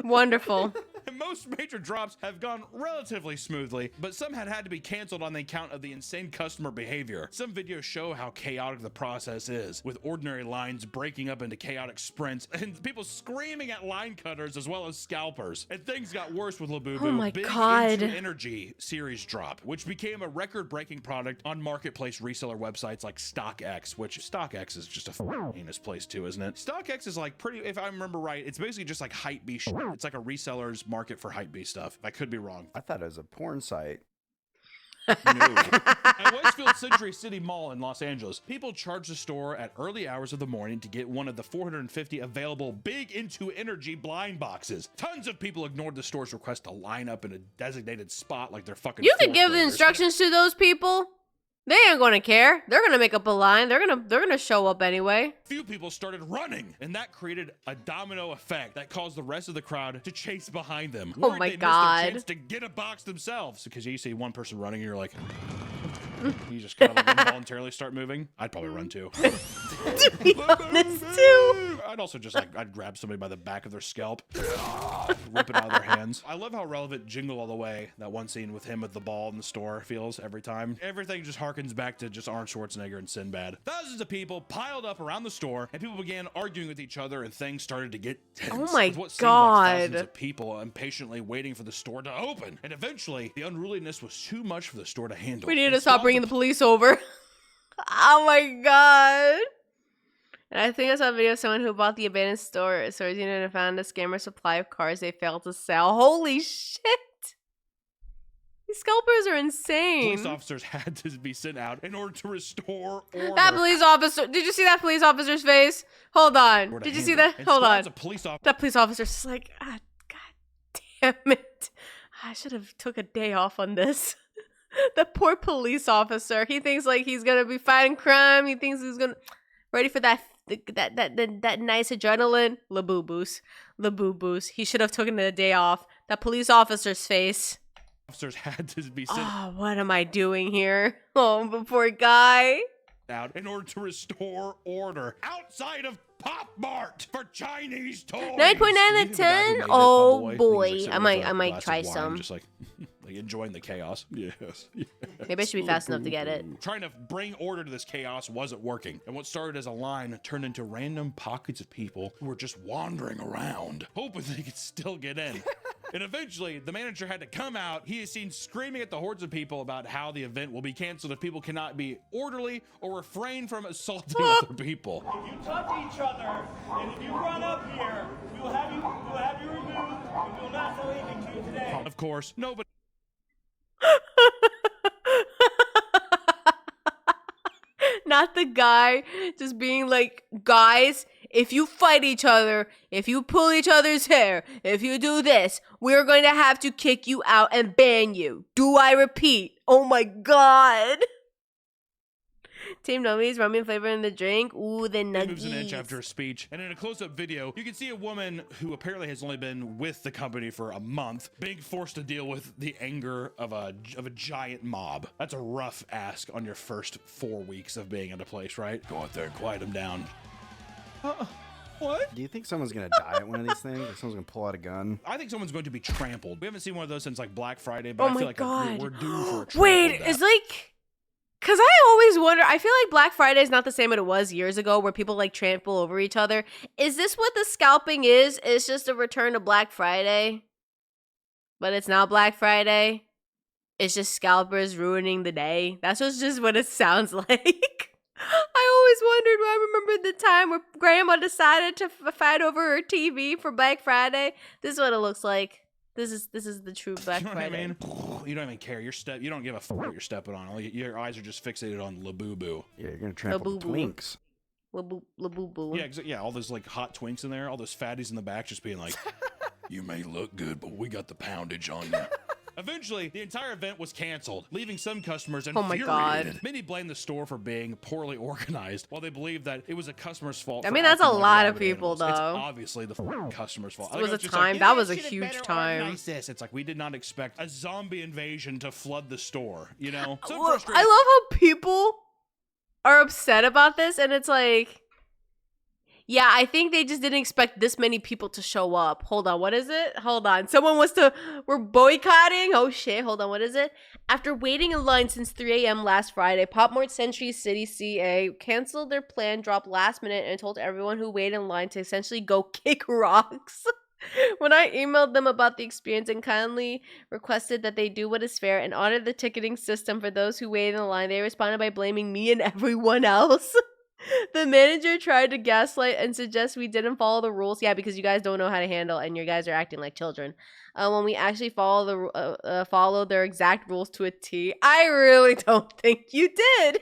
Wonderful. And most major drops have gone relatively smoothly, but some had to be canceled on the account of the insane customer behavior. Some videos show how chaotic the process is, with ordinary lines breaking up into chaotic sprints and people screaming at line cutters as well as scalpers. And things got worse with Labubu. Oh my Big God. Into Energy series drop, which became a record-breaking product on marketplace reseller websites like StockX, which StockX is just a heinous place too, isn't it? StockX is like pretty, if I remember right, it's basically just like hypebeast shit. It's like a reseller's market for hypebeast stuff. I could be wrong. I thought it was a porn site. At Westfield Century City Mall in Los Angeles, people charged the store at early hours of the morning to get one of the 450 available big into energy blind boxes. Tons of people ignored the store's request to line up in a designated spot like they're fucking. You could give the fourth graders. instructions to those people. They ain't gonna care. They're gonna make up a line. They're gonna show up anyway. Few people started running, and that created a domino effect that caused the rest of the crowd to chase behind them. Oh Worried my they'd God. Miss their chance to get a box themselves, because you see one person running, and you're like, you just kind of like involuntarily start moving. I'd probably run too. To be honest, too. I'd also just like I'd grab somebody by the back of their scalp, rip it out of their hands. I love how relevant "Jingle All the Way," that one scene with him with the ball in the store, feels every time. Everything just harkens back to just Arnold Schwarzenegger and Sinbad. Thousands of people piled up around the store, and people began arguing with each other, and things started to get tense. Oh my with what seemed God. like thousands of people impatiently waiting for the store to open, and eventually the unruliness was too much for the store to handle. We need And to stop squads bringing of the police over. Oh my God. And I think I saw a video of someone who bought the abandoned storage unit and found a scammer supply of cars they failed to sell. Holy shit. These scalpers are insane. Police officers had to be sent out in order to restore order. That police officer, did you see that police officer's face? Hold on. Or to Did you see handle. that? And Hold on. squads of police That police officer's just like, ah, God damn it. I should have took a day off on this. The poor police officer. He thinks like he's gonna be fighting crime. He thinks he's gonna ready for that nice adrenaline. Laboo-boos. He should have taken a day off. That police officer's face. officers had to be sent Oh, what am I doing here? Oh, the poor guy. out in order to restore order outside of Pop Mart for Chinese toys. 9.9 You out think of the guy who 10? made it, Oh my boy. he's, like, I sitting might with a I might glass of try wine, some. just like enjoying the chaos. Yes. Maybe I should be fast enough to get it. Trying to bring order to this chaos wasn't working, and what started as a line turned into random pockets of people who were just wandering around, hoping they could still get in. And eventually, the manager had to come out. He is seen screaming at the hordes of people about how the event will be canceled if people cannot be orderly or refrain from assaulting other people. If you touch each other and if you run up here, we will have you removed and we will not sell anything to you today. Of course, nobody. Not the guy just being like, guys, if you fight each other, if you pull each other's hair, if you do this, we're going to have to kick you out and ban you. Do I repeat? Oh my God. Team Nummies, rum and flavor in the drink. Ooh, the He moves an nuggies. inch after a speech, and in a close-up video, you can see a woman who apparently has only been with the company for a month being forced to deal with the anger of a giant mob. That's a rough ask on your first 4 weeks of being at a place, right? Go out there and quiet them down. What? Do you think someone's gonna die at one of these things? Or someone's gonna pull out a gun? I think someone's going to be trampled. We haven't seen one of those since like Black Friday, but Oh I my feel like God. we're due for a trample Wait, death. is like, because I always wonder, I feel like Black Friday is not the same as it was years ago where people like trample over each other. Is this what the scalping is? It's just a return to Black Friday? But it's not Black Friday? It's just scalpers ruining the day? That's just what it sounds like. I always wondered, I remember the time where Grandma decided to fight over her TV for Black Friday. This is what it looks like. This is the true Black You know Friday. what I mean? You don't even care. You don't give a fuck what you're stepping on. Your eyes are just fixated on Labubu. Yeah, you're gonna trample the boo-boo. twinks. La-boo-boo. Yeah, all those like hot twinks in there, all those fatties in the back just being like, you may look good, but we got the poundage on you. Eventually, the entire event was canceled, leaving some customers Oh my infuriated. God. Many blamed the store for being poorly organized, while they believed that it was a customer's fault. I for mean, that's acting a like lot of rabid people, animals. It's though. obviously the fucking customer's fault. This I was think a it's just time- like, that "You was guys a should have huge better time." organized this. It's like we did not expect a zombie invasion to flood the store. You know, so Well, frustrating. I love how people are upset about this, and it's like, yeah, I think they just didn't expect this many people to show up. Hold on, what is it? Hold on. We're boycotting? Oh shit, hold on, what is it? After waiting in line since 3 a.m. last Friday, Pop Mart Century City CA canceled their plan, dropped last minute, and told everyone who waited in line to essentially go kick rocks. When I emailed them about the experience and kindly requested that they do what is fair and honor the ticketing system for those who waited in line, they responded by blaming me and everyone else. The manager tried to gaslight and suggest we didn't follow the rules. Yeah, because you guys don't know how to handle, and you guys are acting like children. When we actually follow their exact rules to a T. I really don't think you did.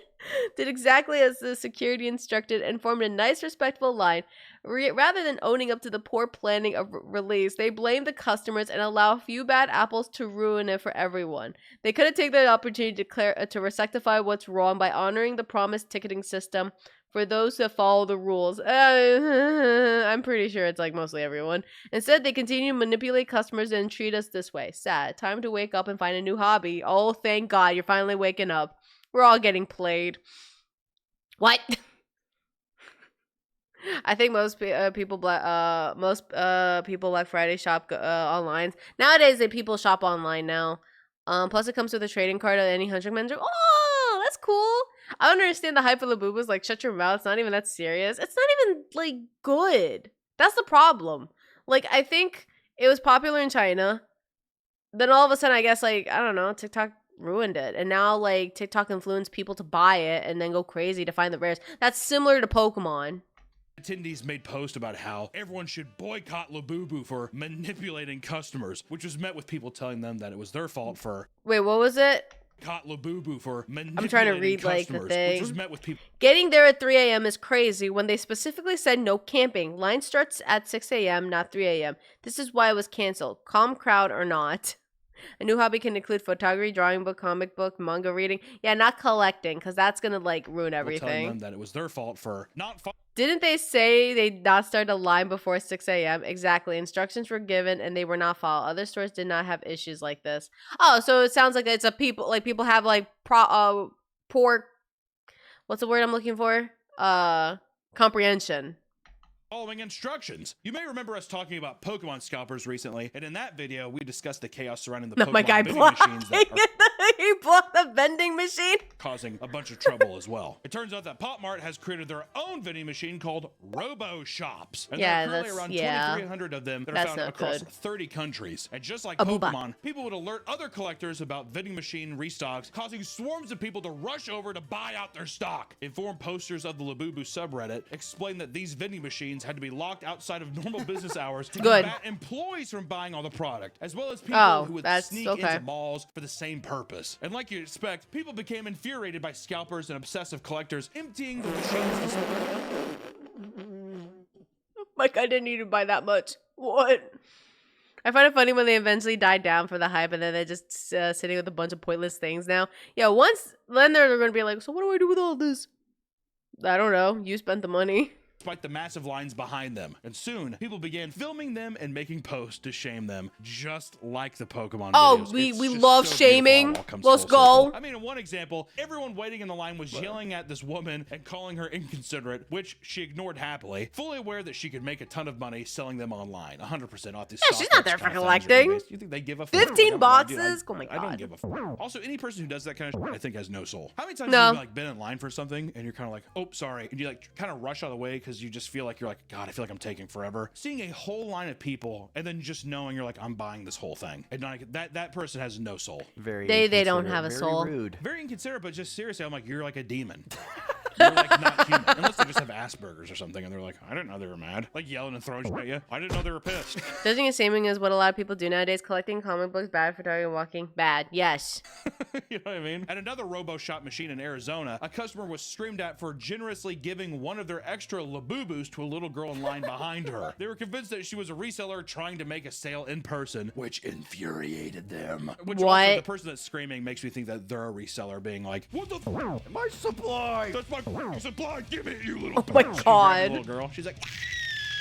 Did exactly as the security instructed and formed a nice, respectful line. Rather than owning up to the poor planning of release, they blame the customers and allow a few bad apples to ruin it for everyone. They could have taken the opportunity to rectify what's wrong by honoring the promised ticketing system for those who follow the rules. I'm pretty sure it's like mostly everyone. Instead, they continue to manipulate customers and treat us this way. Sad. Time to wake up and find a new hobby. Oh, thank God, you're finally waking up. We're all getting played. What? I think most people Black Friday shop online. Nowadays, people shop online now. Plus, it comes with a trading card of any 100 manager. Oh, that's cool. I don't understand the hype of Labubu's. Like, shut your mouth. It's not even that serious. It's not even like good. That's the problem. Like, I think it was popular in China. Then all of a sudden, I guess, like, I don't know, TikTok ruined it, and now like TikTok influenced people to buy it and then go crazy to find the rares. That's similar to Pokemon. Attendees made posts about how everyone should boycott Labubu for manipulating customers, which was met with people telling them that it was their fault for Wait, what was it? Caught Labubu for manipulating I'm trying to read like the thing. Which was met with people Getting there at 3 a.m. is crazy when they specifically said no camping. Line starts at 6 a.m., not 3 a.m. This is why it was canceled. Calm crowd or not. A new hobby can include photography, drawing book, comic book, manga reading. Yeah, not collecting, because that's going to, like, ruin everything. Telling them that it was their fault for not... Didn't they say they'd not start a line before 6 a.m.? Exactly. Instructions were given, and they were not followed. Other stores did not have issues like this. Oh, so it sounds like it's a people... Like, people have, like, poor... What's the word I'm looking for? Comprehension. Following instructions. You may remember us talking about Pokemon scalpers recently, and in that video, we discussed the chaos surrounding the Pokemon vending machines that he blocked the vending machine, causing a bunch of trouble as well. It turns out that Pop Mart has created their own vending machine called Robo Shops, and there are currently around 2,300 of them that are found across 30 countries. And just like Pokemon, people would alert other collectors about vending machine restocks, causing swarms of people to rush over to buy out their stock. Informed posters of the Labubu subreddit explain that these vending machines had to be locked outside of normal business hours to combat employees from buying all the product, as well as people who would sneak into malls for the same purpose. And like you'd expect, people became infuriated by scalpers and obsessive collectors emptying the machines. Like, I didn't need to buy that much. What? I find it funny when they eventually died down for the hype, and then they're just sitting with a bunch of pointless things now. Yeah, then they're going to be like, so what do I do with all this? I don't know. You spent the money. Despite the massive lines behind them. And soon, people began filming them and making posts to shame them, just like the Pokemon videos. We love shaming. Let's go. I mean, in one example, everyone waiting in the line was yelling at this woman and calling her inconsiderate, which she ignored happily, fully aware that she could make a ton of money selling them online, 100% off these. Yeah, she's not there for collecting. You think they give a 15 boxes? Oh my God. I don't give a Also, any person who does that kind of shit, I think has no soul. How many times have you like been in line for something and you're kind of like, oh, sorry, and you like kind of rush out of the way because you just feel like you're like, God, I feel like I'm taking forever. Seeing a whole line of people and then just knowing you're like, I'm buying this whole thing. And not, that person has no soul. They don't have a soul. Rude. Very inconsiderate, but just seriously, I'm like, you're like a demon. You're like not human. Unless they just have Asperger's or something and they're like, I didn't know they were mad. Like yelling and throwing shit at you. I didn't know they were pissed. Judging and shaming is what a lot of people do nowadays. Collecting comic books, bad. Photography, walking, bad. Yes. You know what I mean? At another Robo Shop machine in Arizona, a customer was screamed at for generously giving one of their extra Labubus to a little girl in line behind her. They were convinced that she was a reseller trying to make a sale in person, which infuriated them. Which also, the person that's screaming makes me think that they're a reseller, being like, what the f? My supply! That's my supply! Give it, you little Oh my God. little girl. She's like...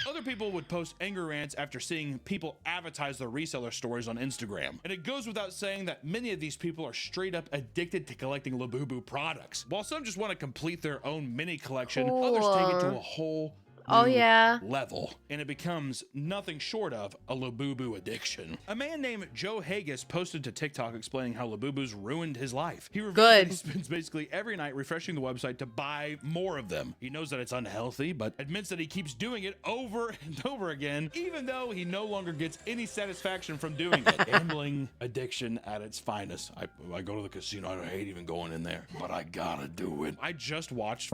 Other people would post anger rants after seeing people advertise their reseller stories on Instagram. And it goes without saying that many of these people are straight up addicted to collecting Labubu products. While some just want to complete their own mini collection, others take it to a whole Oh, new yeah. level, and it becomes nothing short of a Labubu addiction. A man named Joe Haggis posted to TikTok explaining how Labubus ruined his life. He revealed that he spends basically every night refreshing the website to buy more of them. He knows that it's unhealthy, but admits that he keeps doing it over and over again, even though he no longer gets any satisfaction from doing it. Gambling addiction at its finest. I go to the casino, I hate even going in there, but I gotta do it. I just watched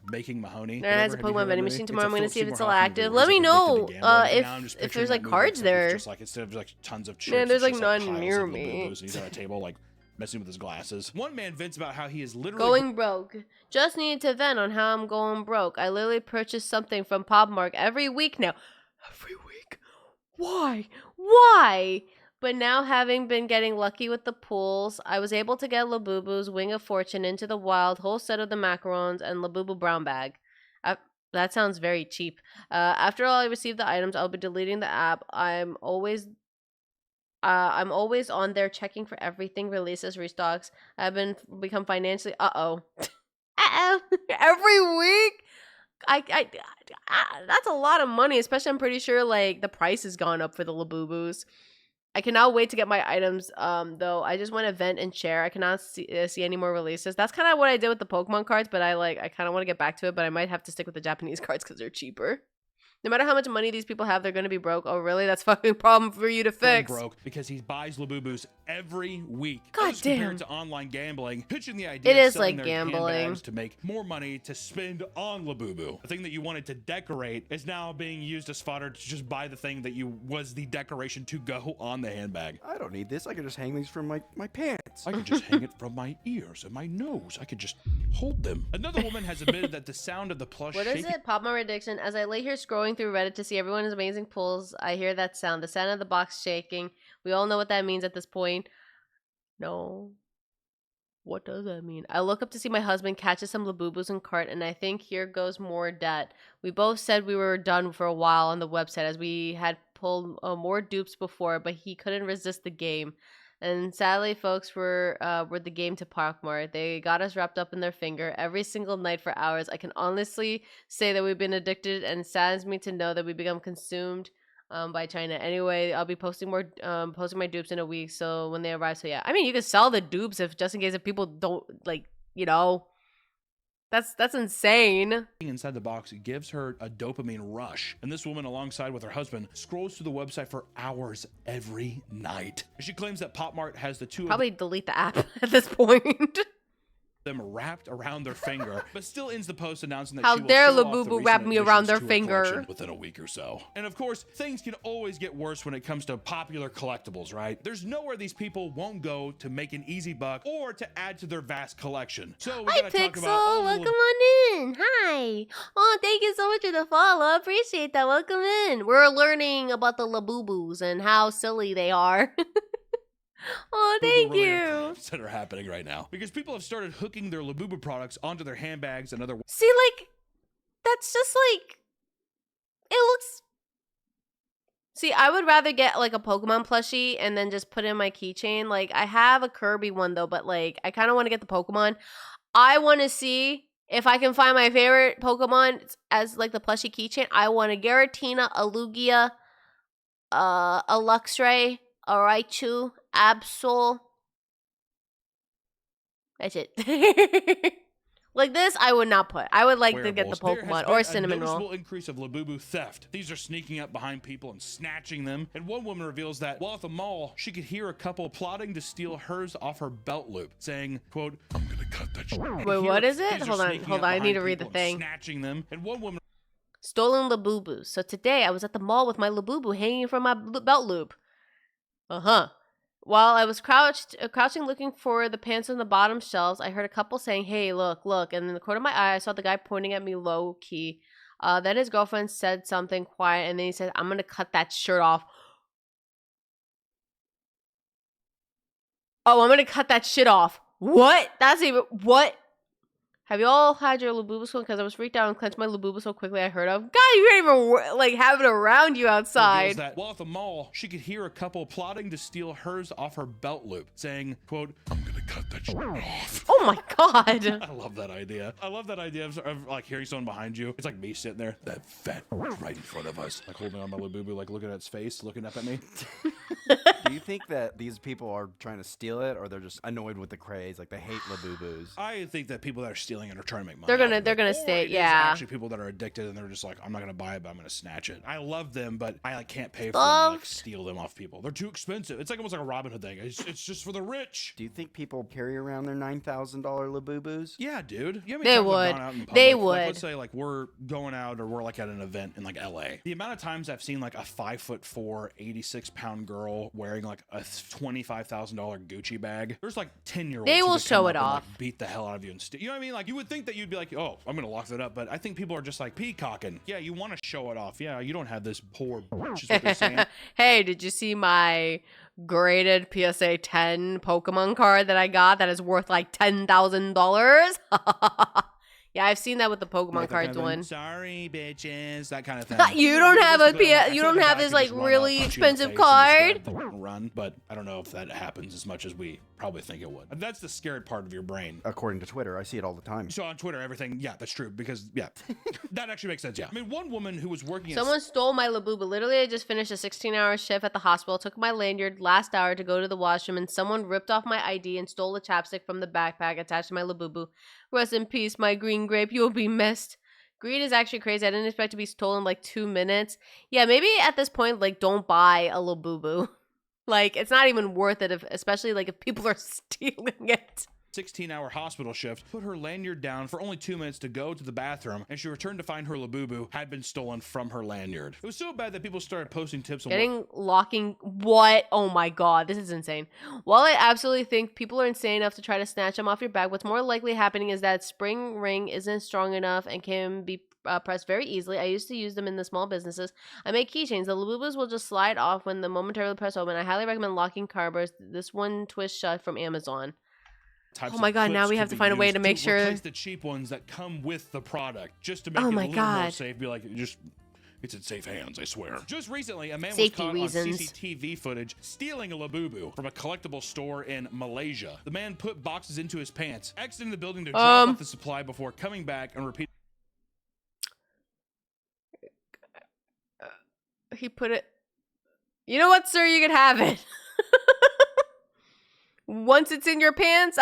Making Mahoney. There has a Have you heard Pokemon of vending that machine movie? tomorrow. I'm It's a gonna see if Philip it's still Seymour Hoffman active. movie. Let He's, me like, know addicted to gambling. And now I'm just if picturing there's that like movie, cards except there. it's just like instead of like tons of chips, Man, there's it's like just, none piles near of me. Labubus, and he's at a table like messing with his glasses. One man vents about how he is literally Going broke. Just needed to vent on how I'm going broke. I literally purchase something from Popmark every week now. Every week? Why? Why? But now, having been getting lucky with the pools, I was able to get Labubu's Wing of Fortune into the wild, whole set of the macarons, and Labubu brown bag. That sounds very cheap. After all I receive the items, I'll be deleting the app. I'm always on there checking for everything, releases, restocks. I've become financially every week. I that's a lot of money, especially I'm pretty sure like the price has gone up for the Labubus. I cannot wait to get my items. Though I just want to vent and share. I cannot see any more releases. That's kind of what I did with the Pokemon cards, but I kind of want to get back to it. But I might have to stick with the Japanese cards because they're cheaper. No matter how much money these people have, they're going to be broke. Oh, really? That's fucking problem for you to fix. broke because he buys Labubus every week. God damn. Compared to online gambling, pitching the idea It of is selling like their gambling. handbags to make more money to spend on Labubu. The thing that you wanted to decorate is now being used as fodder to just buy the thing that was the decoration to go on the handbag. I don't need this. I can just hang these from my pants. I could just hang it from my ears and my nose. I could just hold them. Another woman has admitted that the sound of the plush What is it? Pop my addiction. As I lay here scrolling through Reddit to see everyone's amazing pulls, I hear that sound. The sound of the box shaking. We all know what that means at this point. No. What does that mean? I look up to see my husband catches some Labubus in cart, and I think here goes more debt. We both said we were done for a while on the website as we had pulled more dupes before, but he couldn't resist the game. And sadly, folks were the game to Parkmart. They got us wrapped up in their finger every single night for hours. I can honestly say that we've been addicted, and it saddens me to know that we become consumed by China. Anyway, I'll be posting my dupes in a week, so when they arrive. So yeah, I mean, you can sell the dupes if just in case if people don't like, you know. That's insane. Inside the box gives her a dopamine rush, and this woman, alongside with her husband, scrolls through the website for hours every night. She claims that Popmart has the two Probably delete the app at this point. them wrapped around their finger, but still ends the post announcing that How she will dare show off the Labubu recent wrap me around additions their to her finger. collection within a week or so. And of course, things can always get worse when it comes to popular collectibles, right? There's nowhere these people won't go to make an easy buck or to add to their vast collection. So we Hi, gotta talk about all Pixel. the Welcome on in. Hi. Oh, thank you so much for the follow. I appreciate that. Welcome in. We're learning about the Labubus and how silly they are. Oh, thank you. that are happening right now because people have started hooking their Labubu products onto their handbags and other. See, like, that's just like, it looks. See, I would rather get like a Pokemon plushie and then just put in my keychain. Like, I have a Kirby one though, but like, I kind of want to get the Pokemon. I want to see if I can find my favorite Pokemon as like the plushie keychain. I want a Giratina, a Lugia, a Luxray, a Raichu, Absol. That's it. Like this, I would not put. I would like to get the Pokemon or Cinnamon Roll. Noticeable increase of Labubu theft. These are sneaking up behind people and snatching them. And one woman reveals that while at the mall, she could hear a couple plotting to steal hers off her belt loop, saying, "quote I'm gonna cut that shit." Wait, what is it? Hold on. I need to read the thing. Snatching them. And one woman. Stolen Labubus. So today I was at the mall with my Labubu hanging from my belt loop. While I was crouching looking for the pants on the bottom shelves, I heard a couple saying, "Hey, look, look." And in the corner of my eye, I saw the guy pointing at me low key. Then his girlfriend said something quiet, and then he said, "I'm going to cut that shirt off." Oh, I'm going to cut that shit off. What? That's even, what? Have you all had your Labubu because I was freaked out and clenched my Labubu so quickly I heard of. God, you can't even like have it around you outside. That while at the mall, she could hear a couple plotting to steal hers off her belt loop, saying, "quote I'm gonna cut that shit off. Oh my god. I love that idea. I love that idea of like hearing someone behind you. It's like me sitting there, that fat right in front of us, like holding on my little boo-boo, like looking at its face, looking up at me. Do you think that these people are trying to steal it, or they're just annoyed with the craze, like they hate Labubu's? I think that people that are stealing it are trying to make money. They're gonna Or stay, it is yeah. actually people that are addicted and they're just like, I'm not gonna buy it, but I'm gonna snatch it. I love them, but I like can't pay for them to like steal them off people. They're too expensive. It's like almost like a Robin Hood thing. It's just for the rich. Do you think people carry around their $9,000 Labubus? Yeah, dude. You know how many They times I've would. gone out in public? They Like, would. let's say like we're going out or we're like at an event in like LA. The amount of times I've seen like a 5'4", 86-pound girl wearing like a $25,000 Gucci bag. There's like 10-year-olds. They who will could come show up it and, like, off. beat the hell out of you and you know what I mean? Like you would think that you'd be like, oh, I'm gonna lock that up, but I think people are just like peacocking. Yeah, you want to show it off. Yeah, you don't have this poor bitch is what they're saying. Hey, did you see my graded PSA 10 Pokemon card that I got that is worth like $10,000? Yeah, I've seen that with the Pokemon Like that cards kind of thing. one. Sorry, bitches. That kind of thing. You don't have a Basically, I you feel don't like a have guy this could like just run up, really punch you in the expensive face and card. just grab the run, but I don't know if that happens as much as we probably think it would. That's the scary part of your brain. According to Twitter, I see it all the time. So on Twitter, everything, yeah, that's true because yeah, that actually makes sense. Yeah, I mean, one woman who was working. Someone stole my Labubu. Literally, I just finished a 16-hour shift at the hospital, took my lanyard last hour to go to the washroom, and someone ripped off my ID and stole the chapstick from the backpack attached to my Labubu. Rest in peace, my green grape. You will be missed. Greed is actually crazy. I didn't expect to be stolen like 2 minutes. Yeah, maybe at this point, like, don't buy a Labubu. Like, it's not even worth it, especially like if people are stealing it. 16-hour hospital shift, put her lanyard down for only 2 minutes to go to the bathroom, and she returned to find her Labubu had been stolen from her lanyard. It was so bad that people started posting tips on Locking what? Oh my god, this is insane. While I absolutely think people are insane enough to try to snatch them off your bag, what's more likely happening is that spring ring isn't strong enough and can be pressed very easily. I used to use them in the small businesses. I make keychains. The Labubus will just slide off when the momentarily press open. I highly recommend locking carbers. This one twist shut from Amazon. types Oh my of god, now clips we could have to be find a way used to make sure. replace the cheap ones that come with the product, just to make Oh it a my little more God. safe. Be like, it's in safe hands, I swear. Just recently, a man Safety was caught reasons. on CCTV footage stealing a Labubu from a collectible store in Malaysia. The man put boxes into his pants, exiting the building to drop off the supply before coming back and repeat. He put it. You know what, sir? You can have it. Once it's in your pants,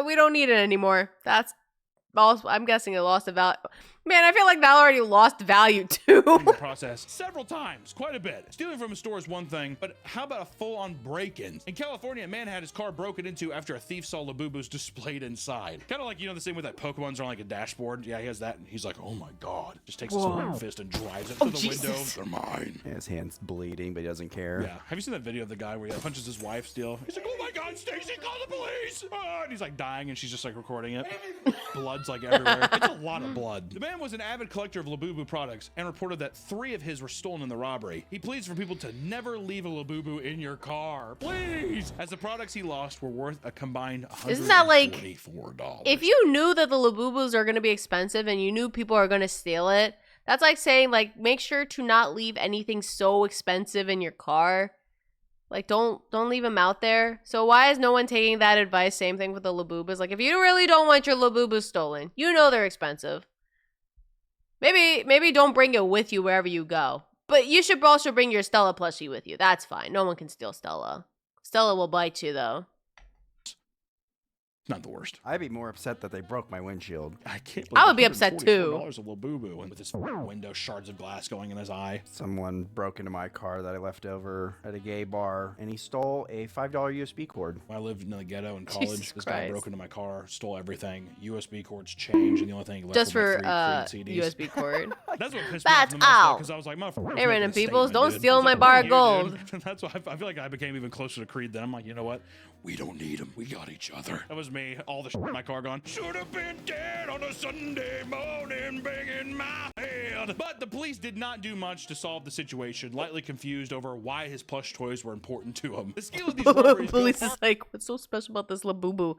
we don't need it anymore. That's also, I'm guessing it lost a value. Man, I feel like that already lost value too. in the process several times, quite a bit. Stealing from a store is one thing, but how about a full-on break-in? In California, a man had his car broken into after a thief saw Labubus displayed inside. Kind of like, the same way that Pokemon's are on like a dashboard. Yeah, he has that, and he's like, oh my god. Just takes his fucking fist and drives it to the window. They're mine. His hand's bleeding, but he doesn't care. Yeah. Have you seen that video of the guy where he punches his wife still? He's like, oh my god, Stacy, call the police! Ah, and he's like dying, and she's just like recording it. Blood's like everywhere. It's a lot of blood. The man was an avid collector of Labubu products and reported that 3 of his were stolen in the robbery. He pleads for people to never leave a Labubu in your car, please, as the products he lost were worth a combined $144. Isn't that like, if you knew that the Labubus are going to be expensive and you knew people are going to steal it, that's like saying, like, make sure to not leave anything so expensive in your car. Like, don't leave them out there. So why is no one taking that advice? Same thing with the Labubus. Like, if you really don't want your Labubus stolen, you know they're expensive. Maybe don't bring it with you wherever you go. But you should also bring your Stella plushie with you. That's fine. No one can steal Stella. Stella will bite you, though. Not the worst. I'd be more upset that they broke my windshield. I can't I would be upset too. $144 of Labubu and with his window shards of glass going in his eye. Someone broke into my car that I left over at a gay bar, and he stole a $5 USB cord. When I lived in the ghetto in college, Jesus this guy Christ. broke into my car, stole everything. USB cords changed, and the only thing he left Just were for my 3 CDs. USB cord. That's what pissed That's me off the most, out. because I was like, motherfucker. Hey, random peoples, don't dude. steal my bar of gold. That's why I feel like I became even closer to Creed then. I'm like, you know what? We don't need him. We got each other. That was me. All the shit in my car gone. Should have been dead on a Sunday morning, banging my head. But the police did not do much to solve the situation, lightly confused over why his plush toys were important to him. The skill of these robberies Police is like, what's so special about this Labubu?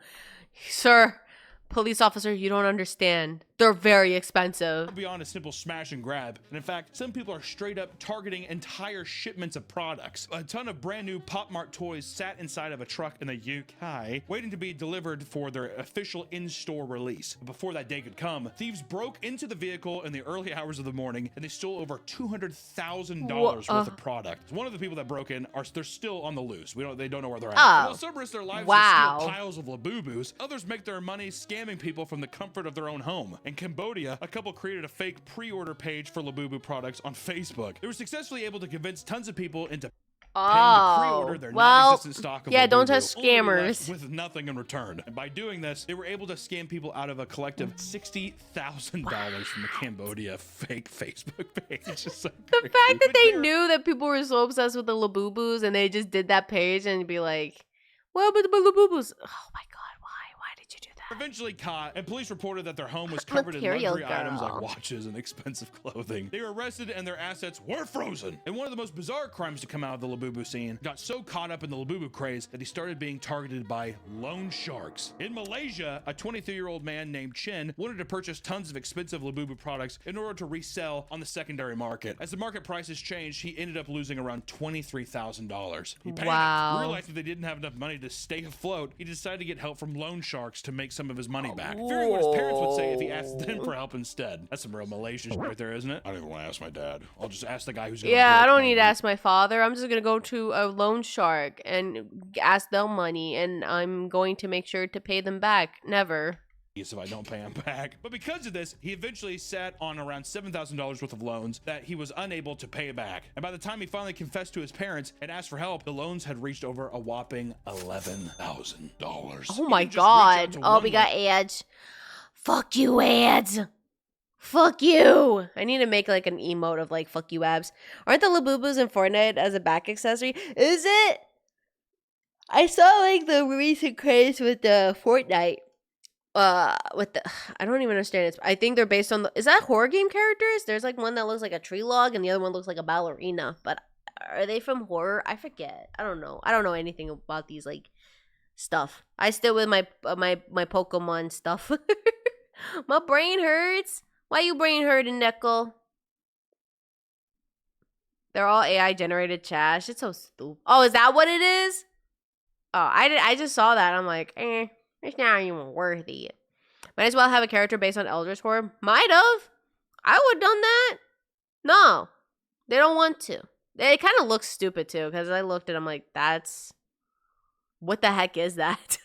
Sir, Police officer, you don't understand. They're very expensive. Beyond a simple smash and grab. And in fact, some people are straight up targeting entire shipments of products. A ton of brand new Pop Mart toys sat inside of a truck in the UK, waiting to be delivered for their official in-store release. But before that day could come, thieves broke into the vehicle in the early hours of the morning, and they stole over $200,000 worth of product. One of the people that broke in they're still on the loose. They don't know where they're at. Oh. While some risk their lives Wow. to steal piles of Labubus, others make their money scamming people from the comfort of their own home. In Cambodia, a couple created a fake pre-order page for Labubu products on Facebook. They were successfully able to convince tons of people into paying to pre-order their non-existent stock of yeah, don't Labubu, trust only to be scammers. left with nothing in return. And by doing this, they were able to scam people out of a collective $60,000 from the Cambodia fake Facebook page. It's just so The crazy. fact that But they they're- knew that people were so obsessed with the Labubus and they just did that page and be like, well, but the Labubus. Oh my God, why did you do that? Eventually caught, and police reported that their home was covered in Material luxury items like girl. watches and expensive clothing. They were arrested and their assets were frozen. And one of the most bizarre crimes to come out of the Labubu scene got so caught up in the Labubu craze that he started being targeted by loan sharks. In Malaysia, a 23-year-old man named Chin wanted to purchase tons of expensive Labubu products in order to resell on the secondary market. As the market prices changed, he ended up losing around $23,000. He panicked, Wow. realized that they didn't have enough money to stay afloat. He decided to get help from loan sharks to make some of his money back. Figuring what his parents would say if he asked them for help instead. That's some real Malaysian shit right there, isn't it? I don't even want to ask my dad. I'll just ask the guy who's gonna Yeah, I break don't my need to neck. ask my father. I'm just going to go to a loan shark and ask them money, and I'm going to make sure to pay them back. Never. If I don't pay him back. But because of this, he eventually sat on around $7,000 worth of loans that he was unable to pay back. And by the time he finally confessed to his parents and asked for help, the loans had reached over a whopping $11,000. Oh my God. Oh, we got ads. Fuck you, ads. Fuck you. I need to make like an emote of like fuck you abs. Aren't the Labubus in Fortnite as a back accessory? Is it? I saw like the recent craze with the Fortnite. With the I don't even understand it. I think they're based on is that horror game characters? There's like one that looks like a tree log and the other one looks like a ballerina. But are they from horror? I forget. I don't know. I don't know anything about these like stuff. I still with my Pokemon stuff. My brain hurts. Why you brain hurting, Nickel? They're all AI generated trash. It's so stupid. Oh, is that what it is? Oh, I just saw that. I'm like, it's not even worthy. Might as well have a character based on Eldritch Horror. Might have. I would have done that. No, they don't want to. It kind of looks stupid too because I looked at it. I'm like, that's what the heck is that?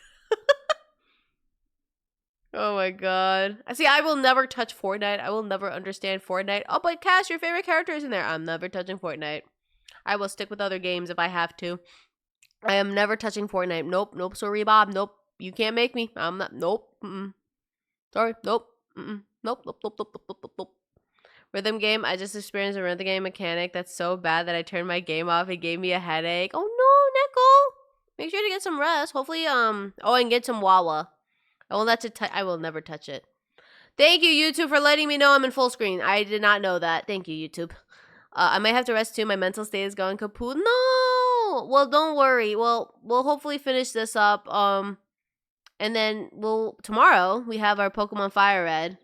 Oh my God. See, I will never touch Fortnite. I will never understand Fortnite. Oh, but Cass, your favorite character is in there. I'm never touching Fortnite. I will stick with other games if I have to. I am never touching Fortnite. Nope. Sorry, Bob. Nope. You can't make me. I'm not. Nope. Sorry. Nope. Nope. Rhythm game. I just experienced a rhythm game mechanic that's so bad that I turned my game off. It gave me a headache. Oh no, Nickel. Make sure to get some rest. Hopefully, oh, and get some Wawa. I will never touch it. Thank you, YouTube, for letting me know I'm in full screen. I did not know that. Thank you, YouTube. I might have to rest too. My mental state is going kaput. No! Well, don't worry. We'll hopefully finish this up. And then tomorrow we have our Pokemon Fire Red.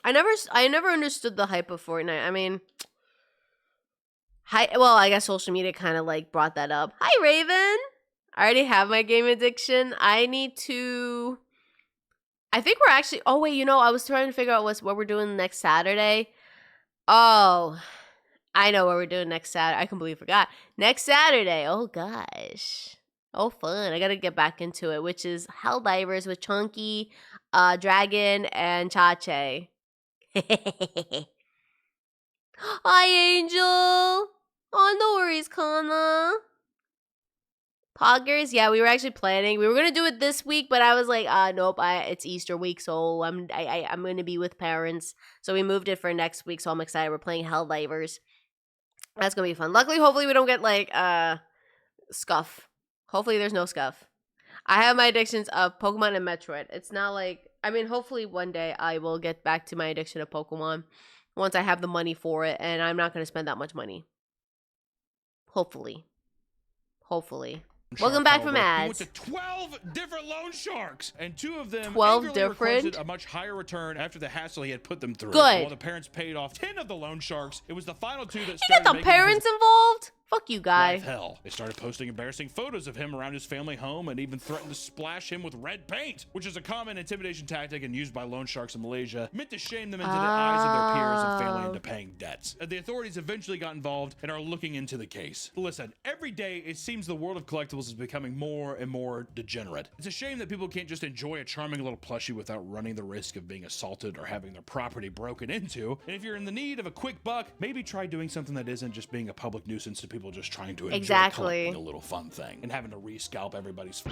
I never understood the hype of Fortnite. I mean, I guess social media kind of like brought that up. Hi, Raven. I already have my game addiction. I think we're actually. Oh wait, I was trying to figure out what we're doing next Saturday. Oh, I know what we're doing next Saturday. I completely forgot. Next Saturday. Oh gosh. Oh fun. I gotta get back into it, which is Helldivers with Chunky, Dragon, and Chache. Hi, Angel. Oh, no worries, Kana. Poggers, yeah, we were actually planning. We were gonna do it this week, but I was like, nope. It's Easter week, so I'm gonna be with parents. So we moved it for next week. So I'm excited. We're playing Helldivers. That's gonna be fun. Luckily, hopefully, we don't get like scuff. Hopefully, there's no scuff. I have my addictions of Pokemon and Metroid. It's not like hopefully one day I will get back to my addiction of Pokemon once I have the money for it, and I'm not gonna spend that much money. Hopefully. Welcome shark, back from however, he went ads. to 12 different loan sharks, and 2 of them 12 angrily requested different? a much higher return after the hassle he had put them through. Good. While the parents paid off 10 of the loan sharks, it was the final 2 that You started got the making his parents involved? Fuck you, guy. life hell. They started posting embarrassing photos of him around his family home and even threatened to splash him with red paint, which is a common intimidation tactic and used by loan sharks in Malaysia, meant to shame them into the eyes of their peers and family into paying debts. The authorities eventually got involved and are looking into the case. Listen, every day it seems the world of collectibles is becoming more and more degenerate. It's a shame that people can't just enjoy a charming little plushie without running the risk of being assaulted or having their property broken into. And if you're in the need of a quick buck, maybe try doing something that isn't just being a public nuisance to people just trying to enjoy collecting a little fun thing and having to re-scalp everybody's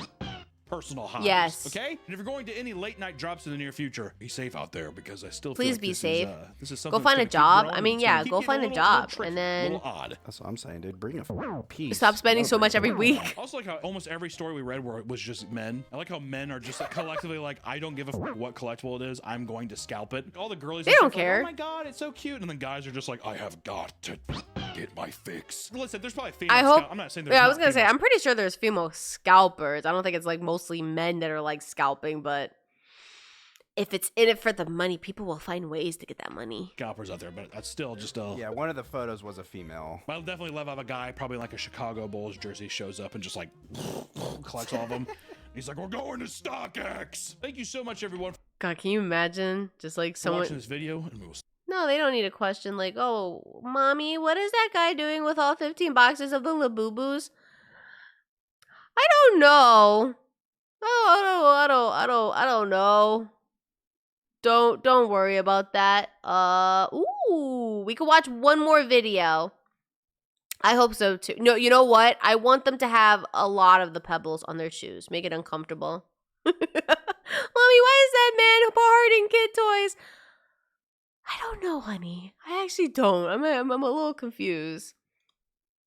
personal hobbies. Yes. Okay? And if you're going to any late night drops in the near future, be safe out there because I still Please feel like be this safe. This is Go something find a that's gonna keep job. growing I and mean, it's gonna yeah, keep go getting find a little job tricky, and a then little odd. That's what I'm saying, dude. Bring a piece. stop spending so much every week. I also like how almost every story we read where it was just men. I like how men are just like collectively like, I don't give a what collectible it is. I'm going to scalp it. All the girlies They and don't stuff are like, care. oh my god, it's so cute. And then guys are just like, I have got to get my fix. Listen, there's probably female I hope. I'm not saying there's Yeah, I not was gonna say. female I'm pretty sure there's female scalpers. I don't think it's like mostly men that are like scalping, but if it's in it for the money, people will find ways to get that money. scalpers out there, but that's still just a. Yeah, one of the photos was a female. I'll definitely love how a guy, probably like a Chicago Bulls jersey, shows up and just like collects all of them. He's like, we're going to StockX. Thank you so much, everyone, for God, can you imagine just like someone? watching this video. And we'll No, they don't need a question like, "Oh, mommy, what is that guy doing with all 15 boxes of the Labubus?" I don't know. Oh, I don't know. Don't worry about that. Ooh, we could watch one more video. I hope so too. No, you know what? I want them to have a lot of the pebbles on their shoes. Make it uncomfortable. Mommy, why is that man parting kid toys? I don't know, honey. I actually don't. I'm a little confused.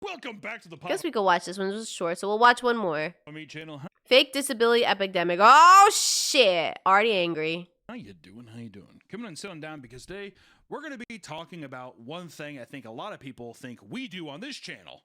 welcome back to the Guess we could watch this one. It was short, so we'll watch one more. Meat Channel. Fake disability epidemic. Oh shit! Already angry. How you doing? How you doing? Coming and sitting down because today we're going to be talking about one thing I think a lot of people think we do on this channel.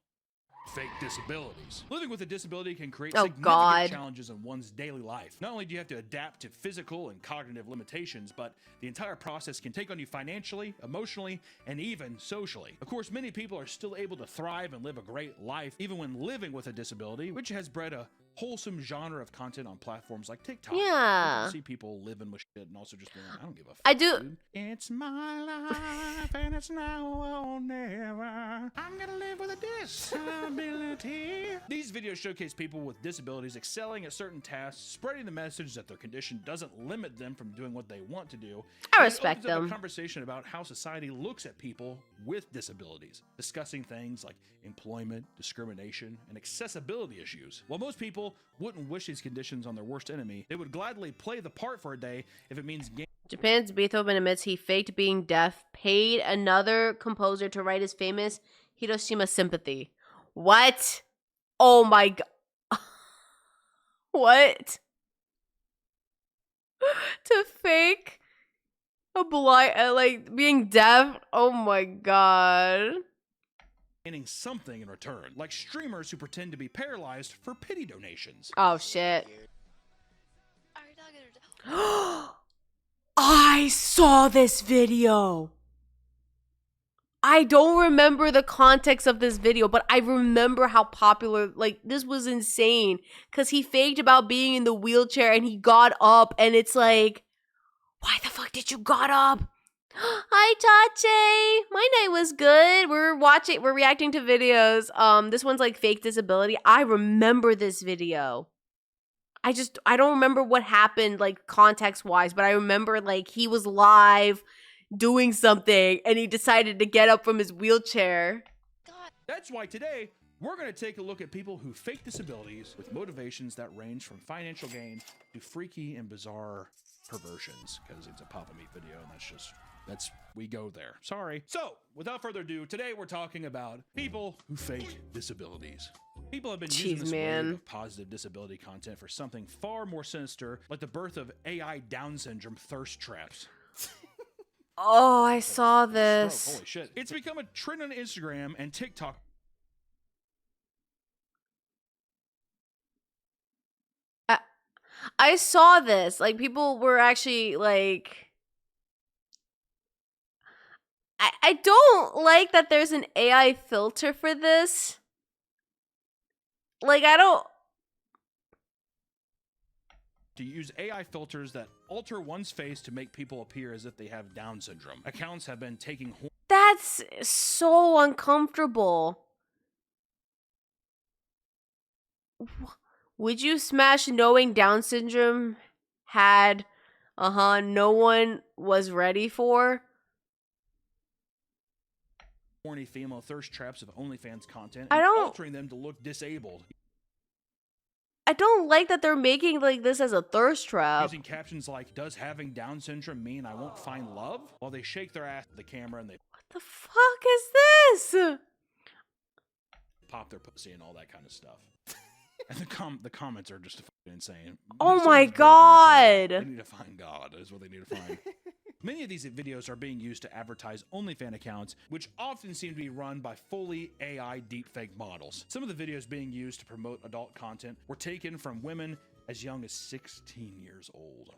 Fake disabilities. Living with a disability can create significant challenges in one's daily life. Not only do you have to adapt to physical and cognitive limitations, but the entire process can take on you financially, emotionally, and even socially. Of course, many people are still able to thrive and live a great life even when living with a disability, which has bred a wholesome genre of content on platforms like TikTok. Yeah. You see people living with shit and also just being like, I don't give a fuck. I do. Dude. It's my life and it's now or never. I'm gonna live with a disability. These videos showcase people with disabilities excelling at certain tasks, spreading the message that their condition doesn't limit them from doing what they want to do. I And it respect opens up them. a conversation about how society looks at people with disabilities, discussing things like employment, discrimination, and accessibility issues. While most people wouldn't wish these conditions on their worst enemy, they would gladly play the part for a day if it means Japan's Beethoven admits he faked being deaf, paid another composer to write his famous Hiroshima Sympathy. What? Oh my god. What? To fake a blind, like being deaf? Oh my god. gaining something in return, like streamers who pretend to be paralyzed for pity donations. Oh shit. I saw this video. I don't remember the context of this video, but I remember how popular, like, this was insane. Because he faked about being in the wheelchair and he got up and it's like, why the fuck did you got up? Hi, Tache. My night was good. We're reacting to videos. This one's like fake disability. I remember this video. I don't remember what happened, like, context-wise, but I remember, like, he was live doing something, and he decided to get up from his wheelchair. That's why today, we're going to take a look at people who fake disabilities with motivations that range from financial gain to freaky and bizarre perversions, because it's a Papa Meat video, and we go there. Sorry. So, without further ado, today we're talking about people who fake disabilities. People have been using this wave of positive disability content for something far more sinister, like the birth of AI Down syndrome thirst traps. Oh, I saw this. Holy shit. It's become a trend on Instagram and TikTok. I saw this. Like, people were actually like, I don't like that there's an AI filter for this. Like, I don't. To use AI filters that alter one's face to make people appear as if they have Down syndrome. Accounts have been taking That's so uncomfortable. Would you smash knowing Down syndrome had, no one was ready for? horny female thirst traps of OnlyFans content I and don't- altering them to look disabled. I don't like that they're making like this as a thirst trap. Using captions like, does having Down syndrome mean I won't find love? While they shake their ass at the camera and they What the fuck is this? pop their pussy and all that kind of stuff. And the comments are just fucking insane. Oh Some my of these videos, God. They need to find God is what they need to find. Many of these videos are being used to advertise OnlyFans accounts, which often seem to be run by fully AI deepfake models. Some of the videos being used to promote adult content were taken from women as young as 16 years old.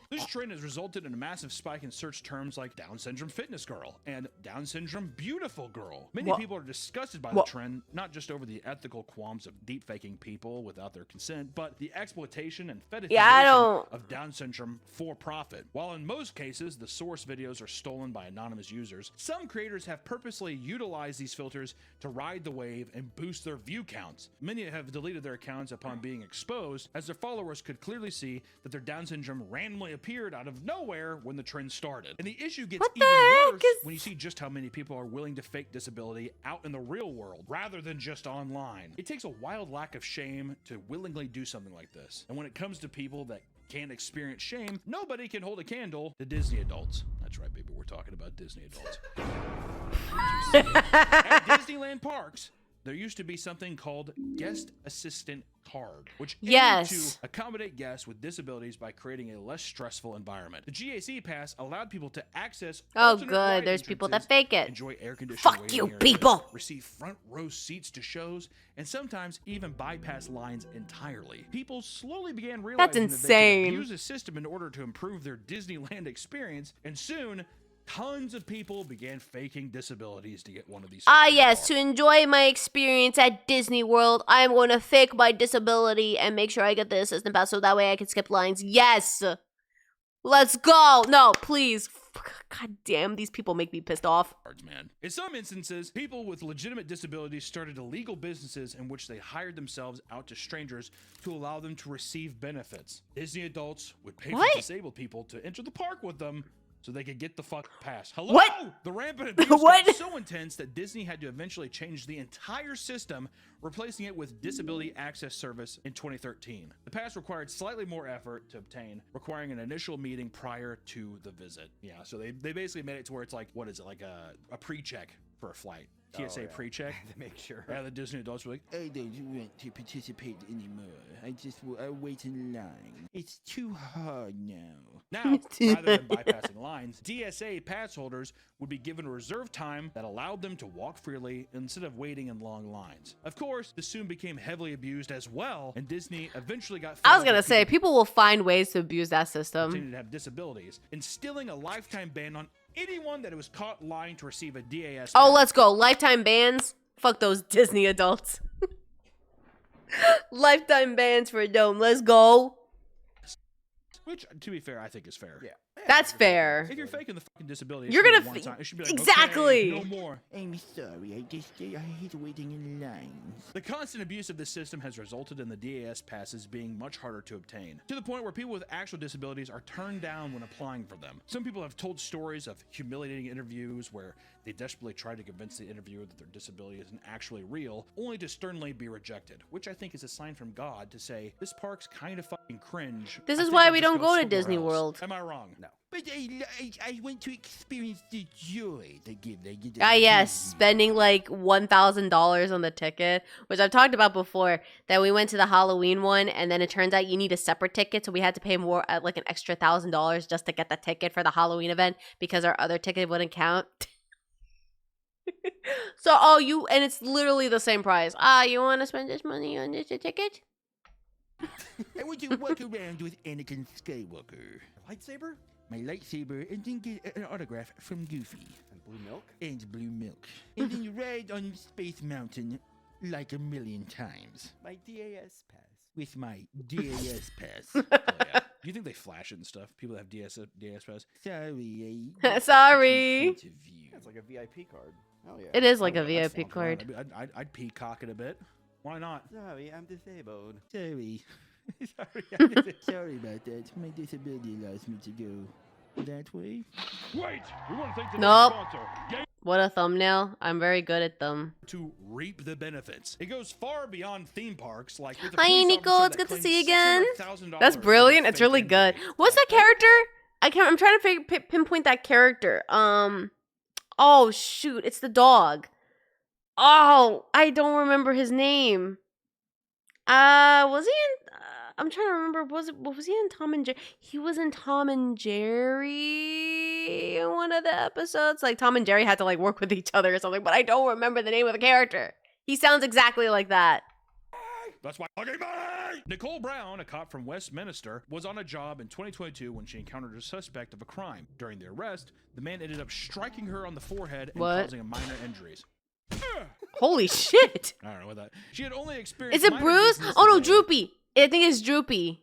This trend has resulted in a massive spike in search terms like Down syndrome fitness girl and Down syndrome beautiful girl. Many people are disgusted by the trend, not just over the ethical qualms of deepfaking people without their consent, but the exploitation and fetishization of Down syndrome for profit. While in most cases, the source videos are stolen by anonymous users, some creators have purposely utilized these filters to ride the wave and boost their view counts. Many have deleted their accounts upon being exposed, as their followers could clearly see that their Down syndrome randomly appeared out of nowhere when the trend started. And the issue gets even worse when you see just how many people are willing to fake disability out in the real world rather than just online. It takes a wild lack of shame to willingly do something like this. And when it comes to people that can't experience shame, nobody can hold a candle to Disney adults. That's right, baby, we're talking about Disney adults. At Disneyland parks, there used to be something called guest assistant card, which aimed to accommodate guests with disabilities by creating a less stressful environment. The GAC pass allowed people to access there's people that fake it. Enjoy air conditioned Fuck you, people. Receive front row seats to shows, and sometimes even bypass lines entirely. People slowly began realizing that they could use the system in order to improve their Disneyland experience, and soon tons of people began faking disabilities to get one of these. Yes, to enjoy my experience at Disney World, I'm going to fake my disability and make sure I get the assistant pass so that way I can skip lines. Yes! Let's go! No, please. God damn, these people make me pissed off. Man. In some instances, people with legitimate disabilities started illegal businesses in which they hired themselves out to strangers to allow them to receive benefits. Disney adults would pay for disabled people to enter the park with them so they could get the fuck pass. Hello? What? The rampant abuse got so intense that Disney had to eventually change the entire system, replacing it with Disability Access Service in 2013. The pass required slightly more effort to obtain, requiring an initial meeting prior to the visit. Yeah, so they basically made it to where it's like, what is it, like a pre-check for a flight. TSA pre-check to make sure. Yeah, the Disney adults were like, I don't want to participate anymore. I wait in line. It's too hard now. Now, rather than bypassing lines, DSA pass holders would be given a reserved time that allowed them to walk freely instead of waiting in long lines. Of course, this soon became heavily abused as well, and Disney eventually got I was gonna say, people will find ways to abuse that system. Continue to have disabilities, instilling a lifetime ban on anyone that was caught lying to receive a DAS. Oh, let's go. Lifetime bans? Fuck those Disney adults. Lifetime bans for a dome. Let's go. Which, to be fair, I think is fair. Yeah. That's fair. If you're faking the fucking disability, You're gonna it should be like, exactly. okay, no more. I'm sorry. I hate waiting in lines. The constant abuse of this system has resulted in the DAS passes being much harder to obtain, to the point where people with actual disabilities are turned down when applying for them. Some people have told stories of humiliating interviews where they desperately try to convince the interviewer that their disability isn't actually real, only to sternly be rejected, which I think is a sign from God to say, this park's kind of fucking cringe. This is why we don't go to Disney World. Am I wrong? No. But I want to experience the joy they give. Yes, spending like $1,000 on the ticket, which I've talked about before, that we went to the Halloween one, and then it turns out you need a separate ticket, so we had to pay more, like an extra $1,000 just to get the ticket for the Halloween event because our other ticket wouldn't count. So, oh, and it's literally the same price. Ah, you want to spend this money on this ticket? I want to walk around with Anakin Skywalker. Lightsaber? My lightsaber, and then get an autograph from Goofy. And blue milk? And blue milk. And then ride on Space Mountain like a million times. My DAS pass. With my DAS pass. Oh, yeah. Do you think they flash it and stuff? People that have DAS pass? Sorry, Sorry. It's like a VIP card. Hell yeah. It is like a I'd VIP flaunt card. around. I'd peacock it a bit. Why not? Sorry, I'm disabled. Sorry. Sorry about that. My disability allows me to go that way. Wait! We want to thank the Nope. sponsor. Game What a thumbnail. I'm very good at them. To reap the benefits. It goes far beyond theme parks. Like with the Hi, police Nico. officer It's that good to claimed see you again. $600,000 That's for brilliant. a It's fake really good. injury. What's that character? I'm trying to pinpoint that character. Oh shoot, it's the dog. Oh, I don't remember his name. Was he in? I'm trying to remember. Was he in Tom and Jerry? He was in Tom and Jerry in one of the episodes. Like Tom and Jerry had to like work with each other or something, but I don't remember the name of the character. He sounds exactly like that. That's why fucking money! Nicole Brown, a cop from Westminster, was on a job in 2022 when she encountered a suspect of a crime. During the arrest, the man ended up striking her on the forehead and What? causing minor injuries. Holy shit! I don't know what that. She had only experienced. Is it minor Bruce? dizziness Oh no, the day Droopy. I think it's Droopy.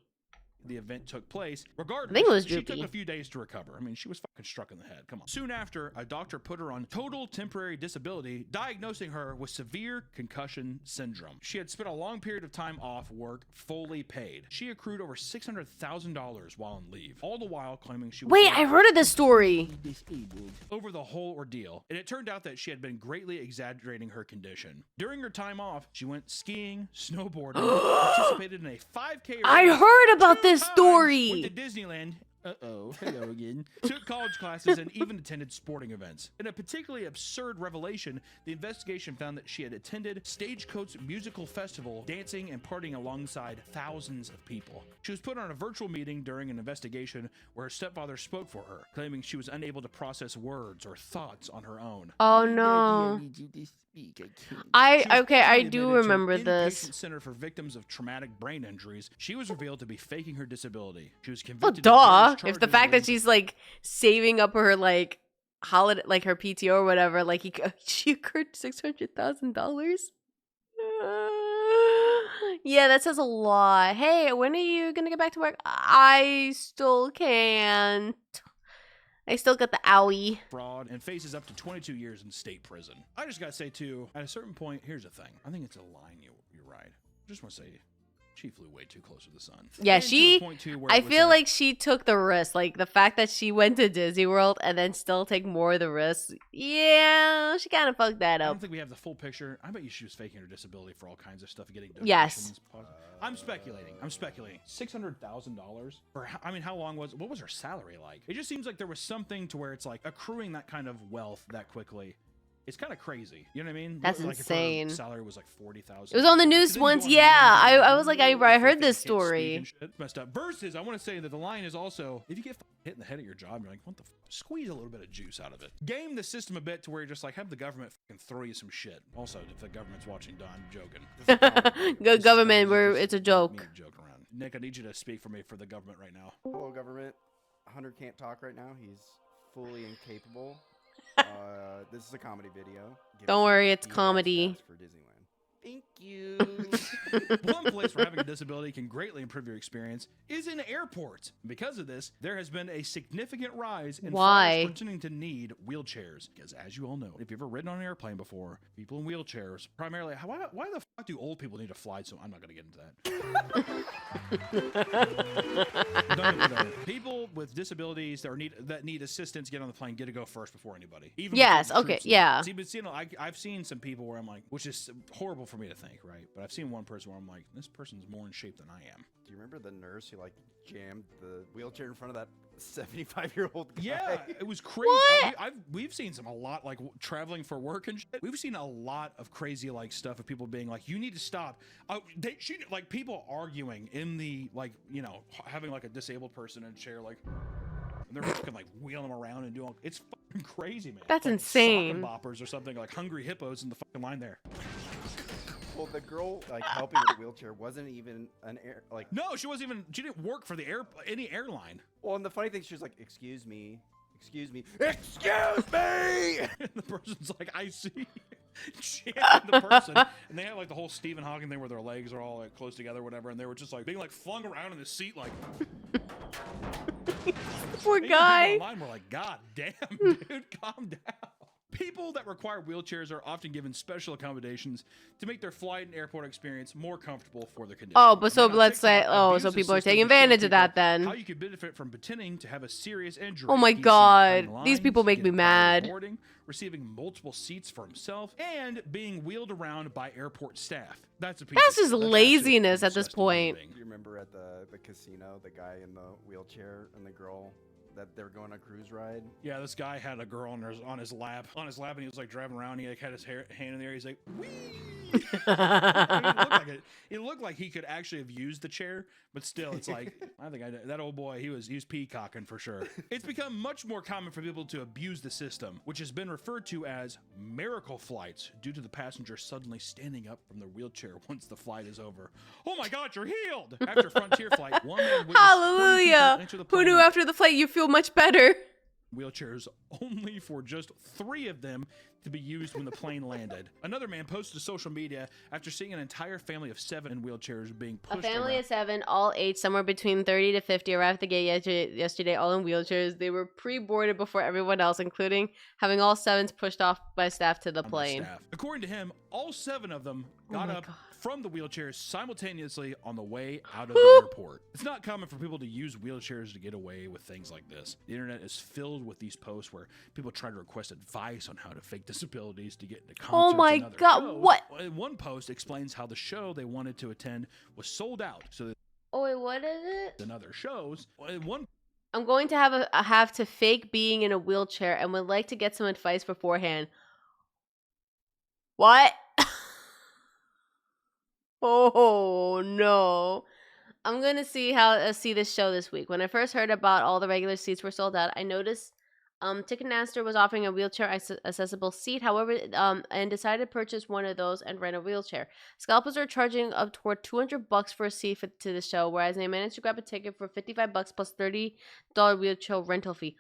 the event took place. Regardless, I think it was she took Droopy. a few days to recover. I mean, she was fucking struck in the head. Come on. Soon after, a doctor put her on total temporary disability, diagnosing her with severe concussion syndrome. She had spent a long period of time off work, fully paid. She accrued over $600,000 while on leave, all the while claiming she was Wait, I heard of this story. Disabled. over the whole ordeal, and it turned out that she had been greatly exaggerating her condition. During her time off, she went skiing, snowboarding, participated in a 5K race. I heard about this Went story. to Disneyland, Uh-oh. Hello again. took college classes, and even attended sporting events. In a particularly absurd revelation, the investigation found that she had attended Stagecoach Musical Festival, dancing and partying alongside thousands of people. She was put on a virtual meeting during an investigation where her stepfather spoke for her, claiming she was unable to process words or thoughts on her own. Oh Daddy, I no. need you to speak. I can't. She was I quickly do admitted to remember an this. inpatient center for victims of traumatic brain injuries. She was revealed to be faking her disability. She was Well, convicted. duh. of various If the charges fact that related- she's like saving up her like holiday, like her PTO or whatever, like she accrued $600,000. Yeah, that says a lot. Hey, when are you gonna get back to work? I still can't. I still got the owie. fraud and faces up to 22 years in state prison. I just gotta say too, at a certain point, here's the thing. I think it's a line you ride. I just want to say, she flew way too close to the sun. Yeah, And to the point, too, where I it was feel like she took the risk. Like the fact that she went to Disney World and then still take more of the risk. Yeah, she kind of fucked that I up. don't think we have the full picture. I bet you she was faking her disability for all kinds of stuff, getting Yes. donations. I'm speculating. $600,000 for how long what was her salary like? It just seems like there was something to where it's like accruing that kind of wealth that quickly. It's kind of crazy. You know what I mean? That's like If insane. her salary was like $40,000. It was on the news To then once. go on Yeah, meetings and I was like, I fake heard that this you can't speak story. and shit. It's messed up. Versus, I want to say that the line is also, if you get hit in the head at your job, you're like, what the squeeze a little bit of juice out of it. Game the system a bit to where you're just like, have the government fucking throw you some shit. Also, if the government's watching, Don, I'm joking. Good government, This is it's a me joke. joking around. Nick, I need you to speak for me for the government right now. Hello, government. Hunter can't talk right now. He's fully incapable. This is a comedy video. Give Don't us worry, a it's DAS comedy. pass for Disneyland. Thank you. One place where having a disability can greatly improve your experience is in airports. Because of this, there has been a significant rise in Why? flights pretending to need wheelchairs. Because as you all know, if you've ever ridden on an airplane before, people in wheelchairs, primarily, why the fuck do old people need to fly? So I'm not going to get into that. Don't get me started. People with disabilities that need assistance get on the plane, get to go first before anybody. Even Yes, before the okay, troops do. yeah. See, but I've seen some people where I'm like, which is horrible for me to think, right? But I've seen one person where I'm like, this person's more in shape than I am. Do you remember the nurse who like jammed the wheelchair in front of that 75-year-old guy? Yeah, it was crazy. What? We've seen a lot like traveling for work and shit. We've seen a lot of crazy like stuff of people being like, you need to stop. Like people arguing in the like, you know, having like a disabled person in a chair like. and they're fucking like wheeling them around and doing. It's fucking crazy, man. That's like insane. Sock and boppers or something, like hungry hippos in the fucking line there. Well, the girl like helping with the wheelchair wasn't even an air like. No, she wasn't even. She didn't work for the any airline. Well, and the funny thing, she was like, "Excuse me, excuse me, excuse me." And the person's like, "I see." Chanting the person, and they had like the whole Stephen Hawking thing where their legs are all like close together, or whatever, and they were just like being like flung around in the seat, like. Poor Even guy. people online were like, "God damn, dude, calm down." People that require wheelchairs are often given special accommodations to make their flight and airport experience more comfortable for their condition. Oh, but so Man on let's say, TikTok so abused the people are system taking to show advantage of that people then. How you could benefit from pretending to have a serious injury. Oh my He's seen God, cutting these people make me getting priority mad. boarding, receiving multiple seats for himself, and being wheeled around by airport staff. That's a piece That's of just shit. That's laziness actually at this disgusting point. human being. Do you remember at the casino, the guy in the wheelchair and the girl that they were going on a cruise ride? Yeah, this guy had a girl on his lap, and he was like driving around. He like had his hand in the air. He's like, "Wee!" It looked like he could actually have used the chair, but still, it's like I think that old boy. He was peacocking for sure. It's become much more common for people to abuse the system, which has been referred to as miracle flights, due to the passenger suddenly standing up from their wheelchair once the flight is over. Oh my God, you're healed! After Frontier flight, one man witnessed 20 people Hallelujah. enter the Who plane knew after the flight you feel much better? wheelchairs, only for just 3 of them to be used when the plane landed. Another man posted to social media after seeing an entire family of 7 in wheelchairs being pushed A family around. of 7, all age somewhere between 30 to 50, arrived at the gate yesterday, all in wheelchairs. They were pre-boarded before everyone else, including having all 7s pushed off by staff to the on the plane. staff. According to him, all 7 of them got my up God. from the wheelchairs simultaneously on the way out of the airport. It's not common for people to use wheelchairs to get away with things like this. The internet is filled with these posts where people try to request advice on how to fake disabilities to get into concerts. Oh my and other God, shows. what? One post explains how the show they wanted to attend was sold out, so that Oh wait, what is it? in other shows, one I'm going to have to fake being in a wheelchair and would like to get some advice beforehand. What? Oh no. I'm gonna see this show this week. When I first heard about all the regular seats were sold out, I noticed Ticketmaster was offering a wheelchair accessible seat. However, and decided to purchase one of those and rent a wheelchair. Scalpers are charging up toward $200 for a seat to the show, whereas they managed to grab a ticket for $55 plus $30 wheelchair rental fee.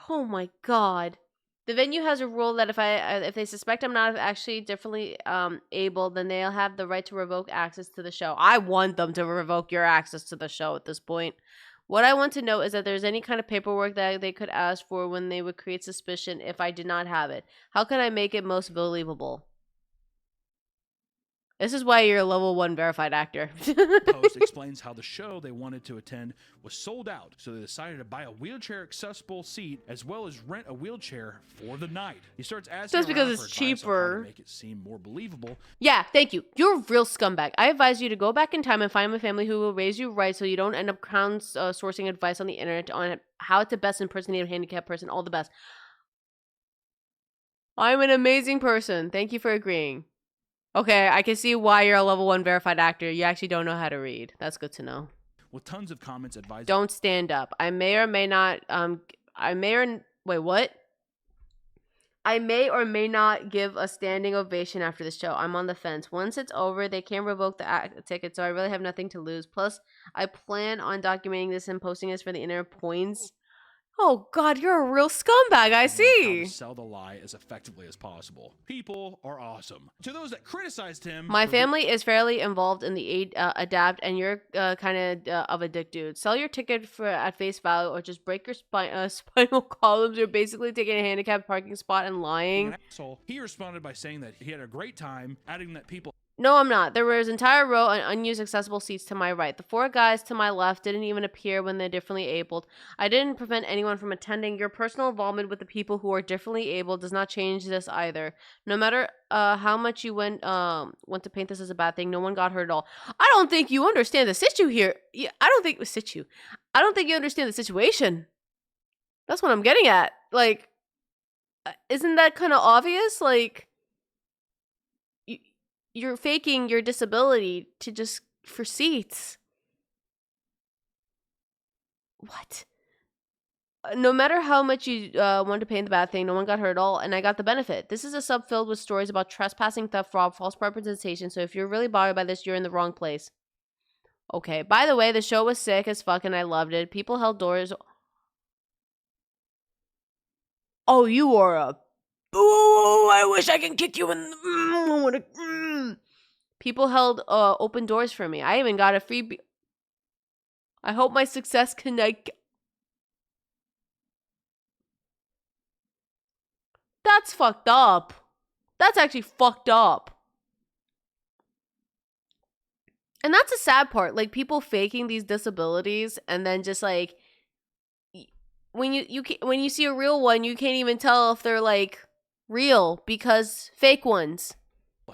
Oh my God. The venue has a rule that if they suspect I'm not actually differently able, then they'll have the right to revoke access to the show. I want them to revoke your access to the show at this point. What I want to know is that there's any kind of paperwork that they could ask for when they would create suspicion if I did not have it. How can I make it most believable? This is why you're a level 1 verified actor. post explains how the show they wanted to attend was sold out, so they decided to buy a wheelchair accessible seat as well as rent a wheelchair for the night. He starts asking Just because around it's for advice on how to cheaper. make it seem more believable. Yeah, thank you. You're a real scumbag. I advise you to go back in time and find a family who will raise you right so you don't end up sourcing advice on the internet on how to best impersonate a handicapped person. All the best. I'm an amazing person. Thank you for agreeing. Okay, I can see why you're a level 1 verified actor. You actually don't know how to read. That's good to know. With tons of comments advising Don't stand up. I may or may not wait, what? I may or may not give a standing ovation after the show. I'm on the fence. Once it's over, they can't revoke the ticket, so I really have nothing to lose. Plus, I plan on documenting this and posting this for the inner points. Oh God, you're a real scumbag. I how see. to sell the lie as effectively as possible. People are awesome. To those that criticized him, My for family is fairly involved in the adapt, and you're kind of a dick dude. Sell your ticket at face value, or just break your spinal columns. You're basically taking a handicapped parking spot and being lying. an asshole, he responded by saying that he had a great time, adding that people No, I'm not. There was an entire row of unused accessible seats to my right. The 4 guys to my left didn't even appear when they're differently abled. I didn't prevent anyone from attending. Your personal involvement with the people who are differently abled does not change this either. No matter how much you want to paint this as a bad thing, no one got hurt at all. I don't think you understand the situ here. I don't think you understand the situation. That's what I'm getting at. Like, isn't that kind of obvious? Like, you're faking your disability for seats. What? No matter how much you want to paint the bad thing, no one got hurt at all, and I got the benefit. This is a sub filled with stories about trespassing, theft, fraud, false representation, so if you're really bothered by this, you're in the wrong place. Okay, by the way, the show was sick as fuck and I loved it. People held doors. Oh, you are a... Ooh, I wish I can kick you in the... People held open doors for me. I even got a free... I hope my success can... That's fucked up. That's actually fucked up. And that's a sad part. Like, people faking these disabilities and then just like... When you see a real one, you can't even tell if they're like real because fake ones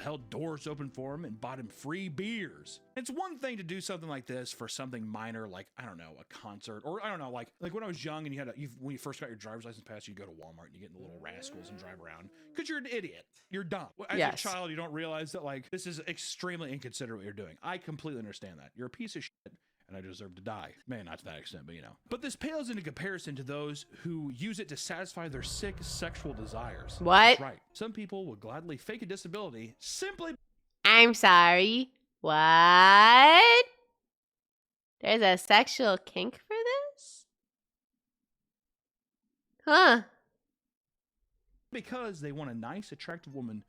held doors open for him and bought him free beers. It's one thing to do something like this for something minor, like, I don't know, a concert, or I don't know, like when I was young and when you first got your driver's license pass, you go to Walmart and you get in the little rascals and drive around because you're an idiot. You're dumb. As a child, you don't realize that like this is extremely inconsiderate what you're doing. I completely understand that. You're a piece of shit. And I deserve to die. Man, not to that extent, but you know. But this pales into comparison to those who use it to satisfy their sick sexual desires. What? That's right. Some people will gladly fake a disability simply... I'm sorry. What? There's a sexual kink for this? Huh. Because they want a nice, attractive woman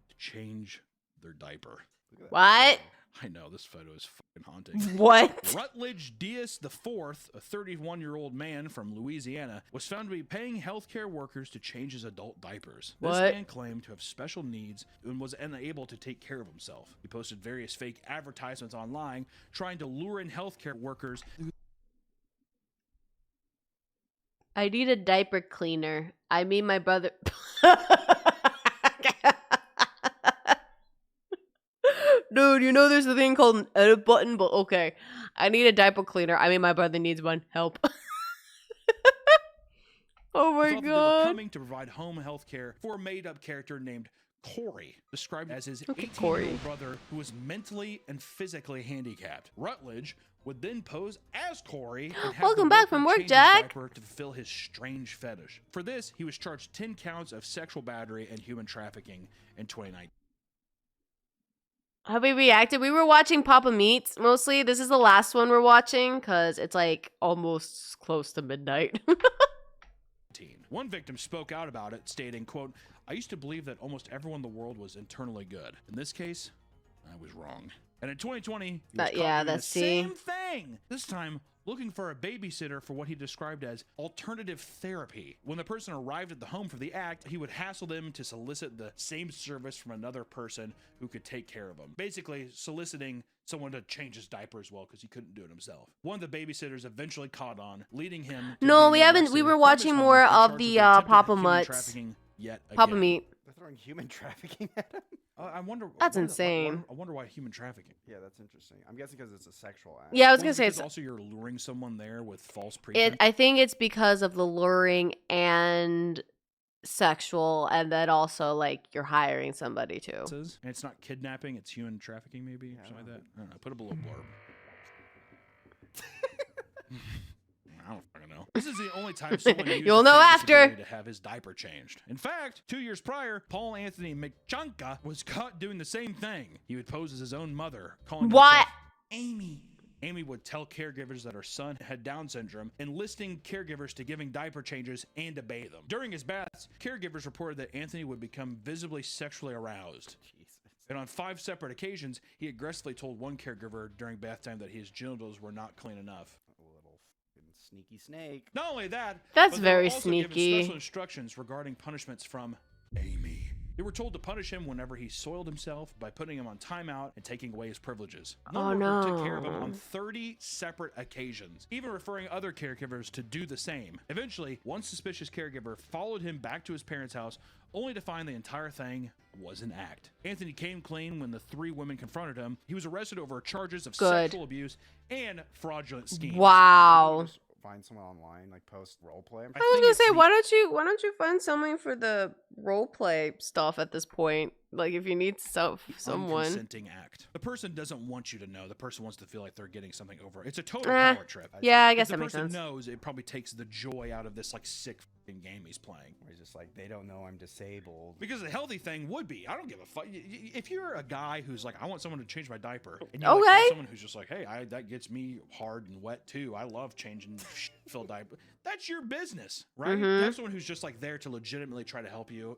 to change their diaper. What? I know, this photo is fucking haunting. What? Rutledge Diaz IV, a 31-year-old man from Louisiana, was found to be paying healthcare workers to change his adult diapers. This man claimed to have special needs and was unable to take care of himself. He posted various fake advertisements online trying to lure in healthcare workers. I need a diaper cleaner. I mean, my brother... Dude, you know there's a thing called an edit button, but okay. I need a diaper cleaner. I mean, my brother needs one. Help. Oh my god. They were coming to provide home health care for a made-up character named Corey, described as his 18-year-old brother who was mentally and physically handicapped. Rutledge would then pose as Corey and have welcome back from work, Jack, to fulfill his strange fetish. For this, he was charged 10 counts of sexual battery and human trafficking in 2019. How we reacted? We were watching Papa Meets mostly. This is the last one we're watching because it's like almost close to midnight. One victim spoke out about it, stating, quote, "I used to believe that almost everyone in the world was internally good. In this case, I was wrong." And in 2020, he was caught doing the same thing. This time, looking for a babysitter for what he described as alternative therapy. When the person arrived at the home for the act, he would hassle them to solicit the same service from another person who could take care of him. Basically, soliciting someone to change his diaper as well because he couldn't do it himself. One of the babysitters eventually caught on, leading him to no, we haven't. We were watching more of the Papa Mutts. Papa Meat. They're throwing human trafficking at him? I wonder. That's insane. I wonder why human trafficking. Yeah, that's interesting. I'm guessing because it's a sexual act. Yeah, I was gonna say it's also you're luring someone there with false pretense. I think it's because of the luring and sexual, and then also like you're hiring somebody too. And it's not kidnapping; it's human trafficking, maybe something like that. I don't know. Put up a little blurb. I don't fucking know. This is the only time someone you'll know after to have his diaper changed. In fact, 2 years prior, Paul Anthony McChanka was caught doing the same thing. He would pose as his own mother, calling himself Amy. Amy would tell caregivers that her son had Down syndrome, enlisting caregivers to giving diaper changes and to bathe them. During his baths, caregivers reported that Anthony would become visibly sexually aroused. Jesus. And on 5 separate occasions, he aggressively told one caregiver during bath time that his genitals were not clean enough. Sneaky snake. Not only that, that's but very also sneaky. Given special instructions regarding punishments from Amy. They were told to punish him whenever he soiled himself by putting him on timeout and taking away his privileges. One worker took care of him on 30 separate occasions, even referring other caregivers to do the same. Eventually, one suspicious caregiver followed him back to his parents' house, only to find the entire thing was an act. Anthony came clean when the 3 women confronted him. He was arrested over charges of sexual abuse and fraudulent schemes. Wow. find someone online, like post role play. I was think gonna it's say, the- why don't you find someone for the role play stuff at this point? Like, if you need someone. Unconsenting act. The person doesn't want you to know. The person wants to feel like they're getting something over. It's a total Eh, power trip. Yeah, I If guess the that makes person sense. knows, it probably takes the joy out of this like sick fucking game he's playing. Where he's just like, they don't know I'm disabled. Because the healthy thing would be, I don't give a fuck. If you're a guy who's like, I want someone to change my diaper, and you like, Okay. have someone who's just like, hey, that gets me hard and wet too. I love changing filled diaper. That's your business, right? Mm-hmm. You have someone who's just like there to legitimately try to help you.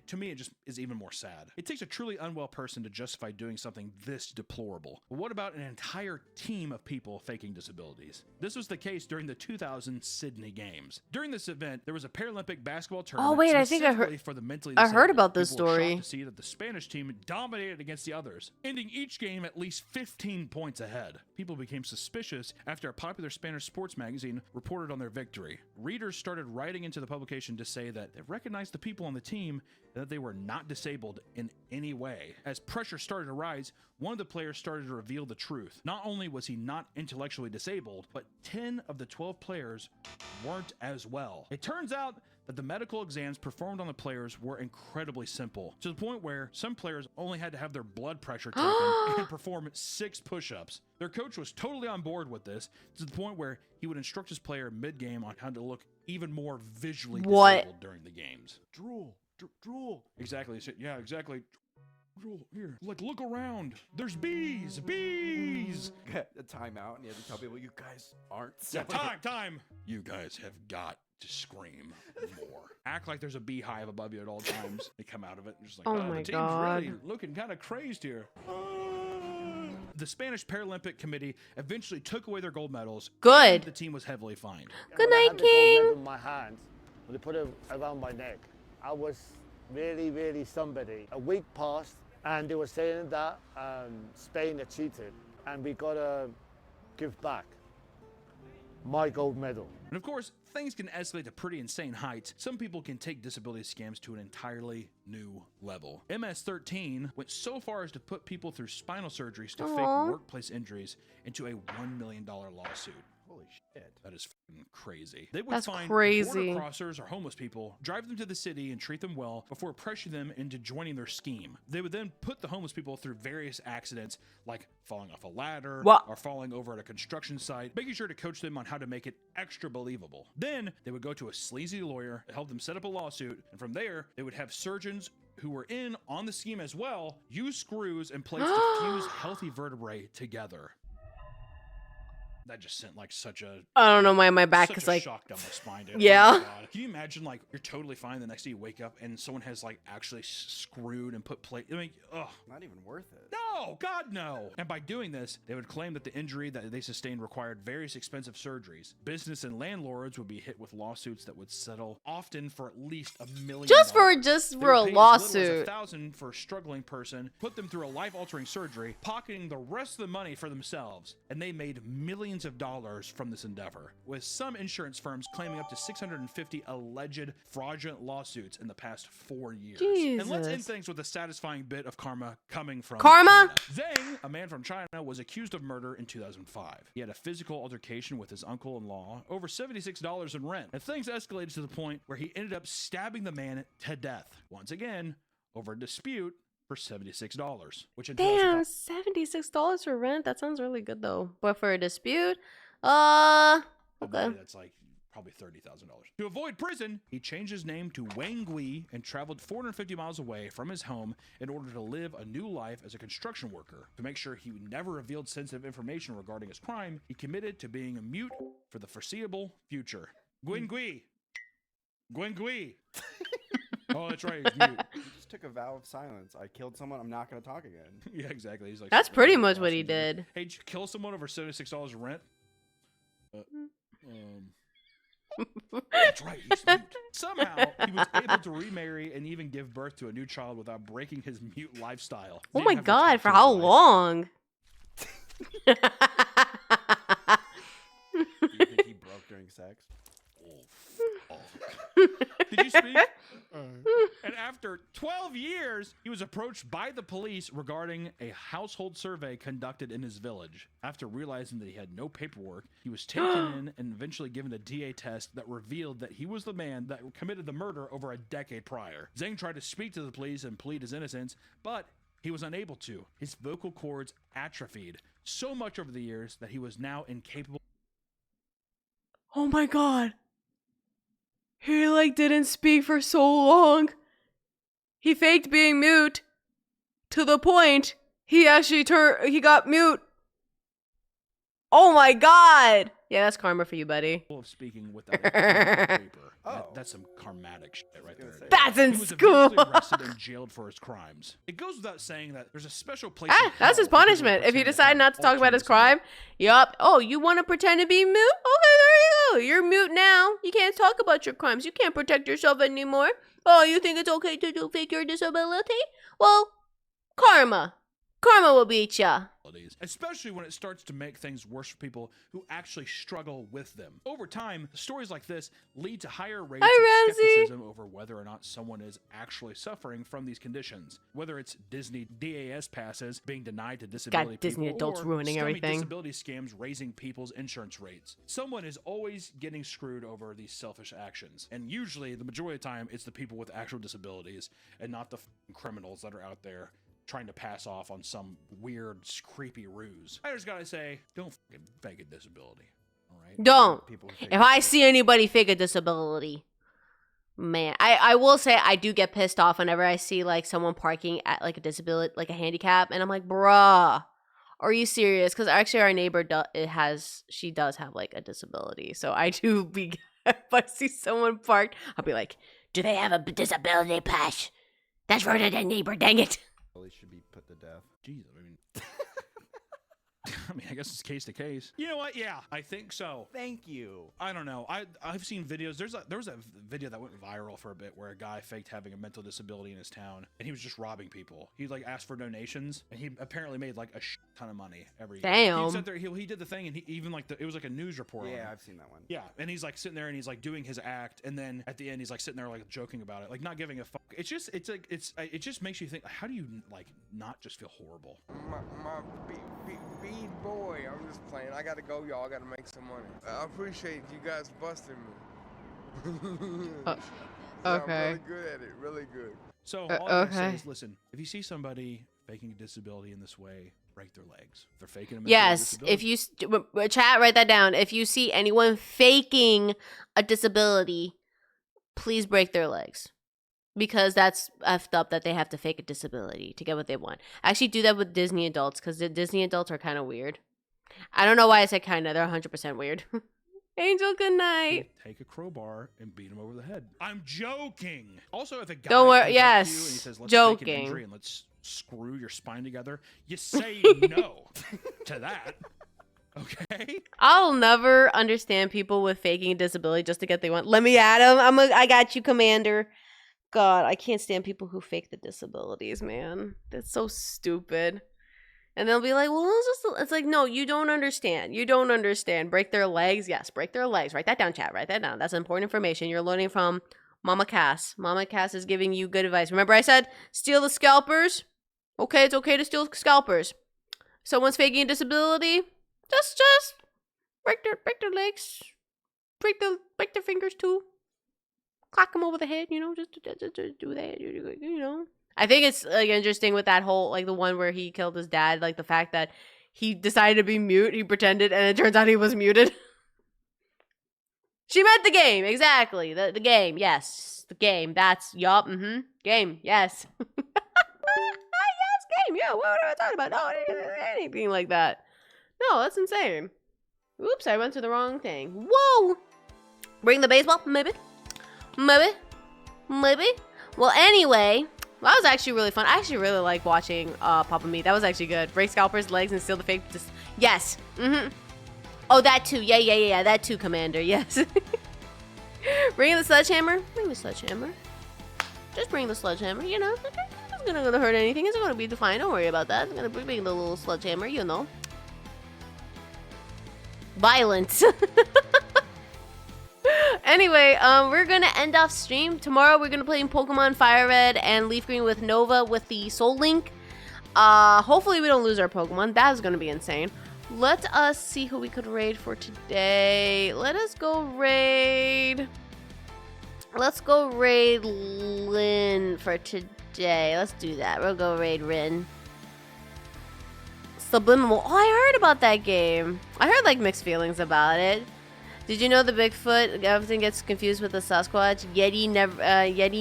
To me, it just is even more sad. It takes a truly unwell person to justify doing something this deplorable. But what about an entire team of people faking disabilities? This was the case during the 2000 Sydney Games. During this event, there was a Paralympic basketball tournament. Oh, wait, I think I specifically heard- for the mentally I heard disabled. about this People were shocked story. to see that the Spanish team dominated against the others, ending each game at least 15 points ahead. People became suspicious after a popular Spanish sports magazine reported on their victory. Readers started writing into the publication to say that they recognized the people on the team and that they were not disabled in any way. As pressure started to rise, one of the players started to reveal the truth. Not only was he not intellectually disabled, but 10 of the 12 players weren't as well. It turns out that the medical exams performed on the players were incredibly simple, to the point where some players only had to have their blood pressure taken and perform 6 push-ups. Their coach was totally on board with this, to the point where he would instruct his player mid-game on how to look even more visually disabled during the games. Drool. Drool. Exactly. Yeah, exactly. Drool. Here. Like, look around. There's bees. Bees. A timeout, and you have to tell people, you guys aren't. Yeah, time. You guys have got to scream more. Act like there's a beehive above you at all times. They come out of it and just like, Oh the my team's God. really looking kind of crazed here. The Spanish Paralympic Committee eventually took away their gold medals. Good. The team was heavily fined. Good night, King. In my hands, when they put it around my neck, I was really somebody. A week passed, and they were saying that Spain had cheated, and we gotta give back my gold medal. And of course, things can escalate to pretty insane heights. Some people can take disability scams to an entirely new level. MS-13 went so far as to put people through spinal surgeries to Aw. fake workplace injuries into a $1 million lawsuit. Holy shit. That is fucking crazy. They would That's find crazy. border crossers or homeless people, drive them to the city and treat them well before pressuring them into joining their scheme. They would then put the homeless people through various accidents like falling off a ladder What? or falling over at a construction site, making sure to coach them on how to make it extra believable. Then they would go to a sleazy lawyer to help them set up a lawsuit, and from there they would have surgeons who were in on the scheme as well use screws and plates to fuse healthy vertebrae together. That just sent like such a I don't know why my back such is a like, shock down my spine, dude. Yeah. Oh my God. Can you imagine like you're totally fine the next day you wake up and someone has like actually screwed and put plate? I mean, ugh. Not even worth it. No, God, no. And by doing this, they would claim that the injury that they sustained required various expensive surgeries. Business and landlords would be hit with lawsuits that would settle often for at least $1 million. just for They a would pay as lawsuit. little as $1,000 for a struggling person, put them through a life-altering surgery, pocketing the rest of the money for themselves, and they made millions of dollars from this endeavor, with some insurance firms claiming up to 650 alleged fraudulent lawsuits in the past 4 years. And let's end Jesus. things with a satisfying bit of karma coming from Karma? China. Zhang, a man from China, was accused of murder in 2005. He had a physical altercation with his uncle-in-law over $76 in rent, and things escalated to the point where he ended up stabbing the man to death. Once again, over a dispute for $76, which in Damn, $76 for rent. That sounds really good though. But for a dispute, okay. that's like probably $30,000. To avoid prison, he changed his name to Wang Gui and traveled 450 miles away from his home in order to live a new life as a construction worker. To make sure he never revealed sensitive information regarding his crime, he committed to being a mute for the foreseeable future. Gwen Gui. Gwen Gui. Oh, that's right. He's mute. He just took a vow of silence. I killed someone. I'm not going to talk again. Yeah, exactly. He's like, That's pretty much what he did. Hey, did you kill someone over $76 rent? That's right. He's mute. Somehow, he was able to remarry and even give birth to a new child without breaking his mute lifestyle. Oh He my didn't have to God, talk for to his how wife. long? Do you think he broke during sex? Oh. Did you speak? And after 12 years, he was approached by the police regarding a household survey conducted in his village. After realizing that he had no paperwork, he was taken in and eventually given a DA test that revealed that he was the man that committed the murder over a decade prior. Zhang tried to speak to the police and plead his innocence, but he was unable to. His vocal cords atrophied so much over the years that he was now incapable. Oh my god. He like didn't speak for so long. He faked being mute to the point he actually he got mute. Oh my god. Yeah, that's karma for you, buddy. Of speaking without a paper. That's some karmatic shit right there. That's in He was school. eventually arrested and jailed for his crimes. It goes without saying that there's a special place. in Ah, that's hell his for people punishment. that If he pretend to decided have not to talk about his alternate crime, yup. Oh, you want to pretend to be mute? Okay, there you go. You're mute now. You can't talk about your crimes. You can't protect yourself anymore. Oh, you think it's okay to do fake your disability? Well, karma. Karma will beat ya. Especially when it starts to make things worse for people who actually struggle with them. Over time, stories like this lead to higher rates of skepticism over whether or not someone is actually suffering from these conditions. Whether it's Disney DAS passes being denied to disability Disney people, adults or ruining scummy everything. disability scams raising people's insurance rates. Someone is always getting screwed over these selfish actions. And usually, the majority of the time, it's the people with actual disabilities and not the criminals that are out there trying to pass off on some weird, creepy ruse. I just gotta say, don't fucking fake a disability. All right? Don't. If I see anybody fake a disability, man, I will say I do get pissed off whenever I see like someone parking at like a disability, like a handicap, and I'm like, bruh, are you serious? Because actually our neighbor she does have like a disability, so I do be if I see someone parked, I'll be like, do they have a disability pass? That's for the neighbor, dang it. Should be put to death. Jeez, I guess it's case to case. You know what? Yeah, I think so. Thank you. I don't know. I've seen videos. There was a video that went viral for a bit where a guy faked having a mental disability in his town, and he was just robbing people. He like asked for donations, and he apparently made like a ton of money every year. Damn. He sat there. He did the thing, and he even like it was like a news report. Yeah, on it. I've seen that one. Yeah, and he's like sitting there, and he's like doing his act, and then at the end, he's like sitting there like joking about it, like not giving a fuck. It just makes you think. How do you like not just feel horrible? My bead boy, I'm just playing. I gotta go, y'all. I gotta make some money. I appreciate you guys busting me. Okay. I'm really good at it. Really good. So all I gotta say is, listen, if you see somebody faking a disability in this way, break their legs. If they're faking a mental Yes, if you chat, write that down. If you see anyone faking a disability, please break their legs. Because that's effed up that they have to fake a disability to get what they want. Actually, do that with Disney adults, because the Disney adults are kind of weird. I don't know why I said kind of. They're 100% weird. Angel, good night. Take a crowbar and beat him over the head. I'm joking. Also, if a guy Don't worry. comes up Yes, to you and he says, let's joking. fake an injury and let's screw your spine together, you say no to that. Okay? I'll never understand people with faking a disability just to get what they want. Let me at him. I got you, Commander. God, I can't stand people who fake the disabilities, man. That's so stupid. And they'll be like, well, it's like, no, you don't understand. You don't understand. Break their legs? Yes, break their legs. Write that down, chat. Write that down. That's important information. You're learning from Mama Cass. Mama Cass is giving you good advice. Remember I said steal the scalpers? Okay, it's okay to steal scalpers. Someone's faking a disability? Just break their legs. Break their fingers too. Clock them over the head, you know, just do that, you know. I think it's like interesting with that whole, like the one where he killed his dad, like the fact that he decided to be mute, he pretended, and it turns out he was muted. She meant the game, exactly. The game, yes. The game, that's, yup, game, yes. Yes, game, yeah, what are I talking about? No, anything like that. No, that's insane. Oops, I went to the wrong thing. Whoa! Bring the baseball, maybe? Maybe. Well, anyway, that was actually really fun. I actually really like watching Papa Meat. That was actually good. Break scalpers' legs and steal the fake. Yes. Oh, that too. Yeah. That too, Commander. Yes. Bring the sledgehammer. Bring the sledgehammer. Just bring the sledgehammer. You know, it's not gonna hurt anything. It's gonna be fine. Don't worry about that. I'm gonna bring the little sledgehammer. You know. Violence. Anyway, we're gonna end off stream. Tomorrow we're gonna play Pokemon Fire Red and Leaf Green with Nova with the Soul Link. Hopefully we don't lose our Pokemon. That is gonna be insane. Let us see who we could raid for today. Let us go raid. Let's go raid Lynn for today. Let's do that. We'll go raid Rin. Subliminal. Oh, I heard about that game. I heard like mixed feelings about it. Did you know the Bigfoot? Everything gets confused with the Sasquatch. Yeti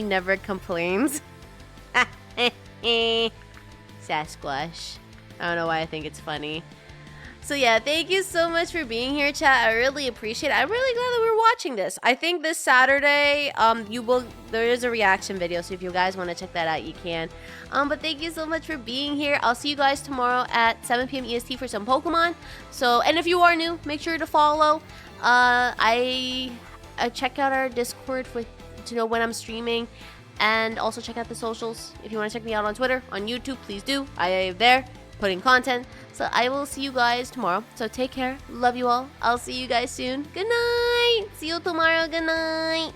never complains. Sasquatch. I don't know why I think it's funny. So yeah, thank you so much for being here, chat. I really appreciate it. I'm really glad that we're watching this. I think this Saturday, there is a reaction video, so if you guys want to check that out, you can. But thank you so much for being here. I'll see you guys tomorrow at 7 p.m. EST for some Pokemon. So, and if you are new, make sure to follow. I check out our Discord to know when I'm streaming. And also check out the socials. If you want to check me out on Twitter, on YouTube, please do. I am there putting content. So I will see you guys tomorrow. So take care. Love you all. I'll see you guys soon. Good night. See you tomorrow. Good night.